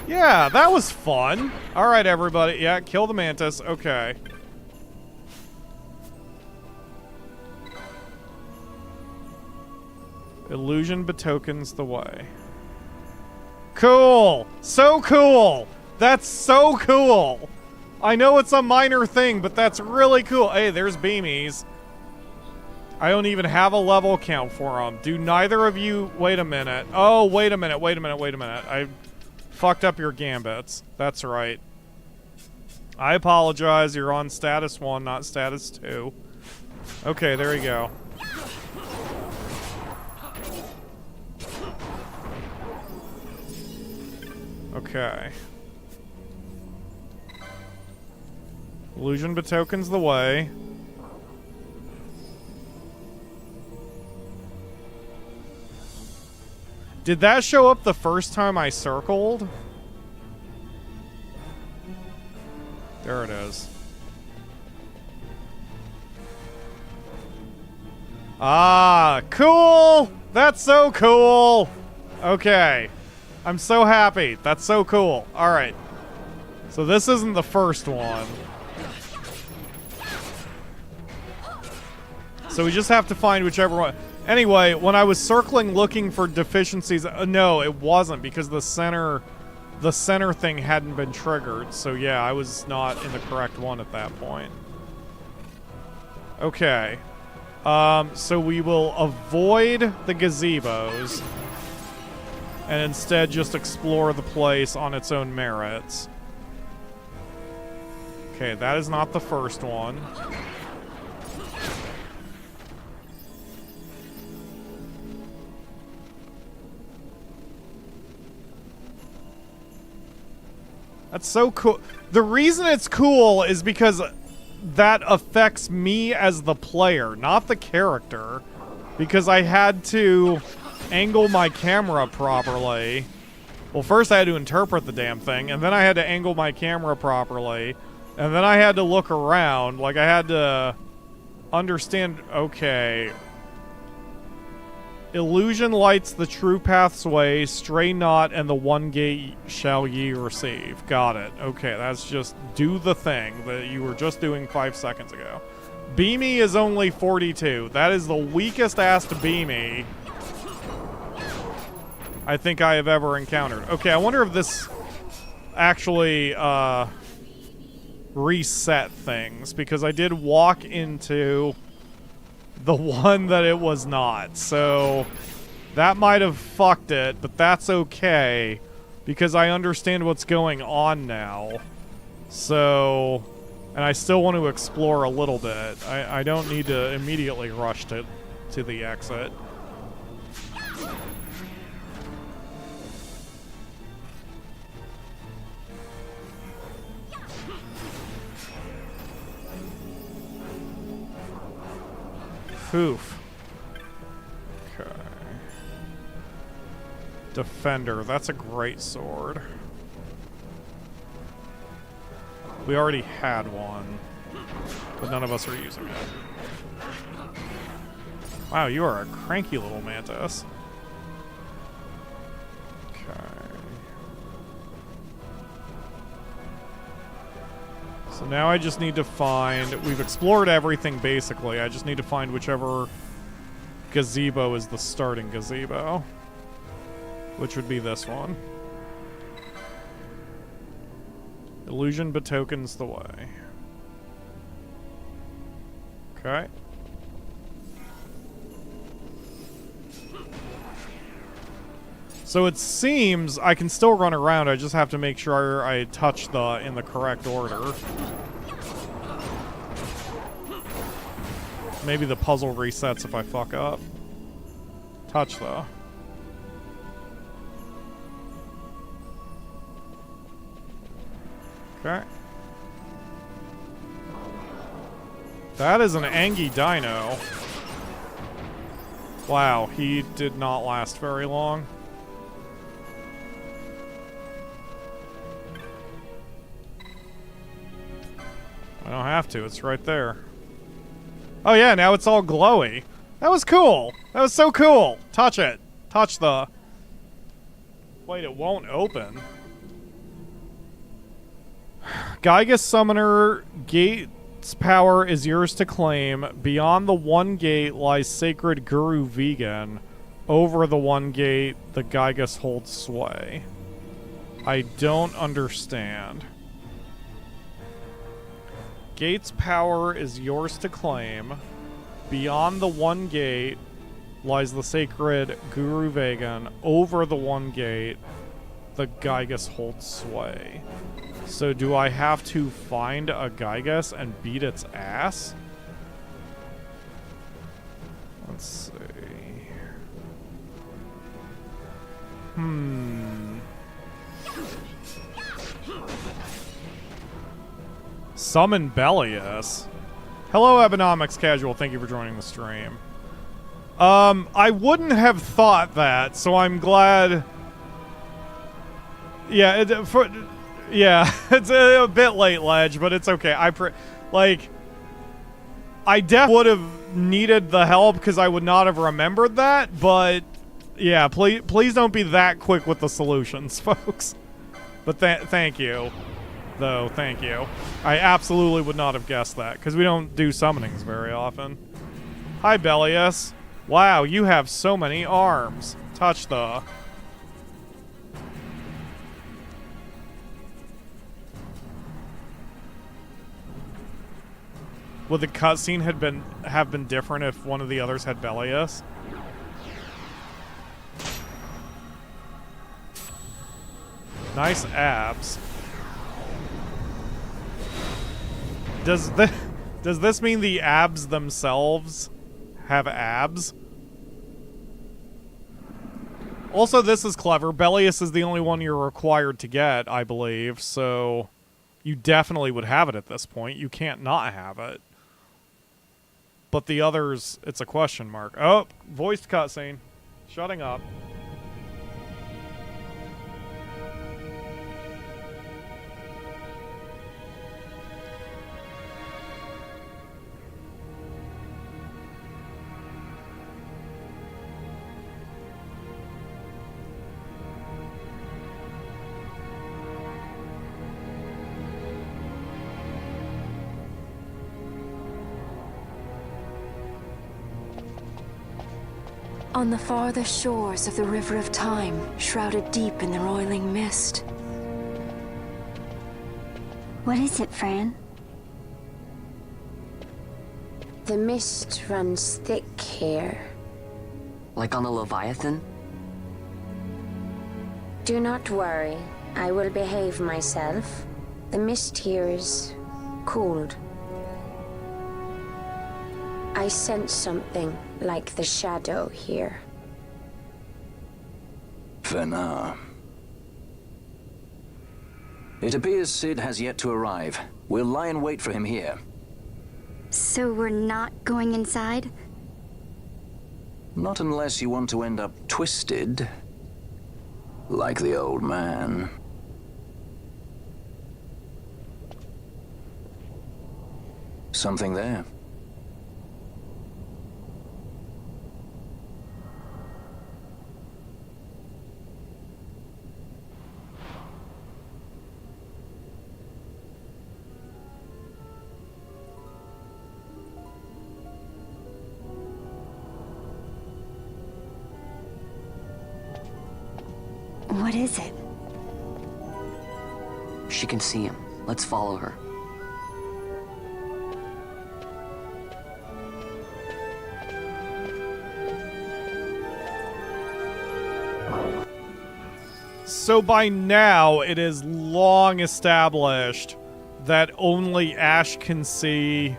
Yeah, that was fun. Alright, everybody. Yeah, kill the mantis. Okay. Illusion betokens the way. Cool! So cool! That's so cool! I know it's a minor thing, but that's really cool. Hey, there's beamies. I don't even have a level count for them. Do neither of you... Wait a minute. Oh, wait a minute. Wait a minute. Wait a minute. I fucked up your gambits. That's right. I apologize. You're on status 1, not status 2. Okay, there you go. Okay. Illusion betokens the way. Did that show up the first time I circled? There it is. Ah, cool! That's so cool! Okay. I'm so happy. That's so cool. Alright. So this isn't the first one. So we just have to find whichever one. Anyway, when I was circling looking for deficiencies, no, it wasn't because the center thing hadn't been triggered. So yeah, I was not in the correct one at that point. Okay. So we will avoid the gazebos and instead just explore the place on its own merits. Okay, that is not the first one. That's so cool. The reason it's cool is because that affects me as the player, not the character. Because I had to angle my camera properly. Well, first I had to interpret the damn thing, and then I had to angle my camera properly, and then I had to look around. Like, I had to understand, okay. Illusion lights the true path's way, stray not, and the one gate shall ye receive. Got it. Okay, that's just do the thing that you were just doing 5 seconds ago. Beamy is only 42. That is the weakest-ass Beamy I think I have ever encountered. Okay, I wonder if this actually reset things, because I did walk into the one that it was not. So that might have fucked it, but that's okay because I understand what's going on now. So, and I still want to explore a little bit. I don't need to immediately rush to the exit. Oof. Okay. Defender. That's a great sword. We already had one, but none of us are using it. Wow, you are a cranky little mantis. Okay. So now I just need to find... We've explored everything, basically. I just need to find whichever gazebo is the starting gazebo. Which would be this one. Illusion betokens the way. Okay. So it seems I can still run around. I just have to make sure I touch in the correct order. Maybe the puzzle resets if I fuck up. Touch though. Okay. That is an Angie dino. Wow, he did not last very long. I don't have to, it's right there. Oh yeah, now it's all glowy. That was cool. That was so cool. Touch it. Touch the... Wait, it won't open. Giga Summoner Gate's power is yours to claim. Beyond the one gate lies sacred Giruvegan. Over the one gate, the Gigas holds sway. I don't understand. Gate's power is yours to claim. Beyond the one gate lies the sacred Giruvegan. Over the one gate, the Gigas holds sway. So do I have to find a Gigas and beat its ass? Let's see. Summon Bellius. Hello, Economics Casual. Thank you for joining the stream. I wouldn't have thought that, so I'm glad. Yeah, it's a bit late, Ledge, but it's okay. I definitely would have needed the help because I would not have remembered that, but yeah, please don't be that quick with the solutions, folks. But thank you. Though, thank you. I absolutely would not have guessed that, because we don't do summonings very often. Hi, Bellius. Wow, you have so many arms. Touch the... Would the cutscene have been different if one of the others had Bellius? Nice abs. Does this mean the abs themselves have abs? Also, this is clever. Bellius is the only one you're required to get, I believe, so you definitely would have it at this point. You can't not have it. But the others, it's a question mark. Oh, voiced cutscene. Shutting up. On the farthest shores of the River of Time, shrouded deep in the roiling mist. What is it, Fran? The mist runs thick here. Like on the Leviathan? Do not worry. I will behave myself. The mist here is cooled. I sense something like the shadow here. Fena. It appears Sid has yet to arrive. We'll lie in wait for him here. So we're not going inside? Not unless you want to end up twisted. Like the old man. Something there. What is it? She can see him. Let's follow her. So by now, it is long established that only Ash can see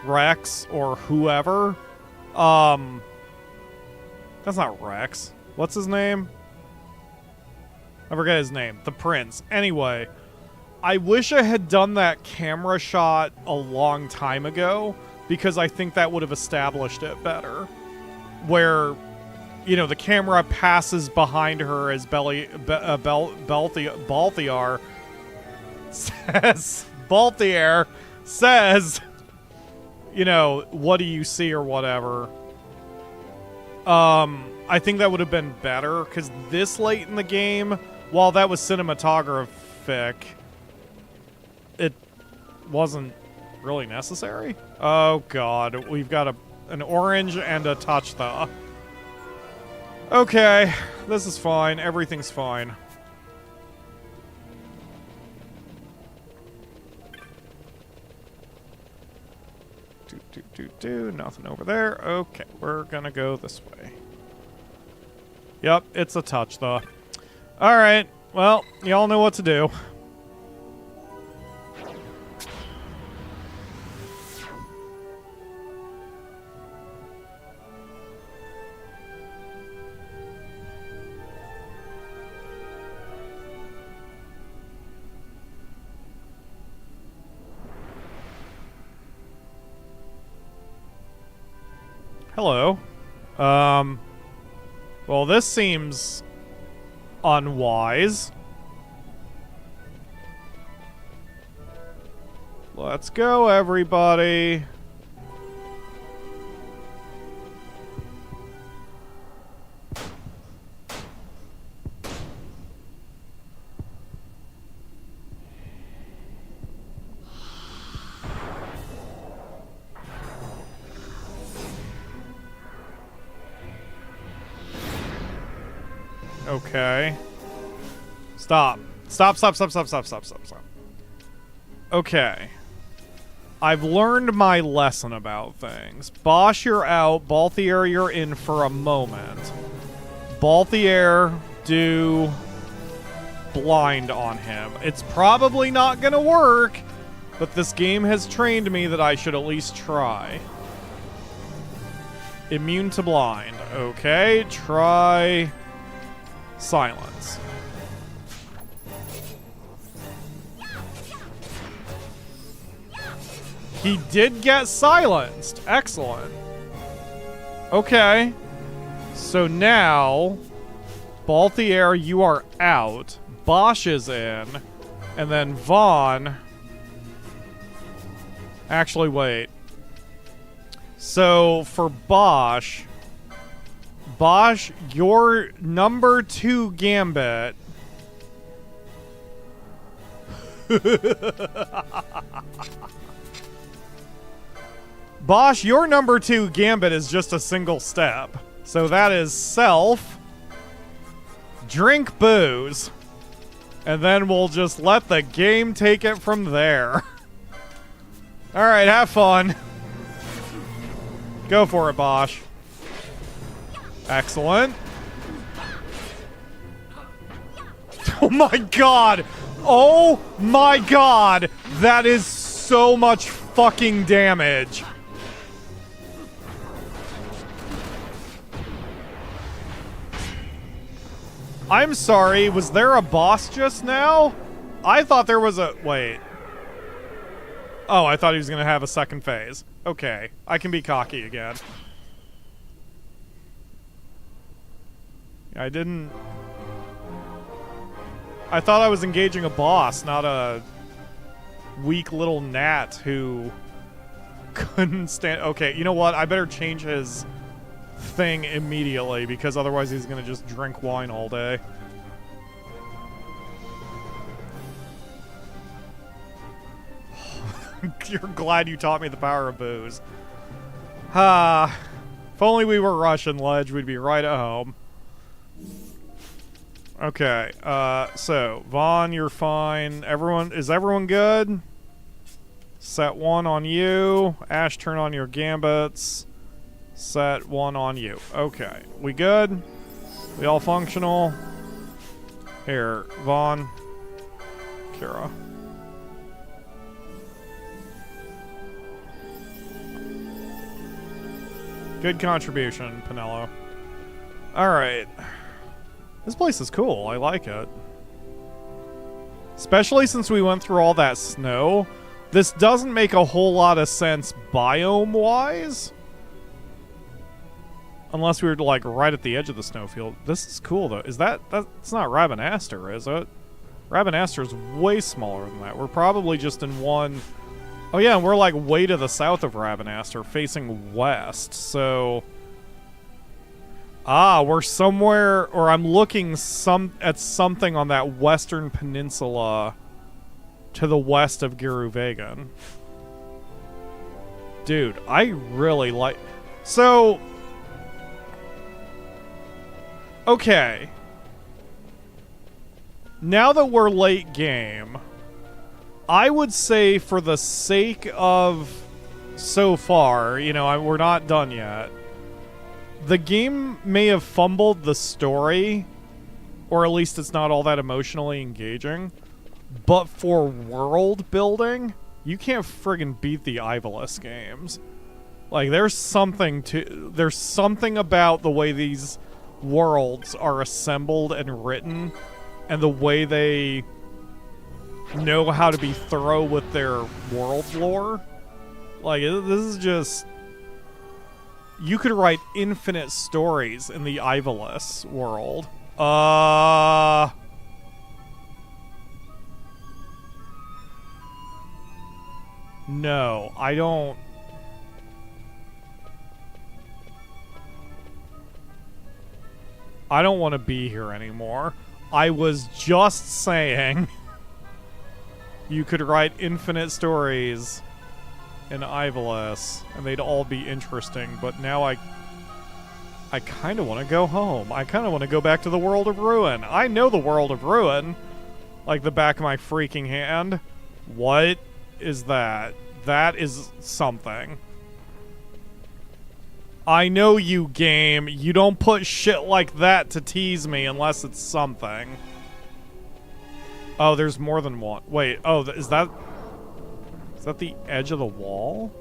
Rex or whoever. That's not Rex. What's his name? I forget his name. The prince. Anyway, I wish I had done that camera shot a long time ago, because I think that would have established it better. Where, you know, the camera passes behind her as Balthier says, you know, what do you see or whatever. I think that would have been better, because this late in the game, while that was cinematographic, it wasn't really necessary. Oh god, we've got an orange and a Tchita. Okay, this is fine. Everything's fine. Nothing over there. Okay, we're gonna go this way. Yep, it's a Tchita. Alright, well, y'all know what to do. Hello. Well, this seems unwise. Let's go, everybody. Okay. Stop. Stop. Okay. I've learned my lesson about things. Bosch, you're out. Balthier, you're in for a moment. Balthier, do blind on him. It's probably not gonna work, but this game has trained me that I should at least try. Immune to blind. Okay, try silence. He did get silenced. Excellent. Okay. So now, Balthier, you are out. Bosch is in. And then Phon. Actually, wait. So, for Bosch, your number 2 gambit. Bosch, your number 2 gambit is just a single step. So that is self, drink booze, and then we'll just let the game take it from there. Alright, have fun. Go for it, Bosch. Excellent. Oh my god! Oh my god! That is so much fucking damage. I'm sorry, was there a boss just now? I thought there was a... Wait. Oh, I thought he was gonna have a second phase. Okay, I can be cocky again. I didn't... I thought I was engaging a boss, not a weak little gnat who couldn't stand... Okay, you know what? I better change his thing immediately, because otherwise he's gonna just drink wine all day. You're glad you taught me the power of booze. Ah, if only we were Russian, Ledge, we'd be right at home. Okay, so, Phon, you're fine. Is everyone good? Set 1 on you. Ash, turn on your gambits. Set 1 on you. Okay, we good? We all functional? Here, Phon. Kira. Good contribution, Pinello. Alright. This place is cool. I like it. Especially since we went through all that snow. This doesn't make a whole lot of sense biome-wise. Unless we were, like, right at the edge of the snowfield. This is cool, though. Is that's not Rabanastre, is it? Rabanastre is way smaller than that. We're probably just in one... Oh, yeah, and we're, like, way to the south of Rabanastre, facing west, so... Ah, we're somewhere... Or I'm looking at something on that western peninsula to the west of Giruvegan. Dude, I really like... So... Okay. Now that we're late game, I would say for the sake of so far, you know, we're not done yet. The game may have fumbled the story, or at least it's not all that emotionally engaging, but for world building, you can't friggin' beat the Ivalice games. Like, there's something about the way these worlds are assembled and written, and the way they know how to be thorough with their world lore. Like, this is just... You could write infinite stories in the Ivalice world. No, I don't... I don't want to be here anymore. I was just saying you could write infinite stories in Ivalice and they'd all be interesting, but now I kind of want to go home. I kind of want to go back to the World of Ruin. I know the World of Ruin like the back of my freaking hand. What is that? That is something. I know you, game. You don't put shit like that to tease me unless it's something. Oh, there's more than one. Wait, oh, is that the edge of the wall?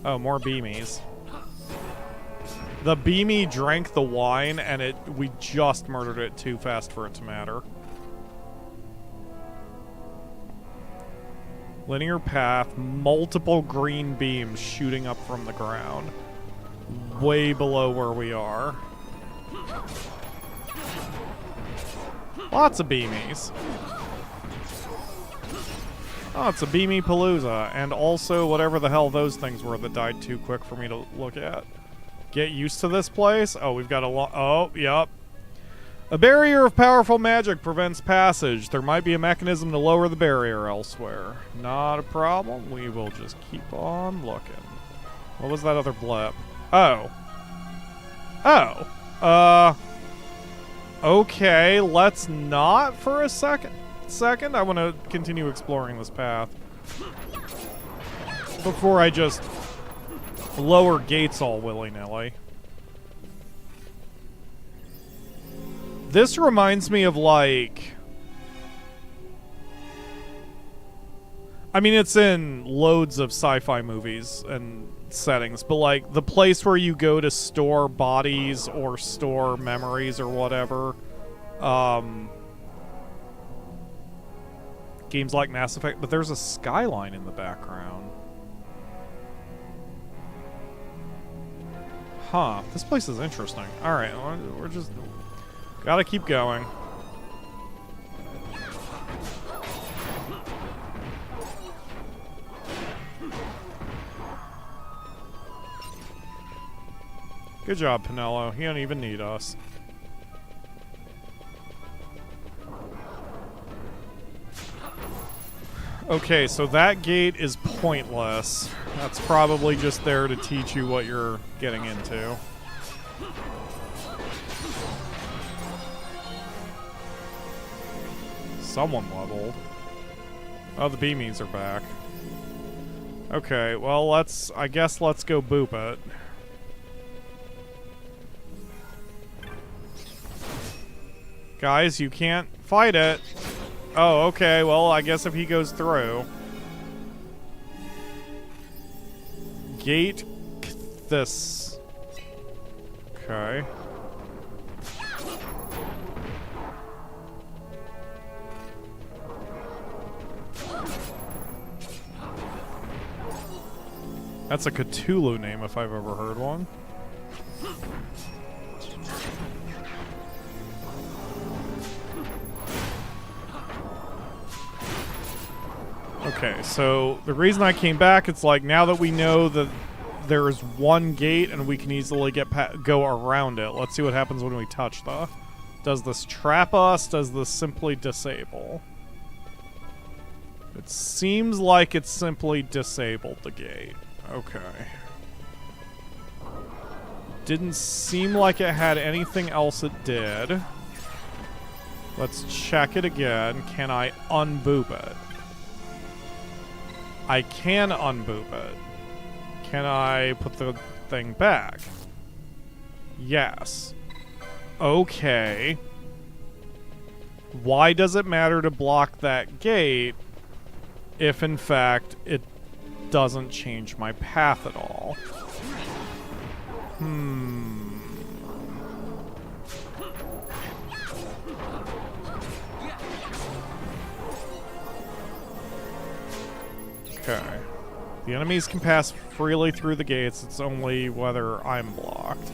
Oh, more beamies. The beamie drank the wine, and we just murdered it too fast for it to matter. Linear path, multiple green beams shooting up from the ground. Way below where we are. Lots of beamies. Oh, it's a beamie palooza. And also whatever the hell those things were that died too quick for me to look at. Get used to this place? Oh, we've got a lot. Oh, yep. A barrier of powerful magic prevents passage. There might be a mechanism to lower the barrier elsewhere. Not a problem. We will just keep on looking. What was that other blip? Oh. Oh. Okay, let's not for a second. I want to continue exploring this path before I just lower gates all willy-nilly. This reminds me of, like... I mean, it's in loads of sci-fi movies and settings, but, like, the place where you go to store bodies or store memories or whatever. Games like Mass Effect, but there's a skyline in the background. Huh, this place is interesting. Alright, we're just... Gotta keep going. Good job, Pinello. He don't even need us. Okay, so that gate is pointless. That's probably just there to teach you what you're getting into. Someone leveled. Oh, the beamies are back. Okay, well, I guess let's go boop it. Guys, you can't fight it. Oh, okay, well, I guess if he goes through. Gate this. Okay. That's a Cthulhu name if I've ever heard one. Okay, so the reason I came back, it's like now that we know that there is one gate and we can easily go around it. Let's see what happens when we touch the... Does this trap us? Does this simply disable? It seems like it simply disabled the gate. Okay. Didn't seem like it had anything else it did. Let's check it again. Can I unboop it? I can unboop it. Can I put the thing back? Yes. Okay. Why does it matter to block that gate if, in fact, it doesn't change my path at all? Okay. The enemies can pass freely through the gates. It's only whether I'm blocked.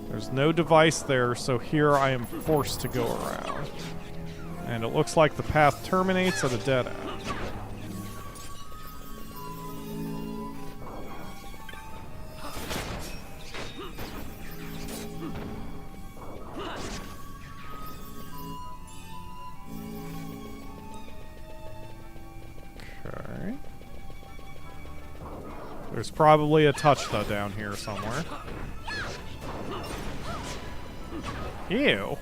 There's no device there, so here I am forced to go around. And it looks like the path terminates at a dead end. Okay. There's probably a Tchita down here somewhere. Ew.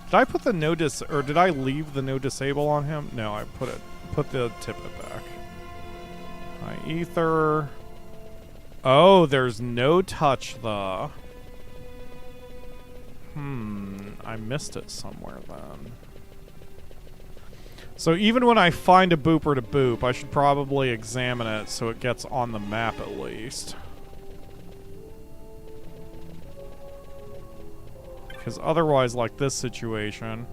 Did I put the or did I leave the no disable on him? No, I put the tippet back. My ether. Oh, there's no Tchita. I missed it somewhere then. So even when I find a booper to boop, I should probably examine it so it gets on the map at least. Because otherwise, like this situation,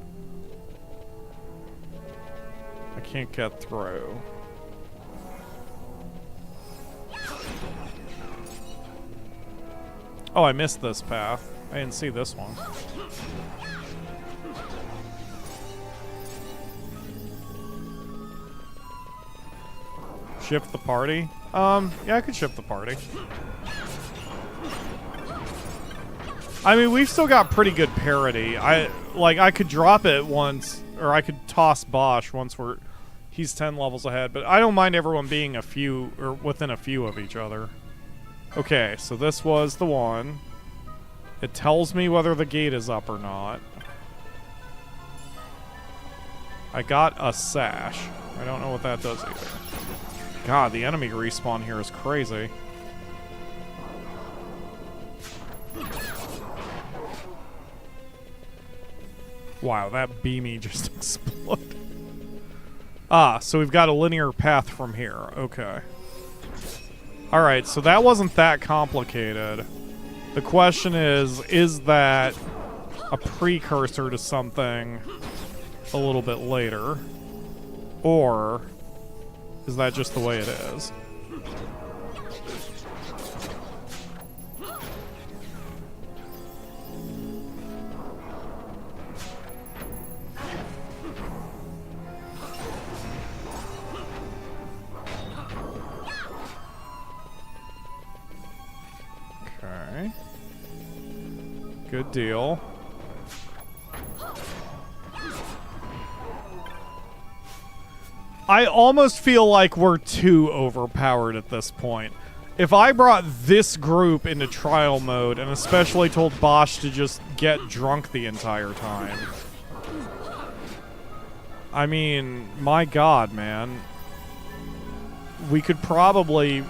I can't get through. Oh, I missed this path. I didn't see this one. Shift the party? Yeah, I could shift the party. I mean, we've still got pretty good parity. I could drop it once, or I could toss Bosch once he's 10 levels ahead, but I don't mind everyone being a few, or within a few of each other. Okay, so this was the one. It tells me whether the gate is up or not. I got a sash. I don't know what that does either. God, the enemy respawn here is crazy. Wow, that beamy just exploded. Ah, so we've got a linear path from here. Okay. Alright, so that wasn't that complicated. The question is that a precursor to something a little bit later? Or is that just the way it is? Okay. Good deal. I almost feel like we're too overpowered at this point. If I brought this group into trial mode, and especially told Bosch to just get drunk the entire time. I mean, my god, man. We could probably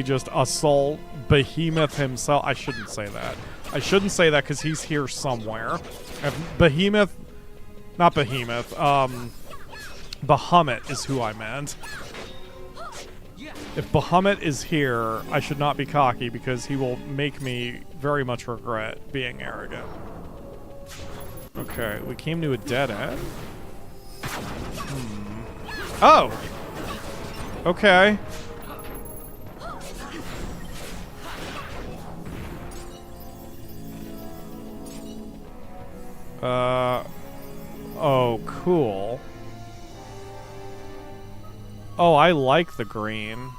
just assault Behemoth himself. I shouldn't say that. I shouldn't say that because he's here somewhere. If Behemoth... Not Behemoth. Bahamut is who I meant. If Bahamut is here, I should not be cocky because he will make me very much regret being arrogant. Okay, we came to a dead end. Oh! Okay. Oh, cool. Oh, I like the green.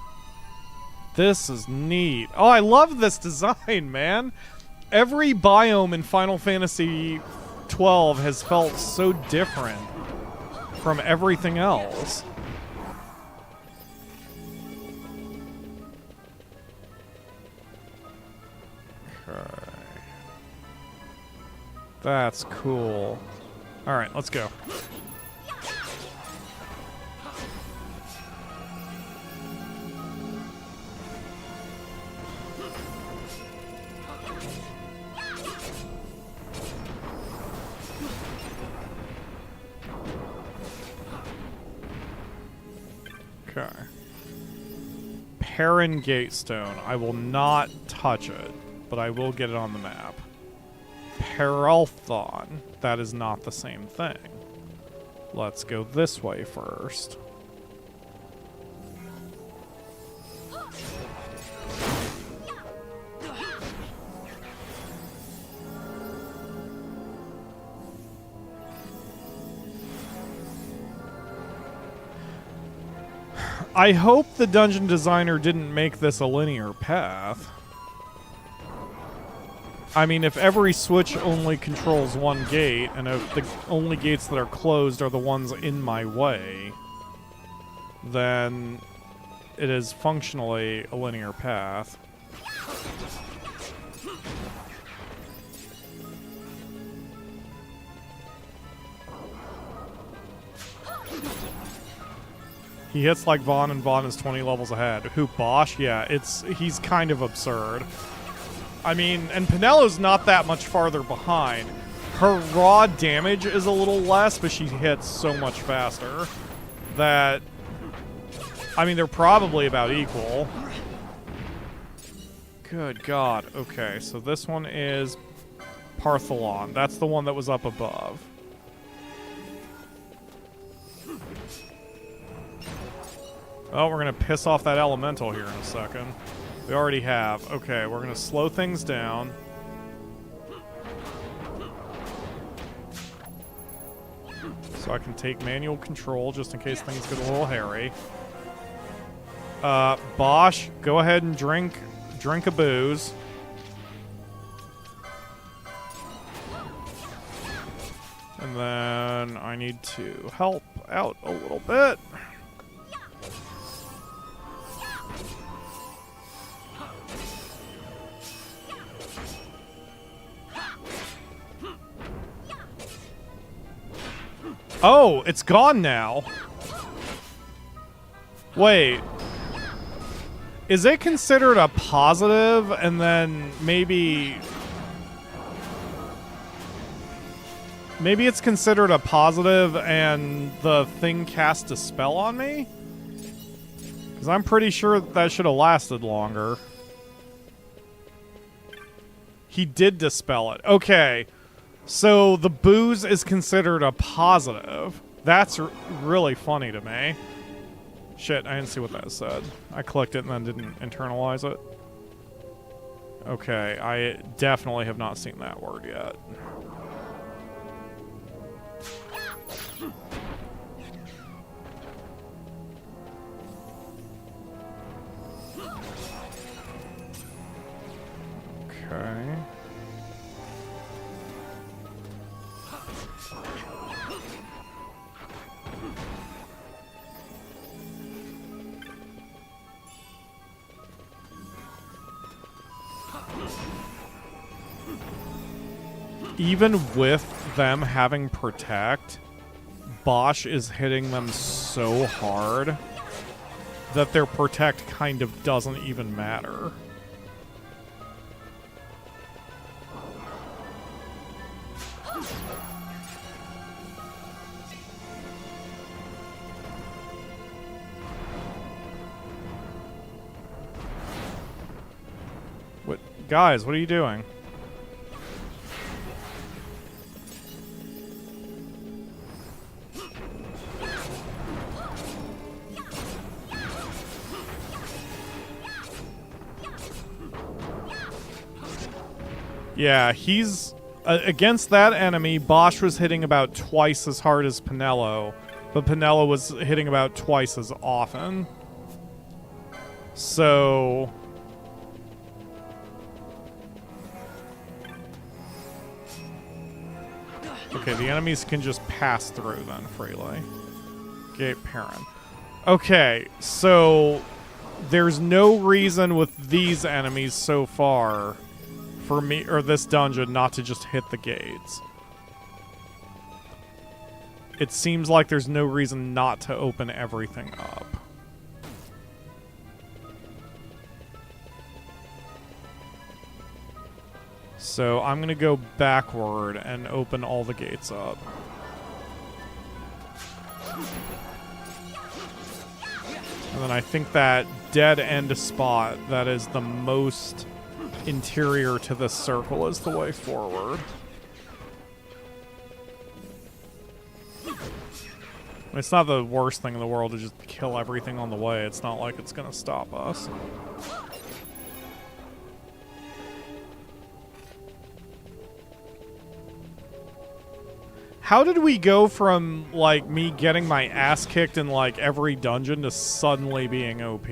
This is neat. Oh, I love this design, man. Every biome in Final Fantasy XII has felt so different from everything else. Okay. That's cool. All right, let's go. Okay. Perrin Gatestone. I will not touch it, but I will get it on the map. Peralthon. That is not the same thing. Let's go this way first. I hope the dungeon designer didn't make this a linear path. I mean, if every switch only controls one gate, and if the only gates that are closed are the ones in my way, then it is functionally a linear path. He hits like Vaughn, and Vaughn is 20 levels ahead. Who, Bosch? Yeah, he's kind of absurd. I mean, and Penello's not that much farther behind. Her raw damage is a little less, but she hits so much faster that, I mean, they're probably about equal. Good God. Okay, so this one is Partholon. That's the one that was up above. Oh, we're going to piss off that elemental here in a second. We already have. Okay, we're going to slow things down. So I can take manual control just in case things get a little hairy. Bosch, go ahead and drink a booze. And then I need to help out a little bit. Oh, it's gone now. Wait. Is it considered a positive and then maybe it's considered a positive and the thing cast a spell on me? Because I'm pretty sure that should have lasted longer. He did dispel it. Okay. So the booze is considered a positive. That's really funny to me. Shit, I didn't see what that said. I clicked it and then didn't internalize it. Okay, I definitely have not seen that word yet. Okay. Even with them having Protect, Bosch is hitting them so hard that their Protect kind of doesn't even matter. What, guys, what are you doing? Yeah, he's... against that enemy, Bosch was hitting about twice as hard as Pinello, but Pinello was hitting about twice as often. So... okay, the enemies can just pass through then, freely. Gate parent. Okay, so... there's no reason with these enemies so far for me, or this dungeon, not to just hit the gates. It seems like there's no reason not to open everything up. So I'm gonna go backward and open all the gates up. And then I think that dead end spot that is the most interior to this circle is the way forward. It's not the worst thing in the world to just kill everything on the way. It's not like it's going to stop us. How did we go from, like, me getting my ass kicked in, like, every dungeon to suddenly being OP?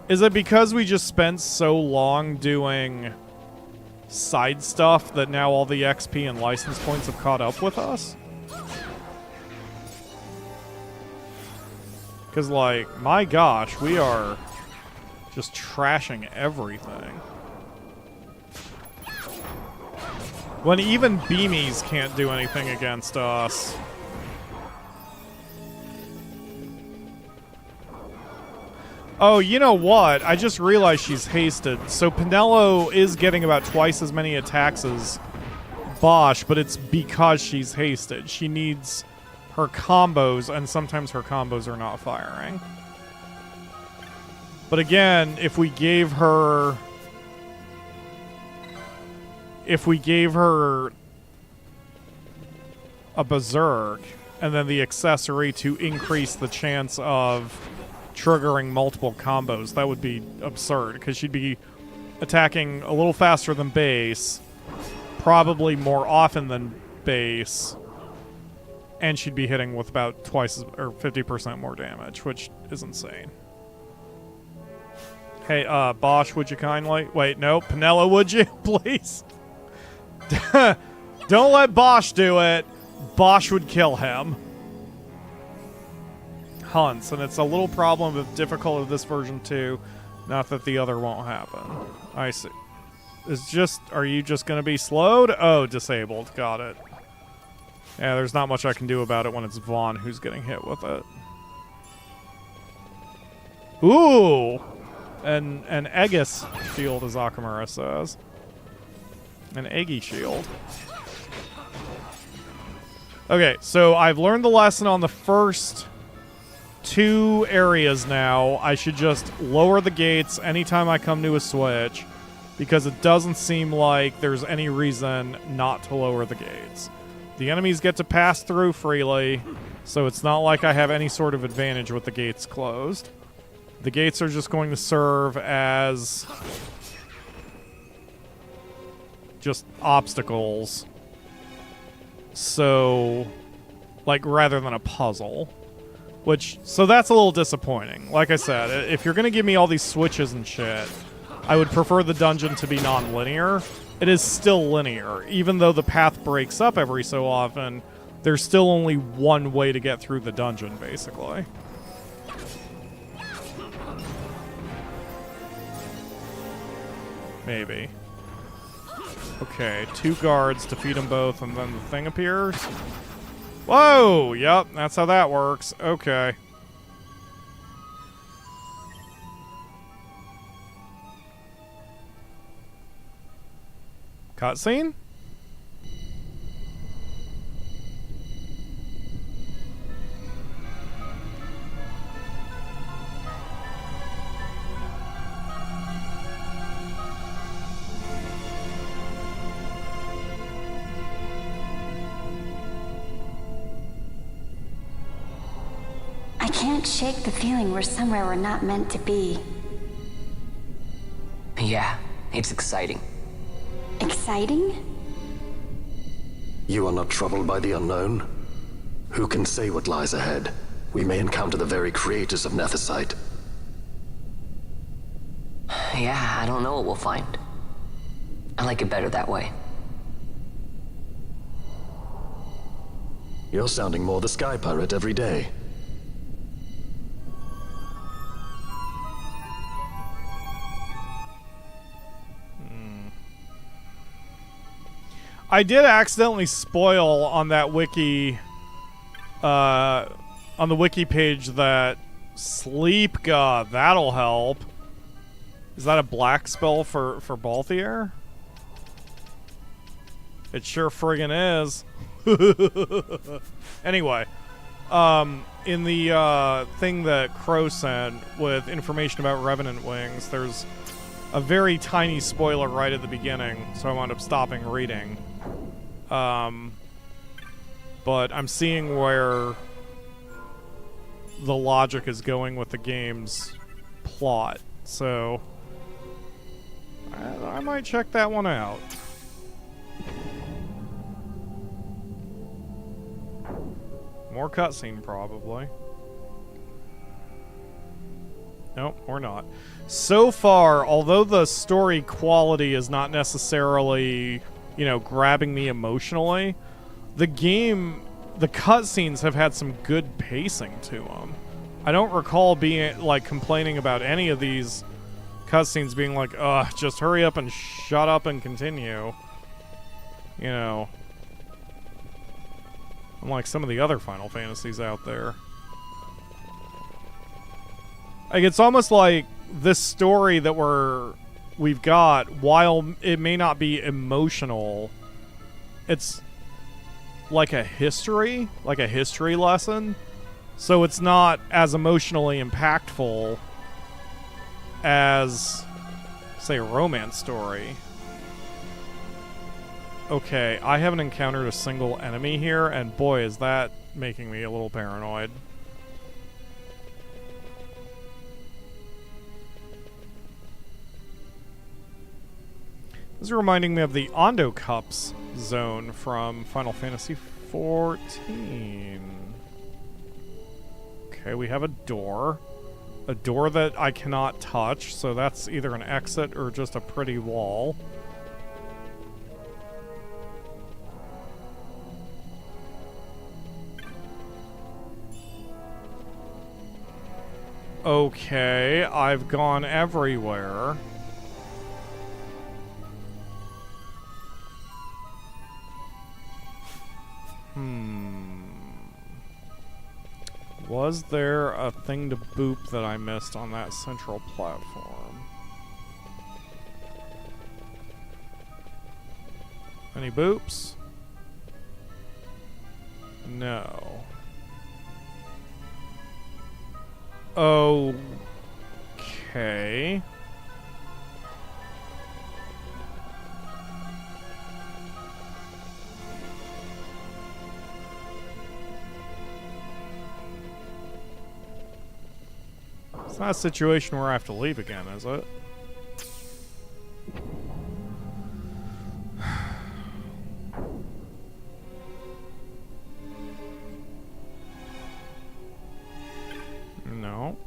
Is it because we just spent so long doing side stuff that now all the XP and license points have caught up with us? Because, like, my gosh, we are just trashing everything. When even beamies can't do anything against us. Oh, you know what? I just realized she's hasted. So Pinello is getting about twice as many attacks as Bosch, but it's because she's hasted. She needs her combos, and sometimes her combos are not firing. But again, if we gave her a berserk and then the accessory to increase the chance of triggering multiple combos, that would be absurd, because she'd be attacking a little faster than base, probably more often than base, and she'd be hitting with about twice as, or 50% more damage, which is insane. Hey, Bosch, would you kindly? Wait, no, Pinello, would you? Please. Don't let Bosch do it. Bosch would kill him. Hunts, and it's a little problem of difficult of this version too. Not that the other won't happen. I see. Are you just going to be slowed? Oh, disabled. Got it. Yeah, there's not much I can do about it when it's Phon who's getting hit with it. Ooh! An Aegis shield, as Akamura says. An Eggy shield. Okay, so I've learned the lesson on the first 2 areas now. I should just lower the gates anytime I come to a switch, because it doesn't seem like there's any reason not to lower the gates. The enemies get to pass through freely, so it's not like I have any sort of advantage with the gates closed. The gates are just going to serve as just obstacles. So, like, rather than a puzzle. So that's a little disappointing. Like I said, if you're going to give me all these switches and shit, I would prefer the dungeon to be non-linear. It is still linear. Even though the path breaks up every so often, there's still only one way to get through the dungeon, basically. Maybe. Okay, 2 guards, defeat them both, and then the thing appears. Whoa! Yep, that's how that works. Okay. Cutscene? I can't shake the feeling we're somewhere we're not meant to be. Yeah, it's exciting. Exciting? You are not troubled by the unknown? Who can say what lies ahead? We may encounter the very creators of Nethersite. Yeah, I don't know what we'll find. I like it better that way. You're sounding more the Sky Pirate every day. I did accidentally spoil on that wiki, on the wiki page that Sleep God, that'll help. Is that a black spell for Balthier? It sure friggin' is. Anyway, in the thing that Crow sent with information about Revenant Wings, there's a very tiny spoiler right at the beginning, so I wound up stopping reading. But I'm seeing where the logic is going with the game's plot, so I might check that one out. More cutscene, probably. Nope, or not. So far, although the story quality is not necessarily, you know, grabbing me emotionally, the game, the cutscenes have had some good pacing to them. I don't recall being, like, complaining about any of these cutscenes being like, ugh, just hurry up and shut up and continue. You know. Unlike some of the other Final Fantasies out there. Like, it's almost like this story that we've got, while it may not be emotional, it's like a history lesson. So it's not as emotionally impactful as, say, a romance story. Okay, I haven't encountered a single enemy here, and boy, is that making me a little paranoid. This is reminding me of the Ondo Cups zone from Final Fantasy XIV. Okay, we have a door. A door that I cannot touch, so that's either an exit or just a pretty wall. Okay, I've gone everywhere. Was there a thing to boop that I missed on that central platform? Any boops? No. Okay. It's not a situation where I have to leave again, is it? No.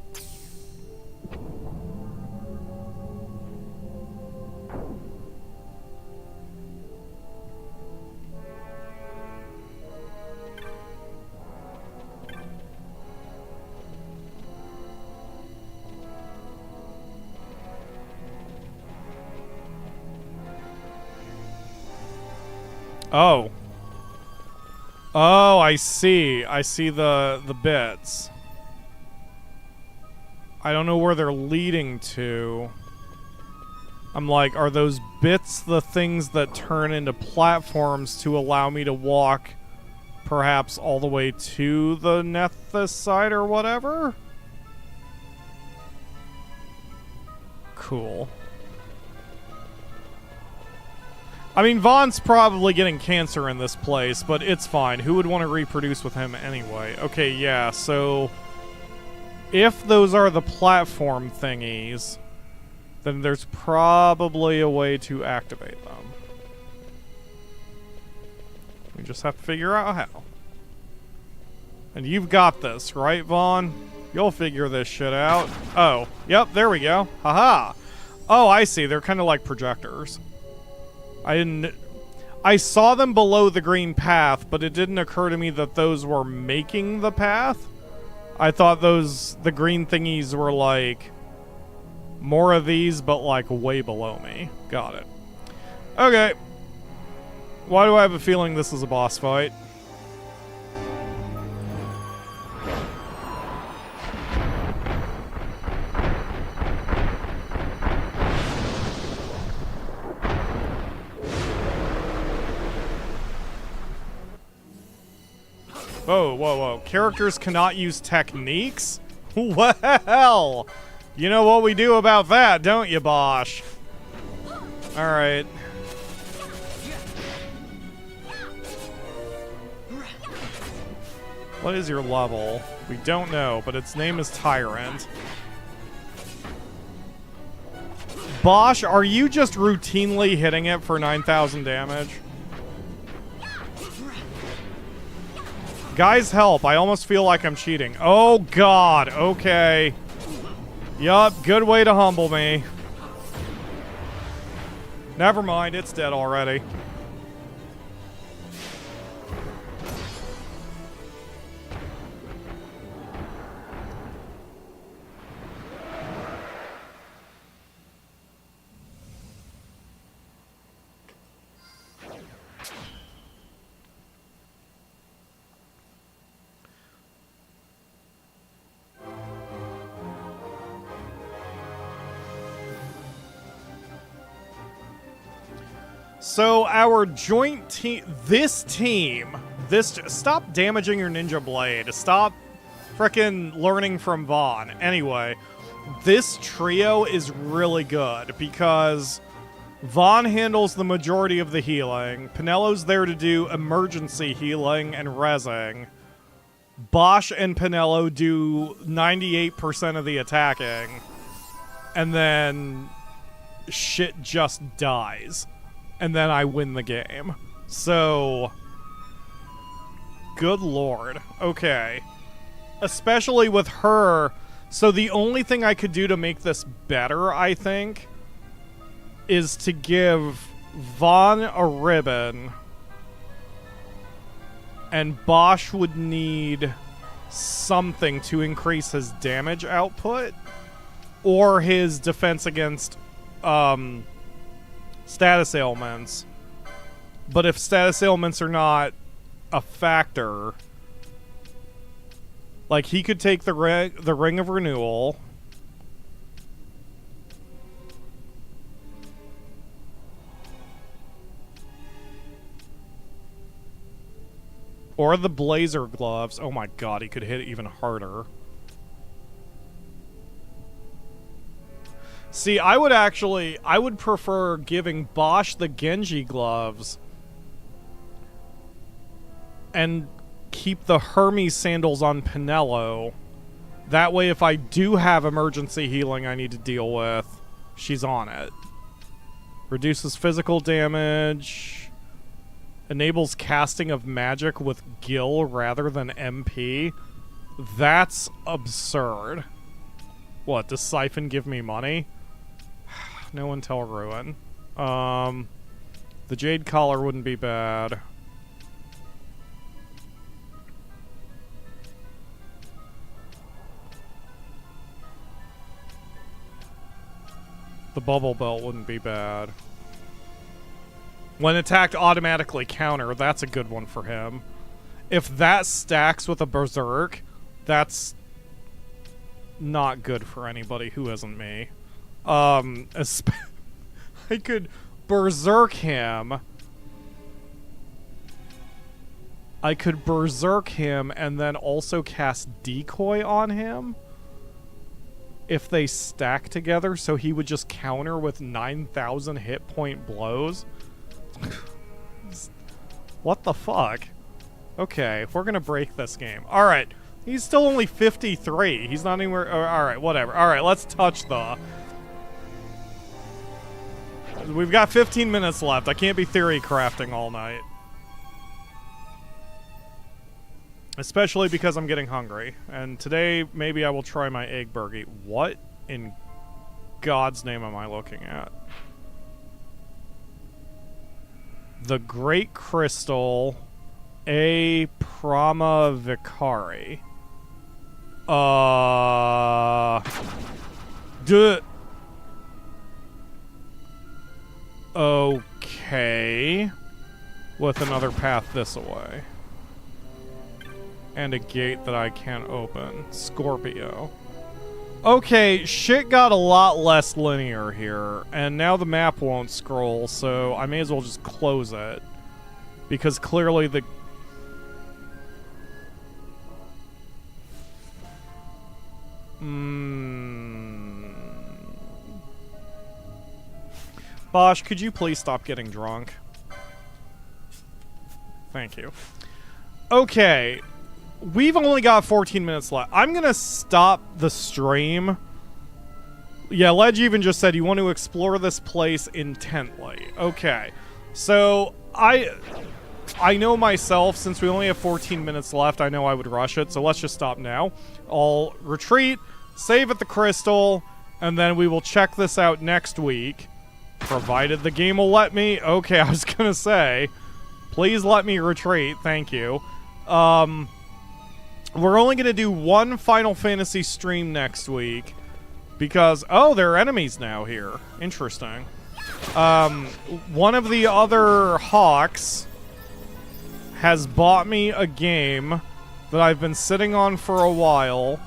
Oh. Oh, I see. I see the bits. I don't know where they're leading to. I'm like, are those bits the things that turn into platforms to allow me to walk perhaps all the way to the Nethys side or whatever? Cool. I mean, Vaughn's probably getting cancer in this place, but it's fine. Who would want to reproduce with him anyway? Okay, yeah, so if those are the platform thingies, then there's probably a way to activate them. We just have to figure out how. And you've got this, right, Vaughn? You'll figure this shit out. Oh, yep, there we go. Haha. Oh, I see. They're kind of like projectors. I saw them below the green path, but it didn't occur to me that those were making the path. I thought the green thingies were like more of these, but like way below me. Got it. Okay. Why do I have a feeling this is a boss fight? Whoa, whoa, whoa. Characters cannot use techniques? Well, you know what we do about that, don't you, Bosch? Alright. What is your level? We don't know, but its name is Tyrant. Bosch, are you just routinely hitting it for 9,000 damage? Guys, help. I almost feel like I'm cheating. Oh, God. Okay. Yup, good way to humble me. Never mind, it's dead already. So our joint team, stop damaging your ninja blade. Stop frickin' learning from Vaughn. Anyway, this trio is really good because Vaughn handles the majority of the healing. Pinello's there to do emergency healing and rezzing. Bosch and Pinello do 98% of the attacking. And then shit just dies. And then I win the game. So, good lord. Okay. Especially with her. So the only thing I could do to make this better, I think, is to give Vaughn a ribbon. And Bosch would need something to increase his damage output. Or his defense against, status ailments. But if status ailments are not a factor, like he could take the Ring of Renewal, or the Blazer Gloves. Oh my god, he could hit even harder. See, I would prefer giving Bosch the Genji gloves and keep the Hermes sandals on Pinello. That way, if I do have emergency healing I need to deal with, she's on it. Reduces physical damage. Enables casting of magic with Gil rather than MP. That's absurd. What, does Siphon give me money? No one tell Ruin. The Jade Collar wouldn't be bad. The Bubble Belt wouldn't be bad. When attacked, automatically counter. That's a good one for him. If that stacks with a Berserk, that's not good for anybody who isn't me. I could Berserk him. I could Berserk him and then also cast Decoy on him if they stack together, so he would just counter with 9,000 hit point blows. What the fuck? Okay, we're gonna break this game. Alright, he's still only 53. He's not anywhere. Alright, whatever. Alright, let's touch the... We've got 15 minutes left. I can't be theory crafting all night. Especially because I'm getting hungry. And today, maybe I will try my egg burgie. What in God's name am I looking at? The Great Crystal, a Prama Vicari. Okay. With another path this way. And a gate that I can't open. Scorpio. Okay, shit got a lot less linear here. And now the map won't scroll, so I may as well just close it. Because clearly the... Bosch, could you please stop getting drunk? Thank you. Okay. We've only got 14 minutes left. I'm gonna stop the stream. Yeah, Ledge even just said you want to explore this place intently. Okay. So, I know myself, since we only have 14 minutes left, I know I would rush it, so let's just stop now. I'll retreat, save at the crystal, and then we will check this out next week. Provided the game will let me. Okay, I was gonna say, please let me retreat. Thank you. We're only gonna do one Final Fantasy stream next week because, oh, there are enemies now here. Interesting. One of the other Hawks has bought me a game that I've been sitting on for a while,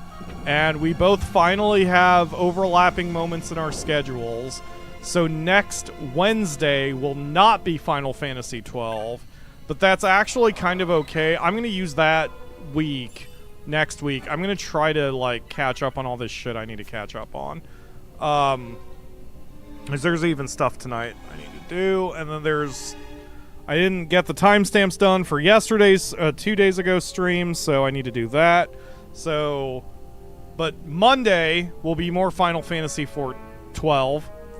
and we both finally have overlapping moments in our schedules. So next Wednesday will not be Final Fantasy XII, but that's actually kind of okay. I'm going to use that week, next week. I'm going to try to, like, catch up on all this shit I need to catch up on. Because there's even stuff tonight I need to do, and then there's... I didn't get the timestamps done for yesterday's, 2 days ago stream, so I need to do that. So, but Monday will be more Final Fantasy XII,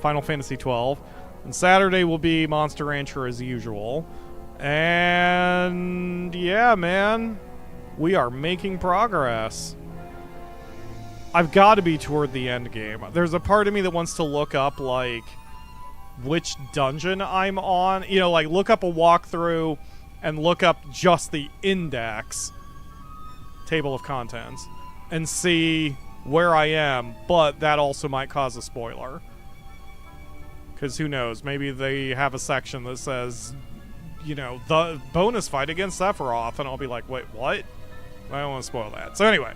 and Saturday will be Monster Rancher as usual. And yeah, man, we are making progress. I've got to be toward the end game. There's a part of me that wants to look up, like, which dungeon I'm on. You know, like, look up a walkthrough and look up just the index table of contents and see where I am, but that also might cause a spoiler. Because who knows, maybe they have a section that says, you know, the bonus fight against Sephiroth, and I'll be like, wait, what? I don't want to spoil that. So anyway,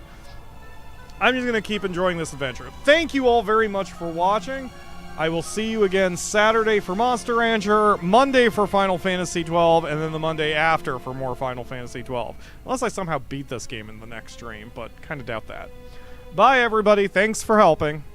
I'm just going to keep enjoying this adventure. Thank you all very much for watching. I will see you again Saturday for Monster Rancher, Monday for Final Fantasy XII, and then the Monday after for more Final Fantasy XII. Unless I somehow beat this game in the next stream, but kind of doubt that. Bye, everybody. Thanks for helping.